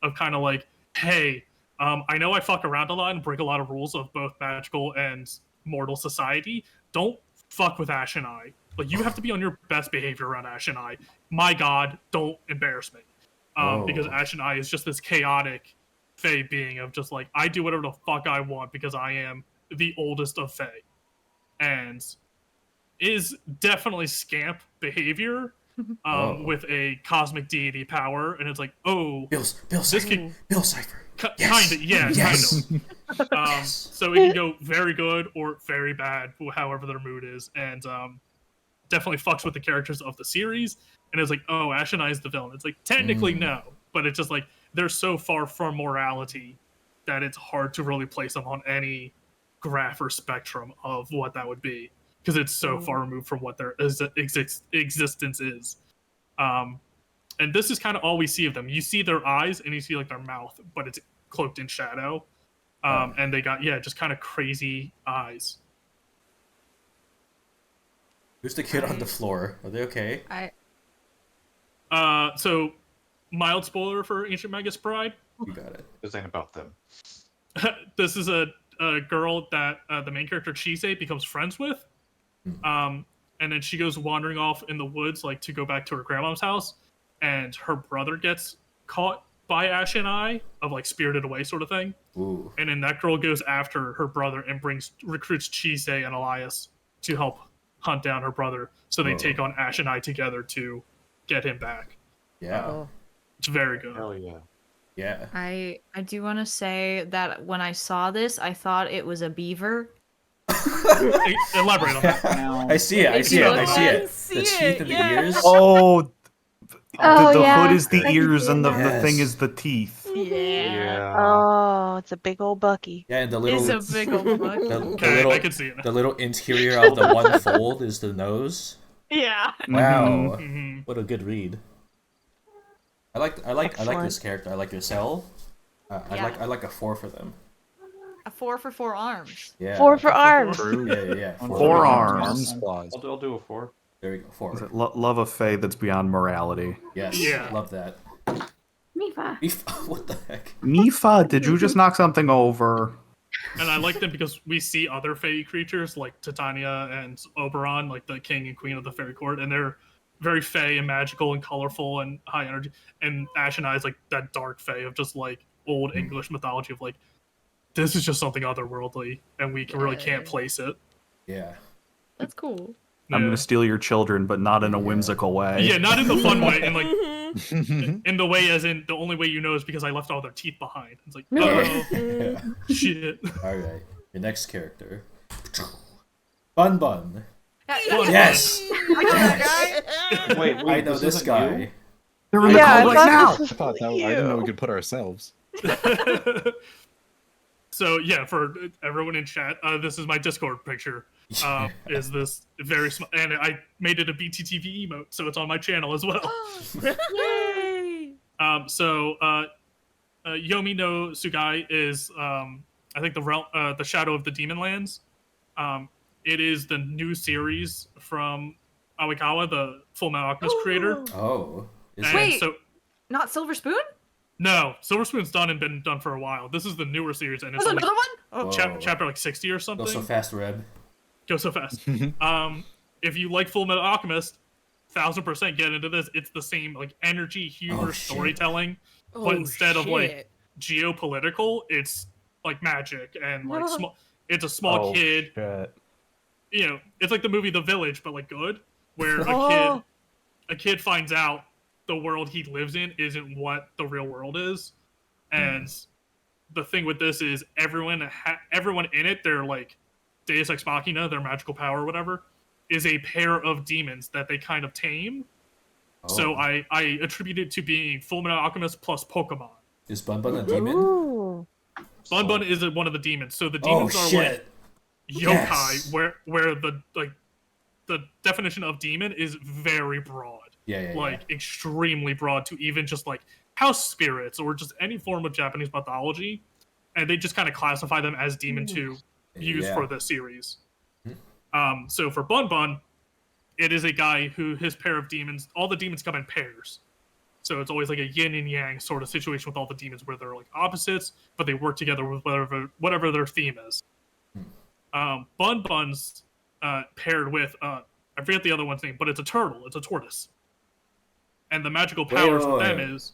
of kind of like, hey, I know I fuck around a lot and break a lot of rules of both magical and mortal society. Don't fuck with Ashen Eye. Like, you have to be on your best behavior around Ashen Eye. My god, don't embarrass me. Because Ashen Eye is just this chaotic Fey being of just like, I do whatever the fuck I want because I am the oldest of Fey. And is definitely scamp behavior with a cosmic deity power. And it's like, oh, Bill this Cipher. can Bill Cipher. kind of, yeah, Yes. kind of. So it can go very good or very bad, however their mood is, and definitely fucks with the characters of the series. And it's like, oh, Ashen Eye is the villain. It's like technically no, but it's just like they're so far from morality that it's hard to really place them on any graph or spectrum of what that would be because it's so far removed from what their existence is. And this is kind of all we see of them. You see their eyes and you see like their mouth, but it's cloaked in shadow. And they got, just kind of crazy eyes. Who's the kid on the floor? Are they okay? So mild spoiler for Ancient Magus Bride. You got it. This ain't about them. This is a girl that the main character Chise becomes friends with. And then she goes wandering off in the woods, like to go back to her grandma's house. And her brother gets caught by Ashen Eye, of like spirited away sort of thing. Ooh. And then that girl goes after her brother and recruits Chise and Elias to help hunt down her brother. So they take on Ashen Eye together to get him back. Yeah. It's very good. Hell yeah. Yeah. I do want to say that when I saw this, I thought it was a beaver. Elaborate on that. I see it. I see it. I see I it. see The it, teeth and the yeah. ears. Oh, the yeah. hood is the I can ears see and the that. thing is the teeth. Yeah. Oh, it's a big old Bucky. Yeah, and the little It's a big old buck. the Okay, little I can see it. the little interior of the one fold is the nose. Yeah. Wow. Mhm. What a good read. I like Excellent. this character. I like their cell. I like a 4 for them. A 4 for 4 arms. Yeah. 4 for arms. Yeah. 4 arms. Arms, claws. I'll do a 4. There we go. 4. Love a Fae that's beyond morality. Yes. Yeah. Love that. Mifa. What the heck? Mifa, did you just knock something over? And I like them because we see other fairy creatures like Titania and Oberon, like the king and queen of the fairy court, and they're very fey and magical and colorful and high energy. And Ashen Eye is like that dark fey of just like old English mythology of like, this is just something otherworldly, and we really can't place it. Yeah. That's cool. I'm Yeah. gonna steal your children, but not in a whimsical way. Yeah, not in the fun way, in like in the way as in the only way you know is because I left all their teeth behind. It's like, oh Yeah. shit. All right, your next character, Bun Bun. Fun Yes. Wait, I know this isn't guy. you? They're in the Yeah, call I right now. thought this I thought that, I didn't know we could put ourselves. So yeah, for everyone in chat, this is my Discord picture. Is this very small? And I made it a BTTV emote, so it's on my channel as well. Yay! Yomi no Sugai is I think the Shadow of the Demon Lands. It is the new series from Awikawa, the Full Metal Alchemist creator. Oh. Is And it? Wait. so Not Silver Spoon? no, Silver Spoon's done and been done for a while. This is the newer series, and it's There's only another one? Whoa. chapter like 60 or something. Go so fast, Reb. Go so fast. If you like Full Metal Alchemist, 1000% get into this. It's the same like energy, humor, Oh, shit. storytelling, but instead of like geopolitical, it's like magic and like small. It's a small kid. Shit. You know, it's like the movie The Village, but like good, where Oh. a kid finds out the world he lives in isn't what the real world is, and the thing with this is everyone in it, they're like Deus Ex Machina, their magical power or whatever, is a pair of demons that they kind of tame. So Oh. I attribute it to being Full Metal Alchemist plus Pokemon. Is Bun Bun a demon? Ooh. Bun Bun is one of the demons. So the Oh demons are shit. like yokai, Yes. where the definition of demon is very broad. Yeah. Like extremely broad to even just like house spirits or just any form of Japanese mythology, and they just kind of classify them as demon to use for the series. So for Bun Bun, it is a guy who his pair of demons, all the demons come in pairs. So it's always like a yin and yang sort of situation with all the demons where they're like opposites, but they work together with whatever their theme is. Bun Bun's paired with I forget the other one's name, but it's a turtle, it's a tortoise. And the magical powers with them is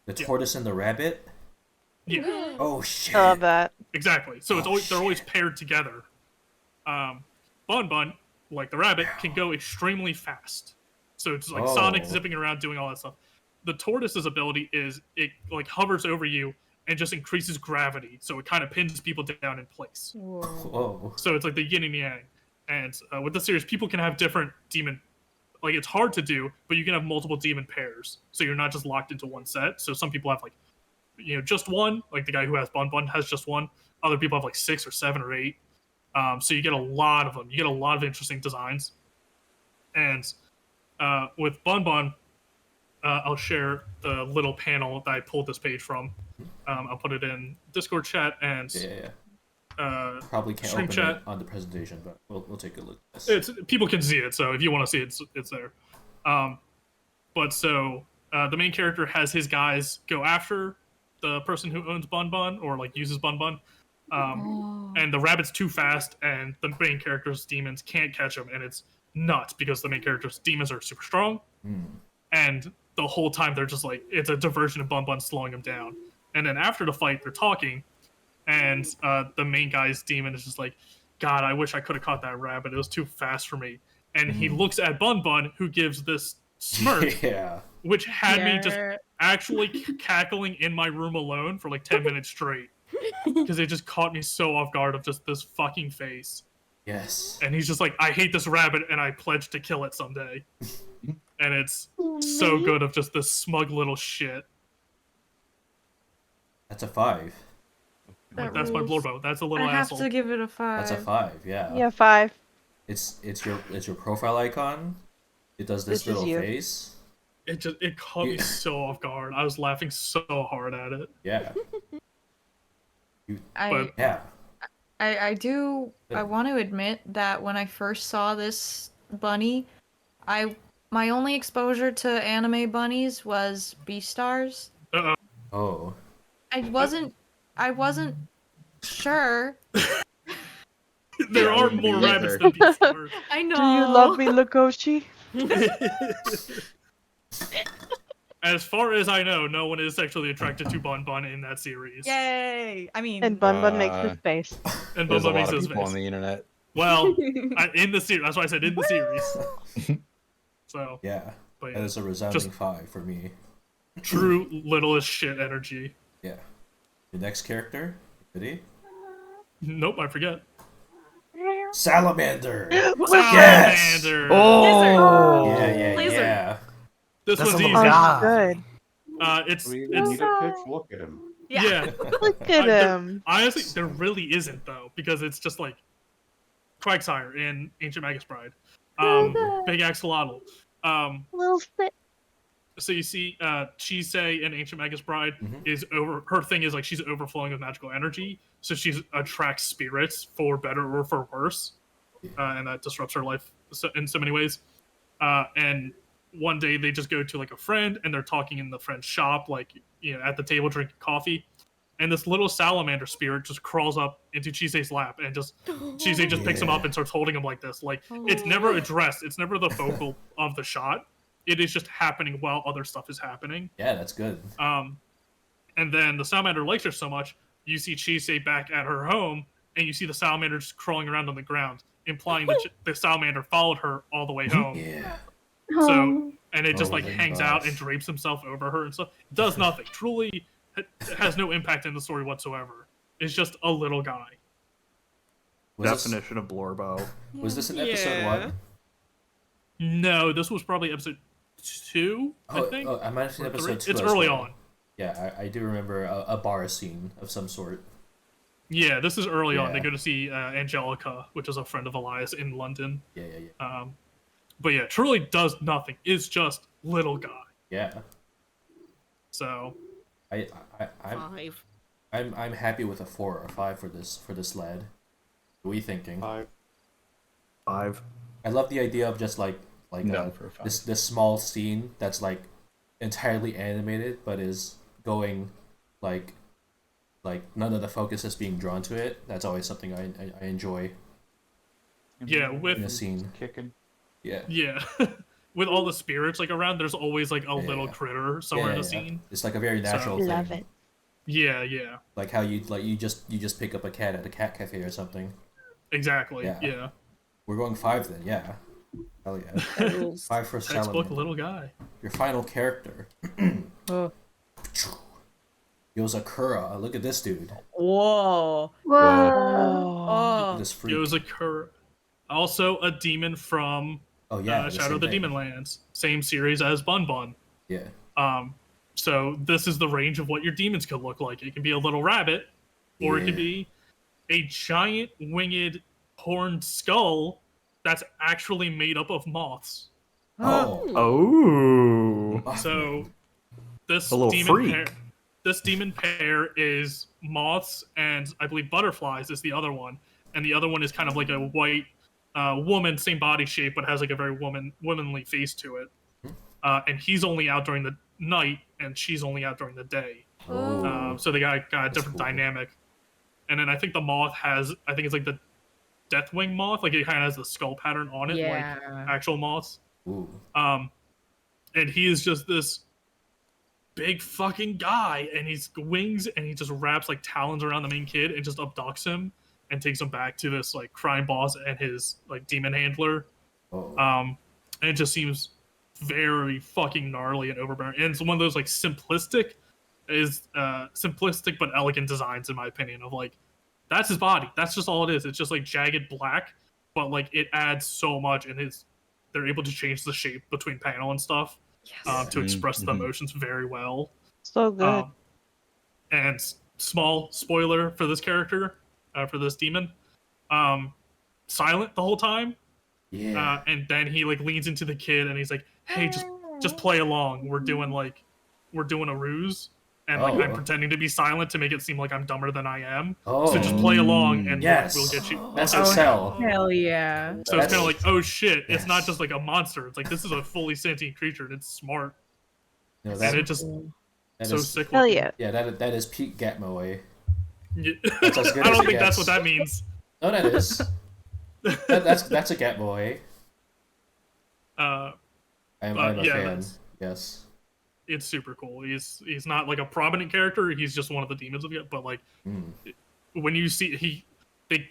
the tortoise and the rabbit. yeah, Oh shit. I love that. exactly. So it's always they're always paired together. Bun Bun, like the rabbit, can go extremely fast. So it's like Sonic zipping around doing all that stuff. The tortoise's ability is it like hovers over you and just increases gravity, so it kind of pins people down in place. Whoa. So it's like the yin and yang. And with the series, people can have different demon. Like it's hard to do, but you can have multiple demon pairs, so you're not just locked into one set. So some people have like, just one. Like the guy who has Bun Bun has just one. Other people have like 6 or 7 or 8. So you get a lot of them. You get a lot of interesting designs. And with Bun Bun, I'll share the little panel that I pulled this page from. I'll put it in Discord chat and probably can't stream open chat. it on the presentation, but we'll take a look at this. It's people can see it, so if you want to see it, it's there. But so the main character has his guys go after the person who owns Bun Bun or like uses Bun Bun. And the rabbit's too fast, and the main character's demons can't catch him, and it's nuts because the main character's demons are super strong, and the whole time they're just like it's a diversion of Bun Bun slowing him down. And then after the fight, they're talking, and the main guy's demon is just like, God, I wish I could have caught that rabbit. It was too fast for me. And he looks at Bun Bun, who gives this smirk, Yeah. which had me just actually cackling in my room alone for like 10 minutes straight. Because it just caught me so off guard of just this fucking face. Yes. And he's just like, I hate this rabbit and I pledge to kill it someday. And it's so good of just this smug little shit. That's a 5. Like, that's my Blorbo. That's a little I have asshole. to give it a 5. That's a 5. Yeah. Yeah, 5. It's your profile icon. It does this This is little you. face. It caught me so off guard. I was laughing so hard at it. Yeah. I Yeah. I want to admit that when I first saw this bunny, my only exposure to anime bunnies was Beastars. Oh. I wasn't sure. There are more rabbits than Beastars. I know. Do you love me, Lugoshi? As far as I know, no one is sexually attracted to Bun Bun in that series. Yay! I mean, And Bun Bun makes his face. And Bun There's a Bun makes lot of his people face. on the internet. Well, in the series. That's why I said in the series. So Yeah, but that is a resounding 5 for me. True littlest shit energy. Yeah. The next character, Kitty. Nope, I forget. Salamander. Yes! Salamander. Oh! Yeah. This That's one's a easy. little guy. Good. It's We it's need a pitch. Look at him. yeah. Look at him. Honestly, there really isn't though, because it's just like Quagsire in Ancient Magus Bride, Big Axolotl. Little sit. So you see, Chisei in Ancient Magus Bride Mhm. is over. Her thing is like she's overflowing with magical energy, so she attracts spirits for better or for worse, and that disrupts her life in so many ways. And one day they just go to like a friend, and they're talking in the friend's shop, like at the table drinking coffee, and this little salamander spirit just crawls up into Chisei's lap, and Chisei just picks him up and starts holding him like this. Like it's never addressed. It's never the focal of the shot. It is just happening while other stuff is happening. Yeah, that's good. And then the salamander likes her so much, you see Chisei back at her home, and you see the salamander just crawling around on the ground, implying that the salamander followed her all the way home. Yeah. So, and it just Oh like my hangs out and gosh. drapes himself over her and stuff. It does nothing. Truly has no impact in the story whatsoever. It's just a little guy. Definition of Blorbo. Was this in episode Yeah. 1? No, this was probably episode 2, I think. Oh, I might have seen Or episode 2. 3. It's as early well. on. Yeah, I do remember a bar scene of some sort. Yeah, this is early on. They Yeah. go to see Angelica, which is a friend of Elias in London. Yeah. But yeah, truly does nothing. It's just little guy. Yeah. So I'm 5. I'm happy with a 4 or 5 for this lad. What are we thinking? 5. I love the idea of just like No, for a 5. this small scene that's like entirely animated, but is going like none of the focus is being drawn to it. That's always something I enjoy yeah, in a scene. Kicking. yeah, with all the spirits like around, there's always like a little Yeah. critter somewhere in the scene. It's like a very natural thing. Love it. Yeah, Like how you just pick up a cat at a cat cafe or something. exactly. Yeah. Yeah. We're going 5 then, yeah. Hell yeah. 5 for Textbook Salamander. little guy. Your final character. Yozakura. Look at this dude. Whoa. Look Oh. at this freak. Yozakura. Also a demon from Oh yeah, the Shadow same of the thing. Demon Lands. Same series as Bun Bun. Yeah. So this is the range of what your demons could look like. It can be a little rabbit, or it could Yeah. be a giant winged horned skull that's actually made up of moths. Oh. Oh. So this A little demon freak. pair, this demon pair is moths and I believe butterflies is the other one, and the other one is kind of like a white woman, same body shape, but has like a very womanly face to it. And he's only out during the night, and she's only out during the day. Oh. So they got a different cool. dynamic. And then I think the moth has, I think it's like the Deathwing moth, like it kind of has the skull pattern on it, Yeah. like actual moths. Ooh. And he is just this big fucking guy, and he's wings, and he just wraps like talons around the main kid and just abducts him and takes him back to this like crime boss and his like demon handler. Oh. And it just seems very fucking gnarly and overbearing. And it's one of those like simplistic but elegant designs in my opinion of like that's his body. That's just all it is. It's just like jagged black, but like it adds so much, and they're able to change the shape between panel and stuff to express the emotions very well. So good. And small spoiler for this character, for this demon, silent the whole time. Yeah. And then he like leans into the kid and he's like, "Hey, just play along. We're doing a ruse, and like I'm Oh. pretending to be silent to make it seem like I'm dumber than I am. Oh. So just play along, and Yes. we'll get you." That's Oh, a sell. Hell yeah. So it's kind That's- of like, oh shit, it's not Yes. just like a monster. It's like this is a fully sentient creature, and it's smart, No, and that, it just that so is- sick. Hell looking. yeah. Yeah, that is peak Gatmoe. Yeah. That's as good I as don't it think that's gets. what that means. No, that is. That's a Gatmoe. I'm a yeah, fan. that's- Yes. It's super cool. He's not like a prominent character. He's just one of the demons of it. But like Mm. when you see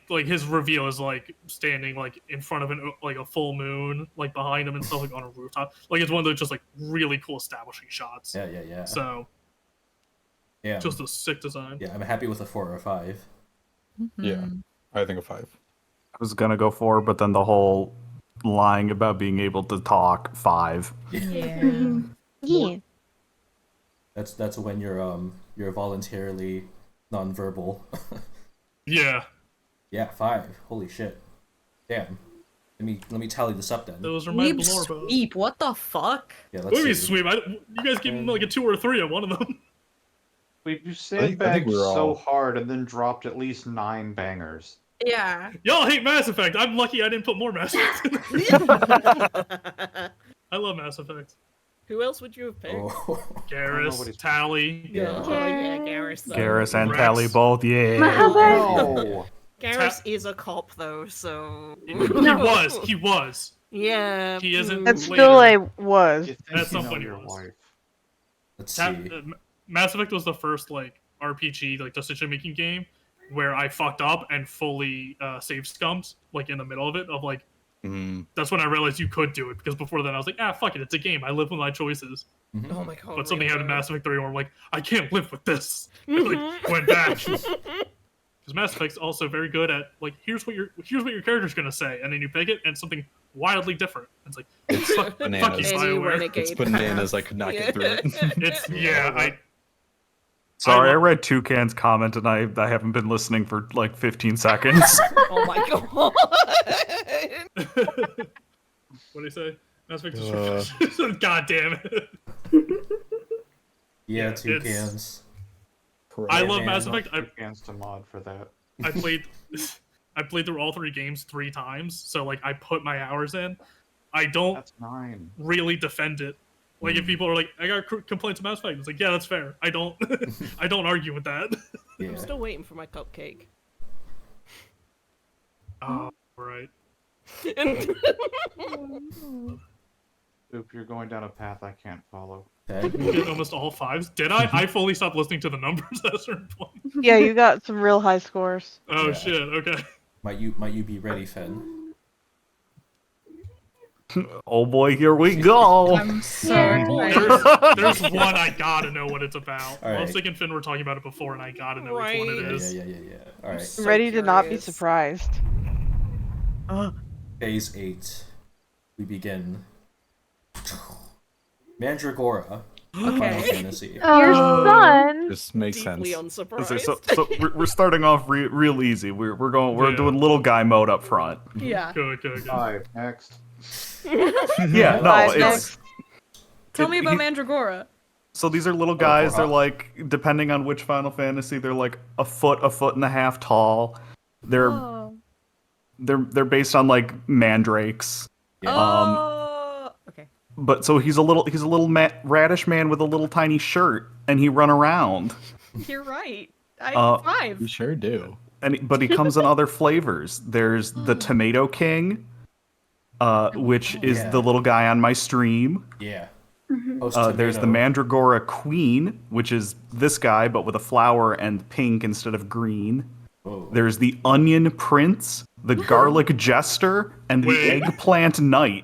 like his reveal is like standing like in front of a full moon like behind him and stuff like on a rooftop. Like it's one of those just like really cool establishing shots. Yeah. So Yeah. just a sick design. Yeah, I'm happy with a 4 or a 5. Yeah, I think a 5. I was gonna go 4, but then the whole lying about being able to talk 5. Yeah. Yeah. That's when you're voluntarily nonverbal. Yeah. Yeah, 5. Holy shit. Damn. Let me tally this up then. Those are my Weeb Blorbo. sweep. What the fuck? Yeah, What let's do you see. sweep? You guys gave him like a 2 or a 3 on one of them. You I sandbagged think we were so all- hard and then dropped at least 9 bangers. Yeah. Y'all hate Mass Effect. I'm lucky I didn't put more Mass Effect. I love Mass Effect. Who else would you have picked? Oh. Garrus, Tally. Yeah. Oh, yeah, Garrus. though. Garrus and Rex. Tally both, yeah. No! Garrus is a cop, though, so. He was. Yeah. He isn't. That's later. still a was. You think At you some know point he your was. wife. Let's see. Mass Effect was the first like RPG like decision making game where I fucked up and fully saved scummed like in the middle of it of like that's when I realized you could do it because before then I was like fuck it, it's a game, I live with my choices. Oh my god. But something happened in Mass Effect 3 where I'm like I can't live with this. I Mm-hmm. like went back. Because Mass Effect's also very good at like here's what your character's gonna say and then you pick it and it's something wildly different. It's like fuck you, Bananas. Any BioWare. renegade It's bananas. path. I could not get through it. It's Sorry, I love- read Toucan's comment and I haven't been listening for like 15 seconds. Oh my god. What do you say? Mass Effect is God damn it. Yeah, it's- 2 cans. I Yeah, love man. Mass Effect. Against to mod for that. I played through all 3 games 3 times, so like I put my hours in. I don't That's 9. really defend it. Like if people are like, I got complaints of Mass Effect, it's like, yeah, that's fair. I don't I don't argue with that. Yeah. I'm still waiting for my cupcake. Oh, right. Oop, you're going down a path I can't follow. You get almost all 5s. Did I? I fully stopped listening to the numbers at a certain point. Yeah, you got some real high scores. Oh Yeah. shit. Okay. Might you be ready, Finn? Oh boy, here we go. I'm so Yeah. excited. There's one I gotta know what it's about. All right. Well, Sick and Finn were talking about it before, and I gotta know which one it Right. is. Yeah. All right. So Ready to not be curious. surprised. Phase 8. We begin. Mandragora. Final Okay. Fantasy. Your son. This makes Deeply sense. unsurprised. So we're starting off real easy. We're Yeah. doing little guy mode up front. Yeah. Good. 5, next. Yeah, no, Five it's next. Tell me about he- Mandragora. so these are little guys. They're like, depending on which Final Fantasy, they're like a foot and a half tall. They're Oh. they're based on like mandrakes. Okay. But so he's a little radish man with a little tiny shirt, and he run around. You're right. Uh, 5. You sure do. But he comes in other flavors. There's the Tomato King, which is Yeah. the little guy on my stream. Yeah. There's the Post-tomato. Mandragora Queen, which is this guy, but with a flower and pink instead of green. Whoa. There's the Onion Prince, the Garlic Jester, and the Wait. Eggplant Knight.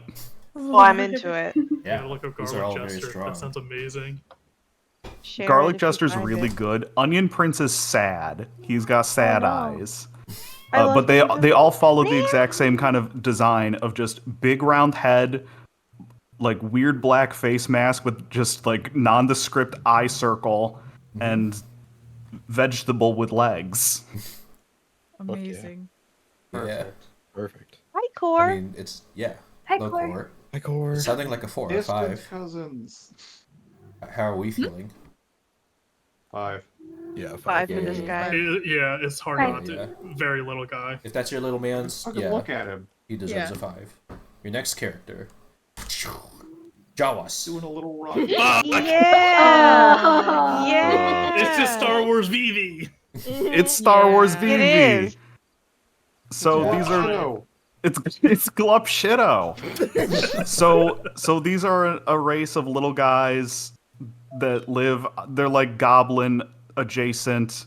Well, I'm into it. Yeah. Gotta look up These are all Garlic very Jester. strong. That sounds amazing. Share Garlic it if you Jester's find really it. good. Onion Prince is sad. He's got sad no. eyes. I love But him. they all follow the exact same kind of design of just big round head, like weird black face mask with just like nondescript eye circle, and vegetable with legs. Amazing. Yeah. Perfect. Hi, Core. I mean, it's Hi, low Core. core. Hi, Core. It's sounding like a 4 or Distant 5. cousins. How are we feeling? 5. Yeah, 5 for Yeah, this yeah, guy. Yeah, it's hard Right. not to. Yeah. Very little guy. If that's your little man's, Fucking yeah, look at him. he deserves Yeah. a 5. Your next character, Jawas. Doing a little run. Yeah. Oh. Yeah. It's just Star Wars VV. It's Star Wars VV. It is. So Yeah. these are No. it's Glup Shitto. So these are a race of little guys that live. They're like goblin adjacent.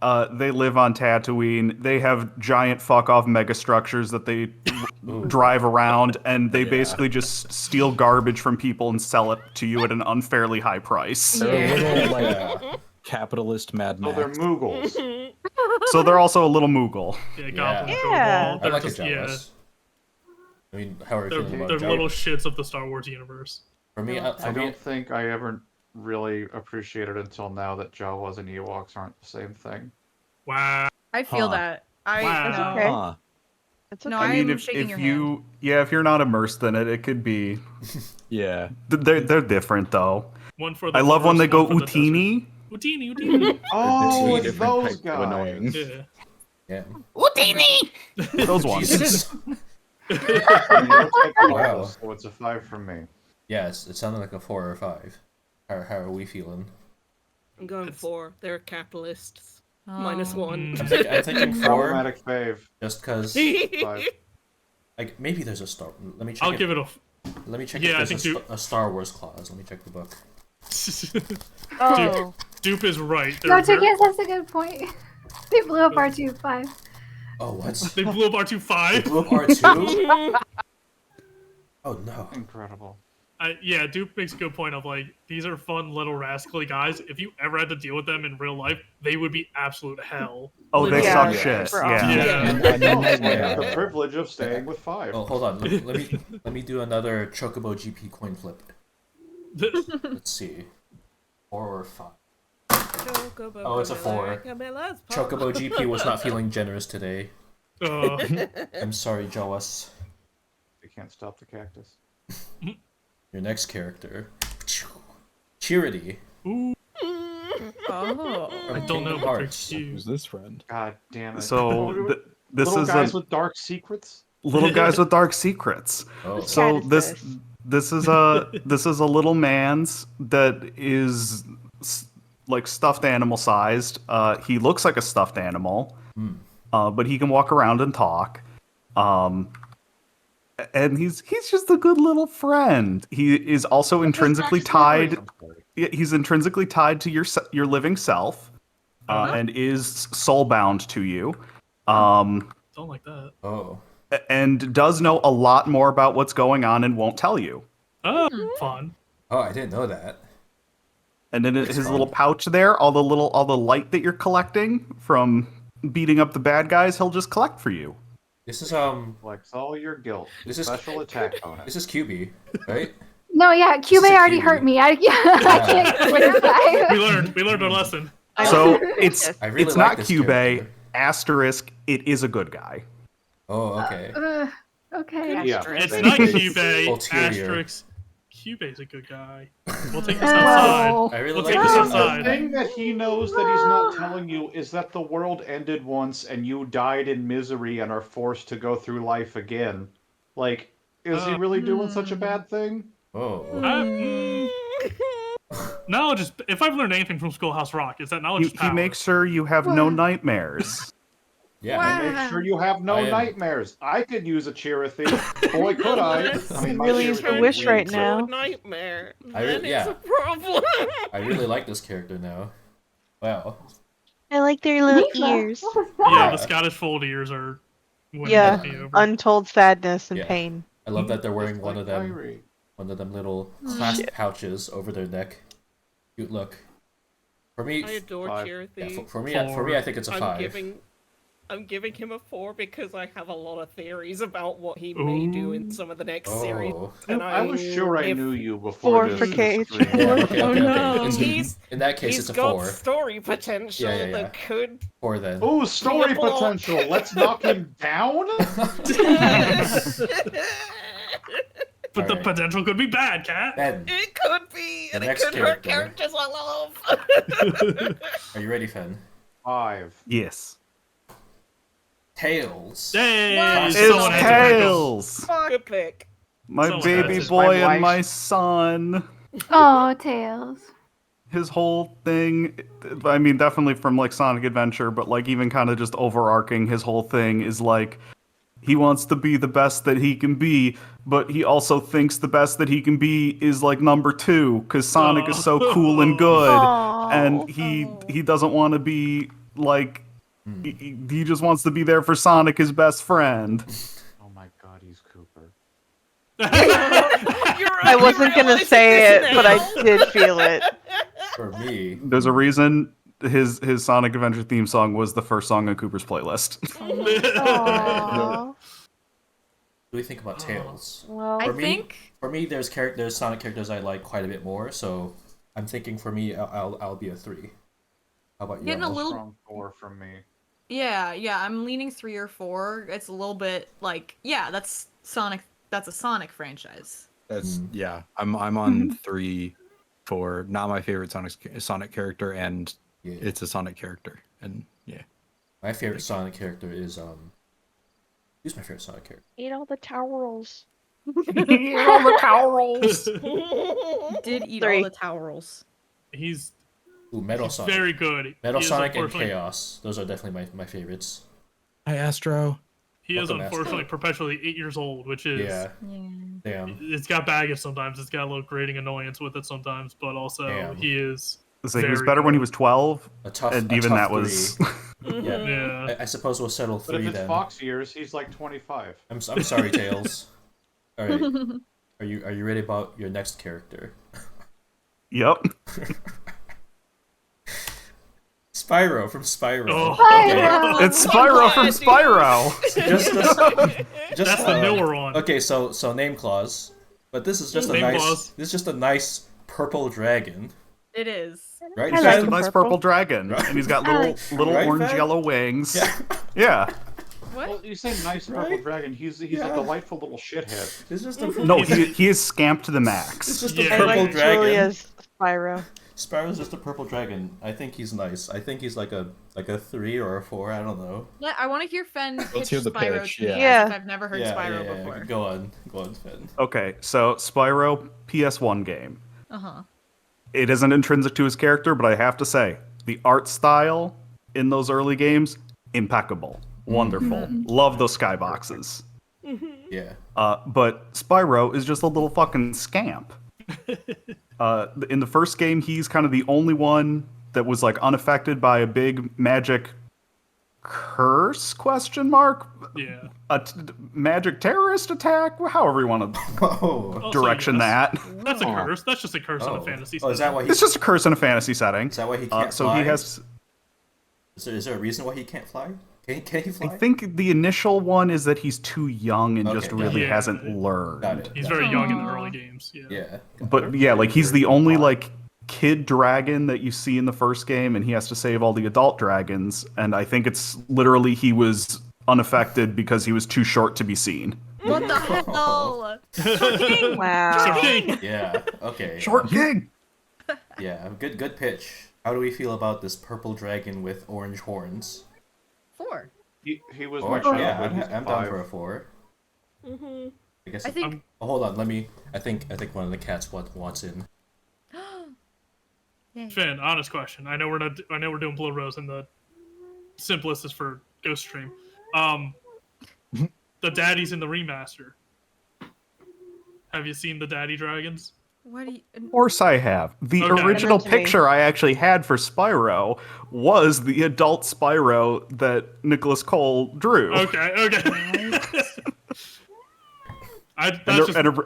They live on Tatooine. They have giant fuck off mega structures that they drive around, and they basically just steal garbage from people and sell it to you at an unfairly high price. They're a little like capitalist Mad So Max. they're Moogles. So they're also a little Moogle. Yeah, Goblin Yeah. Kobold. I like Just, a jealous. I mean, how are you they're feeling about they're Jawas? little shits of the Star Wars universe. For me, I don't think I ever really appreciated until now that Jawas and Ewoks aren't the same thing. Wow. I feel Huh. that. I Wow. no. Okay. Huh. It's No, okay. I mean, I'm if shaking your you if you're not immersed in it, it could be. Yeah. They're different though. One for the I love when lovers, they go one for the desert. Utini. Utini. Oh, Two it's different those types of guys. annoying. Yeah. Yeah. Those ones. Jesus. I mean, it looks like a Wow. wow. So it's a 5 from me. Yes, it sounded like a 4 or 5. How are we feeling? I'm going 4. They're capitalists. Oh. -1. I'm thinking 4, Problematic fave. just because. 5. Like maybe there's a star. Let me check. I'll give it a. Let me check Yeah, I if there's think a Star Wars clause. Let me check the book. Oh. Dupe is right. No, They're yes, that's a good point. They blew up R2 5. Oh, what? They blew up R2-5. Blew up R2? Oh no. Incredible. Yeah, Dupe makes a good point of like, these are fun little rascally guys. If you ever had to deal with them in real life, they would be absolute hell. Oh, they Yeah, suck shit. for Yeah. Yeah. I know I have Yeah. the privilege of staying with 5. Oh, hold on. Let me do another Chocobo GP coin flip. Let's see. 4 or 5. Oh, it's a 4. Chocobo GP was not feeling generous today. I'm sorry, Jawas. They can't stop the cactus. Your next character, Charity. Oh. I don't know what they're cute. Who's this friend? God damn it. So this Little is guys a with dark secrets? little guys with dark secrets. Oh. So Cactus. this is a little man's that is like stuffed animal sized. He looks like a stuffed animal, but he can walk around and talk. And he's just a good little friend. He is also intrinsically tied. He's intrinsically tied to your living self, and is soul bound to you. Don't like that. Oh. And does know a lot more about what's going on and won't tell you. Oh, fun. Oh, I didn't know that. And in his little pouch there, all the light that you're collecting from beating up the bad guys, he'll just collect for you. This is Flex all your guilt. This is- Special attack bonus. This is QB, right? No, yeah, Cube This is a already cutie. hurt me. I can't quit We that. learned our lesson. So it's I really it's like not this Cube. character. Asterisk. It is a good guy. Oh, okay. Okay. Yeah. It's It's not ulterior. Cube, asterisk. Cube's a good guy. We'll take this outside. Oh. I really We'll like take this this The outside. thing that he knows that he's not telling you is that the world ended once and you died in misery and are forced to go through life again. Like, is he really doing such a bad thing? Oh. Knowledge is. If I've learned anything from Schoolhouse Rock, is that knowledge is He power. makes sure you have no nightmares. Yeah. And make sure you have no I am- nightmares. I could use a Chirithy. Boy, could I. I mean, my Really is the Chirithy wish is right weak, now. Nightmare. I re- Then it's yeah. a problem. I really like this character now. Wow. I like their little Lisa, ears. what was Yeah, that? the Scottish fold ears are. winning Yeah, me over. untold sadness and Yeah. pain. I love that they're so wearing it's one like of them Kyrie. little clasp pouches over their neck. Cute look. For me, I adore 5. yeah, Chirithy. for me, I think it's a 5. I'm giving him a 4 because I have a lot of theories about what he may do in some of the next series. Oh. And I was sure I if- knew you before 4 this for Cage. stream. Yeah, okay, Oh okay, no, okay. In that case, he's it's a got 4. story potential Yeah. that could 4 then. Ooh, story Be a block. potential. Let's knock him down. But the Alright. potential could be bad, Cat. Then, It could be, The and it next could hurt character. characters I love. are you ready, Fen? 5. Yes. Tails. Hey, What? someone It's answered Michael. Tails, Good pick. my Someone baby answers boy my and wife. my son. Oh, Tails. His whole thing, I mean, definitely from like Sonic Adventure, but like even kind of just overarching, his whole thing is like he wants to be the best that he can be, but he also thinks the best that he can be is like number 2 because Sonic is so cool and good, Aw. and he doesn't want to be like he just wants to be there for Sonic, his best friend. Oh my god, he's Cooper. I wasn't gonna say it, but I did feel it. For me, There's a reason his Sonic Adventure theme song was the first song on Cooper's playlist. Aww. what do you think about Tails? Well, I For me, think for me, there's Sonic characters I like quite a bit more. So I'm thinking for me, I'll be a 3. How about you? Getting a Alice? little- Strong 4 from me. yeah, I'm leaning 3 or 4. It's a little bit like that's Sonic. That's a Sonic franchise. That's yeah. I'm on 3, 4. Not my favorite Sonic character, and Yeah. it's a Sonic character, and yeah. My favorite Sonic character is Who's my favorite Sonic character? eat all the towels. All the towels. Did eat 3. all the towels. He's Ooh, Metal Sonic. very good. Metal He is Sonic and unfortunately- Chaos. Those are definitely my favorites. Hi, Astro. He is Welcome, Astro. unfortunately perpetually 8 years old, which is Yeah. Yeah. Damn. it's got baggage sometimes. It's got a little grating annoyance with it sometimes, but also Damn. he is So he was very better when he good. was 12, A tough. and a even tough that was. 3. Yeah. Yeah. I suppose we'll settle But if 3 it's then. Fox years, he's like 25. I'm sorry, Tails. All right. Are you ready about your next character? Yep. Spyro from Spyro. Oh. Spyro! It's Spyro from Spyro. That's the newer one. Okay, so name clause, but this is just a Name nice. clause. This is just a nice purple dragon, It is. right? I He's like just a him nice purple. purple dragon, and he's got little Right, orange Fed? yellow wings. Yeah. Yeah. What? Well, you say nice purple Right? dragon. He's Yeah. a delightful little shithead. It's just a No, he is scamped to the It's max. just a Yeah. I purple like dragon. Julia's Spyro. Spyro's just a purple dragon. I think he's nice. I think he's like a 3 or a 4. I don't know. I want to hear Fen pitch hear the Spyro pitch, to me, yeah. as if I've never heard Spyro before. Go on, Finn. Okay, so Spyro PS1 game. Uh-huh. It isn't intrinsic to his character, but I have to say, the art style in those early games, impeccable. Wonderful. Love those skyboxes. Yeah. But Spyro is just a little fucking scamp. In the first game, he's kind of the only one that was like unaffected by a big magic curse? Question mark? Yeah. Magic terrorist attack? However you want to Oh. Also, direction yes. that. That's a curse. That's just a curse in a fantasy. Oh, is that why he? It's just a curse in a fantasy setting. Is that why he can't So fly? he has. Is there a reason why he can't fly? Can he fly? I think the initial one is that he's too young and just Okay, really yeah. hasn't learned. Got it. He's got very it. young in the early games. Yeah. Yeah. But yeah, like he's the only like kid dragon that you see in the first game, and he has to save all the adult dragons. And I think it's literally he was unaffected because he was too short to be seen. What the hell? Short King! Wow. Short King. Yeah. Okay. Short king. Yeah. Good pitch. How do we feel about this purple dragon with orange horns? 4. He was Oh, my child. yeah, but he's I'm down 5. for a 4. I guess. I think. Oh, hold on. I think one of the cats wants in. Yay. Finn, honest question. I know we're doing Blorbo, and the simplest is for Ghost Stream. The daddies in the remaster. Have you seen the daddy dragons? What do you? Of course I have. The Okay. original Send them to me. picture I actually had for Spyro was the adult Spyro that Nicholas Cole drew. Okay.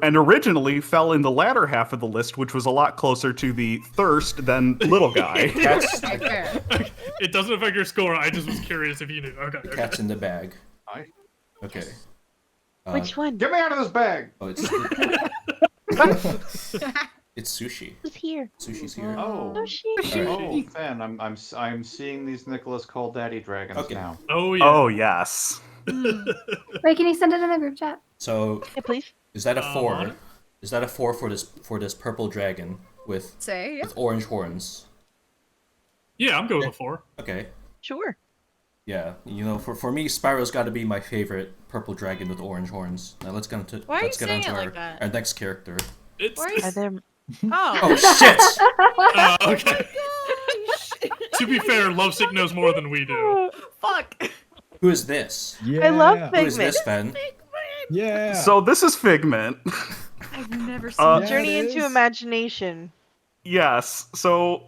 And originally fell in the latter half of the list, which was a lot closer to the thirst than little guy. Cats. Fair. It doesn't affect your score. I just was curious if you knew. Okay. Cats in the bag. Hi. Okay. Which one? Get me out of this bag! Oh, it's sushi. Who's here? Sushi's here. Oh. Oh, she. Oh, Fan, I'm seeing these Nicholas Cole daddy dragons Okay. now. Oh yeah. Oh, yes. Wait, can you send it in the group chat? So Yeah, please. is that a 4? what? Is that a 4 for this purple dragon with Say, yeah. orange horns? Yeah, I'm going with 4. Okay. Sure. Yeah, for me, Spyro's got to be my favorite purple dragon with orange horns. Now let's get into Why are you let's get saying into it our, like that? our next character. It's Why are you? Are there... Oh. Oh shit! okay. To be fair, Lovesick knows more than we do. Fuck. Who is this? Yeah. I love Who is Figment. this, Ben? Yeah. So this is Figment. I've never seen. Uh, that. Yeah, it Journey into is. Imagination. Yes. So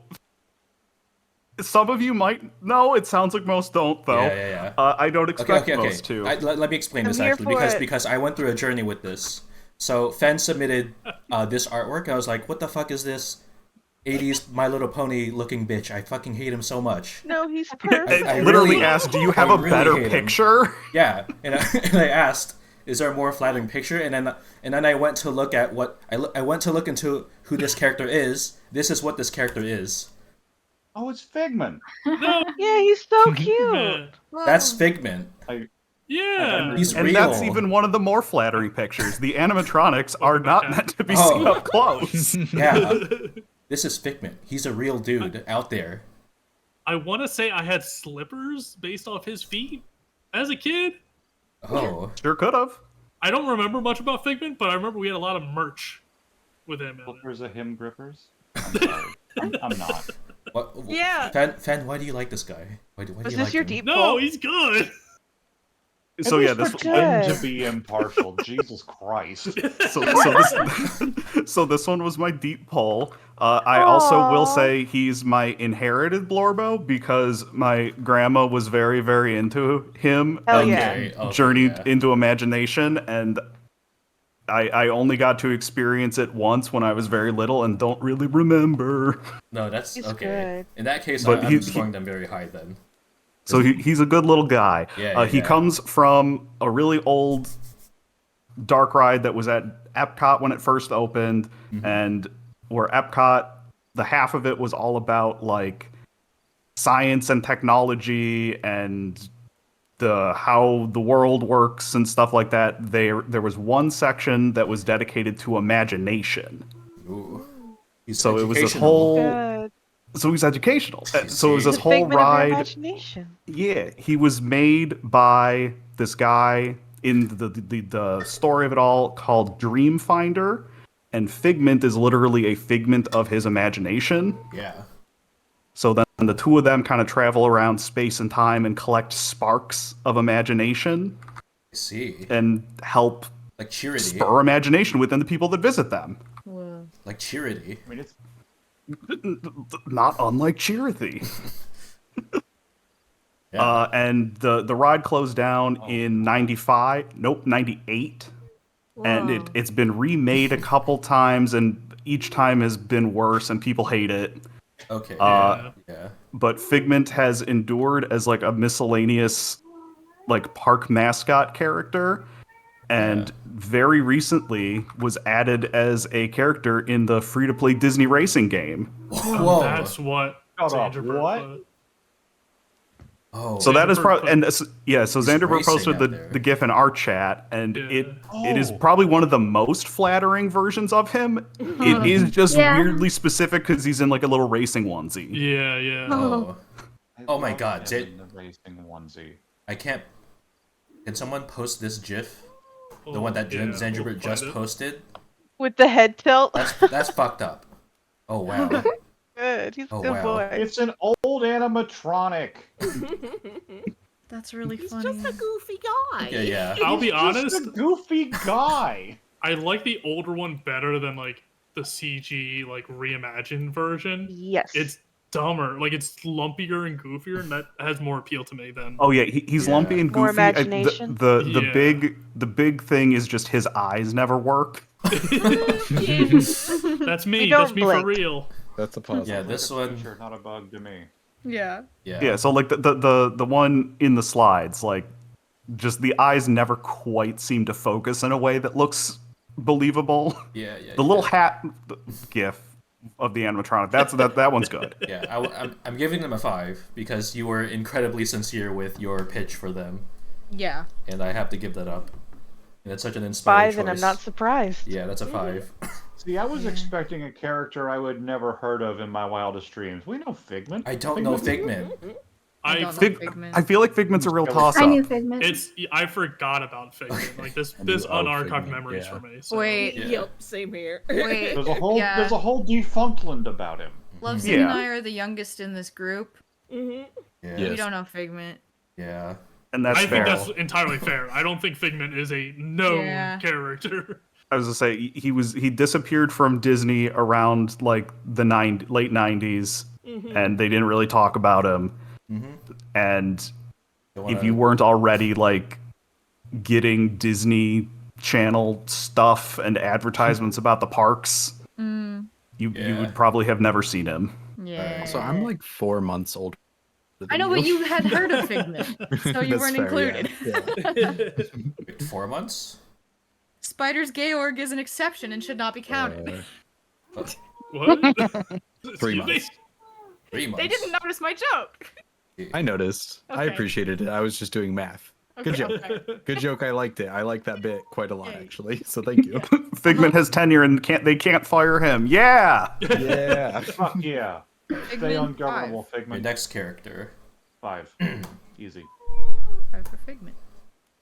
some of you might know. It sounds like most don't, though. Yeah. I don't expect most to. Let me explain this I'm here actually, for it. because I went through a journey with this. So Fen submitted this artwork. I was like, what the fuck is this 80s My Little Pony looking bitch? I fucking hate him so much. No, he's perfect. I literally really- asked, "Do you have I a really better hate him. picture?" Yeah, and I asked, is there a more flattering picture? And then I went to look at I went to look into who this character is. This is what this character is. Oh, it's Figment. No, Yeah, he's so cute. man. That's Figment. Yeah. He's And real. that's even one of the more flattering pictures. The animatronics are not meant to be seen up close. Yeah. This is Figment. He's a real dude out there. I want to say I had slippers based off his feet as a kid. Oh. Sure could have. I don't remember much about Figment, but I remember we had a lot of merch with him. Flippers of him grippers? I'm sorry. I'm not. What? Yeah. Fan, why do you like this guy? Why do Was you this like your him? deep No, pull? he's good. So It yeah, was this pretend to be impartial. Jesus Christ. so this one was my deep pull. I also will say he's my inherited Blorbo because my grandma was very, very into him Hell and yeah. journeyed into imagination, and I only got to experience it once when I was very little and don't really remember. No, that's He's okay. good. In that case, But I'm scoring them very high then. So he's a good little guy. Yeah, He comes from a really old dark ride that was at Epcot when it first opened, and where Epcot, the half of it was all about like science and technology and how the world works and stuff like that. There was one section that was dedicated to imagination. Ooh. So it was this educational. whole. Good. So he's educational. So it was this The whole figment of your ride. imagination. Yeah, he was made by this guy in the story of it all called Dream Finder, and Figment is literally a figment of his imagination. Yeah. So then the two of them kind of travel around space and time and collect sparks of imagination I see. and help Like Charity. spur imagination within the people that visit them. Like Charity. I mean, it's Not unlike Chirithy. Yeah. And the ride closed down in 98. And it's been remade a couple times, and each time has been worse, and people hate it. Okay. Yeah. But Figment has endured as like a miscellaneous like park mascot character, and very recently was added as a character in the free-to-play Disney racing game. Whoa. That's what. Shut up, Xanderberg what? put. Oh. So that is probably, and yeah, so He's Xanderberg racing posted out there. the GIF in our chat, and Yeah. it is probably one of the most flattering versions of him. It is just Yeah. weirdly specific because he's in like a little racing onesie. Yeah, yeah. Oh. I Oh my love God, him in the racing onesie. I can't. Can someone post this GIF? The one that Yeah, Zanderbert we'll just find it. posted? With the head tilt. That's fucked up. Oh wow. Good. He's a Oh, good wow. boy. It's an old animatronic. That's really He's funny. just a goofy guy. Yeah. I'll be He's honest. just a goofy guy. I like the older one better than like the CG like reimagined version. Yes. It's dumber. Like it's lumpier and goofier, and that has more appeal to me than. Oh yeah, he's Yeah. lumpy and goofy. More The imagination. Yeah. the big thing is just his eyes never work. That's me. You don't That's me blink. for real. That's a positive. Yeah, this Like a one. feature, not a bug to me. Yeah. Yeah, so like the one in the slides, like just the eyes never quite seem to focus in a way that looks believable. Yeah. The little hat gif of the animatronic, that one's good. Yeah, I'm giving them a 5 because you were incredibly sincere with your pitch for them, Yeah. and I have to give that up. And it's such an inspiring 5, and I'm choice. not surprised. Yeah, that's a 5. See, I was expecting a character I would never heard of in my wildest dreams. We know Figment. I don't know Figment. I I don't know Fig- Figment. I feel like Figment's a real toss I knew up. Figment. I forgot about Figment. Like this I knew of unarchived Figment, memories yeah. for me. So. Wait. Yeah. Yep, same here. Wait. There's a whole Yeah. there's a whole defunctland about him. Love's Yeah. and I are the youngest in this group. Mhm. Yeah. We Yes. don't know Figment. Yeah. And that's I fair. think that's entirely fair. I don't think Figment is a known Yeah. character. I was gonna say he disappeared from Disney around like the late 90s, and they didn't really talk about him. And Don't if wanna- you weren't already like getting Disney Channel stuff and advertisements about the parks, you Yeah. would probably have never seen him. Yeah. So I'm like 4 months older. I know, but you had heard of Figment, so you That's weren't fair, yeah. included. Wait, 4 months? Spider's Georg is an exception and should not be counted. What? 3 Excuse me? months. 3 months. They didn't notice my joke. I noticed. I Okay. appreciated it. I was just doing math. Good Okay, joke. okay. Good joke. I liked it. I liked that bit quite a lot, actually. So thank you. Figment has tenure and they can't fire him. Yeah. Yeah. Fuck yeah. Stay Figment, ungovernable, Your Figment. next character. 5. Easy. 5 for Figment.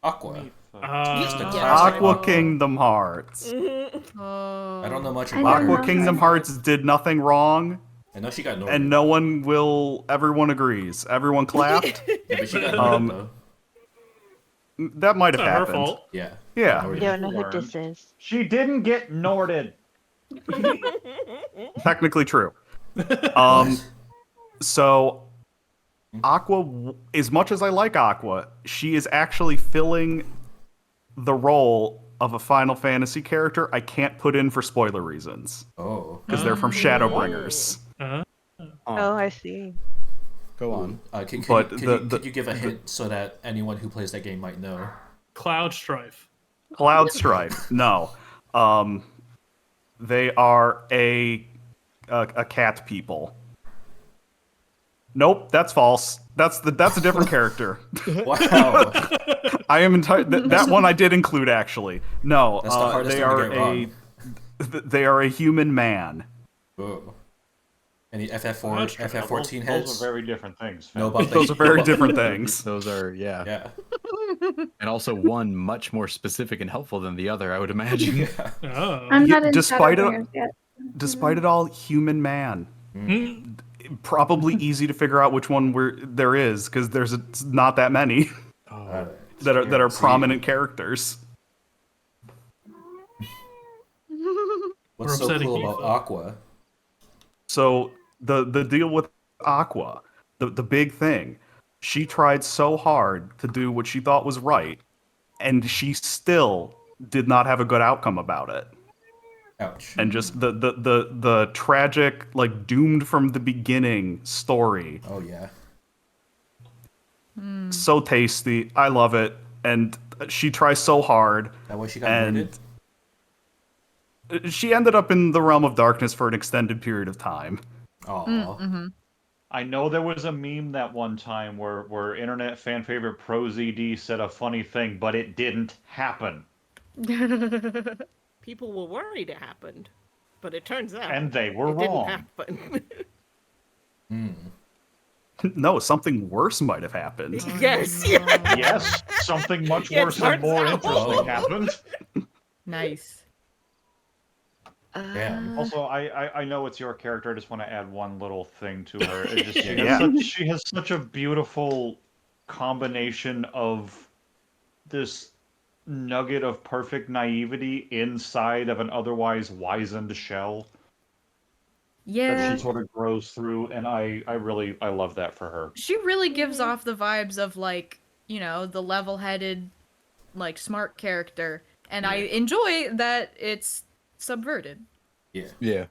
Aqua. Uh, The classic Aqua Kingdom Hearts. Oh. I don't know much I about don't her. Aqua Kingdom Hearts did nothing wrong, I know she got Nordic. and no one will. Everyone agrees. Everyone clapped. Yeah, but she got Nordic though. That might it's have not her happened. fault. Yeah. Yeah. You don't know who this is. She didn't get Norded. Technically true. So Aqua, as much as I like Aqua, she is actually filling the role of a Final Fantasy character I can't put in for spoiler reasons Oh. because they're from Shadowbringers. Oh, I see. Go on. Could you give a hint so that anyone who plays that game might know? Cloud Strife. Cloud Strife. No. They are a cat people. Nope, that's false. That's a different character. Wow. I am that one I did include actually. No, That's the hardest they thing to are get wrong. they are a human man. Oh. Any FF4, Cloud Strife. FF14 Those heads? are very different things. No, fam. but Those are very different things. Those are, yeah. Yeah. And also one much more specific and helpful than the other, I would imagine. Oh. I'm Yeah, not in despite it- Shadowbringers yet. Despite it all, human man. Hmm. Probably easy to figure out which one there is because there's not that many that are prominent characters. What's so upsetting cool me, about though. Aqua? So the deal with Aqua, the big thing, she tried so hard to do what she thought was right, and she still did not have a good outcome about it. Ouch. And just the tragic, like doomed from the beginning story. Oh yeah. So tasty. I love it. And she tries so hard. That way she got And murdered? she ended up in the realm of darkness for an extended period of time. Aw. I know there was a meme that one time where internet fan favorite ProZD said a funny thing, but it didn't happen. People were worried it happened, but it turns out And they were it didn't wrong. happen. No, something worse might have happened. Yes. Yes, something much It worse and turns more out. interesting happened. Nice. Damn. Also, I know it's your character. I just want to add one little thing to her. It just, Yeah. she has such a beautiful combination of this nugget of perfect naivety inside of an otherwise wizened shell that Yeah. she sort of grows through, and I love that for her. She really gives off the vibes of like, the level-headed, like smart character, and I enjoy that it's subverted. Yeah. Yeah.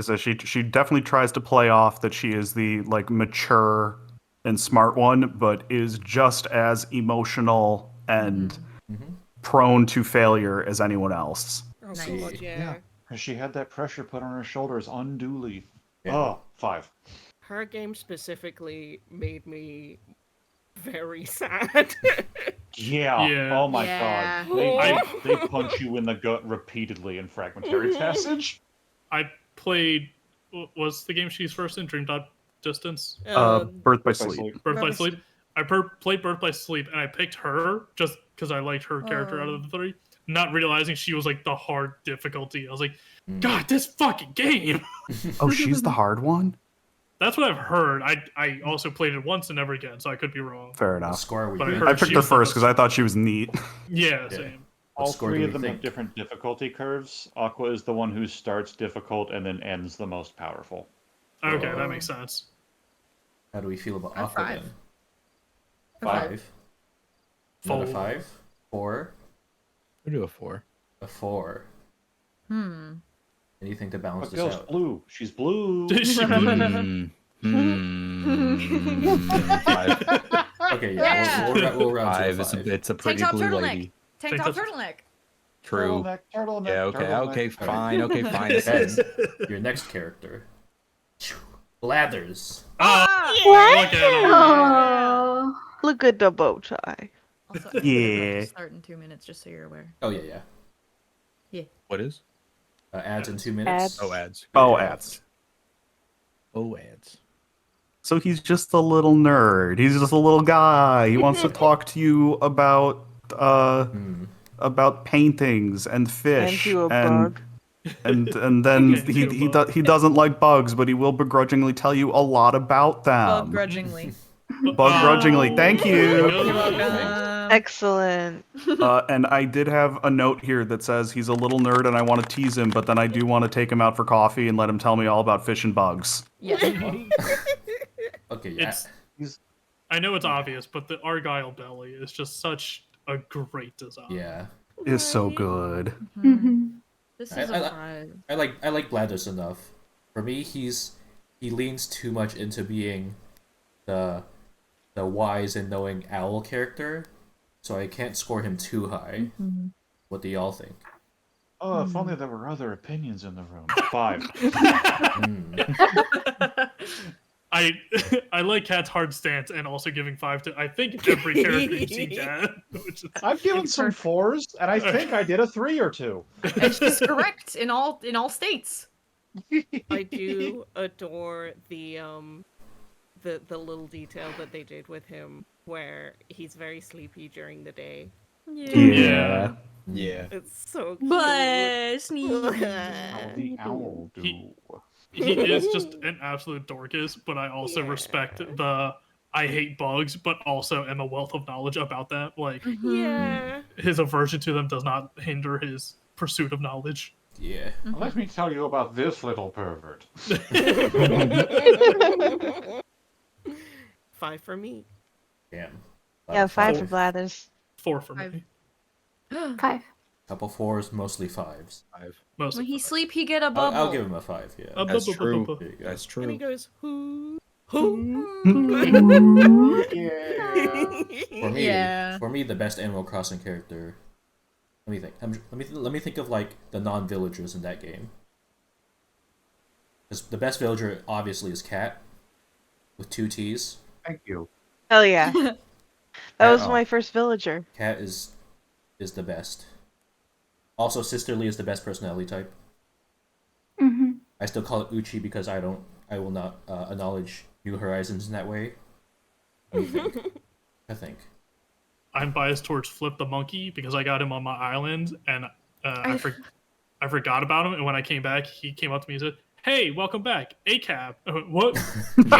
So she definitely tries to play off that she is the like mature and smart one, but is just as emotional and prone to failure as anyone else. Oh Nice. god, yeah. And she had that pressure put on her shoulders unduly. Yeah. Oh, 5. Her game specifically made me very sad. Yeah. Yeah. Oh my Yeah. god. They punch you in the gut repeatedly in Fragmentary Passage. I played. Was the game she's first in Dream Dot Distance? Birth by Sleep. Birth by Sleep. I played Birth by Sleep, and I picked her just because I liked her character out of the three, not realizing she was like the hard difficulty. I was like, God, this fucking game. Oh, she's the hard one? That's what I've heard. I also played it once and never again, so I could be wrong. Fair What enough. score are we But I doing? heard I picked she her was the first best. because I thought she was neat. Yeah, Yeah. same. What All score three do of we them have think? different difficulty curves. Aqua is the one who starts difficult and then ends the most powerful. Okay, that makes sense. How do we feel about A Aqua 5. then? A 5. Not a Four. 5. 4. We do a 4. A 4. Anything to balance But this girl's out? blue. She's blue. Five. Okay, yeah, we'll round to a 5. It's 5. it's a Tank pretty top blue turtleneck. lady. Tank top turtleneck. True. Turtleneck. Yeah. Okay. turtleneck. Okay. Fine. Okay. Fine. Okay, your next character. Blathers. Look at him. Oh. Look at the bow tie. Also, I Yeah. to start in 2 minutes, just so you're aware. Oh, yeah, yeah. What is? Ads in 2 minutes. Oh, ads. Oh, ads. Oh, ads. So he's just a little nerd. He's just a little guy. He wants to talk to you about paintings and fish And you a bug. and then he doesn't like bugs, but he will begrudgingly tell you a lot about them. Begrudgingly. Begrudgingly. Thank you. You're welcome. Excellent. And I did have a note here that says he's a little nerd and I want to tease him, but then I do want to take him out for coffee and let him tell me all about fish and bugs. Yes. Okay, yeah. I know it's obvious, but the Argyle belly is just such a great design. Yeah. It's so good. This is a 5. I like Blathers enough. For me, he leans too much into being the wise and knowing owl character, so I can't score him too high. What do y'all think? Oh, if only there were other opinions in the room. 5. I like Cat's hard stance and also giving 5 to I think every character you've seen Cat. I've given some 4s, and I think I did a 3 or 2. And she's correct in all states. I do adore the little detail that they did with him, where he's very sleepy during the day. Yeah. Yeah. It's so cute. But How the owl do. He is just an absolute dorcas, but I also respect the I hate bugs, but also am a wealth of knowledge about that. Like, Yeah. his aversion to them does not hinder his pursuit of knowledge. Yeah. Let me tell you about this little pervert. 5 for me. Damn. Yeah, 5 for Blathers. 4 for me. 5. Couple 4s, mostly 5s. 5. Mostly. when he sleep, he get a bubble. I'll give him a 5. Yeah. That's true. There you go. That's And he true. goes, who? Yeah. For me, the best Animal Crossing character. Let me think. Let me think of like the non-villagers in that game. Because the best villager obviously is Cat, with 2 T's. Thank you. Hell yeah. That was Oh. my first villager. Cat is the best. Also, Sisterly is the best personality type. I still call it Uchi because I will not acknowledge New Horizons in that way. What do you think? I think. I'm biased towards Flip the monkey because I got him on my island and I forgot about him. And when I came back, he came up to me and said, "Hey, welcome back, ACAB." I went, "What?" Because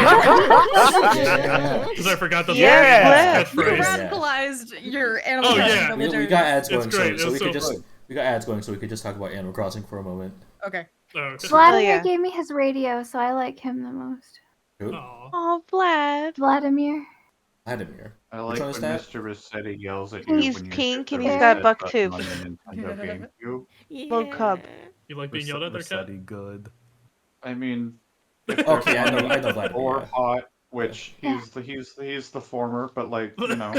I forgot the You catchphrase. radicalized your Animal Oh, Crossing yeah. villagers. We got ads It's going, great. so It's we so could just fun. we got ads going, so we could just talk about Animal Crossing for a moment. Okay. Okay. Vladimir yeah. gave me his radio, so I like him the most. Who? Aw. Oh, Vlad. Vladimir. Vladimir. I Which like one when is that? Mr. Rossetti yells at you He's when you pink hit and the he's got reset buck button tooth. on the Nintendo GameCube. Little cub. You like being yelled at there, Cat? Rossetti good. I mean, Okay, I know Vladimir. or Yeah. hot, which he's the former, but like you know,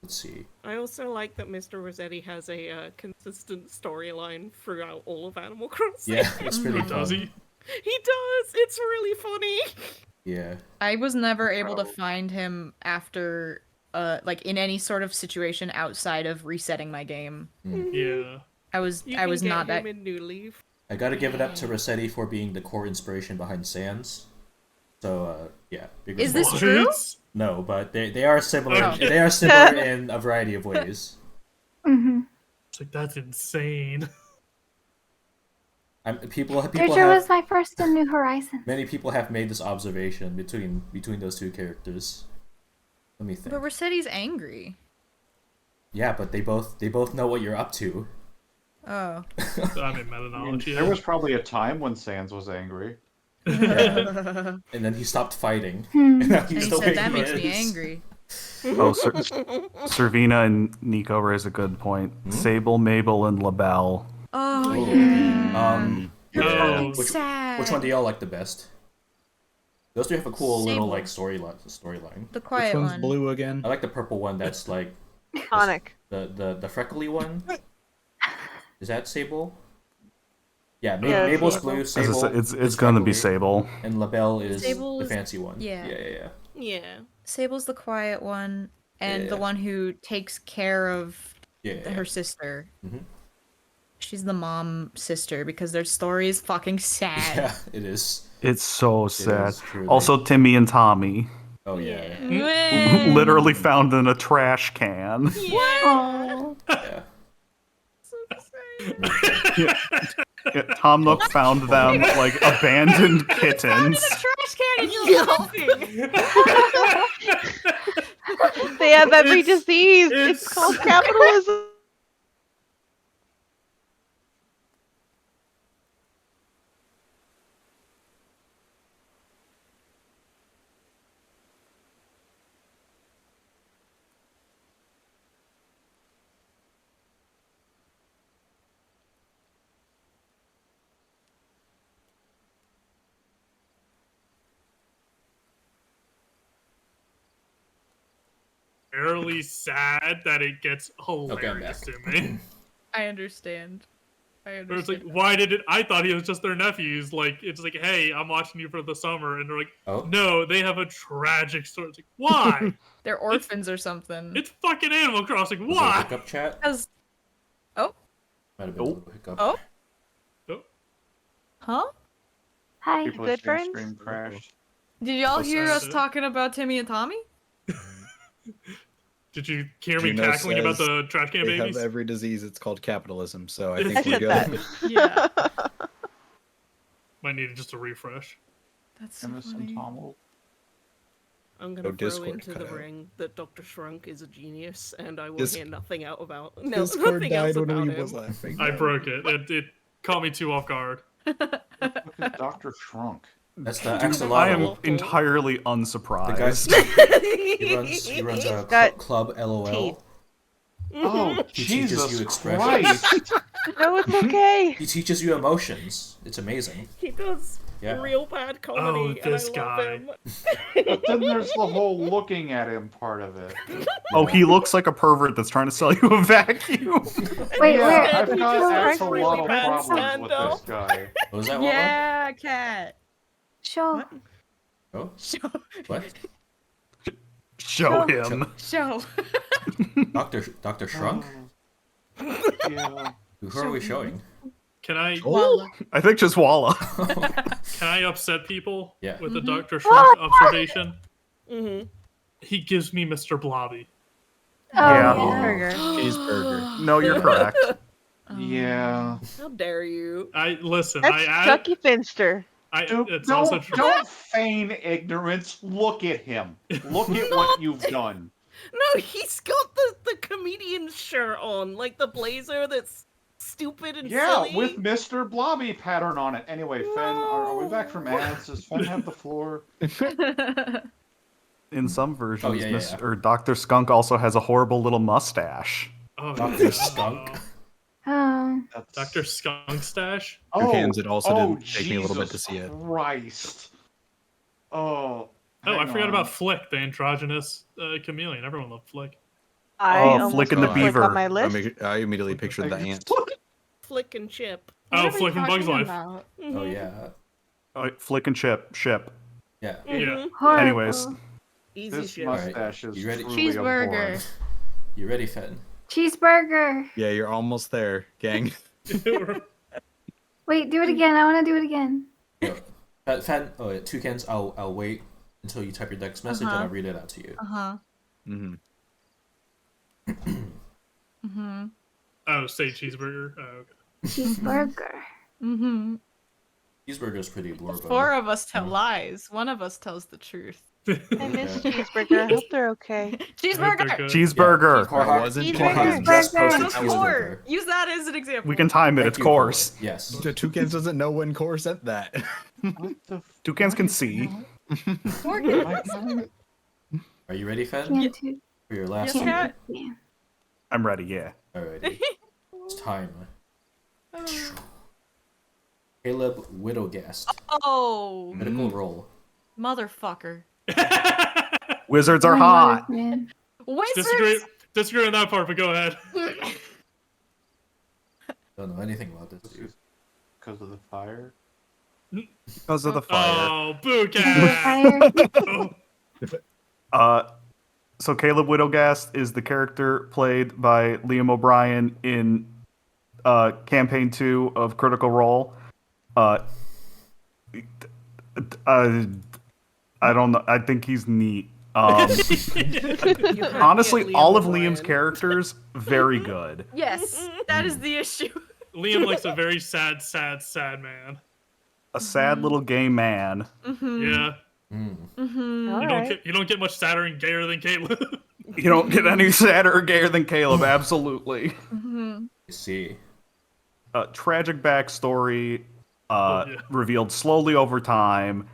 Let's see. I also like that Mr. Rossetti has a consistent storyline throughout all of Animal Crossing. Yeah, it's pretty Does fun. he? He does. It's really funny. Yeah. I was never able to find him after, like in any sort of situation outside of resetting my game. Yeah. I was You I was can get not that. him in New Leaf. I gotta give it up to Rossetti for being the core inspiration behind Sans. So, yeah. big Is this respect. true? What? No, but they are similar. Oh. They are similar in a variety of ways. It's like, that's insane. People Deirdre have was my first in New Horizons. many people have made this observation between those two characters. Let me think. But Rossetti's angry. Yeah, but they both know what you're up to. Oh. I mean, meta knowledge. there was probably a time when Sans was angry. Yeah. And then he stopped fighting. Hmm. And now And he's he the said way that he makes me is. angry. Oh, Servina and Nico raise a good point. Sable, Mabel, and LaBelle. Oh, Oh. yeah. They're Oh. fucking sad. Which one do y'all like the best? Those two have a cool little Sable. like storyline. The Which quiet one's one. blue again? I like the purple one. That's like Iconic. the freckly one. Is that Sable? Yeah, Yeah, it's Mabel's Sable. blue. As I Sable. said, it's is gonna be freckly, Sable. And LaBelle is Sable the is- fancy one. yeah. Yeah. Yeah. Sable's the quiet one, and the Yeah. one who takes care of Yeah. her sister. Mhm. She's the mom sister because their story is fucking sad. Yeah, it is. It's so sad. is, truly. Also, Timmy and Tommy, Oh yeah. When- literally found in a trash can. Oh. Yeah. Yeah, Tom Nook found them like abandoned kittens. trash can and you're laughing. They have every It's- disease. It's called capitalism. Barely sad that it gets I'm hilarious back. to me. I understand. Where it's like, why did it? I thought he was just their nephews. Like, it's like, hey, I'm watching you for the summer, and they're like, Oh. no, they have a tragic story. It's like, why? They're orphans or something. It's fucking Animal Crossing. Was there a Why? hiccup chat? Because Might have been a little hiccup. Oh. Oh. Huh? Hi. People Good are friends? stream crashed. Did y'all Oh, hear sorry. us talking about Timmy and Tommy? Did you hear me Juno cackling about says the trash can They have babies? every disease. It's called capitalism. So I I think we're said good. that. Yeah. Might need just a refresh. That's so Innocent funny. Tommel. I'm gonna Oh, throw Discord into cut the out. ring that Dr. Shrunk is a genius, and I will Dis- hear nothing else about Discord died when about he him. was laughing. I broke it. It caught me too off guard. Look at Dr. Shrunk. That's the I axolotl. am Awful. entirely The unsurprised. guy's he runs a Got club LOL. teeth. Oh, He teaches Jesus you expressions. Christ! No, it's okay. He teaches you emotions. It's amazing. He does Yeah. real bad comedy, and I this love guy. him. But then there's the whole looking at him part of it. Oh, he looks like a pervert that's trying to sell you a vacuum. Wait, Yeah, where? I've did got you axolotl really bad problems with stand-up. this guy. What was that one? Yeah, cat. Show. Oh, Show. what? Show him. Show. Dr. Shrunk? Yeah. Who are we showing? Can I I think just Walla. can I upset people Yeah. with the Dr. Shrunk observation? Mm-hmm. He gives me Mr. Blobby. Oh, Yeah. Burger. Cheeseburger. No, you're correct. Yeah. How dare you? I listen. That's I add. Chucky Finster. It's also true. Don't feign ignorance. Look at him. Look at what you've done. No, he's got the comedian shirt on, like the blazer that's stupid and Yeah, silly. with Mr. Blobby pattern on it. Anyway, Fen, are we back from ads? Does Fen have the floor? In some versions, Oh, yeah, yeah. Or Dr. Skunk also has a horrible little mustache. Oh, Dr. no. Skunk. That's... Dr. Skunk Stash. Toucans, it also oh, didn't take me a little bit to Jesus see it. Christ. Oh. Oh, I hang forgot on. about Flick, the androgynous chameleon. Everyone loved Flick. I Oh, almost Flick and the put Flick Beaver. on my list. I immediately pictured the ant. Flick and Chip. Oh, Flick from Bugs Life. Oh Mhm. yeah. Flick and Ship. Yeah. Yeah. Horrible. Anyways, Easy This shit. mustache is You ready? truly Cheeseburger. abhorrent. You ready, Fen? Cheeseburger. Yeah, you're almost there, gang. Wait, do it again. I want to do it again. Fen, Toucans, I'll wait until you type your next message and I'll read it out to you. Uh-huh. hmm Mm-hmm. Oh, say cheeseburger. Oh, okay. Cheeseburger. Mm-hmm. Cheeseburger's pretty Blorbo. Four of us tell lies. One of us tells the truth. I miss Cheeseburger. I hope they're okay. Cheeseburger. Cheeseburger. I wasn't Korhat Cheeseburger. just posted No, core. cheeseburger. Use that as an example. We can time it. Thank It's you, course. Cole. Yes. The Toucans doesn't know when Core sent that. What the Toucans can see. Are you ready, Fen? Can't do- For your last Yes, one? Cat. yeah. I'm ready. Yeah. Alrighty. It's time. Caleb Widowgast. Oh, Critical roll. motherfucker. Wizards are Oh, hot. man. Disagree, Wizards. disagree on that part, but go ahead. Don't know anything about this dude. Because of the fire? Because of the fire. Oh, boo Fire. So Caleb Widowgast is the character played by Liam O'Brien in campaign 2 of Critical Role. I don't know. I think he's neat. Honestly, all of Liam's characters very good. Yes, that is the issue. Liam likes a very sad man. A sad little gay man. Yeah. Alright. You don't get much sadder and gayer than Caleb. You don't get any sadder or gayer than Caleb. Absolutely. You see. Tragic backstory. Yeah. Revealed slowly over time.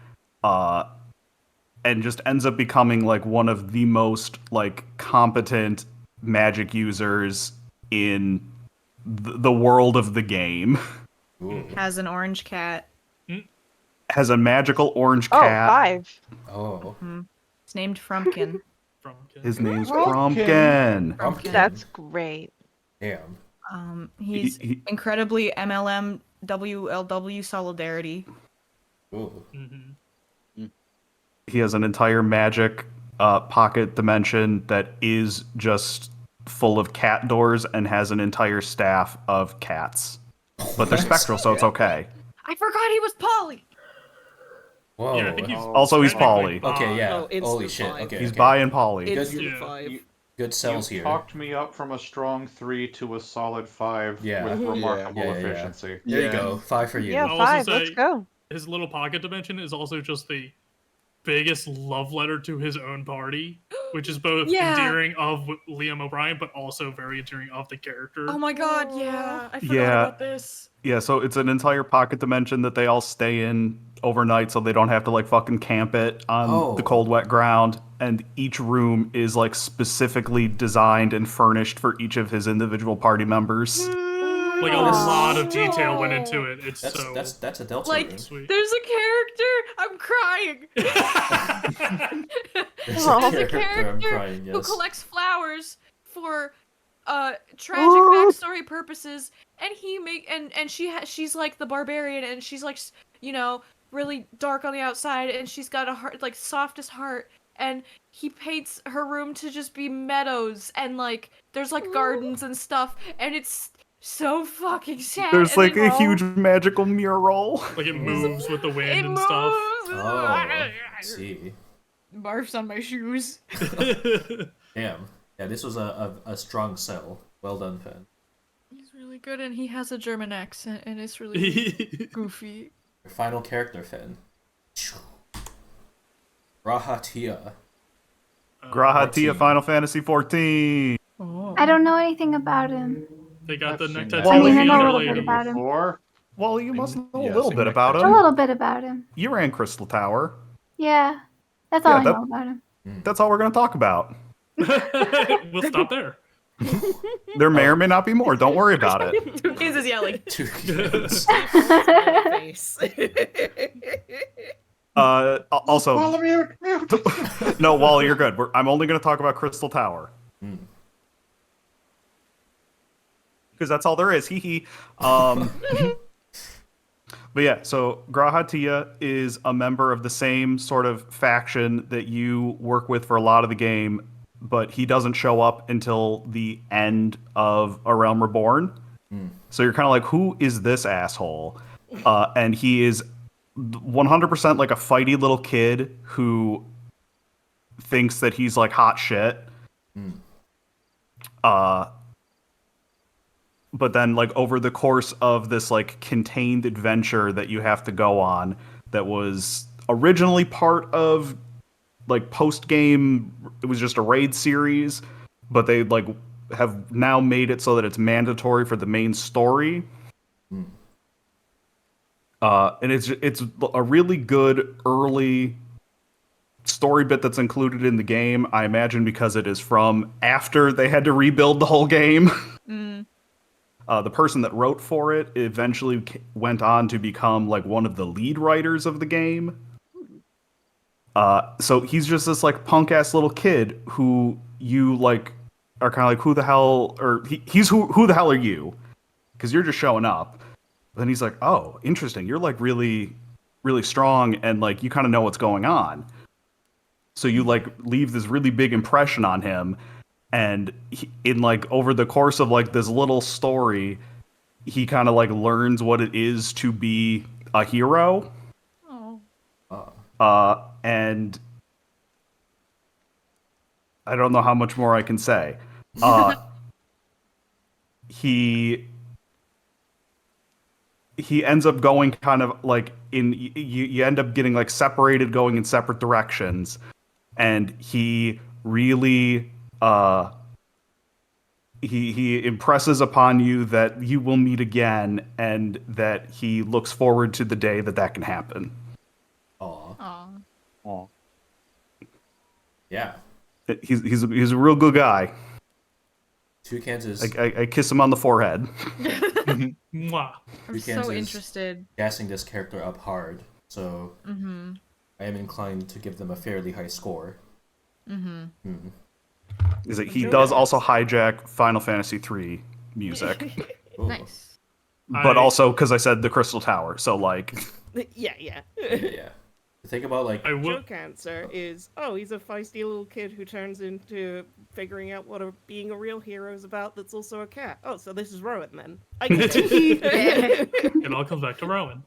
And just ends up becoming like one of the most like competent magic users in the world of the game. Ooh. Has an orange cat. Has a magical orange Oh, cat. 5. Oh. It's named Frumpkin. His name's Frumpkin. Frumpkin. That's great. Damn. He's He- incredibly MLM WLW solidarity. Ooh. He has an entire magic pocket dimension that is just full of cat doors and has an entire staff of cats. But they're spectral, so it's okay. I forgot he was Polly. Whoa. Yeah, I think he's Also, he's technically Polly. Okay, yeah. Oh, instant Holy shit. 5. Okay. He's okay. bi and Polly. Instant Yeah. 5. Good cells You here. talked me up from a strong 3 to a solid 5 Yeah. with remarkable Yeah. efficiency. There you Yeah. go. 5 for you. Yeah, I'll also 5. say- Let's go. His little pocket dimension is also just the biggest love letter to his own party, which is both Yeah. endearing of Liam O'Brien, but also very endearing of the character. Oh my god, yeah. I forgot Yeah. about this. Yeah, so it's an entire pocket dimension that they all stay in overnight so they don't have to like fucking camp it on Oh. the cold wet ground, and each room is like specifically designed and furnished for each of his individual party members. Like a lot of detail went into it. It's That's so that's a Delta Like, room. sweet. there's a character. I'm crying. There's Oh. There's a I'm character crying, who yes. collects flowers for tragic backstory purposes, and she's like the barbarian, and she's like really dark on the outside, and she's got a heart like softest heart, and he paints her room to just be meadows, and like there's like gardens and stuff, and it's so fucking sad. There's and like then a huge magical mural. Like it moves with the wind it and moves. stuff. Oh, I see. Barfs on my shoes. Damn. Yeah, this was a strong sell. Well done, Fen. He's really good, and he has a German accent, and it's really goofy. Your final character, Fen. Rahatia. Grahatia Final Fantasy 14. I don't know anything about him. They got the I've neck seen tattoo that I mean, of I the know a other little bit lady. about him. Before? Well, you must know a Yeah, little same bit like about that. A him. little bit about him. You ran Crystal Tower. Yeah. That's all Yeah, I that- know about him. That's all we're going to talk about. We'll stop there. There may or may not be more. Don't worry about it. Two kids is yelling. Two kids. Face. Also, Mute. no, Wally, you're good. I'm only going to talk about Crystal Tower. Because that's all there is. Hee hee. But yeah, so Grahatia is a member of the same sort of faction that you work with for a lot of the game, but he doesn't show up until the end of A Realm Reborn. So you're kind of like, who is this asshole? And he is 100% like a fighty little kid who thinks that he's like hot shit. But then like over the course of this like contained adventure that you have to go on that was originally part of like post game. It was just a raid series, but they like have now made it so that it's mandatory for the main story. And it's a really good early story bit that's included in the game. I imagine because it is from after they had to rebuild the whole game. The person that wrote for it eventually went on to become like one of the lead writers of the game. So he's just this like punk ass little kid who you like are kind of like, who the hell, or he's who the hell are you? Because you're just showing up. But then he's like, oh, interesting. You're like really, really strong, and like you kind of know what's going on. So you like leave this really big impression on him, and in like over the course of like this little story, he kind of like learns what it is to be a hero. And I don't know how much more I can say. He ends up going kind of like you end up getting like separated, going in separate directions, and he really he impresses upon you that you will meet again, and that he looks forward to the day that can happen. Aw. Yeah. He's a real good guy. Toucans is I kiss him on the forehead. Mwah. I'm so interested. Gassing this character up hard, so I am inclined to give them a fairly high score. Is that he does also hijack Final Fantasy III music, Nice. but also because I said the Crystal Tower, so like Yeah. Yeah. The thing about like Joke answer is, he's a feisty little kid who turns into figuring out what being a real hero is about. That's also a cat. Oh, so this is Rowan then. I get it. It all comes back to Rowan.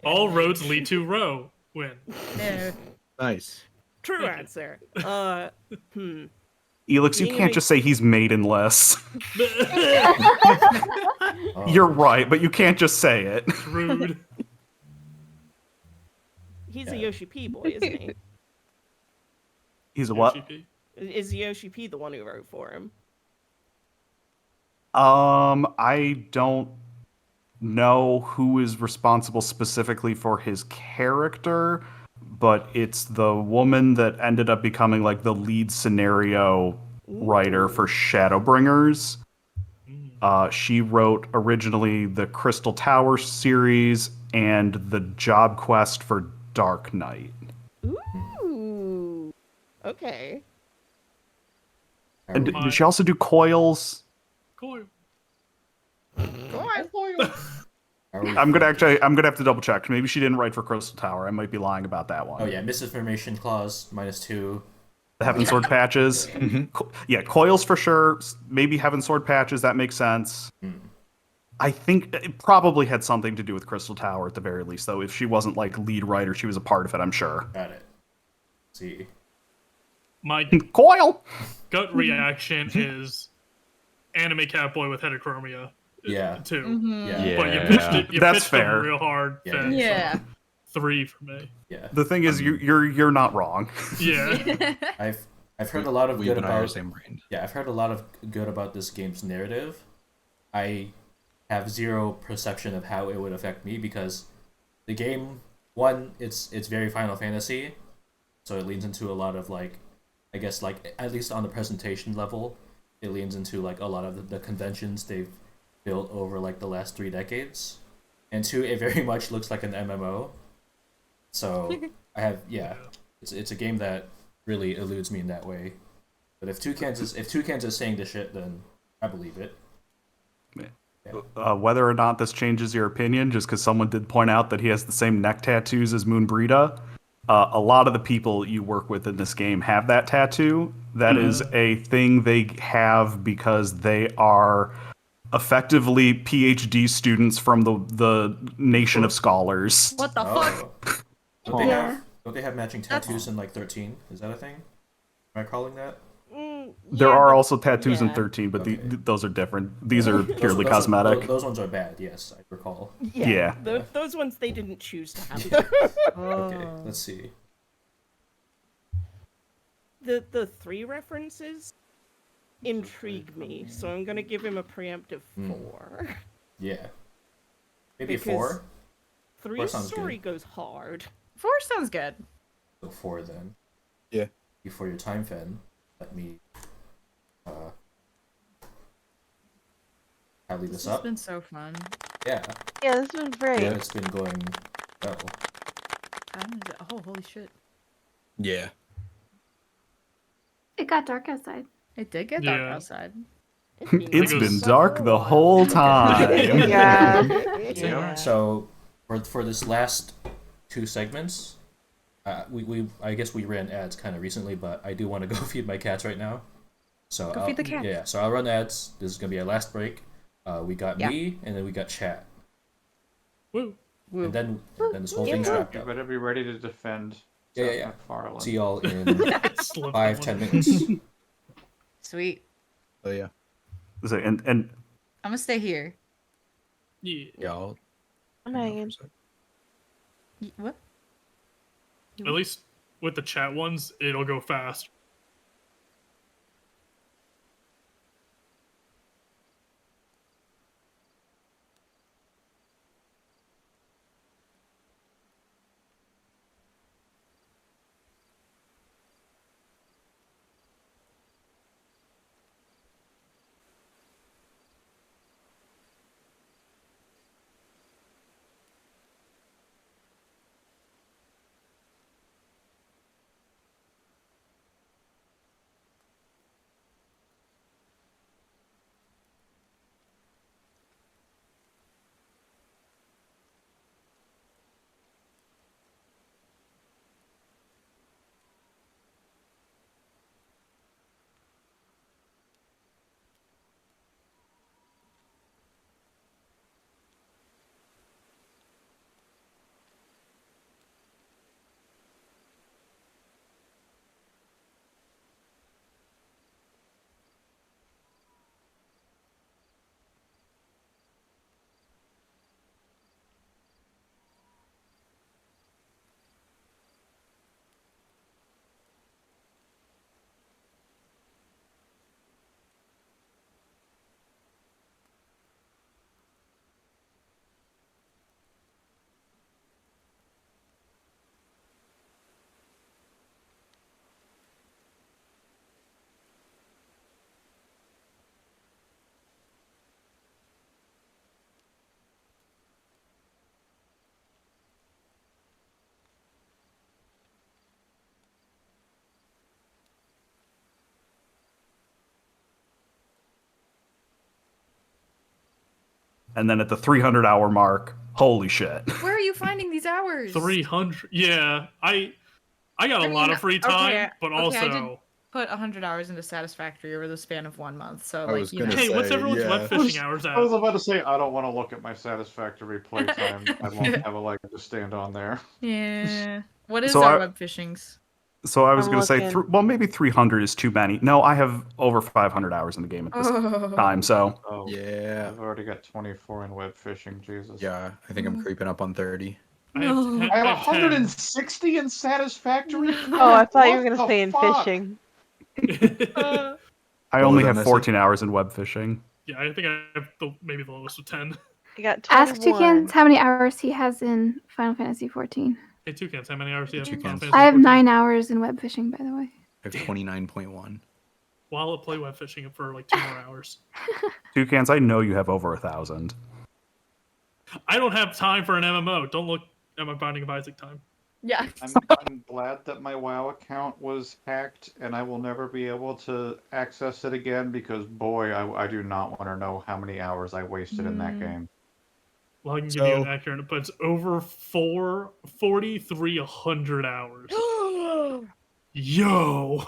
All roads lead to Row. Win. Nice. True answer. Elix, you Being can't a- just say he's maidenless. You're right, but you can't just say it. Rude. He's a Yoshi P boy, isn't he? He's a what? GP. Is Yoshi P the one who wrote for him? I don't know who is responsible specifically for his character, but it's the woman that ended up becoming like the lead scenario writer for Shadowbringers. She wrote originally the Crystal Tower series and the job quest for Dark Knight. Ooh. Okay. And did she also do Coils? Cool. I'm gonna have to double check. Maybe she didn't write for Crystal Tower. I might be lying about that one. Oh yeah, misinformation clause -2. The Heaven Sword patches. Yeah, Coils for sure. Maybe Heaven Sword patches. That makes sense. I think it probably had something to do with Crystal Tower at the very least, though. If she wasn't like lead writer, she was a part of it, I'm sure. Got it. See. My Coil! gut reaction is anime catboy with heterochromia. Yeah. Too. Yeah. But you pitched it. You That's pitched fair. them real hard. Yeah. Fast. Yeah. 3 for me. Yeah. The thing is, you're not wrong. Yeah. I've heard a lot of Weeb good and I are about. same brain. Yeah, I've heard a lot of good about this game's narrative. I have zero perception of how it would affect me because the game, one, it's very Final Fantasy, so it leans into a lot of like, I guess like at least on the presentation level, it leans into like a lot of the conventions they've built over like the last 3 decades, and two, it very much looks like an MMO. So it's a game that really eludes me in that way. But if Toucans is saying this shit, then I believe it. Whether or not this changes your opinion, just because someone did point out that he has the same neck tattoos as Moon Brita, a lot of the people you work with in this game have that tattoo. That is a thing they have because they are effectively PhD students from the nation of scholars. What the fuck? Don't they have matching tattoos in like 13? Is that a thing? Am I calling that? There are also tattoos in yeah. 13, but Okay. those are different. These are purely Those cosmetic. Those ones are bad. Yes, I recall. Yeah. Those ones they didn't choose to have. Okay, let's see. the 3 references intrigue me, so I'm gonna give him a preemptive 4. Yeah. Maybe Because 4? 3 sounds story good. goes hard. 4 sounds good. So 4 then. Yeah. Before your time, Fen, let me tally this This has up. been so fun. Yeah. Yeah, this one's great. Yeah, it's been going well. Oh, holy shit. Yeah. It got dark outside. It did get dark Yeah. outside. It's It been goes- dark the whole time. Yeah. Yeah. So for this last 2 segments, we I guess we ran ads kind of recently, but I do want to go feed my cats right now. So Go feed the cats. Yeah, so I'll run ads. This is gonna be our last break. We got Yeah. me, and then we got chat, Woo. Woo. and then this whole Yeah. thing's wrapped You up. better be ready to defend. Yeah, Seth yeah. MacFarlane. See y'all in Slip 5-10 one. minutes. Sweet. Oh yeah. So, and I'm gonna stay here. Yeah. Yeah. I'll I'm hang out hanging. for a sec. What? At least with the chat ones, it'll go fast. and then at the 300-hour mark, holy shit. Where are you finding these hours? 300. Yeah, I got a lot of free time, but also. I did put 100 hours into Satisfactory over the span of 1 month. So, I like, was you know. gonna Hey, what's say, everyone's yeah. web fishing hours I was at? about to say I don't want to look at my Satisfactory playtime. I won't have a leg to stand on there. Yeah. What is So our I- web fishings? So I was I'm going to say, looking. well, maybe 300 is too many. No, I have over 500 hours in the game at this time, so Oh, Yeah. I've already got 24 in web fishing. Jesus. Yeah. I think I'm creeping up on 30. I have, No. 10, I have I have 10. 160 in Satisfactory. Oh, I thought you were What gonna the say in fuck? fishing. I What only was I have missing? 14 hours in web fishing. Yeah, I think I have maybe the lowest with 10. I got Ask 21. Toucans how many hours he has in Final Fantasy 14. Hey, Toucans, how many hours do you have in Final Toucans. Fantasy I have 14? 9 hours in web fishing, by the way. I have 29.1. Well, I'll play web fishing for like 2 more hours. Toucans, I know you have over 1,000. I don't have time for an MMO. Don't look at my Binding of Isaac time. Yeah. I'm glad that my WoW account was hacked, and I will never be able to access it again because, boy, I do not want to know how many hours I wasted in that game. Well, I can give you an So- accurate, but it's over 4,300 hours. Yo!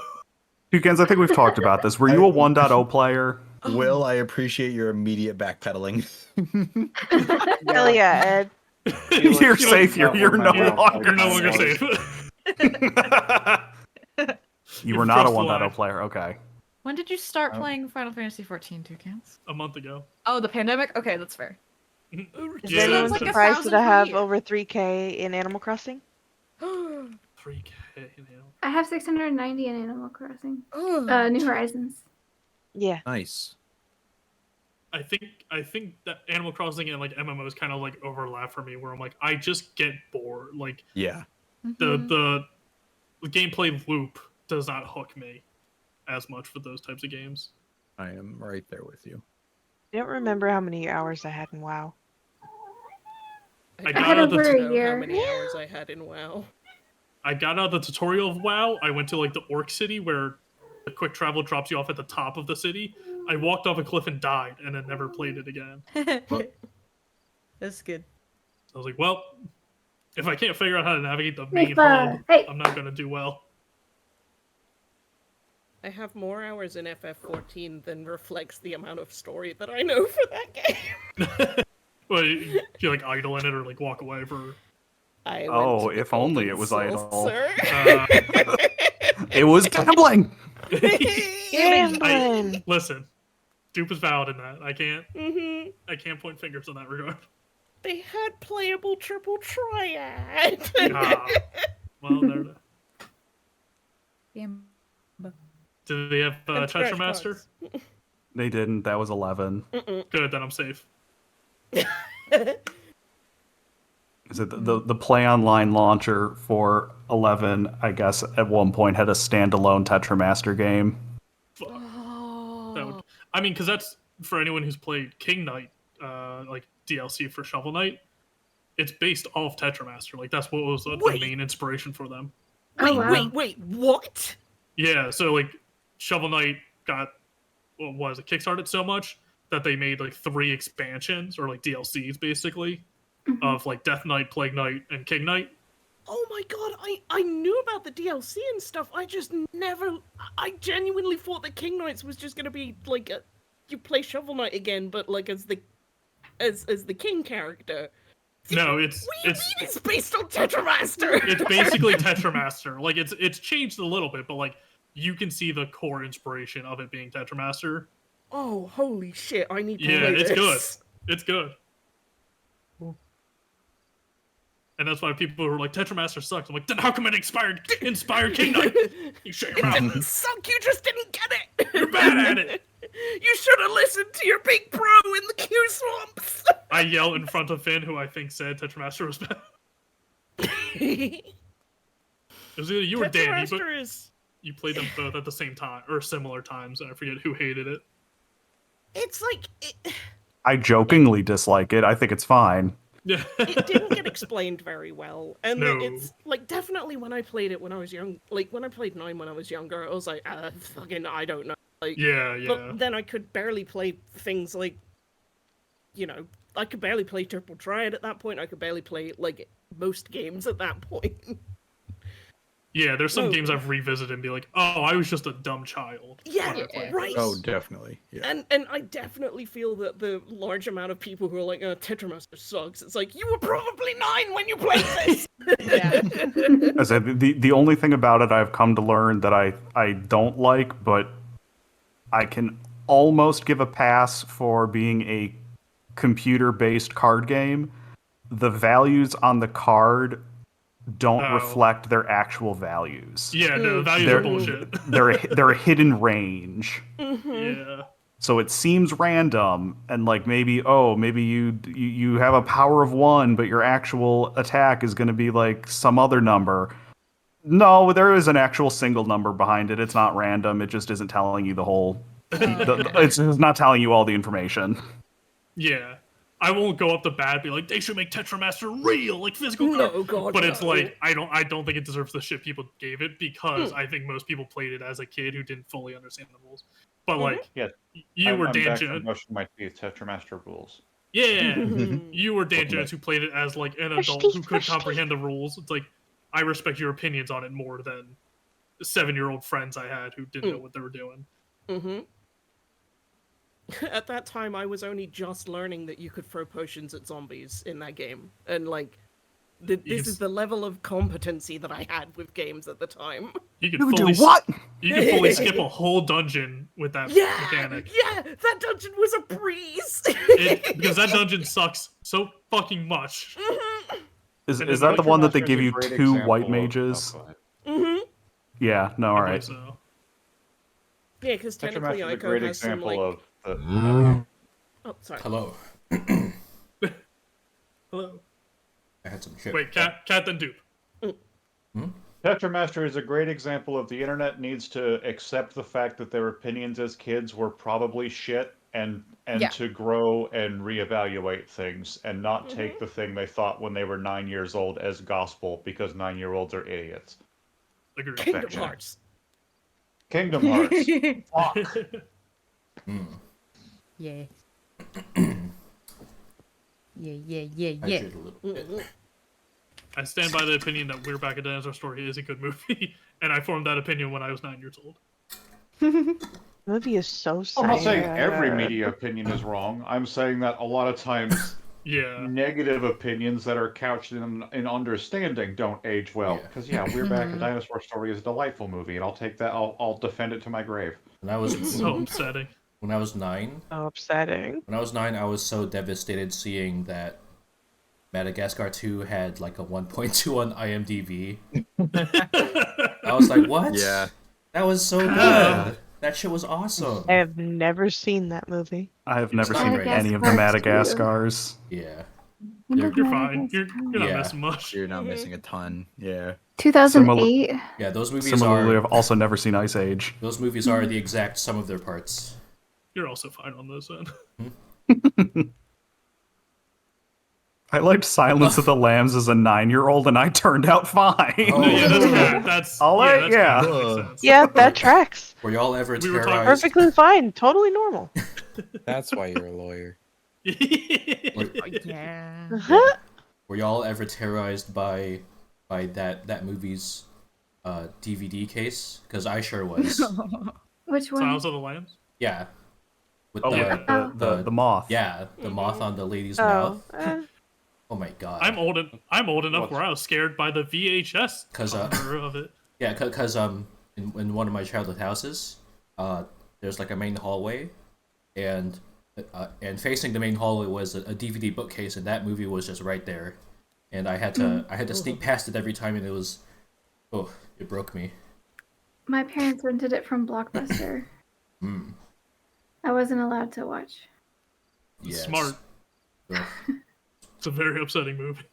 Toucans, I think we've talked about this. Were you a 1.0 player? Will, I appreciate your immediate backpedaling. Hell yeah, Ed. You're safe. You're no Yeah, longer You're no longer safe. safe. You were not a Crossed the 1.0 line. player. Okay. When did you start playing Final Fantasy 14, Toucans? A month ago. Oh, the pandemic? Okay, that's fair. Is Yeah, anyone like surprised that 1,000 I per have year. over 3K in Animal Crossing? 3K. You know. I have 690 in Animal Crossing. Ugh. New Horizons. Yeah. Nice. I think that Animal Crossing and like MMOs kind of like overlap for me, where I'm like, I just get bored. Like Yeah. the gameplay loop does not hook me as much for those types of games. I am right there with you. I don't remember how many hours I had in WoW. I I got had out of the over don't a know year. how many hours I had in WoW. I got out of the tutorial of WoW. I went to like the Orc City where the quick travel drops you off at the top of the city. I walked off a cliff and died, and then never played it again. That's good. I was like, well, if I can't figure out how to navigate the main Mifa, hub, hey. I'm not gonna do well. I have more hours in FF14 than reflects the amount of story that I know for that game. Well, you like idle in it or like walk away for. I Oh, went to the if only it Golden was idle. Saucer. It was gambling. Gambling. Listen, dupe is valid in that. I can't Mm-hmm. point fingers in that regard. They had playable triple triad. Ah, well, there. Damn. Do they have And scratch Tetra Master? cards. They didn't. That was 11. Good, then I'm safe. Is it the Play Online launcher for 11? I guess at one point had a standalone Tetramaster game. Fuck. That would, I mean, because that's for anyone who's played King Knight, like DLC for Shovel Knight. It's based off Tetramaster. Like that's what was the main inspiration for them. Wait, Oh, wow. wait, what? Yeah, so like Shovel Knight got what was it kickstarted so much that they made like 3 expansions or like DLCs basically of like Death Knight, Plague Knight, and King Knight. Oh my god, I knew about the DLC and stuff. I just never. I genuinely thought that King Knights was just gonna be like you play Shovel Knight again, but like as the king character. No, it's What do you mean it's based on Tetramaster? it's basically Tetramaster. Like it's changed a little bit, but like you can see the core inspiration of it being Tetramaster. Oh, holy shit! I need to Yeah, play it's this. good. It's good. And that's why people who are like, Tetramaster sucks. I'm like, then how come it inspired King Knight? You shut your It mouth. didn't suck. You just didn't get it. You're bad at it. You should have listened to your big bro in the Q swamps. I yell in front of Finn, who I think said Tetramaster was bad. It was either you or Danny, but Tetramaster is. you played them both at the same time, or similar times, and I forget who hated it. It's like I jokingly dislike it. I think it's fine. Yeah. it didn't get explained very well, and No. it's like definitely when I played it when I was young, like when I played 9 when I was younger, I was like, fucking, I don't know. Like, Yeah. but then I could barely play things like, you know, I could barely play Triple Triad at that point. I could barely play like most games at that point. Yeah, there's some No. games I've revisited and be like, oh, I was just a dumb child. Yeah, when I played right. this. Oh, definitely. Yeah. And I definitely feel that the large amount of people who are like, Tetramaster sucks. It's like, you were probably 9 when you played this. Yeah. I said the only thing about it I've come to learn that I don't like, but I can almost give a pass for being a computer-based card game. The values on the card don't Oh. reflect their actual values. Yeah, no, values They're- are bullshit. They're a hidden range. Yeah. So it seems random, and like maybe you have a power of 1, but your actual attack is going to be like some other number. No, there is an actual single number behind it. It's not random. It just isn't telling you the whole. It's not telling you all the information. Yeah. I won't go up the bat and be like, they should make Tetramaster real, like physical No, card. God, But it's no. like I don't think it deserves the shit people gave it because I think most people played it as a kid who didn't fully understand the rules. But like Yeah, you were I'm Dan back to Jones. brushing my teeth. Tetramaster rules. Yeah. You were Dan Jones who played it as like an Brush adult teeth, who could brush comprehend the rules. It's like I respect your opinions on it more than the 7-year-old friends I had who didn't know what they were doing. Mm-hmm. At that time, I was only just learning that you could throw potions at zombies in that game, and like, this is the level of competency that I had with games at the time. You could You fully do what? You could fully skip a whole dungeon with that mechanic. Yeah, that dungeon was a breeze. Because that dungeon sucks so fucking much. Is And that the one that they Tetramaster give is a you great 2 white example of- mages? Mm-hmm. Yeah, no, I believe alright. so. Yeah, because Tetra technically Master is a Ico great has some example like. of the. Oh, sorry. Hello. Hello. I had some shit. Wait, cat then dupe. Tetramaster is a great example of the internet needs to accept the fact that their opinions as kids were probably shit and Yeah. to grow and reevaluate things and not take the thing they thought when they were 9 years old as gospel because 9-year-olds are idiots. Agreed. Kingdom Perfection. Hearts. Kingdom Hearts. Fuck. Yeah. Yeah. I did a little bit. I stand by the opinion that We're Back at Dinosaur Story is a good movie, and I formed that opinion when I was 9 years old. Movie is so I'm not saying sad. every media opinion is wrong. I'm saying that a lot of times Yeah. negative opinions that are couched in understanding don't age well. Yeah. Because We're Back a Dinosaur Story is a delightful movie, and I'll take that. I'll defend it to my grave. When I was So upsetting. when I was 9, So upsetting. I was so devastated seeing that Madagascar 2 had like a 1.2 on IMDb. I was like, what? Yeah. That was so good. That shit was awesome. I have never seen that movie. I have never not seen great. any of the Madagascars. Yeah. You're fine. You're not Yeah. missing much. You're not missing a ton. Yeah. 2008. Yeah, those movies Similarly, are I've also never seen Ice Age. those movies are the exact sum of their parts. You're also fine on those then. I liked Silence of the Lambs as a 9-year-old, and I turned out fine. Oh. No, yeah, that's fair. That's All yeah, right, that's yeah. fair. That makes sense. Yeah, that tracks. Were y'all ever We were talking- terrorized? Perfectly fine. Totally normal. That's why you're a lawyer. Yeah. Were y'all ever terrorized by that movie's DVD case? Because I sure was. Which one? Silence of the Lambs. Yeah. With Oh, yeah, the moth. Yeah, the moth on the lady's Oh. mouth. Oh my god. I'm old enough where I was scared by the VHS 'Cause, cover of it. Yeah, because in one of my childhood houses, there's like a main hallway, and facing the main hallway was a DVD bookcase, and that movie was just right there, and I had to sneak past it every time, and it broke me. My parents rented it from Blockbuster. I wasn't allowed to watch. Yes. Smart. Ugh. It's a very upsetting movie.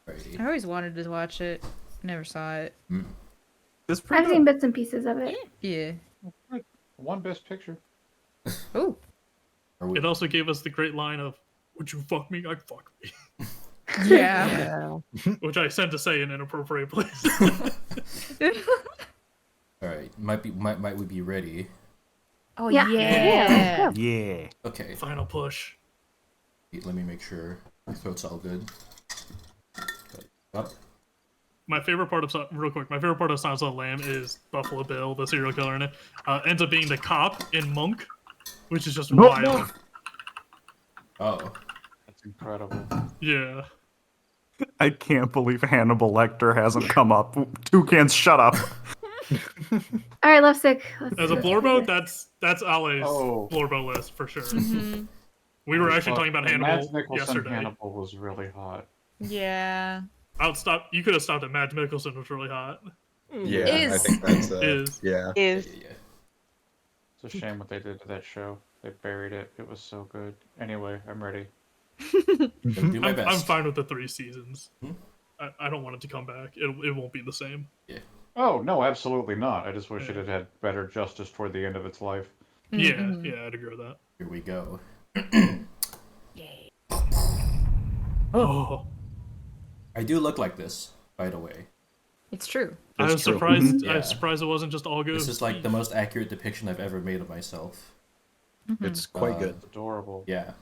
Righty. I always wanted to watch it. Never saw it. It's pretty I've seen bits and pieces of it. Yeah. One best picture. Oh. Are we- It also gave us the great line of, "Would you fuck me? I'd fuck me," Yeah. which I sent to say in inappropriate place. All right, might we be ready? Oh Yeah. yeah. Yeah. Okay, Final push. let me make sure my throat's all good. Up. My favorite part of Silence of the Lamb is Buffalo Bill, the serial killer in it. Ends up being the cop in Monk, which is just wild. Oh, That's incredible. Yeah. I can't believe Hannibal Lecter hasn't come up. Toucans, shut up. All right, Lovesick. As a Blorbo, that's Ale's Oh. Blorbo list for sure. We were actually talking about Mads Hannibal Mikkelsen yesterday. Hannibal was really hot. Yeah. You could have stopped at Mads Mikkelsen was really hot. Yeah, I Is. think that's Is. yeah. Is yeah. It's a shame what they did to that show. They buried it. It was so good. Anyway, I'm ready. Gonna do my I'm best. fine with the 3 seasons. I don't want it to come back. It won't be the same. Oh, no, absolutely not. I just wish it had had better justice toward the end of its life. Yeah, I'd agree with that. Here we go. Oh, I do look like this, by the way. It's true. I That's was true. surprised. I Yeah. was surprised it wasn't just all good. This is like the most accurate depiction I've ever made of myself. It's quite good. It's adorable. Yeah.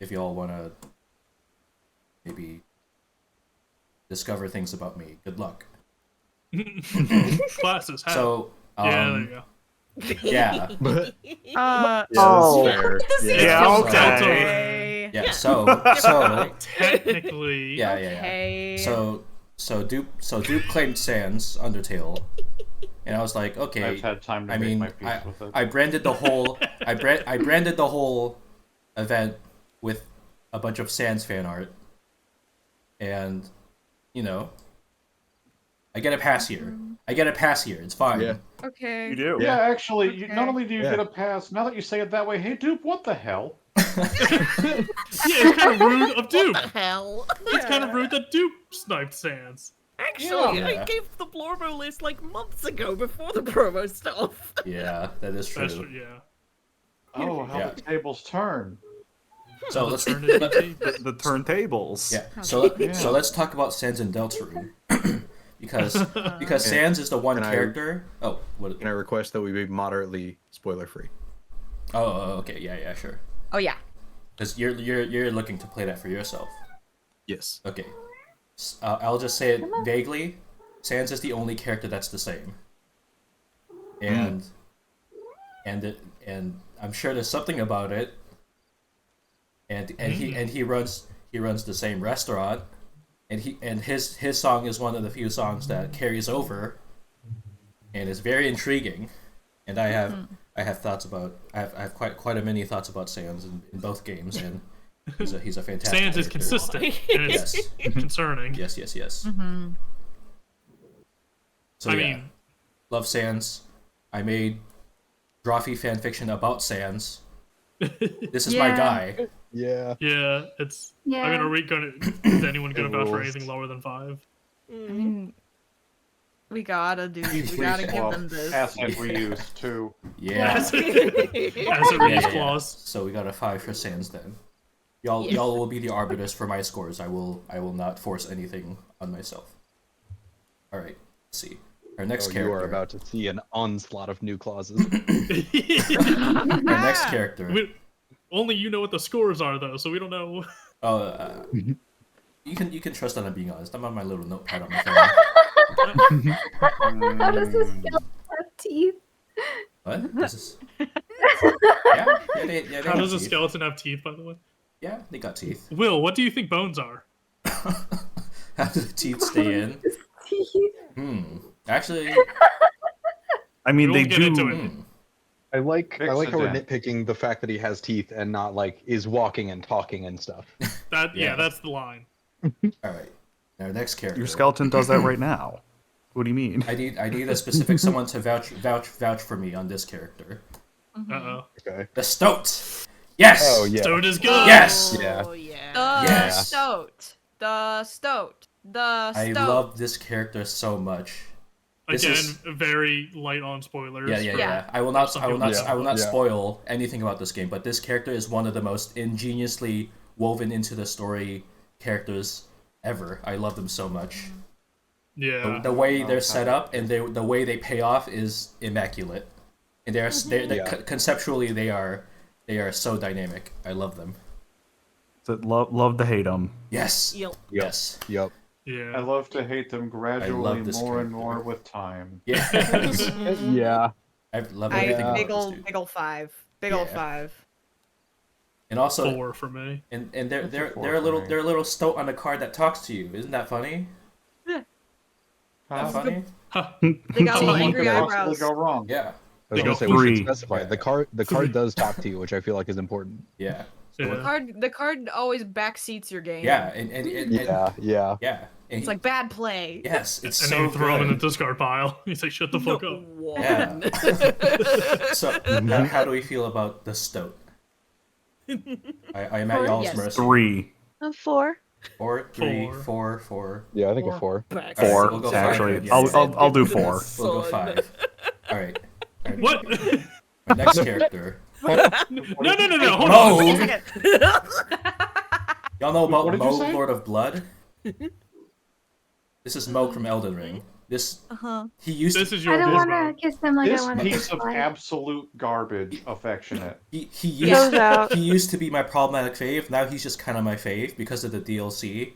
If y'all wanna maybe discover things about me, good luck. Classes. Hat. So, yeah, there you go. yeah, Yeah, Oh. that's fair. Yeah, so- Okay. yeah. So, Technically, yeah. Okay. So Dupe claimed Sans Undertale, and I was like, okay. I've had time to I make mean, my peace with it. I branded the whole I branded the whole event with a bunch of Sans fan art, and I get a pass here. I get a pass here. It's fine. Yeah. Okay. You do. Yeah, actually, not Okay. only do you get a pass, now that you say it that way, hey Dupe, what the hell? Yeah, it's kind of rude of Dupe. Hell. It's kind of rude that Dupe sniped Sans. Actually, Yeah. I gave the Blorbo list like months ago before the promo stuff. Yeah, that is true. That's true, yeah. Oh, how Yeah. the tables turn. So let's Turn it into The turntables. yeah. So Yeah. so let's talk about Sans and Deltarune. because Sans is the one Can I- character. Oh, what? Can I request that we be moderately spoiler free? Oh, okay. Yeah, sure. Oh yeah. Because you're looking to play that for yourself. Yes. Okay. I'll just say it vaguely. Sans is the only character that's the same. And I'm sure there's something about it. And he runs the same restaurant. And his song is one of the few songs that carries over. And it's very intriguing. And I have thoughts about I have quite a many thoughts about Sans in both games, and he's a fantastic Sans is character. consistent, and it's Yes. concerning. Yes. Mm-hmm. So I yeah, mean, love Sans. I made Drawfee fanfiction about Sans. This is my Yeah. guy. Yeah. yeah, it's. Yeah. I mean, are we gonna? Is anyone gonna It vouch for rules. anything lower than 5? I mean, we gotta do. We gotta give Well, them this. asset reuse too. Yeah. As a Yeah, release yeah. clause. So we got a 5 for Sans then. Y'all will be the arbiters for my scores. I will not force anything on myself. All right. Let's see. Our next Oh, character. you are about to see an onslaught of new clauses. Our next character. Only you know what the scores are, though, so we don't know. Oh, you can trust that I'm being honest. I'm on my little notepad on my phone. How does this skeleton have teeth? What? This is... yeah, they How got does a teeth. skeleton have teeth, by the way? Yeah, they got teeth. Will, what do you think bones are? How do the teeth stay in? Teeth. Actually, I mean, We they won't get into do. it. I like how we're Accident. nitpicking the fact that he has teeth and not like is walking and talking and stuff. That Yeah. yeah, that's the line. all right. Our next character. Your skeleton does that right now. What do you mean? I need a specific someone to vouch for me on this character. Uh oh. Okay. The Stoat. Yes. Oh yeah. Stoat is good. Yes. Yeah. Oh yeah. The Yes. stoat. The stoat. The I stoat. love this character so much. This Again, is- very light on spoilers. Yeah. I will not Yeah. spoil anything about this game, but this character is one of the most ingeniously woven into the story characters ever. I love them so much. Yeah. The way they're set up and the way they pay off is immaculate. And conceptually they are so dynamic. I love them. So love to hate them. Yes. Yep. Yes. Yep. I Yeah. love to hate them gradually this more and character. more with time. Yes. Yeah. I love everything about Big this ol' dude. big ol' 5. Big ol' Yeah. 5. And also 4 for me. and That's a four they're a for little me. they're a little stoat on the card that talks to you. Isn't that funny? That funny? They got little What angry could possibly eyebrows. go wrong? Yeah. I was They gonna go say we free. should specify the card does talk to you, which I feel like is important. Yeah. Yeah. The card always backseats your game. Yeah, and Yeah. Yeah. yeah. And It's like bad play. yes, it's And so then you throw him in the good. discard pile. You say, shut the fuck up. One. So how do we feel about the stoat? I am at Four, y'all's yes. mercy. 3. 4. 4, 3, Four. 4, 4. Yeah, I think a Four. 4. Back. All right, 4. we'll go five. Actually, Yeah, I'll do 4. We'll go 5. All right. What? Our next character. No, hold No. on. Y'all know about What did you Moog, say? Lord of Blood? This is Moog from Elden Ring. This he used This to, is I your don't want Gizmo. to kiss them like This I want to piece kiss of life. absolute garbage affectionate. he Goes used out. he used to be my problematic fave. Now he's just kind of my fave because of the DLC.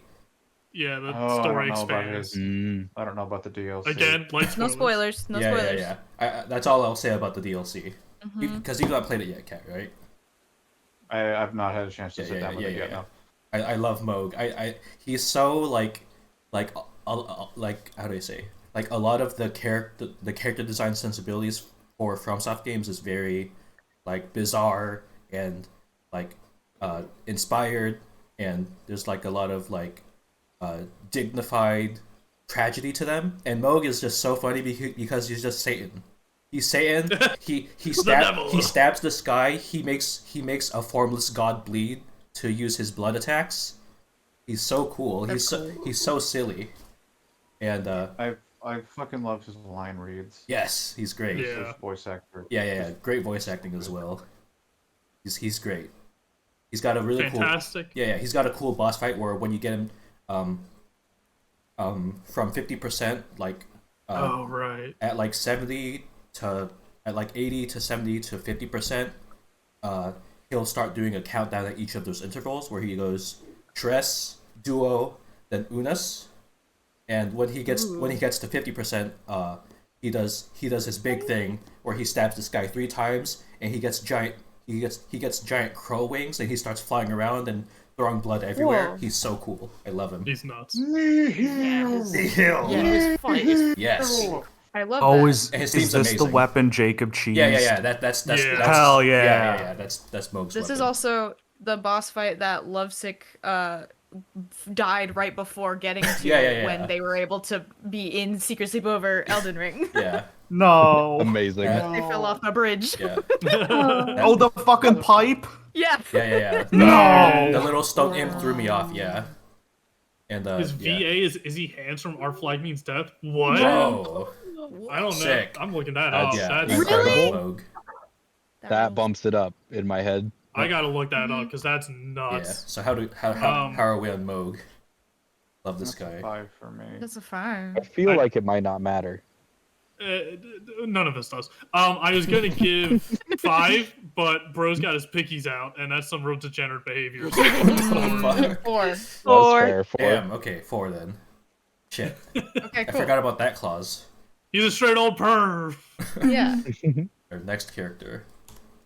Yeah, the Oh, I story don't know about expands. Mm. I don't know about the DLC. Again, light No spoilers. spoilers. No yeah, spoilers. yeah. That's all I'll say about the DLC. Because you've not played it yet, Kat, right? I've not had a chance to Yeah, sit yeah, down with yeah, it yet. yeah. No. I love Moog. He's so like how do I say, like a lot of the character design sensibilities for FromSoft games is very like bizarre and like inspired, and there's like a lot of like dignified tragedy to them. And Moog is just so funny because he's just Satan. He's Satan. He stabs the sky. He makes a formless god bleed to use his blood attacks. He's so cool. He's so silly. And I fucking love his line reads. yes, he's great. Yeah. His voice actor. Yeah. Great voice acting as well. He's great. He's got a really Fantastic. cool. Yeah. He's got a cool boss fight where when you get him, from 50%, like, Oh right. at like 70 to at like 80 to 70 to 50%, he'll start doing a countdown at each of those intervals where he goes tres, duo, then unas, and when he gets to 50%, he does his big thing where he stabs this guy 3 times and he gets giant crow wings and he starts flying around and throwing blood everywhere. Whoa. He's so cool. I love him. He's nuts. Yeah, his fight is Yes. I love Oh, that. is And his this team's the amazing. weapon Jacob cheese? Yeah. That's Hell yeah. yeah. That's Moog's This is weapon. also the boss fight that Lovesick died right before getting to Yeah. when they were able to be in Secret Sleepover Elden Ring. Yeah. No. Amazing. Yeah. They fell off the bridge. Yeah. Oh, the fucking pipe. Yeah. Yeah. No. The little stone imp threw me off. Yeah. And His yeah. VA is he hands from Our Flag Means Death? What? Whoa. I don't know. Sick. I'm looking that up. Yeah. That's Incredible incredible. Moog. That bumps it up in my head. I gotta look that Mm-hmm. up because that's Yeah. nuts. So how are we on Moog? Love this That's a guy. 5 for me. That's a 5. I feel like it might not matter. None of this does. I was gonna give 5, but bro's got his pickies out, and that's some real degenerate behavior. So Fuck. 4. That's Four. fair. 4. Damn. Okay. 4 then. Shit. Okay, I cool. forgot about that clause. He's a straight old perv. Yeah. Our next character.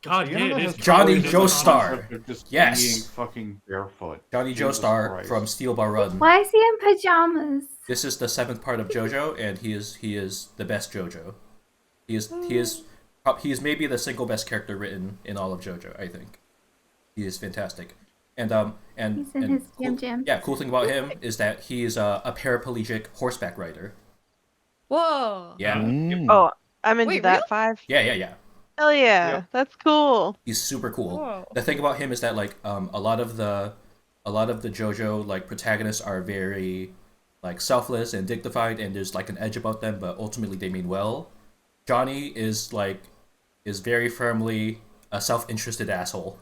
God, You yeah, know it that is. his Johnny colors Joestar. are just Yes. being fucking barefoot. Johnny Jesus Joestar Christ. from Steel Bar Run. Why is he in pajamas? This is the 7th part of JoJo, and he is the best JoJo. He is maybe the single best character written in all of JoJo. I think he is fantastic. And He's in his jam. Yeah, cool thing about him is that he is a paraplegic horseback rider. Whoa. Yeah, Mm. Oh, I'm into Wait, that really? 5. yeah. Hell yeah. Yep. That's cool. He's super cool. Whoa. The thing about him is that like a lot of the JoJo like protagonists are very like selfless and dignified, and there's like an edge about them, but ultimately they mean well. Johnny is very firmly a self-interested asshole,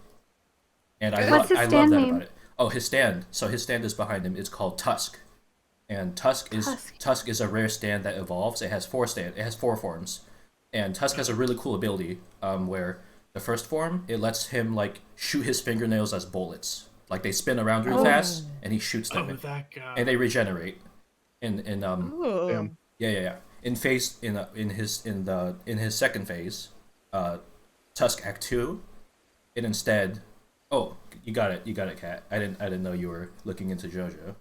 and I What's his love that stand name? about it. Oh, his stand. So his stand is behind him. It's called Tusk, and Tusk is a rare stand that evolves. It has 4 forms, and Tusk has a really cool ability where the first form it lets him like shoot his fingernails as bullets. Like they spin around real fast, and he shoots them, Oh, that guy. and they regenerate. In Ooh. Yeah. In his second phase, Tusk Act 2, it instead. Oh, you got it, Kat. I didn't know you were looking into JoJo.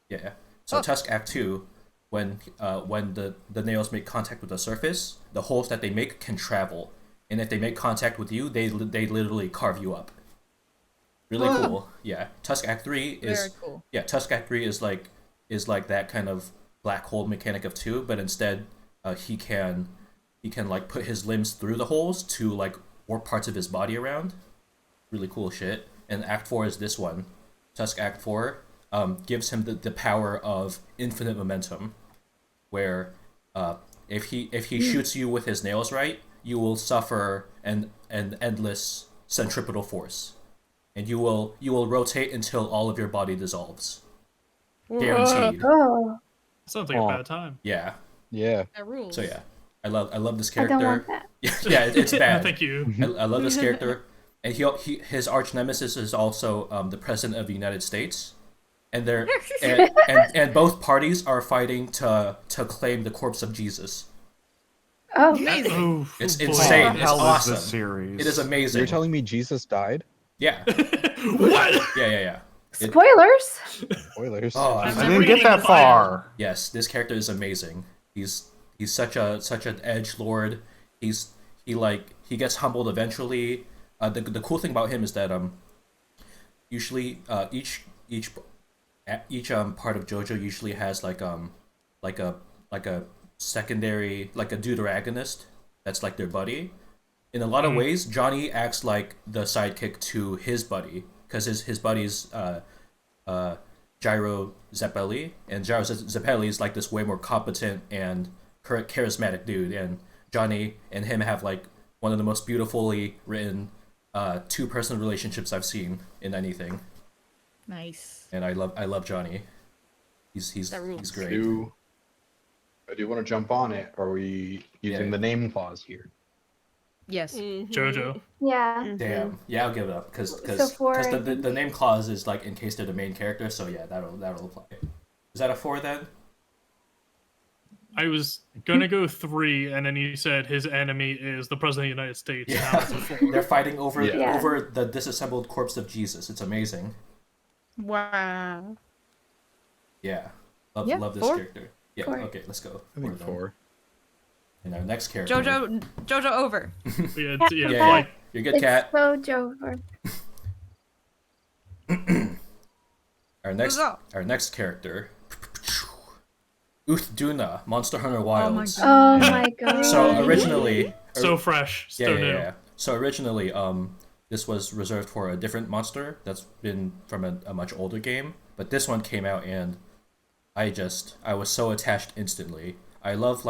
Yeah. So Tusk Act 2, when the nails make contact with the surface, the holes that they make can travel, and if they make contact with you, they literally carve you up. Really cool. Yeah. Tusk Act 3 is Very cool. Yeah, Tusk Act 3 is like that kind of black hole mechanic of 2, but instead he can like put his limbs through the holes to like warp parts of his body around. Really cool shit. And Act 4 is this one. Tusk Act 4 gives him the power of infinite momentum, where if he shoots you with his nails right, you will suffer an endless centripetal force, and you will rotate until all of your body dissolves. Guaranteed. Oh, Sounds like a bad time. Yeah. Yeah. That rules. So yeah, I love this I character. don't want that. Yeah, it's bad. Thank you. I love this character, and his arch nemesis is also the president of the United States, and they're and both parties are fighting to claim the corpse of Jesus. Oh, Oh, It's boy. insane. What the It's hell awesome. is this series? It is amazing. You're telling me Jesus died? Yeah. What? Yeah. It- spoilers. Spoilers. oh, I I'm didn't reading get that the Bible. far. yes, this character is amazing. He's such an edge lord. He gets humbled eventually. The cool thing about him is that each part of JoJo usually has like like a secondary, like a deuteragonist that's like their buddy. In a lot of ways, Johnny acts like the sidekick to his buddy because his buddy's Gyro Zeppeli, and Gyro Zeppeli is like this way more competent and charismatic dude, and Johnny and him have like one of the most beautifully written two-person relationships I've seen in anything. Nice. And I love Johnny. He's great. I do want to jump on it. Are we using the name clause here? Yes. Jojo. Yeah. Damn. Yeah, I'll give it up because So four, I the name clause is like in case they're the main character. So yeah, that'll apply. Is that a 4 then? I was gonna go 3, and then you said his enemy is the president of the United States. Yeah. Now it's a 4. They're fighting over Yeah. over the disassembled corpse of Jesus. It's amazing. Wow. Yeah. Yeah, Love this 4. character. Yeah. 4. Okay, let's go. I think then. 4. And our next character. Jojo over. Yeah, like you're good, It's Cat. so Jover. Our next character. Duna, Monster Hunter Wilds. Oh my god. So originally, so fresh, so new. Yeah. So originally, this was reserved for a different monster that's been from a much older game, but this one came out and I was so attached instantly. I love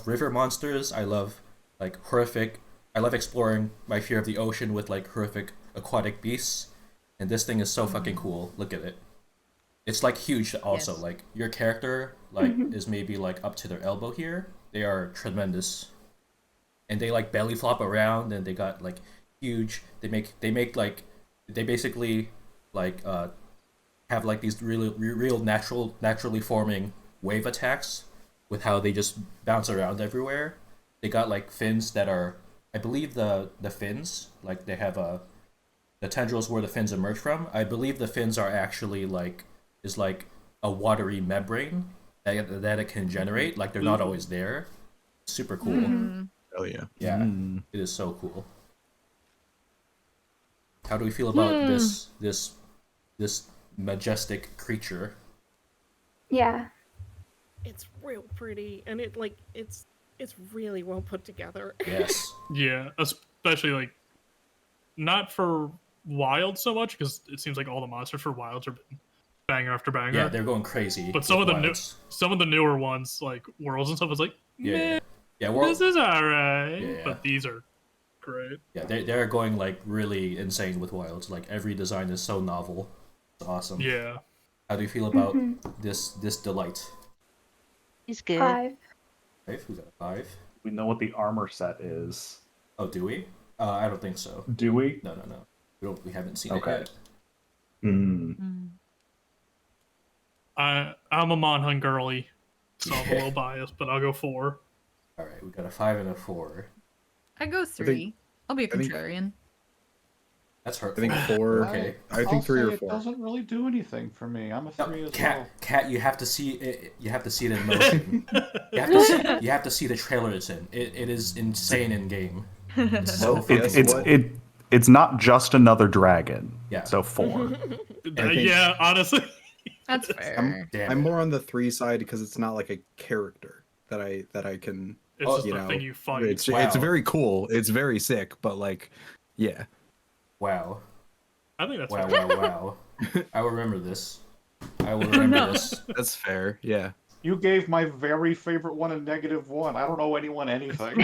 river monsters. I love I love exploring my fear of the ocean with like horrific aquatic beasts, and this thing is so fucking cool. Look at it. It's like huge also. Yes. Like your character is maybe like up to their elbow here. They are tremendous. And they like belly flop around and they got like huge they basically like have like these real naturally forming wave attacks with how they just bounce around everywhere. They got like fins that are I believe the fins like they have the tendrils where the fins emerge from. I believe the fins are actually like a watery membrane that it can generate. Like they're not always there. Super cool. Oh yeah. Yeah, it is so cool. How do we feel about this majestic creature? Yeah. It's real pretty, and it's really well put together. Yes. Yeah, especially like not for Wild so much because it seems like all the monsters for Wilds are banger after banger. Yeah, they're going crazy. But some of the newer ones like Worlds and stuff was like, yeah, this is alright. Yeah. But these are great. Yeah, they're going like really insane with Wilds. Like every design is so novel. It's awesome. Yeah. How do you feel about this delight? He's good. 5. 5? Who's got a 5? We know what the armor set is. Oh, do we? I don't think so. Do we? No. We haven't seen Okay. it yet. I'm a Monhun girly, so I'm a little biased, but I'll go 4. All right, we got a 5 and a 4. I go 3. I'll be a contrarian. That's hurtful. I think 4. Okay. I think 3 or It 4. doesn't really do anything for me. I'm a 3 as well. Cat, you have to see it. You have to see it in motion. you have to see the trailer it's in. It is insane in game. It's so fucking It's not just another dragon. Yeah. So 4. Yeah, honestly. That's fair. I'm more on the 3 side because it's not like a character that I can. It's just the thing you fight. It's very cool. It's very sick, but like, yeah. Wow. I think that's wow. I will remember this. I will remember this. That's fair. Yeah. You gave my very favorite one a -1. I don't owe anyone anything.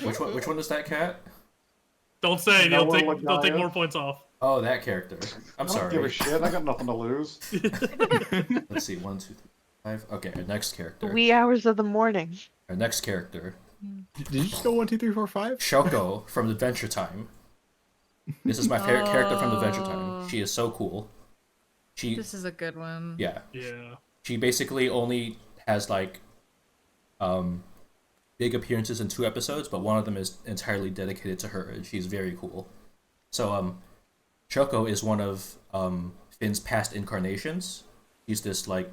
Which one is that, Cat? Don't say. No They'll one take would more die. points off. Oh, that character. I'm I don't sorry. give a shit. I got nothing to lose. Let's see. 1, 2, 3, 5. Okay, our next character. Wee hours of the morning. Our next character. Did you just go 1, 2, 3, 4, 5? Shoko from Adventure Time. This is my favorite character from Adventure Time. She is so cool. This is a good one. Yeah. Yeah. She basically only has like big appearances in 2 episodes, but one of them is entirely dedicated to her, and she's very cool. So Shoko is one of Finn's past incarnations. She's this like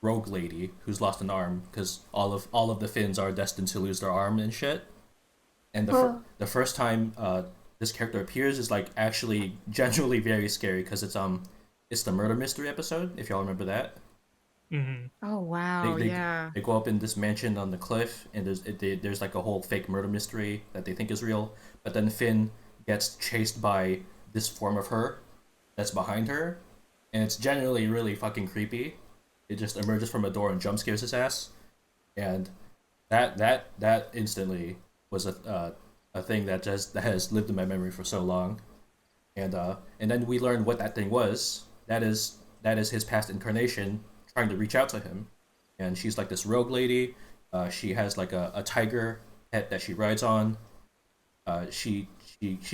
rogue lady who's lost an arm because all of the Finns are destined to lose their arm and shit. And the first time this character appears is like actually genuinely very scary because it's the murder mystery episode, if y'all remember that. Oh They, wow, they yeah. they go up in this mansion on the cliff, and there's like a whole fake murder mystery that they think is real. But then Finn gets chased by this form of her that's behind her, and it's generally really fucking creepy. It just emerges from a door and jump scares his ass, and that instantly was a thing that has lived in my memory for so long, and then we learned what that thing was. That is his past incarnation trying to reach out to him, and she's like this rogue lady. She has like a tiger pet that she rides on. She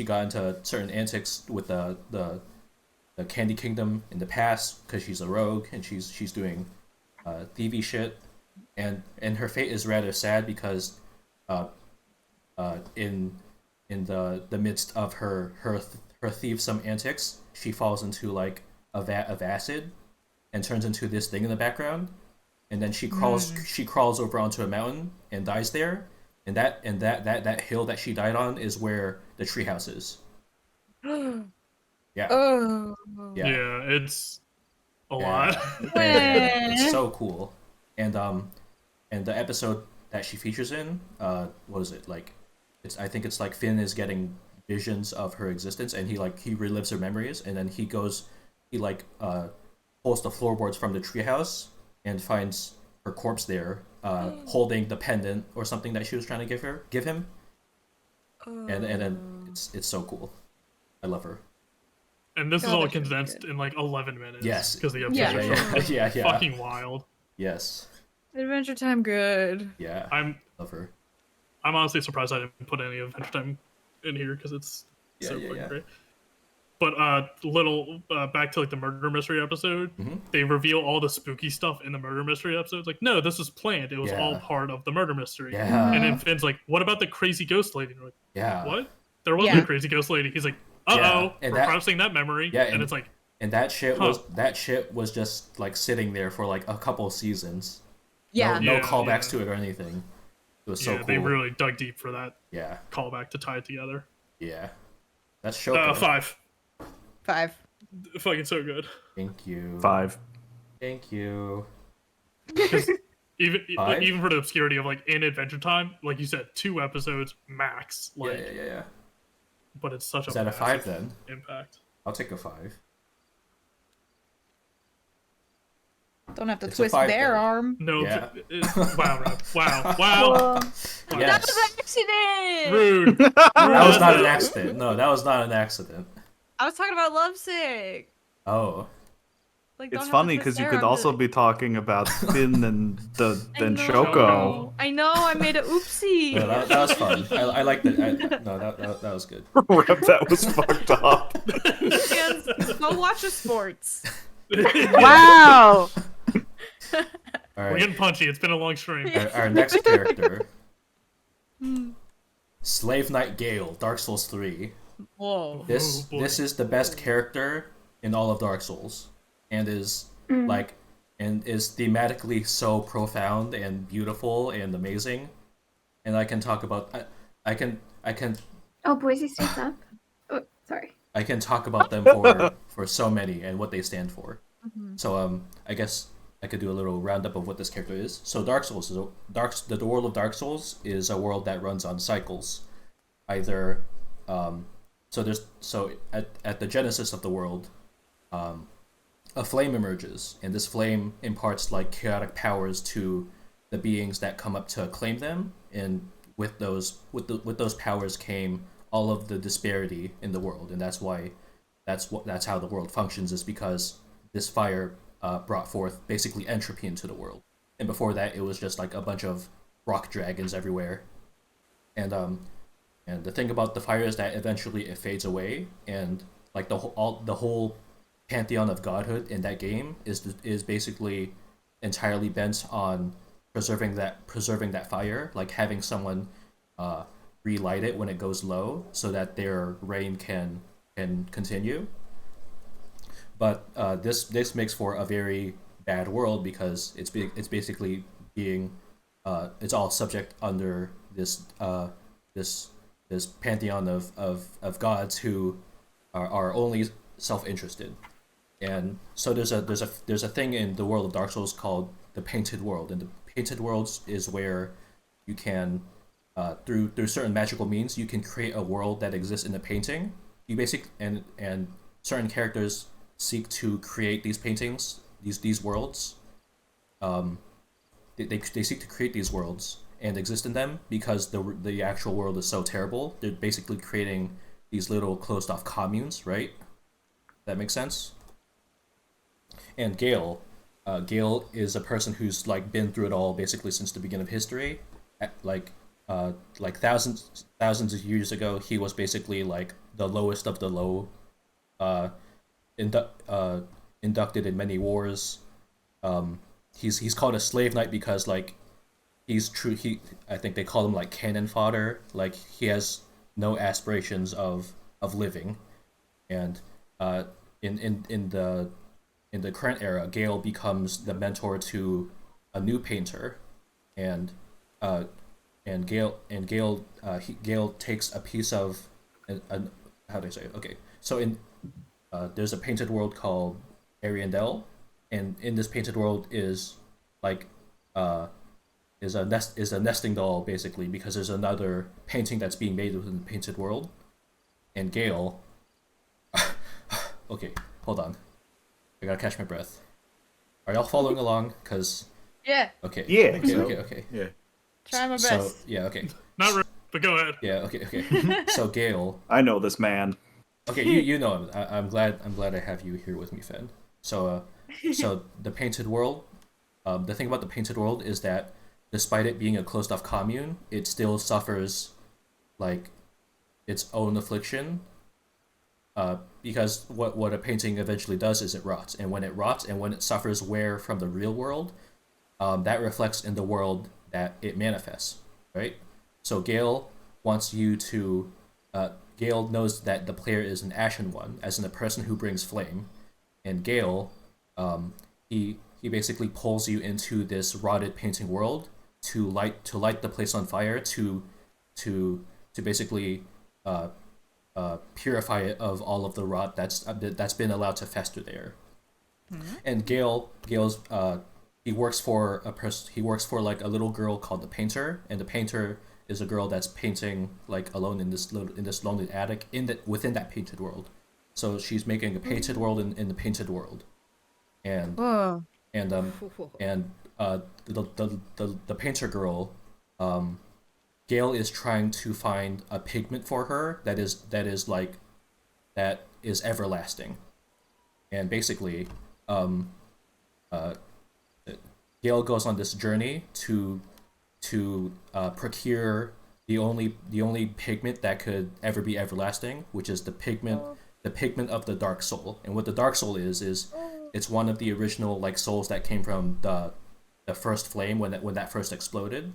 got into certain antics with the Candy Kingdom in the past because she's a rogue and she's doing thievy shit, and her fate is rather sad because uh, in the midst of her thievesome antics, she falls into like a vat of acid and turns into this thing in the background, and then she crawls over onto a mountain and dies there, and that hill that she died on is where the treehouse is. Yeah. Oh. Yeah. Yeah, it's a Yeah. lot. It's so cool, and the episode that she features in, what is it like? I think it's like Finn is getting visions of her existence, and he relives her memories, and then he pulls the floorboards from the treehouse and finds her corpse there, holding the pendant or something that she was trying to give him, and then it's so cool. I love her. And this is God, all that's really condensed good. in like 11 minutes. Yes. Because the episodes Yeah. are fucking wild. Yes. Adventure Time good. Yeah. I'm Love her. honestly surprised I didn't put any Adventure Time in here because it's so fucking great. But back to like the murder mystery episode, they reveal all the spooky stuff in the murder mystery episode. It's like, no, this was planned. It was all part of the murder mystery. Yeah. And then Finn's like, what about the crazy ghost lady? And we're like, Yeah. what? There wasn't a crazy ghost lady. He's like, Yeah. And we're processing that memory. Yeah, and it's like, and that shit was just like sitting there for like a couple seasons. Yeah. No Yeah, callbacks to it or anything. It was so cool. They really dug deep for that Yeah. callback to tie it together. Yeah. That's Shoko. 5. 5. Fucking so good. Thank you. 5. Thank you. Even for the obscurity of like in Adventure Time, like you said, 2 episodes max. Like, Yeah. But it's such Is a that a 5 massive then? impact. I'll take a 5. Don't have to It's a twist 5 their then. arm. No, Yeah. wow, Rob. Wow. That Yes. was an accident. Rude. That was not an accident. No, that was not an accident. I was talking about Lovesick. Oh. Like, don't It's have to funny twist because you their could arm also to- be talking about Finn and I know. Shoko. I know. I made a oopsie. No, that was fun. I liked it. No, that was good. That was fucked up. And go watch the sports. Wow. All We're right. getting punchy. It's been a long stream. Our next character, Slave Knight Gale, Dark Souls 3. Whoa. This boy. this is the best character in all of Dark Souls, and is thematically so profound and beautiful and amazing. And I can talk about I can Oh, Boise State's up. Oh, sorry. I can talk about them for so many and what they stand for. So I guess I could do a little roundup of what this character is. So Dark Souls is the world of Dark Souls is a world that runs on cycles. Either at the genesis of the world, a flame emerges, and this flame imparts like chaotic powers to the beings that come up to claim them, and with those powers came all of the disparity in the world, and that's how the world functions, is because this fire brought forth basically entropy into the world, and before that it was just like a bunch of rock dragons everywhere, and the thing about the fire is that eventually it fades away, and like the whole pantheon of godhood in that game is basically entirely bent on preserving that fire, like having someone relight it when it goes low so that their reign can continue. But this makes for a very bad world because it's basically being it's all subject under this pantheon of gods who are only self-interested, And so there's a thing in the world of Dark Souls called the Painted World, and the Painted Worlds is where you can, through certain magical means, you can create a world that exists in a painting. You and certain characters seek to create these paintings, these worlds. Um, they seek to create these worlds and exist in them because the actual world is so terrible. They're basically creating these little closed off communes, right? That makes sense. And Gale is a person who's like been through it all basically since the beginning of history. Like thousands of years ago, he was basically like the lowest of the low, uh, inducted in many wars. He's called a slave knight because like he's true. I think they call him like cannon fodder. Like he has no aspirations of living, and in the current era, Gale becomes the mentor to a new painter, and uh, Gale takes a piece of how do I say it? Okay, so there's a painted world called Ariandel, and in this painted world is like uh, is a nesting doll basically because there's another painting that's being made within the painted world, and Gale. Okay, hold on. I gotta catch my breath. Are y'all following along? Cause Yeah. okay. Yeah. Okay. Yeah. Try my best. So yeah, okay. Not really, but go ahead. Yeah, okay. So Gale. I know this man. Okay, you know him. I'm glad I have you here with me, Fen. So so the painted world. The thing about the painted world is that despite it being a closed off commune, it still suffers like its own affliction. Because what a painting eventually does is it rots, and when it rots and when it suffers wear from the real world, that reflects in the world that it manifests, right? So Gale wants you to. Gale knows that the player is an Ashen One, as in a person who brings flame, and Gale, he basically pulls you into this rotted painting world to light the place on fire to basically purify it of all of the rot that's been allowed to fester there. And Gale's he works for he works for like a little girl called the Painter, and the Painter is a girl that's painting like alone in this lonely attic within that painted world. So she's making a painted world in the painted world, and Oh. and the Painter girl, Gale is trying to find a pigment for her that is everlasting, and basically, Gale goes on this journey to procure the only pigment that could ever be everlasting, which is the pigment of the Dark Soul. And what the Dark Soul is it's one of the original like souls that came from the first flame when that first exploded.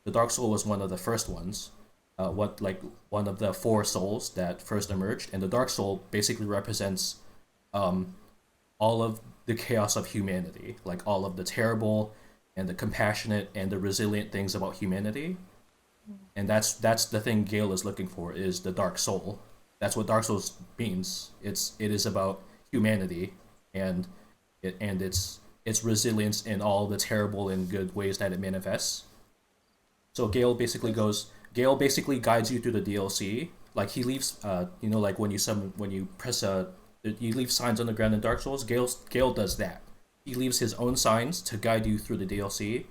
The Dark Soul was one of the first ones, one of the four souls that first emerged, and the Dark Soul basically represents all of the chaos of humanity, like all of the terrible and the compassionate and the resilient things about humanity. And that's the thing Gale is looking for, is the Dark Soul. That's what Dark Souls means. It is about humanity and its resilience in all the terrible and good ways that it manifests. So Gale basically guides you through the DLC. Like he leaves, like when you press you leave signs on the ground in Dark Souls. Gale does that. He leaves his own signs to guide you through the DLC,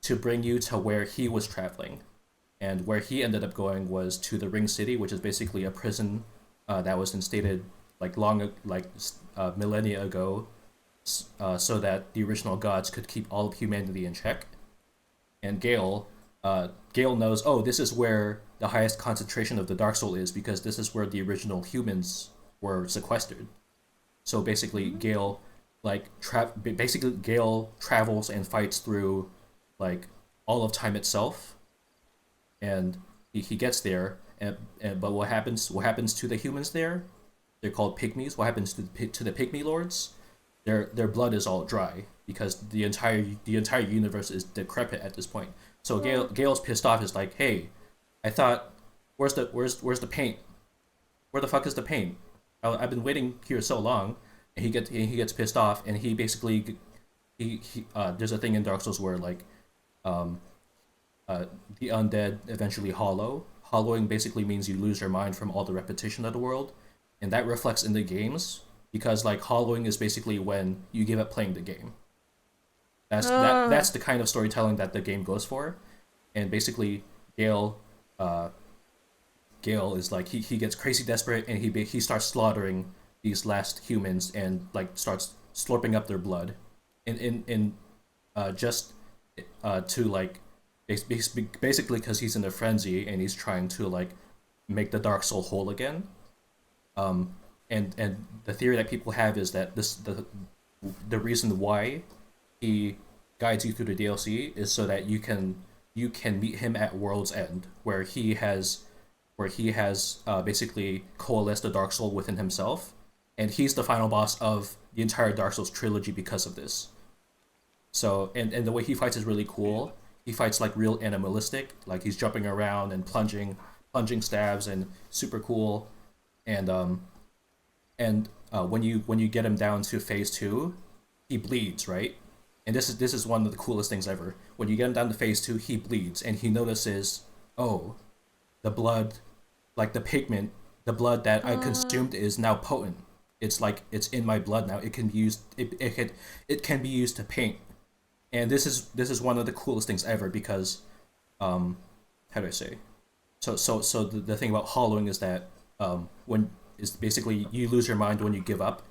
to bring you to where he was traveling, and where he ended up going was to the Ring City, which is basically a prison that was instated millennia ago, so that the original gods could keep all of humanity in check. And Gale knows, this is where the highest concentration of the Dark Soul is, because this is where the original humans were sequestered. So basically, Gale travels and fights through like all of time itself, and he gets there. But what happens to the humans there? They're called pygmies. What happens to the pygmy lords? Their blood is all dry because the entire universe is decrepit at this point. So Gale's pissed off. Is like, hey, I thought, where's the paint? Where the fuck is the paint? I've been waiting here so long. and he gets pissed off, and he basically there's a thing in Dark Souls where like um the undead eventually hollow. Hollowing basically means you lose your mind from all the repetition of the world, and that reflects in the games because like hollowing is basically when you give up playing the game. That's the kind of storytelling that the game goes for, and basically Gale Gale is like he gets crazy desperate and he starts slaughtering these last humans and like starts slurping up their blood, in just to like basically because he's in a frenzy and he's trying to like make the dark soul whole again. And the theory that people have is that the reason why he guides you through the DLC is so that you can meet him at World's End, where he has basically coalesced the Dark Soul within himself, and he's the final boss of the entire Dark Souls trilogy because of this. So and the way he fights is really cool. He fights like real animalistic, like he's jumping around and plunging stabs and super cool. And when you get him down to phase 2, he bleeds, right? And this is one of the coolest things ever. When you get him down to phase 2, he bleeds and he notices, oh, the blood, like the pigment, the blood that I consumed is now potent. It's like it's in my blood now. It can be used. It can be used to paint. And this is one of the coolest things ever because, how do I say? So the thing about hollowing is that when is basically you lose your mind when you give up.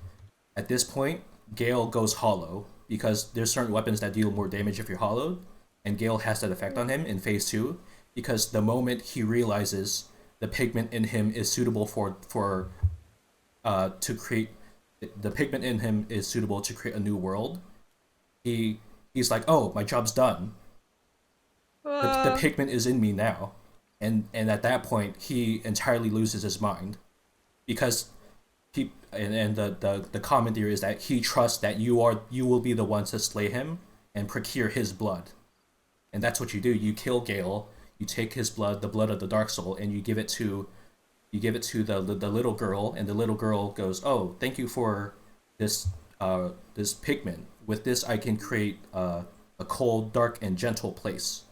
At this point, Gale goes hollow because there's certain weapons that deal more damage if you're hollowed, and Gale has that effect on him in phase 2 because the moment he realizes the pigment in him is suitable to create the pigment in him is suitable to create a new world, he's like, oh, my job's done. The pigment is in me now, and at that point he entirely loses his mind because the common theory is that he trusts that you will be the one to slay him and procure his blood, and that's what you do. You kill Gale, you take his blood, the blood of the Dark Soul, and you give it to the little girl, and the little girl goes, oh, thank you for this this pigment. With this, I can create a cold, dark, and gentle place.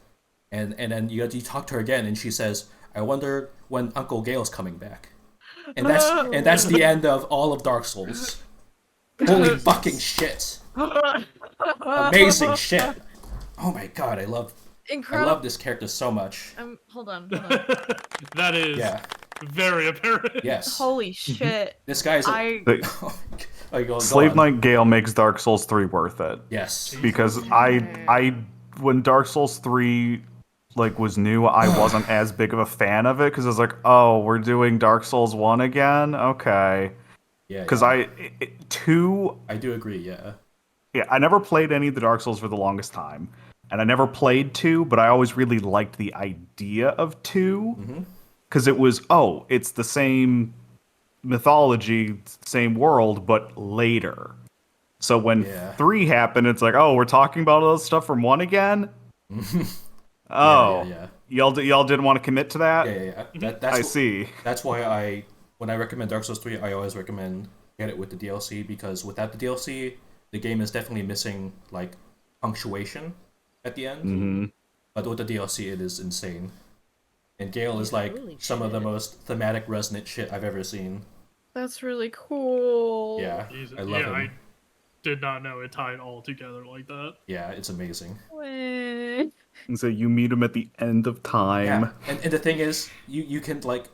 And then you talk to her again, and she says, I wonder when Uncle Gale's coming back. And that's the end of all of Dark Souls. Holy fucking shit! Amazing shit! Oh my god, I love this character so much. Hold on. That is very apparent. Yes. Holy shit. This guy's Slave Knight Gale makes Dark Souls 3 worth it. Yes. Because I when Dark Souls 3 like was new, I wasn't as big of a fan of it because I was like, oh, we're doing Dark Souls 1 again? Okay. Yeah. Because 2... I do agree, yeah. Yeah, I never played any of the Dark Souls for the longest time. And I never played 2, but I always really liked the idea of 2. Because it was, oh, it's the same mythology, same world, but later. So when 3 happened, it's like, oh, we're talking about all this stuff from 1 again? Oh, yeah. Y'all didn't want to commit to that? Yeah. I see. That's why when I recommend Dark Souls 3, I always recommend get it with the DLC, because without the DLC, the game is definitely missing like punctuation at the end. But with the DLC, it is insane. And Gale is like some of the most thematic resonant shit I've ever seen. That's really cool. Yeah, I love him. I did not know it tied all together like that. Yeah, it's amazing. And so you meet him at the end of time. Yeah. And the thing is, you can like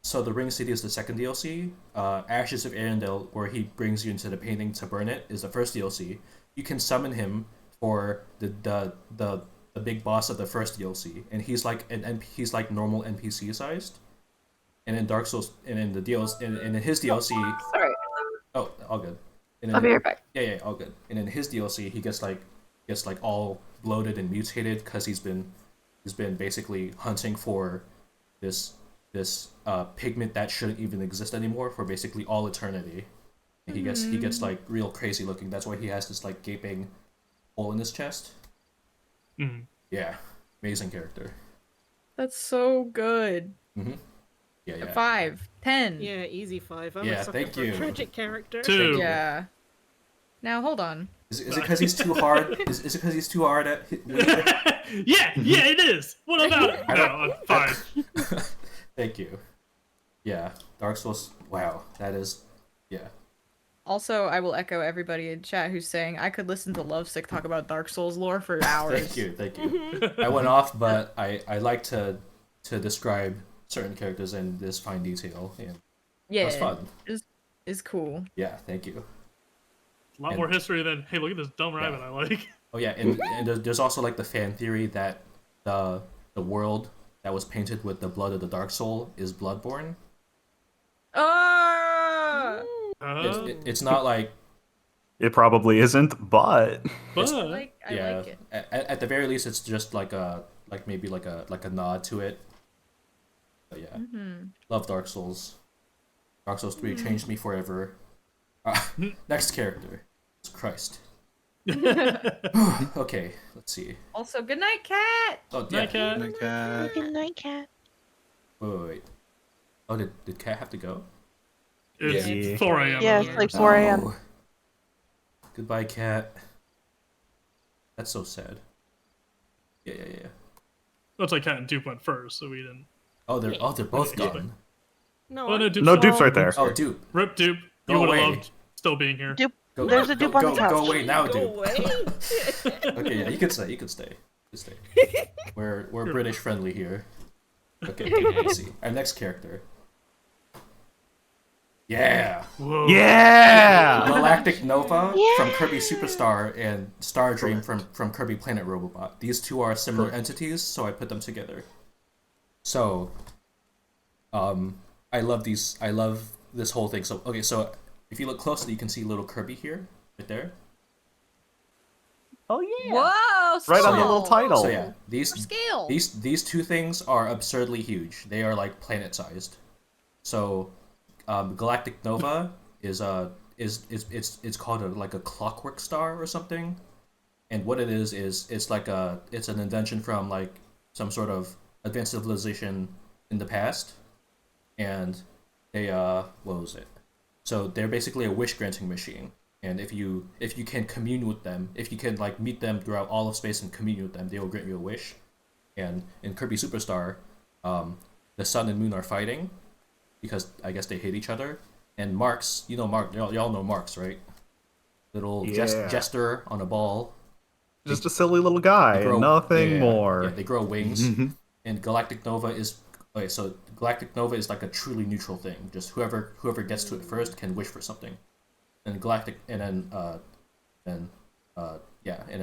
so the Ring City is the second DLC. Ashes of Arendelle, where he brings you into the painting to burn it, is the first DLC. You can summon him for the big boss of the first DLC, and he's like he's like normal NPC sized. And in Dark Souls, and in the DLC, and in his DLC. Sorry. Oh, all good. And I'll be right back. Yeah, all good. And in his DLC, he gets like all bloated and mutated because he's been basically hunting for this pigment that shouldn't even exist anymore for basically all eternity. And he gets like real crazy looking. That's why he has this like gaping hole in his chest. Yeah, amazing character. That's so good. Yeah. 5, 10. Yeah, easy 5. I'm Yeah, a sucker thank for a you. tragic character. 2. Yeah. Now hold on. Is it because he's too hard? Is it because he's too hard at? Yeah, it is. What about it? No, I'm 5. Thank you. Yeah, Dark Souls. Wow, that is. Yeah. Also, I will echo everybody in chat who's saying I could listen to Lovesick talk about Dark Souls lore for hours. Thank you. I went off, but I like to describe certain characters in this fine detail, and Yeah, that's fun. Is cool. Yeah, thank you. A lot more history than, hey, look at this dumb rabbit I like. Oh yeah, and there's also like the fan theory that the world that was painted with the blood of the Dark Soul is Bloodborne. Ah! It's not like It probably isn't, but I like it. At the very least, it's just like maybe like a nod to it. But yeah, love Dark Souls. Dark Souls 3 changed me forever. Next character, Christ. Okay, let's see. Also, good night, cat. Oh, yeah. Night cat. Night cat. Good night, cat. Wait. Oh, did Cat have to go? It's 4 a.m. Yeah, it's like 4 a.m. Oh. Goodbye, Cat. That's so sad. Yeah. Looks like Cat and Dupe went first, so we didn't. Oh, they're both Yeah. gone. No, Oh, no, Dupe's no, Dupe's right there. Oh, Dupe. Rip Dupe. Go You would have away. loved still being here. Dupe. Go, There's a dupe on the couch. Go away now, Go Dupe. away. Okay, yeah, you can stay. You can stay. We're British friendly here. Okay, let's see. Our next character. Yeah. Whoa. Yeah! Galactic Nova from Yeah. Kirby Superstar and Star Dream from Kirby Planet Robobot. These two are similar entities, so I put them together. So, I love these. I love this whole thing. So, okay, so if you look closely, you can see little Kirby here, right there. Oh yeah. Whoa! Right on the small. little title. So yeah, these For scale. these two things are absurdly huge. They are like planet-sized. So, Galactic Nova is it's called like a clockwork star or something, and what it is it's like it's an invention from like some sort of advanced civilization in the past, and they what was it? So they're basically a wish granting machine, and if you can commune with them, if you can like meet them throughout all of space and commune with them, they will grant you a wish. And in Kirby Superstar, the sun and moon are fighting because I guess they hate each other. And Marks, you know Mark, y'all know Marks, right? Little Yeah. jester on a ball. Just a silly little guy, nothing yeah, more. Yeah, they grow wings. And Galactic Nova is okay. So Galactic Nova is like a truly neutral thing. Just whoever gets to it first can wish for something. And Galactic, and then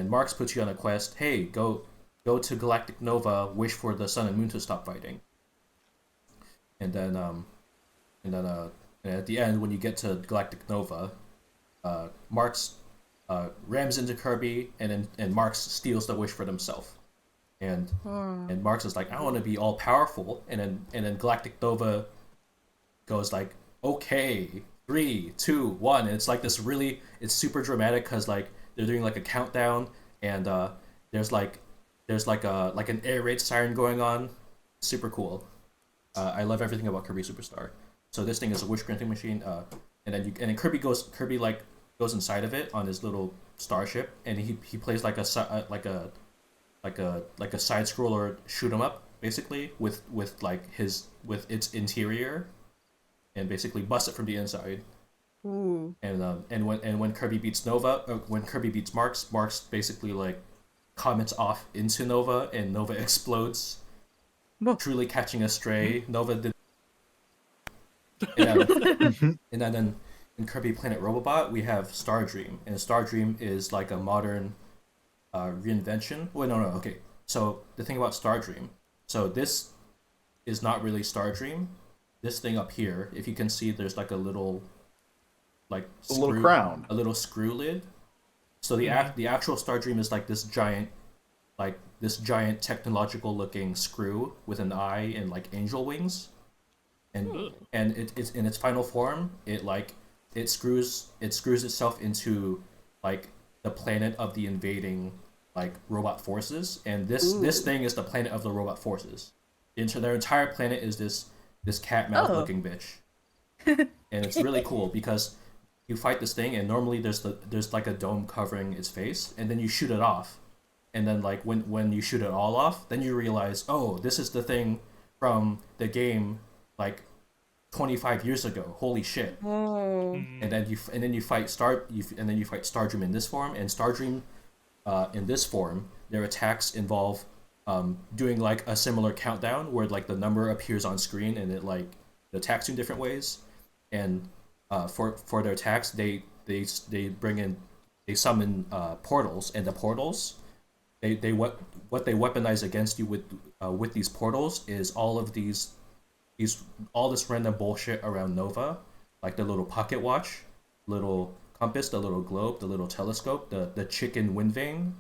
Marks puts you on a quest. Hey, go to Galactic Nova. Wish for the sun and moon to stop fighting. And then at the end, when you get to Galactic Nova, Marks rams into Kirby, and Marks steals the wish for himself. And Marks is like, I want to be all powerful, and then Galactic Nova goes like, okay, 3, 2, 1, and it's like this really, it's super dramatic because like they're doing like a countdown, and there's an air raid siren going on, super cool. I love everything about Kirby Superstar. So this thing is a wish granting machine, and then Kirby goes inside of it on his little starship, and he plays like a side scroller shoot 'em up basically with its interior, and basically bust it from the inside. Ooh. And when Kirby beats Marks basically like comets off into Nova, and Nova explodes, truly catching a stray. Nova did. And then in Kirby Planet Robobot, we have Star Dream, and Star Dream is like a modern reinvention. Wait, no, okay. So the thing about Star Dream, so this is not really Star Dream. This thing up here, if you can see, there's like a little, like A little crown. a little screw lid. So the actual Star Dream is like this giant technological looking screw with an eye and like angel wings. And it's in its final form, it screws itself into like the planet of the invading like robot forces, and this thing is the planet of the robot forces. Their entire planet is this this cat mouth looking bitch, and it's really cool because you fight this thing, and normally there's like a dome covering its face, and then you shoot it off, and then like when you shoot it all off, then you realize, oh, this is the thing from the game like 25 years ago. Holy shit! Whoa. And then you fight Stardream in this form, and Stardream in this form, their attacks involve doing like a similar countdown where like the number appears on screen and it like attacks you in different ways. And for their attacks, they summon portals, and the portals what they weaponize against you with these portals is all of all this random bullshit around Nova, like the little pocket watch, little compass, the little globe, the little telescope, the chicken wind vane,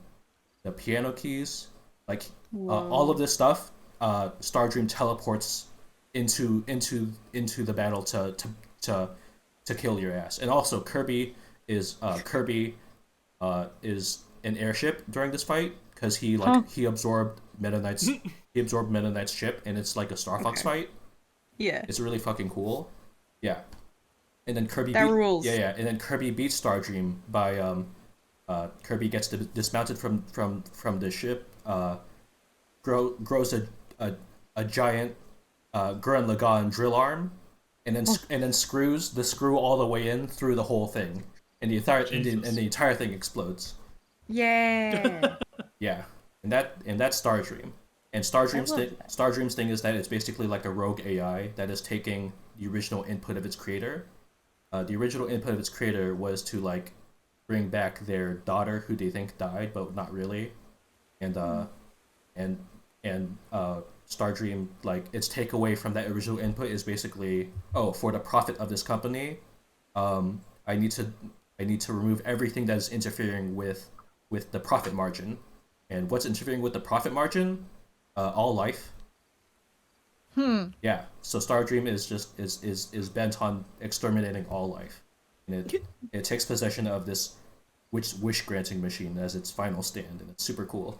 the piano keys, like all of this stuff. Stardream teleports into the battle to kill your ass. And also Kirby is an airship during this fight because he absorbed Meta Knight's ship, and it's like a Star Fox fight. Yeah. It's really fucking cool. Yeah. And then rules. Yeah. And then Kirby beats Stardream by Kirby gets dismounted from the ship, grows a giant Gurren Lagann drill arm, and then screws the screw all the way in through the whole thing, and the entire thing explodes. Yeah. Yeah. And that's Stardream. And Stardream's thing is that it's basically like a rogue AI that is taking the original input of its creator. The original input of its creator was to like bring back their daughter who they think died, but not really. And Stardream, like its takeaway from that original input is basically, oh, for the profit of this company, I need to remove everything that is interfering with the profit margin. And what's interfering with the profit margin? All life. Yeah. So Stardream is bent on exterminating all life, and it takes possession of this wish granting machine as its final stand, and it's super cool.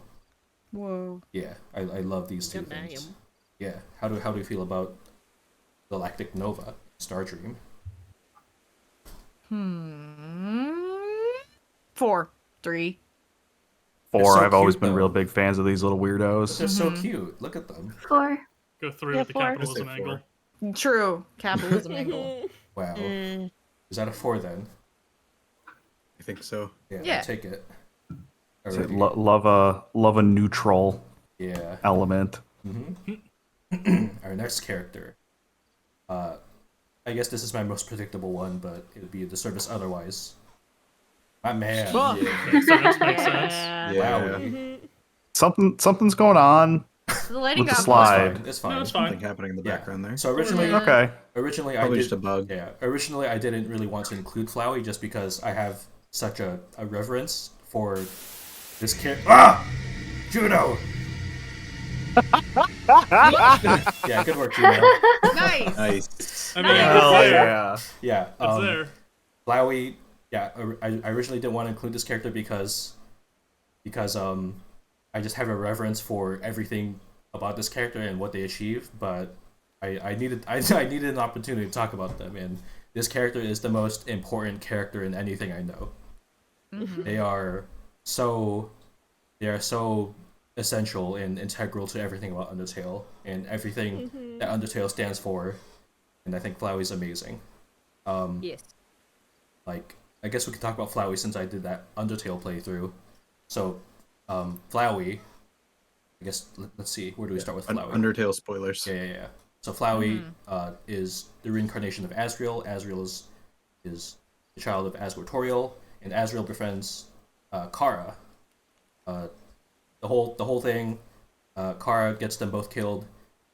Whoa. Yeah, I love these two things. Yeah. How do you feel about Galactic Nova, Stardream? 4, 3. 4. so I've always cute, been though. real big fans of these little weirdos. They're so cute. Look at them. 4. Go through Yeah, with the 4. capitalism I say 4. angle. True. Capitalism angle. Wow. Is that a 4 then? I think so. Yeah. I'll take it. Is it Alrighty. love a neutral Yeah. element. Our next character. I guess this is my most predictable one, but it would be the service otherwise. My man. Makes sense. Yeah. Something's going on The lighting with the got slide. It's fine. No, it's Something fine. happening in the Yeah. background there. So originally Okay. I Probably did just a bug. Yeah, originally I didn't really want to include Flowey just because I have such a reverence for this character. Ah! Judo! Yeah, good work, Judo. Nice. Nice. I mean, Hell it's there. yeah. Yeah, It's there. Flowey, yeah, I originally didn't want to include this character because I just have a reverence for everything about this character and what they achieve, but I needed an opportunity to talk about them, and this character is the most important character in anything I know. They are so essential and integral to everything about Undertale and everything that Undertale stands for, and I think Flowey's amazing. Yes. Like, I guess we could talk about Flowey since I did that Undertale playthrough. So, Flowey, I guess, let's see, where do we start with Flowey? Undertale spoilers. Yeah. So Flowey is the reincarnation of Asriel. Asriel is the child of Asgore, and Asriel befriends Kara. The whole thing, Kara gets them both killed,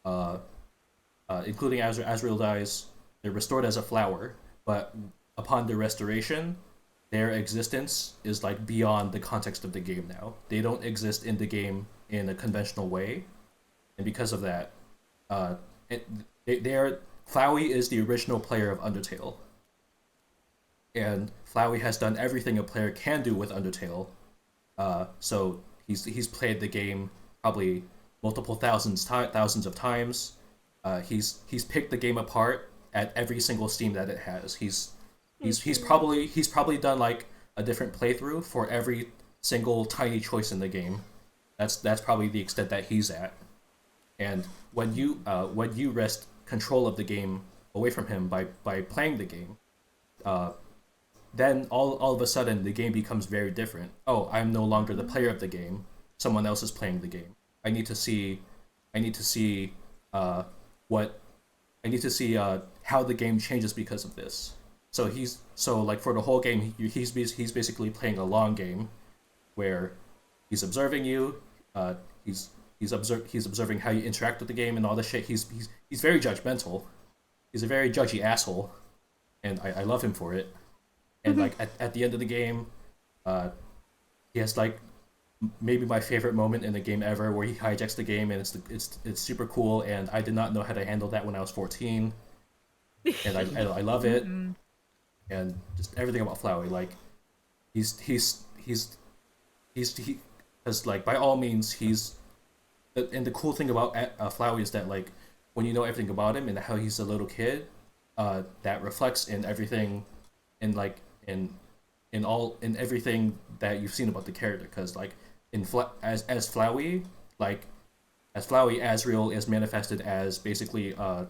including Asriel dies. They're restored as a flower, but upon their restoration, their existence is like beyond the context of the game now. They don't exist in the game in a conventional way, and because of that, Flowey is the original player of Undertale, and Flowey has done everything a player can do with Undertale. So he's played the game probably multiple thousands of times. he's picked the game apart at every single Steam that it has. He's probably done like a different playthrough for every single tiny choice in the game. That's probably the extent that he's at. And when you wrest control of the game away from him by playing the game, then all of a sudden the game becomes very different. Oh, I'm no longer the player of the game. Someone else is playing the game. I need to see what I need to see how the game changes because of this. So like for the whole game, he's basically playing a long game, where he's observing you. He's observing how you interact with the game and all this shit. He's very judgmental. He's a very judgy asshole, and I love him for it. And like at the end of the game, he has like maybe my favorite moment in the game ever, where he hijacks the game, and it's super cool. And I did not know how to handle that when I was 14, and I love it. And just everything about Flowey, like because like by all means and the cool thing about Flowey is that like when you know everything about him and how he's a little kid, that reflects in everything, in everything that you've seen about the character. Because like as Flowey, Asriel is manifested as basically a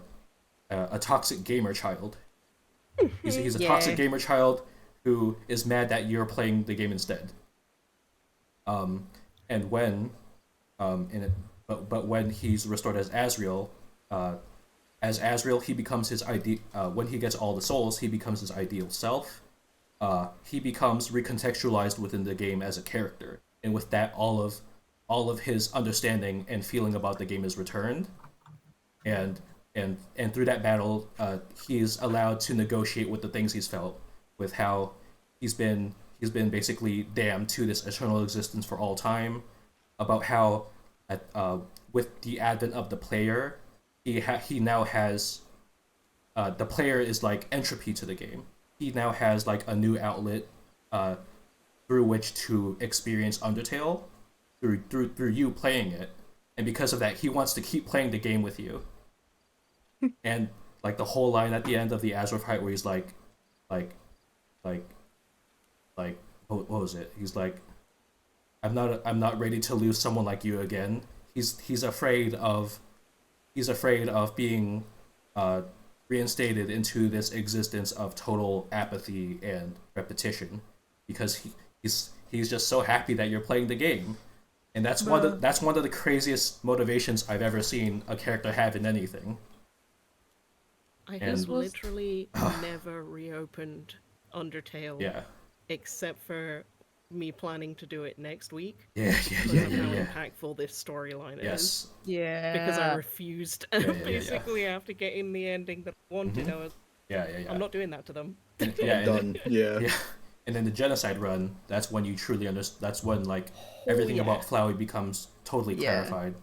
toxic gamer child. He's a toxic gamer child who is mad that you're playing the game instead. And when but when he's restored as Asriel, he becomes his when he gets all the souls, he becomes his ideal self. He becomes recontextualized within the game as a character, and with that, all of his understanding and feeling about the game is returned, and through that battle, he's allowed to negotiate with the things he's felt, with how he's been basically damned to this eternal existence for all time, about how with the advent of the player, he now has the player is like entropy to the game. He now has like a new outlet through which to experience Undertale through you playing it, and because of that, he wants to keep playing the game with you. And like the whole line at the end of the Azure fight, where he's like, what was it? He's like, I'm not ready to lose someone like you again. He's afraid of being reinstated into this existence of total apathy and repetition, because he's just so happy that you're playing the game, and that's one of the craziest motivations I've ever seen a character have in anything. I have literally never reopened Undertale. Yeah. Except for me planning to do it next week. Yeah. How impactful this storyline is. Yeah. Because I refused, basically after getting the ending that I wanted, I was. Yeah. I'm not doing that to them. Done. Yeah. And then the genocide run, that's when you truly understand. That's when like everything about Flowey becomes totally clarified.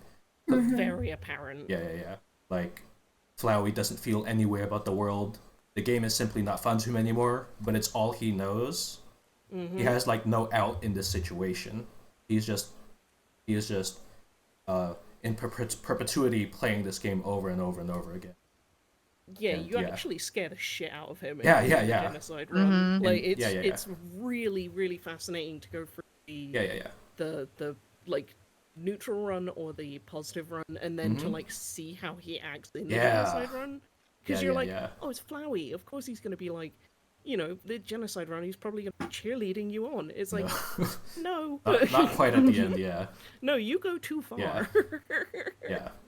Very apparent. Yeah. Like Flowey doesn't feel any way about the world. The game is simply not fun to him anymore, but it's all he knows. He has like no out in this situation. He is just in perpetuity playing this game over and over and over again. Yeah, you actually scare the shit out of him. Yeah. The genocide run. Like it's really, really fascinating to go through the like neutral run or the positive run, and then to like see how he acts in the genocide run. Because you're like, oh, it's Flowey. Of course he's gonna be like, the genocide run. He's probably gonna be cheerleading you on. It's like, no, not quite at the end. Yeah. No, you go too far. Yeah.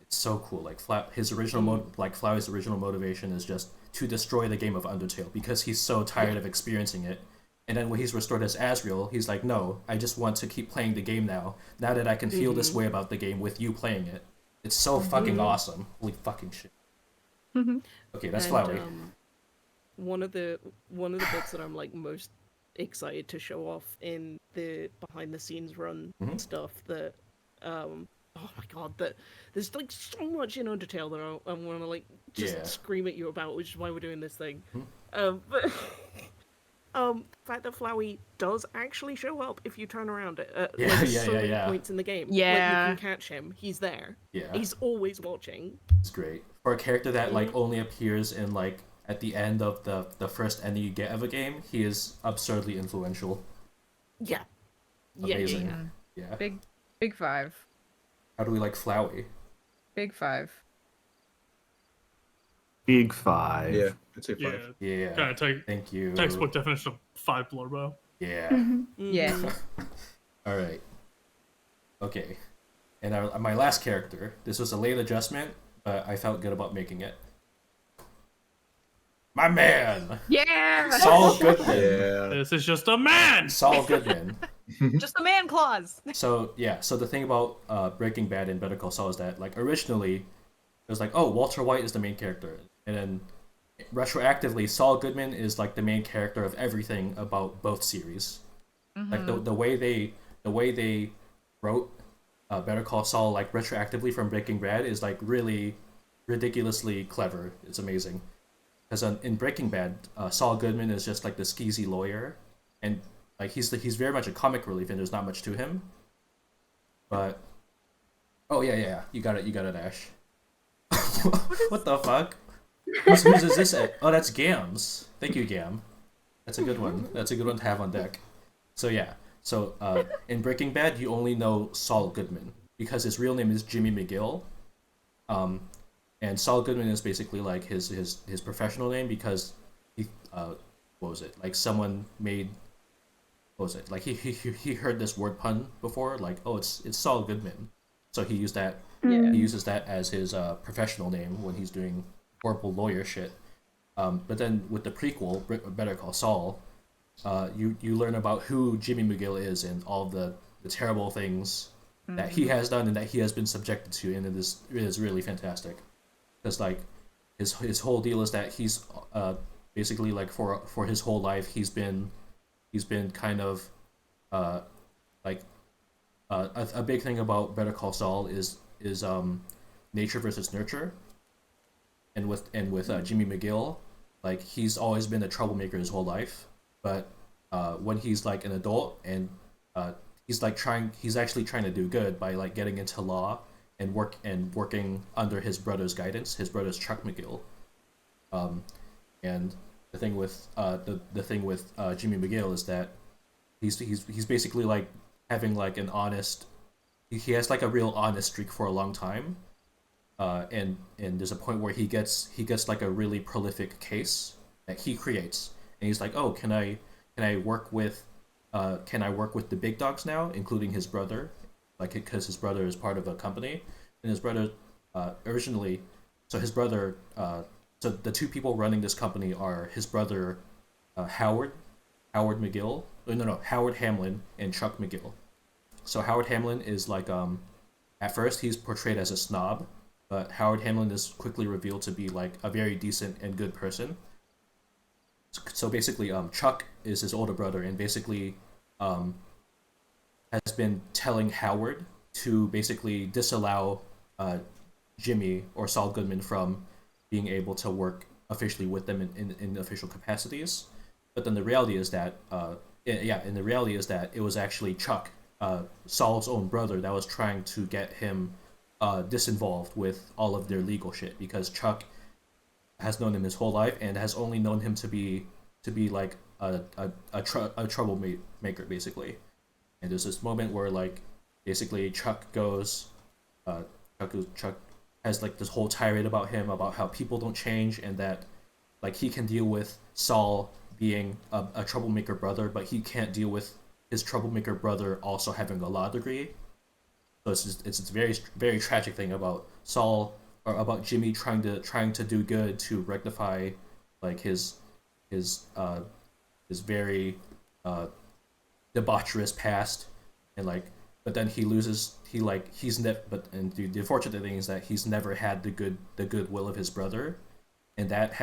It's so cool. Like Flowey's original motivation is just to destroy the game of Undertale, because he's so tired of experiencing it. And then when he's restored as Asriel, he's like, no, I just want to keep playing the game now that I can feel this way about the game with you playing it. It's so fucking awesome. Holy fucking shit. Okay, that's Flowey. One of the bits that I'm like most excited to show off in the behind the scenes run stuff that oh my god, that there's like so much in Undertale that I want to like just scream at you about, which is why we're doing this thing. But the fact that Flowey does actually show up if you turn around at so many points in the game. Yeah. Like, you can catch him. He's there. Yeah. He's always watching. It's great. for a character that like only appears in like at the end of the first ending you get of a game, he is absurdly influential. Yeah. Amazing. Yeah. Big five. How do we like Flowey? Big five. Big 5. Yeah, I'd say 5. Yeah. Yeah. Kind of Thank you. textbook definition of 5 Blorbo. Yeah. Yeah. All right. Okay. And my last character. This was a late adjustment, but I felt good about making it. My man, Yeah. Saul Goodman. Yeah. This is just a man. Saul Goodman. Just a man clause. So yeah. So the thing about Breaking Bad and Better Call Saul is that like originally it was like, oh, Walter White is the main character, and then retroactively Saul Goodman is like the main character of everything about both series. Like the way they wrote Better Call Saul like retroactively from Breaking Bad is like really ridiculously clever. It's amazing. Because in Breaking Bad, Saul Goodman is just like the skeezy lawyer, and like he's very much a comic relief, and there's not much to him. But oh yeah, you got it, Ash. What the fuck? Whose is this at? Oh, that's Gam's. Thank you, Gam. That's a good one. That's a good one to have on deck. So yeah, so in Breaking Bad, you only know Saul Goodman because his real name is Jimmy McGill. And Saul Goodman is basically like his professional name because he what was it, like someone made, what was it, like he heard this word pun before, like, oh, it's Saul Goodman, so he used that. He uses that as his professional name when he's doing horrible lawyer shit. But then with the prequel Better Call Saul, you learn about who Jimmy McGill is and all the terrible things that he has done and that he has been subjected to, and it is really fantastic. Because like his whole deal is that he's basically like for his whole life he's been kind of like a big thing about Better Call Saul is nature versus nurture, and with Jimmy McGill, like he's always been a troublemaker his whole life, but when he's like an adult and he's actually trying to do good by like getting into law and working under his brother's guidance. His brother's Chuck McGill, and the thing with Jimmy McGill is that he's basically like having like an honest. He has like a real honest streak for a long time, and there's a point where he gets like a really prolific case that he creates, and he's like, oh, can I work with the big dogs now, including his brother, like because his brother is part of a company, and his brother originally, so his brother, so the two people running this company are his brother, Howard McGill, no Howard Hamlin and Chuck McGill. So Howard Hamlin is like at first he's portrayed as a snob, but Howard Hamlin is quickly revealed to be like a very decent and good person. So basically, Chuck is his older brother, and basically has been telling Howard to basically disallow Jimmy or Saul Goodman from being able to work officially with them in official capacities. But then the reality is that it was actually Chuck, Saul's own brother, that was trying to get him disinvolved with all of their legal shit, because Chuck has known him his whole life and has only known him to be like a troublemaker basically. And there's this moment where like basically Chuck has like this whole tirade about him, about how people don't change, and that like he can deal with Saul being a troublemaker brother, but he can't deal with his troublemaker brother also having a law degree. So it's a very, very tragic thing about Saul, or about Jimmy trying to do good to rectify like his very debaucherous past, and like, but then he loses. The unfortunate thing is that he's never had the goodwill of his brother, and that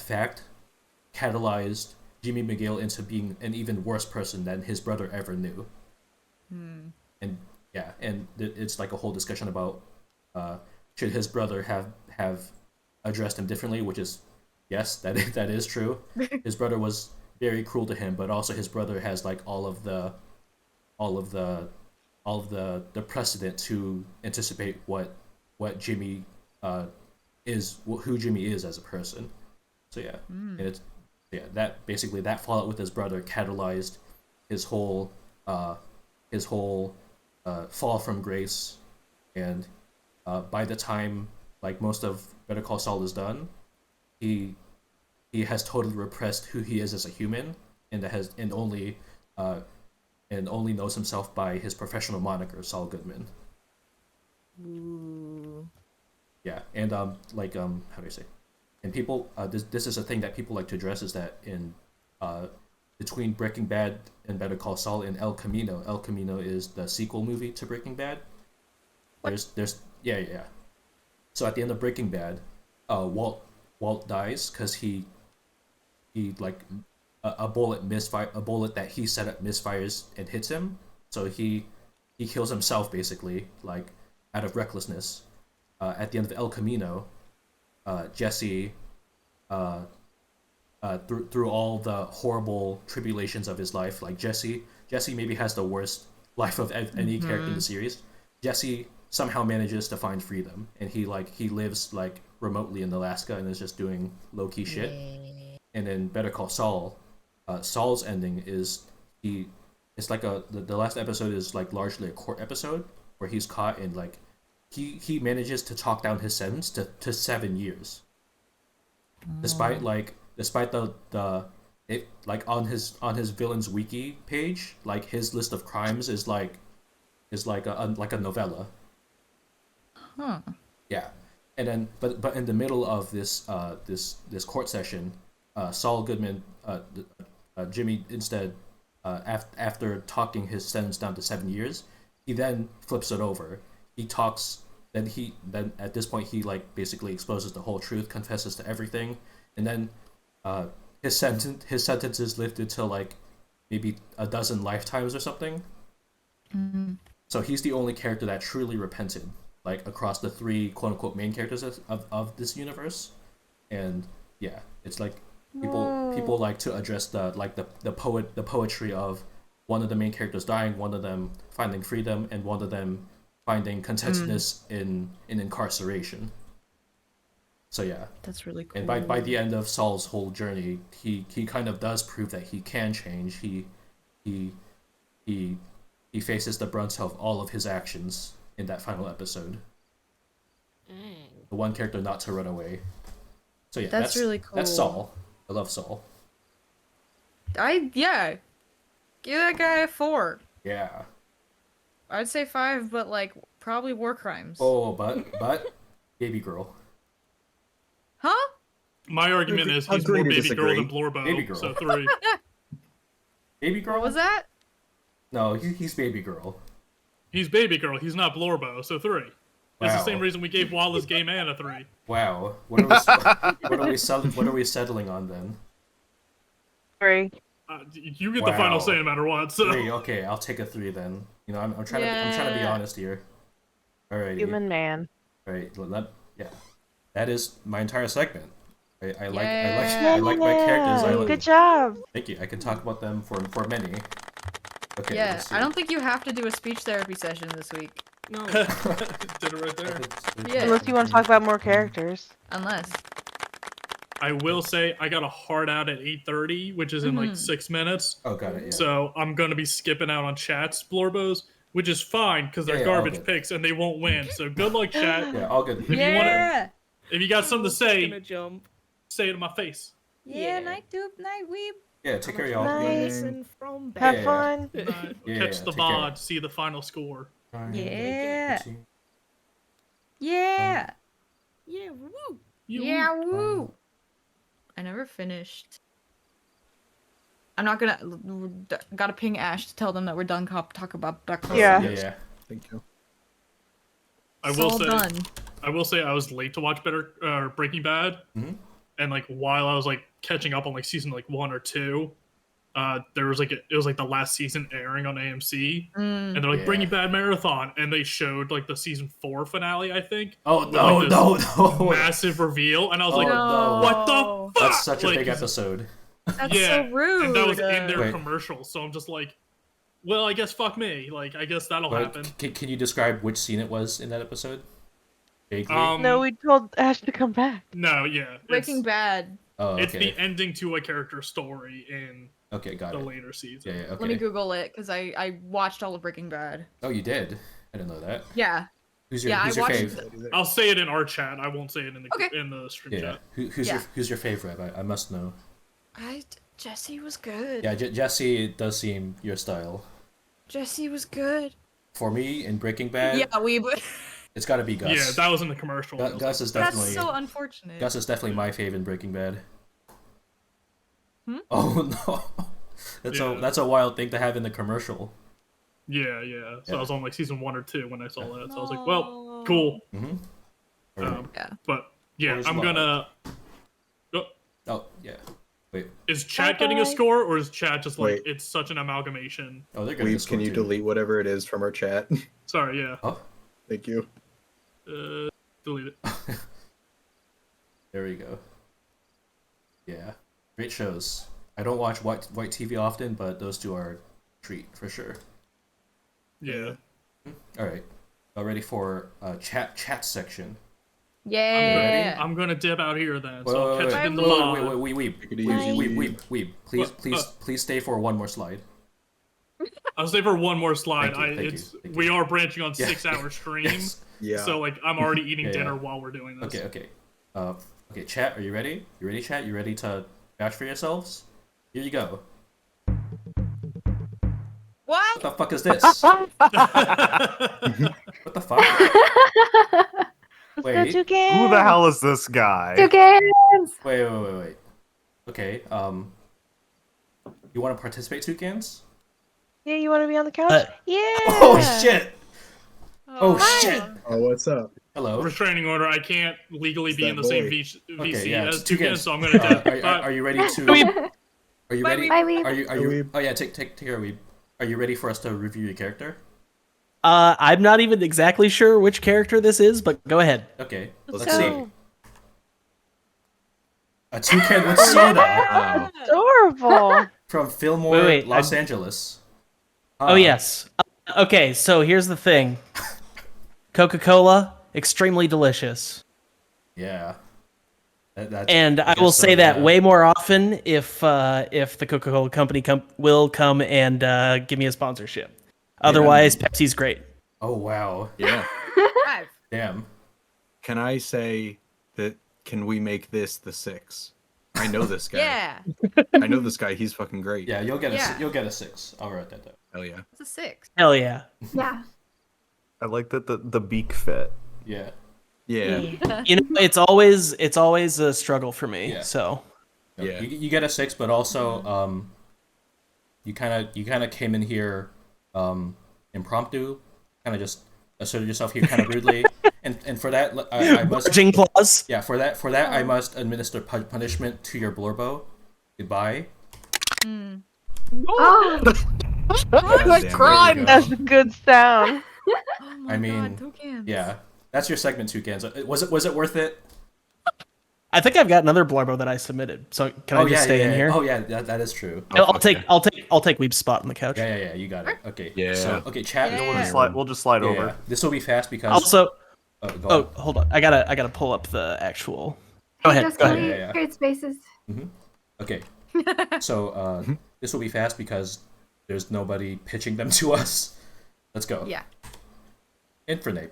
fact catalyzed Jimmy McGill into being an even worse person than his brother ever knew. And yeah, and it's like a whole discussion about should his brother have addressed him differently, which is yes, that is true. His brother was very cruel to him, but also his brother has like all of the precedent to anticipate what what Jimmy is, who Jimmy is as a person. So yeah, and it's that basically that fallout with his brother catalyzed his whole fall from grace, and by the time like most of Better Call Saul is done, he has totally repressed who he is as a human, and only knows himself by his professional moniker, Saul Goodman. Ooh. Yeah, and how do I say? And people, this is a thing that people like to address, is that in between Breaking Bad and Better Call Saul and El Camino. El Camino is the sequel movie to Breaking Bad. There's yeah. So at the end of Breaking Bad, Walt dies because he like a bullet that he set up misfires and hits him. So he kills himself basically, like out of recklessness. At the end of El Camino, Jesse, through all the horrible tribulations of his life, like Jesse maybe has the worst life of any character in the series. Jesse somehow manages to find freedom, and he lives like remotely in Alaska and is just doing low key shit. And then Better Call Saul, Saul's ending is it's like the last episode is like largely a court episode where he's caught, and like he manages to talk down his sentence to 7 years, despite the it like on his villains wiki page, like his list of crimes is like a novella. Huh. Yeah, and then but in the middle of this court session, Saul Goodman, Jimmy, instead, after talking his sentence down to 7 years, he then flips it over. He talks. Then at this point he like basically exposes the whole truth, confesses to everything, and then his sentence is lifted to like maybe a dozen lifetimes or something. So he's the only character that truly repented, like across the three quote unquote main characters of this universe. And yeah, it's like people like to address the poetry of one of the main characters dying, one of them finding freedom, and one of them finding contentedness in incarceration. So yeah, That's really cool. and by the end of Saul's whole journey, he kind of does prove that he can change. He faces the brunt of all of his actions in that final episode. The one character not to run away. So yeah, that's really cool. That's Saul. I love Saul. Yeah. Give that guy a 4. Yeah. I'd say 5, but like probably war crimes. Oh, but baby girl. Huh? My argument is he's Agree more to baby disagree. girl than Blorbo, Baby girl. so 3. Baby girl? What was that? No, he's baby girl. He's baby girl. He's not Blorbo, so 3. That's Wow. the same reason we gave Wallace Gay Man a 3. Wow. What are we settling on then? 3. You get the final say no matter what. So 3. Okay, I'll take a 3 then. You know, I'm trying to be honest here. Alrighty. Human man. Alright, yeah. That is my entire segment. I like my characters. Good job. Thank you. I can talk about them for many. Okay. Yeah, let's see. I don't think you have to do a speech therapy session this week. No. did it right there. Yeah. Unless you want to talk about more characters. Unless. I will say I got a hard out at 8:30, which is in like 6 minutes. Oh, got it. Yeah. So I'm gonna be skipping out on chat's Blorbos, which is fine because they're Yeah, all garbage good. picks and they won't win. So good luck, chat. Yeah, all good. If you got something to say, Gonna jump. say it to my face. Yeah, night dupe, night weeb. Yeah, take care, y'all. Nice. Listen from Have Yeah. fun. Yeah, Catch the take care. VOD, see the final score. Yeah. Yeah. Yeah, woo. Yeah, woo. I never finished. I'm not gonna. Gotta ping Ash to tell them that we're done. Talk about Duck. Yeah. Yeah. Thank you. I It's will all say, done. I will say, I was late to watch Breaking Bad, and like while I was like catching up on like season like 1 or 2, there was like it was like the last season airing on AMC, and they're like Yeah. Breaking Bad marathon, and they showed like the season 4 finale, I think. Oh with, no, like, no. massive reveal, and I was Oh, like, no. what the fuck? That's such a Like, big episode. That's yeah, so rude. and that was in their Wait. commercial, so I'm just like, well, I guess fuck me. Like, I guess that'll happen. But can you describe which scene it was in that episode? Vaguely? No, we told Ash to come back. No, yeah. Breaking it's, Bad. Oh, It's okay. the ending to a character's story in Okay, got the it. later season. Yeah, okay. Let me Google it because I watched all of Breaking Bad. Oh, you did? I didn't know that. Yeah. Who's your Yeah, I Who's your watched fave? I'll say it in our chat. I won't say it in the Okay. in the stream Yeah. chat. Who's your favorite? I must know. Jesse was good. Yeah, Jesse does seem your style. Jesse was good. For me, in Breaking Bad, Yeah, we. it's got to be Gus. Yeah, that was in the commercial. Gus is That's definitely so unfortunate. Gus is definitely my fave in Breaking Bad. Hmm? Oh no, that's a wild thing to have in the commercial. Yeah, yeah. So Yeah. I was on like season 1 or 2 when I saw that. So I was like, well, cool. Mm-hmm. Yeah. But yeah, Where's I'm Love? gonna. Oh yeah. Wait. Is chat getting a score, or is chat just like Wait. it's such an amalgamation? Oh, they're getting a Weebs, score can you too. delete whatever it is from our chat? Sorry, yeah. Oh, Thank you. Delete it. there we go. Yeah, great shows. I don't watch white TV often, but those two are a treat for sure. Yeah. All right, ready for chat section. Yeah. I'm gonna dip out here then. Wait, So I'll wait, catch wait, it in the wait, mod. wait, Take it easy. Weeb. Please stay for one more slide. I'll stay for one more slide. Thank you, thank you. We are branching on Yeah. 6-hour stream. Yes. Yeah. So like I'm already eating Yeah, yeah. dinner while we're doing this. Okay. Okay, chat, are you ready? You ready, chat? You ready to vouch for yourselves? Here you go. What What? the fuck is this? What the fuck? Let's Wait. go toucan. Who the hell is this guy? Toucans! Wait. Okay, you want to participate, Toucans? Yeah, you want to be on the couch? Yeah. Oh shit! Oh shit! Oh, what's up? Hello. Restraining order. I can't legally It's be in that the same boy. VC Okay, yeah, as Toucan. Toucan, so I'm gonna dip. Are you ready to? Are you Bye, ready? Weeb. Bye, Weeb. Are you? Weeb. Oh yeah, take care, Weeb. Are you ready for us to review your character? I'm not even exactly sure which character this is, but go ahead. Okay, Let's let's go. see. A toucan with soda Wow. Adorable. from Fillmore, Wait, Los Angeles. Oh, yes. Okay, so here's the thing. Coca-Cola, extremely delicious. Yeah. That's, And I guess will so, say that yeah. way more often if the Coca-Cola company will come and give me a sponsorship. Otherwise, Pepsi's great. Oh wow. Yeah. Five. Damn. Can I say that? Can we make this the 6? I know this guy. Yeah. I know this guy. He's fucking great. Yeah, you'll get Yeah. you'll get a 6. I'll write that down. Hell yeah. It's a 6. Hell yeah. Yeah. I like that the beak fit. Yeah. Yeah. You know, it's always a struggle for me. Yeah. So No, Yeah. You get a 6, but also you kind of came in here impromptu, kind of just asserted yourself here kind of rudely, and for that I must bridging clause. yeah for that I must administer punishment to your Blorbo. Goodbye. Oh, Damn, That's a good sound. Oh my I mean, god, toucans. Yeah, that's your segment, Toucans. Was it worth it? I think I've got another Blorbo that I submitted. So can I just stay in here? Oh yeah, that is true. Oh, I'll fuck take yeah. I'll take Weeb's spot on the couch. Yeah, you got it. Okay. Yeah. So, okay, chat. Yeah. We'll just slide Yeah, over. yeah. This will be fast because. Also, Go oh, on. hold on. I gotta pull up the actual. Go hey, ahead. just Go ahead. delete Yeah. create spaces. Okay. So this will be fast because there's nobody pitching them to us. Let's go. Yeah. Infernape.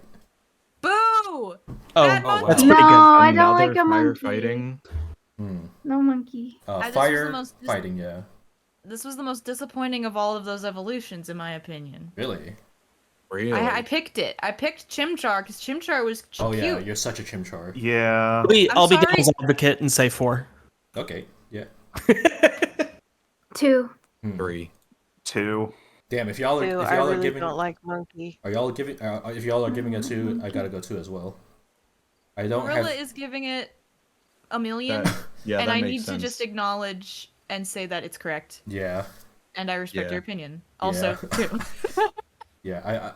Boo! Oh, Bad wow. that's No, pretty good. I don't like a Another monkey. firefighting. No monkey. This was the Fire most fighting. Yeah. This was the most disappointing of all of those evolutions, in my opinion. Really. Really? I picked it. I picked Chimchar because Chimchar was Oh cute. yeah, you're such a chimchar. Yeah. I'll be sorry. devil's advocate and say 4. Okay. Yeah. 2. 3. 2. Damn. If y'all are Ew, if I y'all are really giving don't like monkey. are y'all giving if y'all are giving a 2, I gotta go 2 as well. I don't Gorilla have. is giving it a million, Yeah, and that I makes need sense. to just acknowledge and say that it's correct, Yeah. and I respect Yeah. your opinion. Also, too. Yeah. I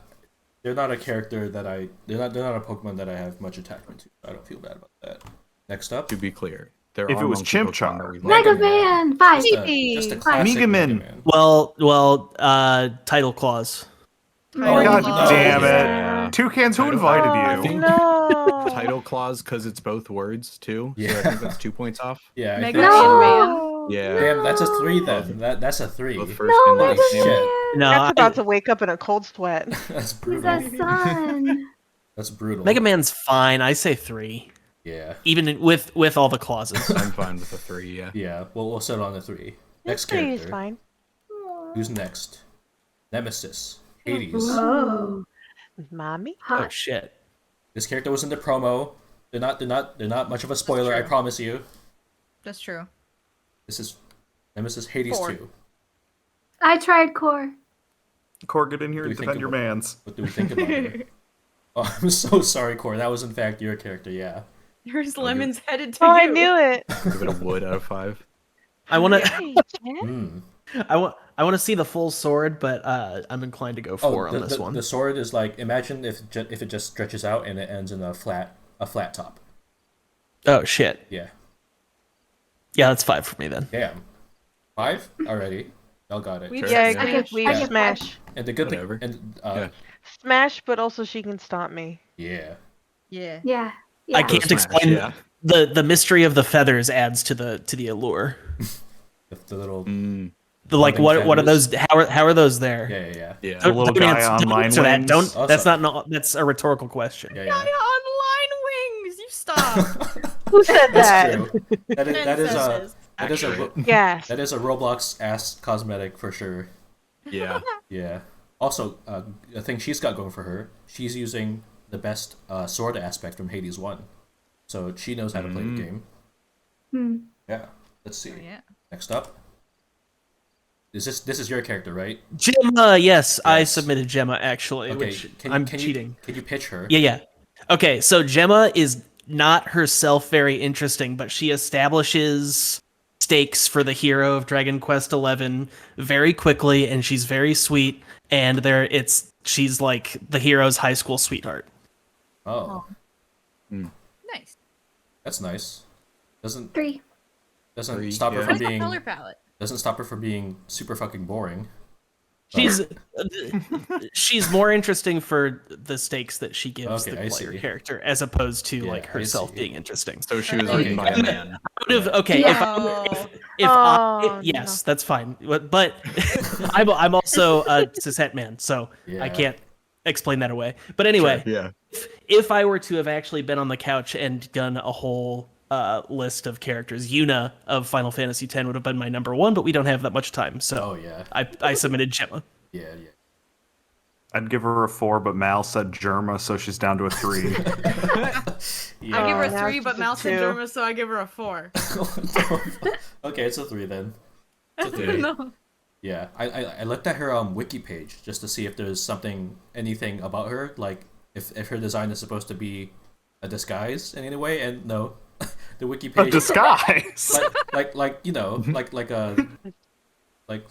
they're not a character that they're not a Pokemon that I have much attachment to. I don't feel bad about that. Next up. To be clear, there If are it was monkey Chimchar. Pokemon that we Mega like. Mega Man 5. Just a classic Mega Man. Man. Well, title clause. Oh, God Oh, damn it. yeah. Toucans, who invited I you? think- No. Oh. title clause because it's both words too. Yeah. So I think that's 2 points off. Yeah, I Mega think Man so. No. Yeah. Damn, that's a 3 then. That's a 3. Both first No, and Holy last Mega name. shit. Man. No, That's about I- to wake up in a cold sweat. That's He's brutal. a son. That's brutal. Mega Man's fine. I say 3, Yeah. even with all the clauses. I'm fine with a 3. Yeah. Yeah. Well, we'll settle on the 3. Next Three is character. fine. Who's next? Nemesis. Hades. Oh, Mommy? Oh hot. shit. This character was in the promo. They're not much of a spoiler, I true. promise you. That's true. This is Nemesis Hades 4. 2. I tried core. Core, get in here Do we and think defend your about- mans. What do we think about her? Oh, I'm so sorry, Core. That was in fact your character, yeah. There's lemons headed to Oh, you. I knew it. Give it a wood out of 5. I want to. Hey, Jen. Hmm. I want to see the full sword, but I'm inclined to go 4 on this one. The sword is like, imagine if it just stretches out and it ends in a flat top. Oh shit. Yeah. Yeah, that's 5 for me then. Damn. 5 already. Y'all got it. We- Sure. Yeah, I Yeah. agree with we I get smash. And the good Whatever. thing, and Yeah. Smash, but also she can stomp me. yeah. Yeah. Yeah. I Yeah. can't Smash, explain yeah. the mystery of the feathers adds to the allure. The little Mm, The like Floating what are feathers? those? How are those there? yeah. yeah. The little Don't guy answer- on don't line answer that. wings. Don't. Also- That's not. That's a rhetorical question. Yeah, Yeah, on line wings. You stop. Who said That's that? true. That is Princesses. Yes. that is a Roblox ass cosmetic for sure. Yeah. Yeah. Also, a thing she's got going for her, she's using the best sword aspect from Hades 1. So she knows how to play the game. Hmm. Yeah. Let's see. Oh, yeah. Next up. This is your character, right? Gemma, yes, I Yes. submitted Gemma actually, Okay. which I'm can cheating. Can you pitch her? Yeah. Okay, so Gemma is not herself very interesting, but she establishes stakes for the hero of Dragon Quest XI very quickly, and she's very sweet. And she's like the hero's high school sweetheart. Oh, Nice. that's nice. Doesn't 3. Three, stop her yeah. from Where's the being color palette? doesn't stop her from being super fucking boring. She's more interesting for the stakes that she gives Okay, the I player see. character, as opposed to Yeah, like I herself see. being interesting. So she was Okay. written by a man. Okay, Yeah. if Oh, yes, that's fine. But I'm also a cishet man, so Yeah. I can't explain that away. But anyway, Yeah. if I were to have actually been on the couch and done a whole list of characters, Yuna of Final Fantasy X would have been my number 1, but we don't have that much time, so Oh yeah. I submitted Gemma. Yeah. I'd give her a 4, but Mal said Germa, so she's down to a 3. Yeah. I give her a now 3, it's but just a Mouse and 2. Germa, so I give her a 4. Okay, it's a 3 then. It's a 3. No. Yeah, I looked at her wiki page just to see if there's anything about her, like if her design is supposed to be a disguise in any way, and no, the wiki A page disguise! like you know like a like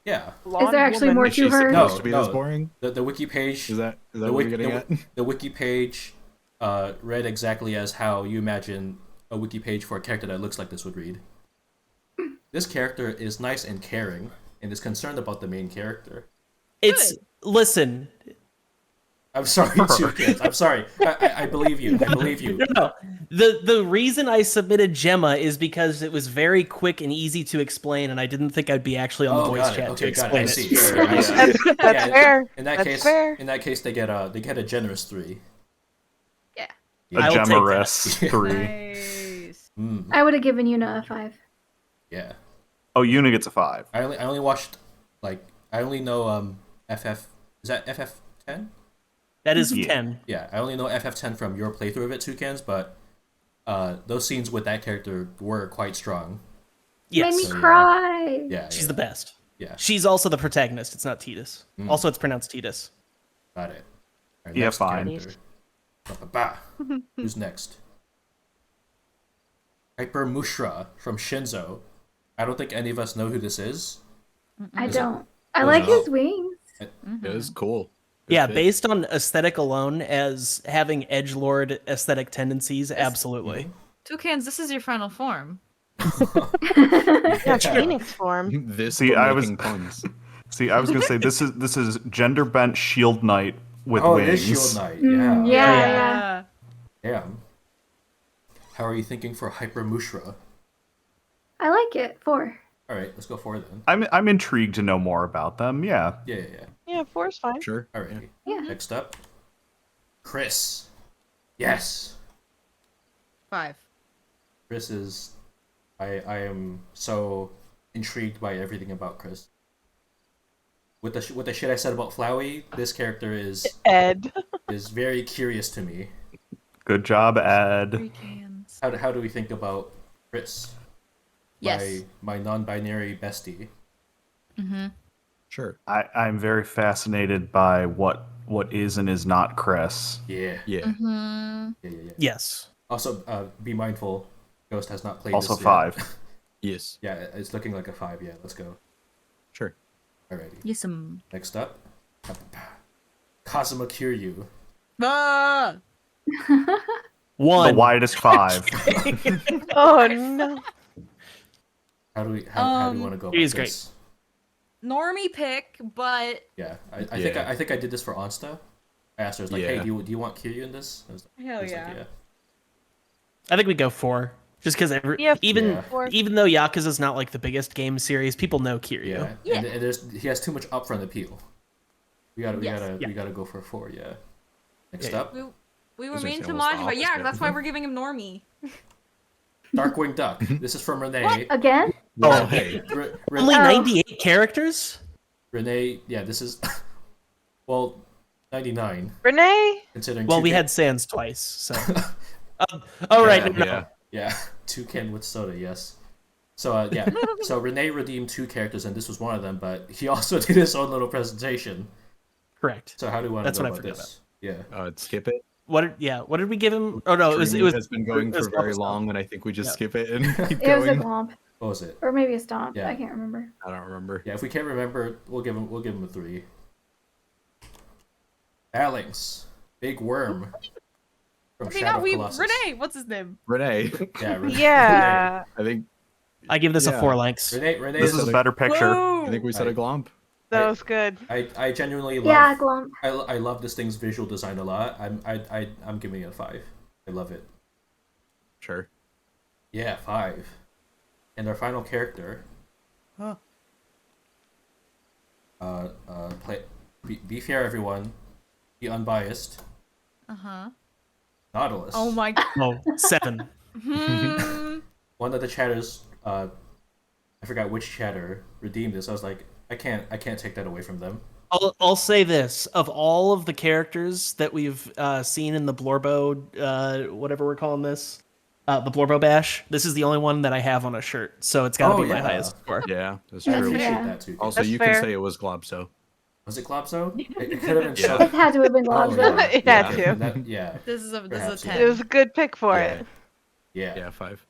yeah, Is there actually more Is she to her? No. supposed to be this boring? the wiki page Is that the, what wiki, you're getting at? the wiki page read exactly as how you imagine a wiki page for a character that looks like this would read. This character is nice and caring and is concerned about the main character. Listen. I'm sorry, too, kids. I'm sorry. I believe you. I believe you. No. The reason I submitted Gemma is because it was very quick and easy to explain, and I didn't think I'd be actually on the voice got it. chat Okay, to got it. explain I it. see. Sure, I see. That's fair. In that That's case, fair. in that case, they get a generous 3. Yeah. A I will take Gemaress that. 3. Nice. I would have given Yuna a 5. Yeah. Oh, Yuna gets a 5. I only watched I only know FF. Is that FF10? That is Yeah. 10. Yeah, I only know FF10 from your playthrough of it, Toucans, but those scenes with that character were quite strong. Yes. Made me So, yeah. cry. Yeah, She's the best. Yeah, She's also the protagonist. It's not Titus. Mm. Also, it's pronounced Titus. got it. All right, Yeah, next fine. character. Ba-ba-ba. Who's next? Hyper Mushra from Shinzo. I don't think any of us know who this is. I Is it- don't. I Oh, like no. his wings. It was cool. Yeah, fit. based on aesthetic alone, as having edgelord aesthetic tendencies, absolutely. Toucans, this is your final form. Yeah, Phoenix form. This See, but I was- making puns. See, I was gonna say this is gender bent shield knight with Oh, wings. it is Shield Knight. Mm, Yeah. yeah. Yeah. Damn. How are you thinking for Hyper Mushra? I like it. 4. All right, let's go 4 then. I'm intrigued to know more about them. Yeah. Yeah. Yeah, 4's fine. Sure. All right. Yeah. Next up, Chris. Yes. 5. Chris is. I am so intrigued by everything about Chris. With the shit I said about Flowey, this character is Ed. is very curious to me. Good job, Ed. 3 cans. How do we think about Chris? Yes. My non-binary bestie. Mm-hmm. Sure. I'm very fascinated by what is and is not Chris. Yeah. Yeah. Mm-hmm. Yeah. Yes. Also, be mindful. Ghost has not played Also this 5. yet. Yes. Yeah, it's looking like a 5. Yeah, let's go. Sure. Alrighty. Yes. Next up, Kazuma Kiryu. Ah! 1. The widest 5. Oh no. How do we want to go about He's this? Normie pick, but Yeah, I Yeah. think I did this for Onsta. I asked her, I was like, Yeah. hey, do you want Kiryu in this? I was Hell like, yeah. I think we go 4. Just because Yeah, even Yeah. 4. even though Yakuza's not like the biggest game series, people know Kiryu. Yeah. Yeah. And he has too much upfront appeal. We Yes. gotta go for 4. Yeah. Next Yeah. up, we were Is mean it to almost the Maj, but yeah, opposite? that's why we're giving him Normie. Darkwing Duck. This is from Renee. Again? Well, hey. Only Oh. 98 characters? Renee. Yeah, this is. Well, 99. Renee? Considering. Well, we Toucan- had Sans twice, so. Oh, right. Yeah, No. yeah. Yeah, Toucan with soda, yes. So yeah, so Renee redeemed 2 characters, and this was one of them. But he also did his own little presentation. Correct. So how do we want to That's go what I about forgot this? Yeah. Skip it. What did we give him? Oh no, it was has been going it was for very Global long, and I think we just Yeah. skip it and keep It was a going. glomp. What was it? Or maybe a stomp. Yeah. I can't remember. I don't remember. Yeah, if we can't remember, we'll give him a 3. Alex, Big Worm from Okay, Shadow no, of Colossus. Renee, what's his name? Renee. Yeah, Renee. Yeah. I think I give this a Yeah. 4 lengths. Renee This is a better picture. Whoa! I think we said a glomp. That was good. I genuinely love. Yeah, glomp. I love this thing's visual design a lot. I'm giving it a 5. I love it. Sure. Yeah, 5. And our final character. Huh. Be fair, everyone. Be unbiased. Uh-huh. Nautilus. Oh my god. Oh, 7. One of the chatters, I forgot which chatter redeemed this. I was like, I can't take that away from them. I'll say this: of all of the characters that we've seen in the Blorbo, whatever we're calling this, the Blorbo Bash, this is the only one that I have on a shirt, so it's got to Oh, be my yeah. highest score. Yeah, that's I true. appreciate Yeah. that too. Also, That's you fair. can say it was Globso. Was it Globso? It could have been Yeah. It had to have been glomp. Oh, yeah. It had Yeah, to. yeah. This is a Perhaps, 10. It was a good pick for Yeah. it. Yeah. Yeah, 5.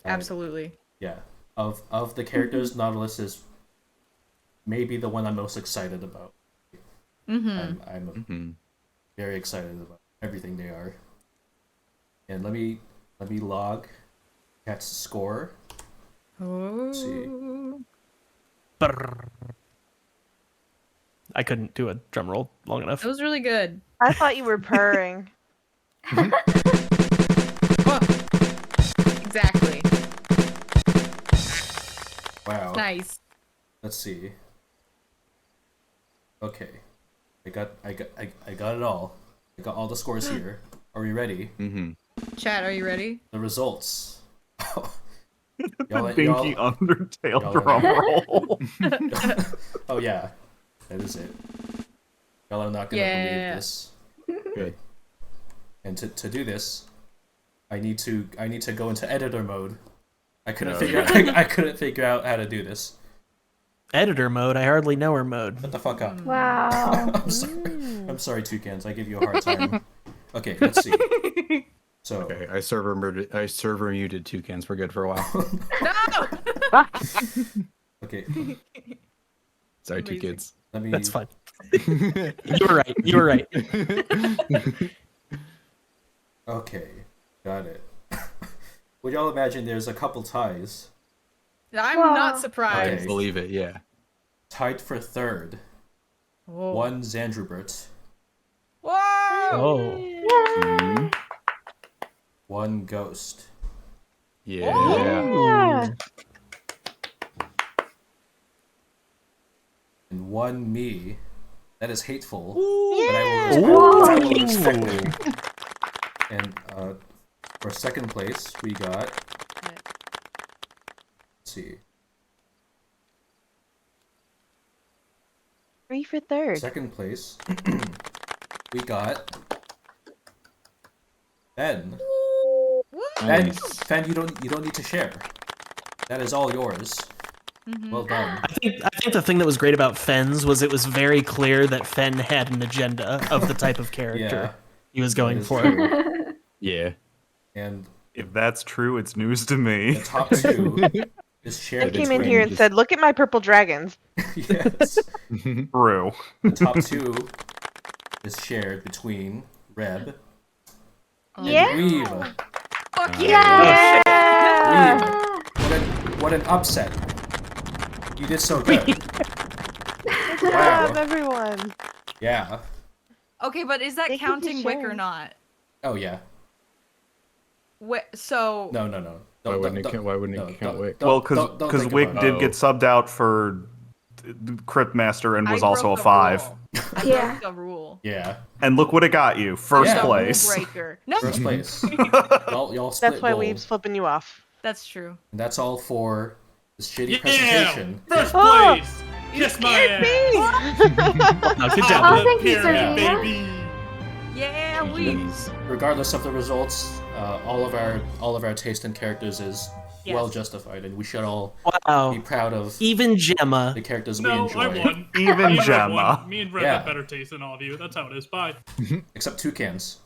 Absolutely. Yeah. Of the characters, Nautilus is maybe the one I'm most excited about. Mm-hmm. I'm very excited about everything they are. And let me log Cat's score. Let's see. Brrr. I couldn't do a drum roll long enough. It was really good. I thought you were purring. Exactly. Wow. Nice. Let's see. Okay. I got it all. I got all the scores here. Are we ready? Mm-hmm. Chat, are you ready? The results. The dinky Undertale y'all- drum roll. Oh yeah, that is it. Y'all are not gonna Yeah. believe this. Good. And to do this, I need to go into editor mode. I couldn't No. figure out I couldn't figure out how to do this. Editor mode. I hardly know her mode. Shut the fuck up. Wow. I'm sorry, Toucans. I give you a hard time. Okay, let's see. So Okay, I server muted Toucans for good for a while. No! okay, Sorry, Amazing. Toucans. let me. That's fine. You were right. You were right. Okay, got it. Would y'all imagine there's a couple ties I'm Wow. not I surprised. Okay. believe it, yeah. tied for third? Whoa. One Xandrubert. Whoa! Oh. Mhm. 1 ghost. Yeah. And 1 me. That is hateful. Yeah. But I will respect it. And for second place, we got. Let's see. 3 for third. Second place, we got Ben. Ben, Nice. Ben, you don't need to share. That is all yours. Well done. I think the thing that was great about Fenn's was it was very clear that Fenn had an agenda of the type of character he was going for. True. Yeah. And If that's true, it's news to me. the top 2 is I shared came in between. here and said, "Look at my purple dragons." Yes. True. The top 2 is shared between Reb and Yeah. Weeb. Fuck Yeah. Weeb. What an upset. You did so good. Good Wow. job, everyone. Yeah. Okay, but is that Thank you for counting Wick or sharing. not? Oh yeah. So No. Why wouldn't it count Wick? Well, don't because think Wick about did it. get subbed out for Crypt Master and was I also a broke 5. rule. I Yeah. broke the rule. Yeah. And look what it got you. First Yeah. place. Rule breaker. No, First place. Y'all split That's why gold. Weeb's flipping you off. that's true. And that's all for this shitty Yeah! presentation. First Oh! place! Kiss my ass! No, good Oh, job. thank you, Period, Serena. baby! Yeah, we. Regardless of the results, all of our taste in characters is Yes. well justified, and we should all Wow. be proud of Even Gemma. the characters we No, enjoy. I won. Even Me and Red Gemma. won. Me and Red Yeah. have better taste than all of you. That's how it is. Bye. Except Toucans.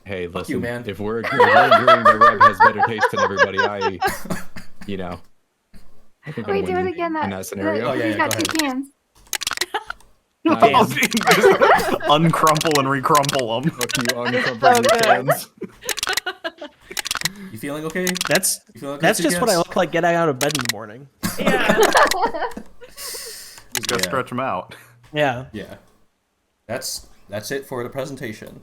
Hey, Fuck listen, you, man. if we're agreeing that Reb has better taste than everybody, I think Wait, I'm do it winning again. in that scenario. Oh, yeah, He's yeah, got go 2 cans. Just uncrumple and recrumple them. Fuck you, uncomfortable so good. fans. You feeling okay? That's You feeling okay, that's just what I Toucans? look like getting out of bed in the morning. Yeah. Just gotta Yeah. stretch them out. Yeah. Yeah. That's it for the presentation.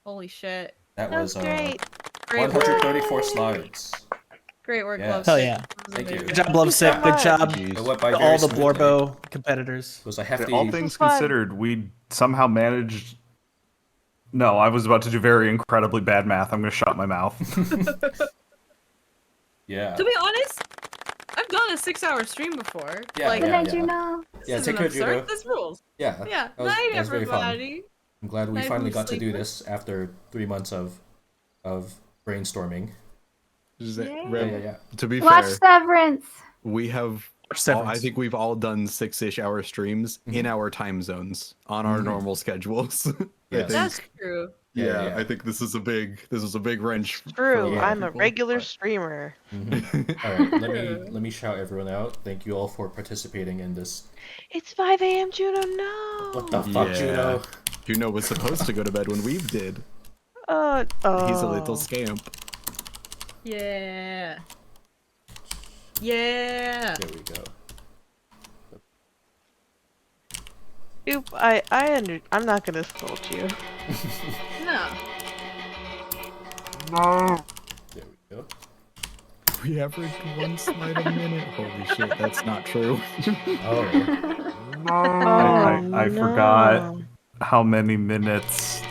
Holy shit. That That was was great. Great work. 134 slides. Great work, Yes. Lovesick. Hell yeah. That was Thank you. amazing. Good job, Lovesick. so Good much. job It went by to very all the smoothly. Blorbo competitors. It was a hefty. All things fun. considered, we somehow managed. No, I was about to do very incredibly bad math. I'm gonna shut my mouth. Yeah. To be honest, I've done a 6-hour stream before. Yeah, like, Good yeah. night, Juno. this Yeah, isn't take care, absurd. Judo. This rules. Yeah. Yeah. That was, Night, that was very fun. everybody. I'm glad we Night, finally Blue got to do Sleeper. this after 3 months of brainstorming. Just that- Yay. Reb, Yeah. To be Watch fair, Severance. we have. Watch Severance. I think we've all done 6-ish hour streams in our time zones on our normal schedules. I Yes. think- That's true. yeah, Yeah. I think this is a big wrench. for True. a lot of I'm a people. regular streamer. All right. Let me shout everyone out. Thank you all for participating in this. It's 5 a.m. Juno. No. What the fuck, Yeah. Juno? Juno was supposed to go to bed when we did. Oh. He's a little scamp. Yeah. Yeah. There we go. Oop, I'm not gonna scold you. No. There we go. We averaged 1 slide a minute. Holy shit, that's not true. Oh. I forgot how many minutes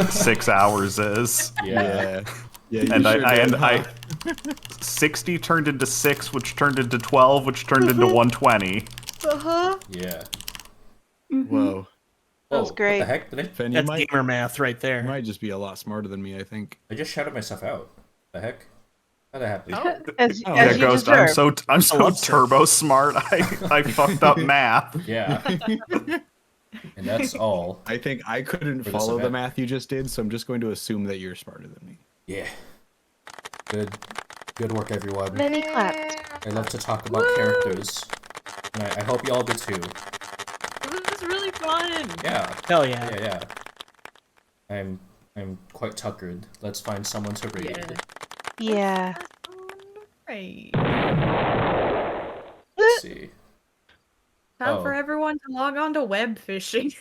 6 hours is. Yeah. Yeah. you And sure did, huh? 60 turned into 6, which turned into 12, which turned into 120. Uh-huh. Yeah. Whoa. That was Oh, great. What the heck? Fen, you That's might, gamer math right you there. might just be a lot smarter than me, I think. I just shouted myself out. The heck? How'd that happen? As Yeah, you Ghost, deserve. I'm so love turbo smart. I fucked up math. Yeah. And that's all. I think I couldn't For this follow the event. math you just did, so I'm just going to assume that you're smarter than me. Yeah. Good work, everyone. Many claps. I love to talk about characters. And I hope you all do too. It was really fun. Yeah. Hell yeah. Yeah. I'm quite tuckered. Let's find someone to read. Yeah. Right. Let's see. Time Oh. for everyone to log on to web fishing.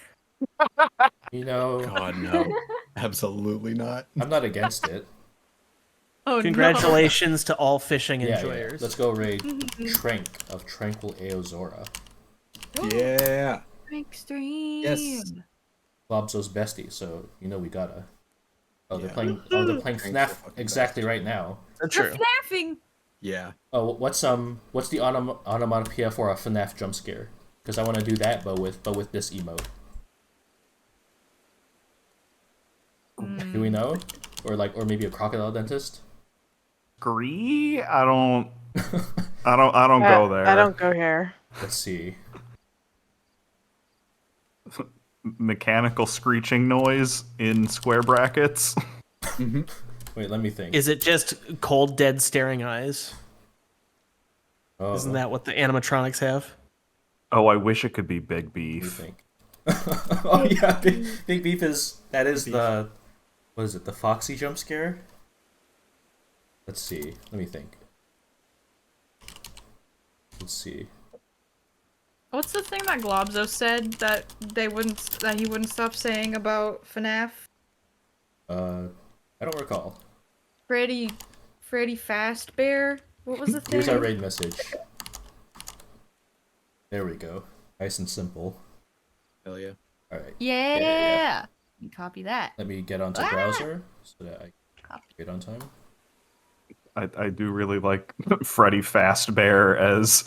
You know, God, no. Absolutely not. I'm not against it. Oh, Congratulations to all fishing Yeah, enjoyers. Let's go raid Trank of Tranquil Aozora. Yeah. Extreme. Yes. Bobzo's bestie, so you know we gotta. Oh, they're Yeah. playing. Trank's FNAF so fucking exactly best. right now. That's You're true. FNAFing. Yeah. Oh, what's the onomatopoeia for a FNAF jump scare? Because I want to do that, but with this emote. Do we know? Or maybe a crocodile dentist? Scree? I don't go there. I don't go here. Let's see. Mechanical screeching noise in square brackets. Wait, let me think. Is it just cold, dead, staring eyes? Oh, Isn't that what the animatronics have? Oh, I wish it could be Big Let me Beef. think. Oh yeah, Big Beef is the what is it? The Foxy jump scare? Let's see. Let me think. Let's see. What's the thing that Globzo said that he wouldn't stop saying about FNAF? I don't recall. Freddy Fazbear? What was the thing? Here's our raid message. There we go. Nice and simple. Hell yeah. All right. Yeah. You copy that. Let me get onto browser so that I can get on time. I do really like Freddy Fazbear as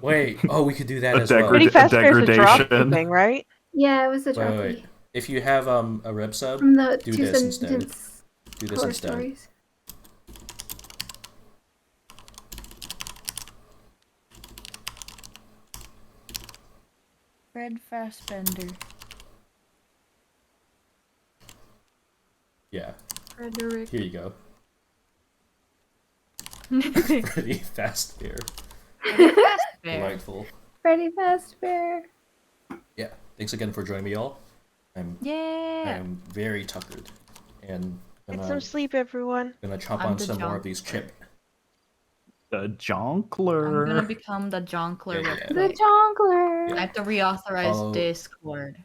Wait. Oh, we could do that a, as well. Pretty fast bear's a drop degradation. thing, right? Yeah, it was a Wait, trophy. wait. If you have a rep sub, From the do two this instead. sentence Do this horror instead. stories. Fred Fassbender. Yeah. Frederick. Here you go. Pretty fast here. Delightful. Freddy Fazbear. Yeah. Thanks again for joining me, all. I'm very tuckered, and Get some sleep, everyone. gonna chomp I'm on the some more of jonkler. these chip. The Jonkler. I'm gonna become the Jonkler. Yeah, real yeah. The quick. Jonkler. I have to reauthorize Follow- Discord.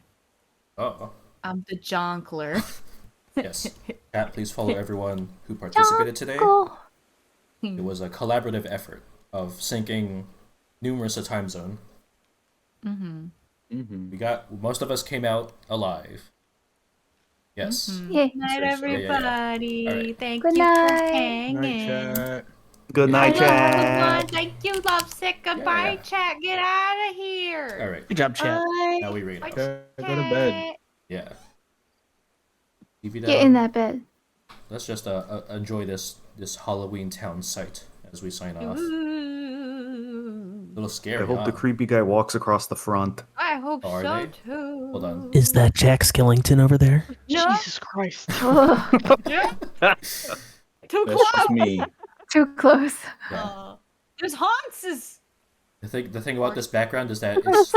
Oh. I'm the Jonkler. Yes. Chat, please follow everyone who participated today. Jonkle. It was a collaborative effort of syncing numerous a time zone. We got most of us came out alive. Yes. Yay. Good night, Yeah, yeah. everybody. All right. Thank Good you night. for hanging. Night chat. Good night, Hello, chat. everyone. Thank you, Lovesick. Goodbye, Yeah. chat. Get out of here. All right. Good job, chat. Now we read out. Okay, go to bed. Yeah. TV Get down. in that bed. Let's just enjoy this Halloween town site as we sign off. A little scary. I hope huh? the creepy guy walks across the front. I hope Are so they? too. Hold on. Is that Jack Skellington over there? No. Jesus Christ. Ugh, Too That's close. just me. too close. Yeah. There's Hanses. The thing about this background is that it's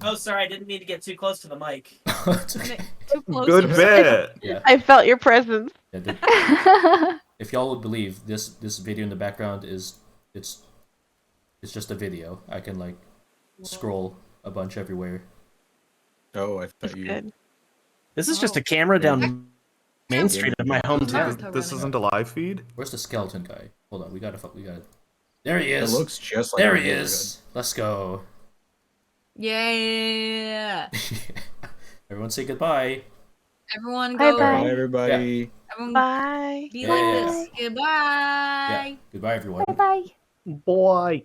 Oh, sorry, I didn't mean to get too close to the mic. it's okay. Too close. Good bit. Yeah. I felt your presence. If y'all would believe this video in the background is it's just a video. I can like scroll a bunch everywhere. Oh, I thought you. Good. This is just a camera down Main Street of my hometown. This isn't a live feed? Where's the skeleton guy? Hold on, we gotta. There he It is. looks just like. There a he Lizard. is. Let's go. Yeah. Everyone say goodbye. Everyone Bye go. bye. Bye, everybody. Everyone Bye. be Yeah, like yeah, this. Goodbye. Yeah. Goodbye, everyone. Bye bye. Boy.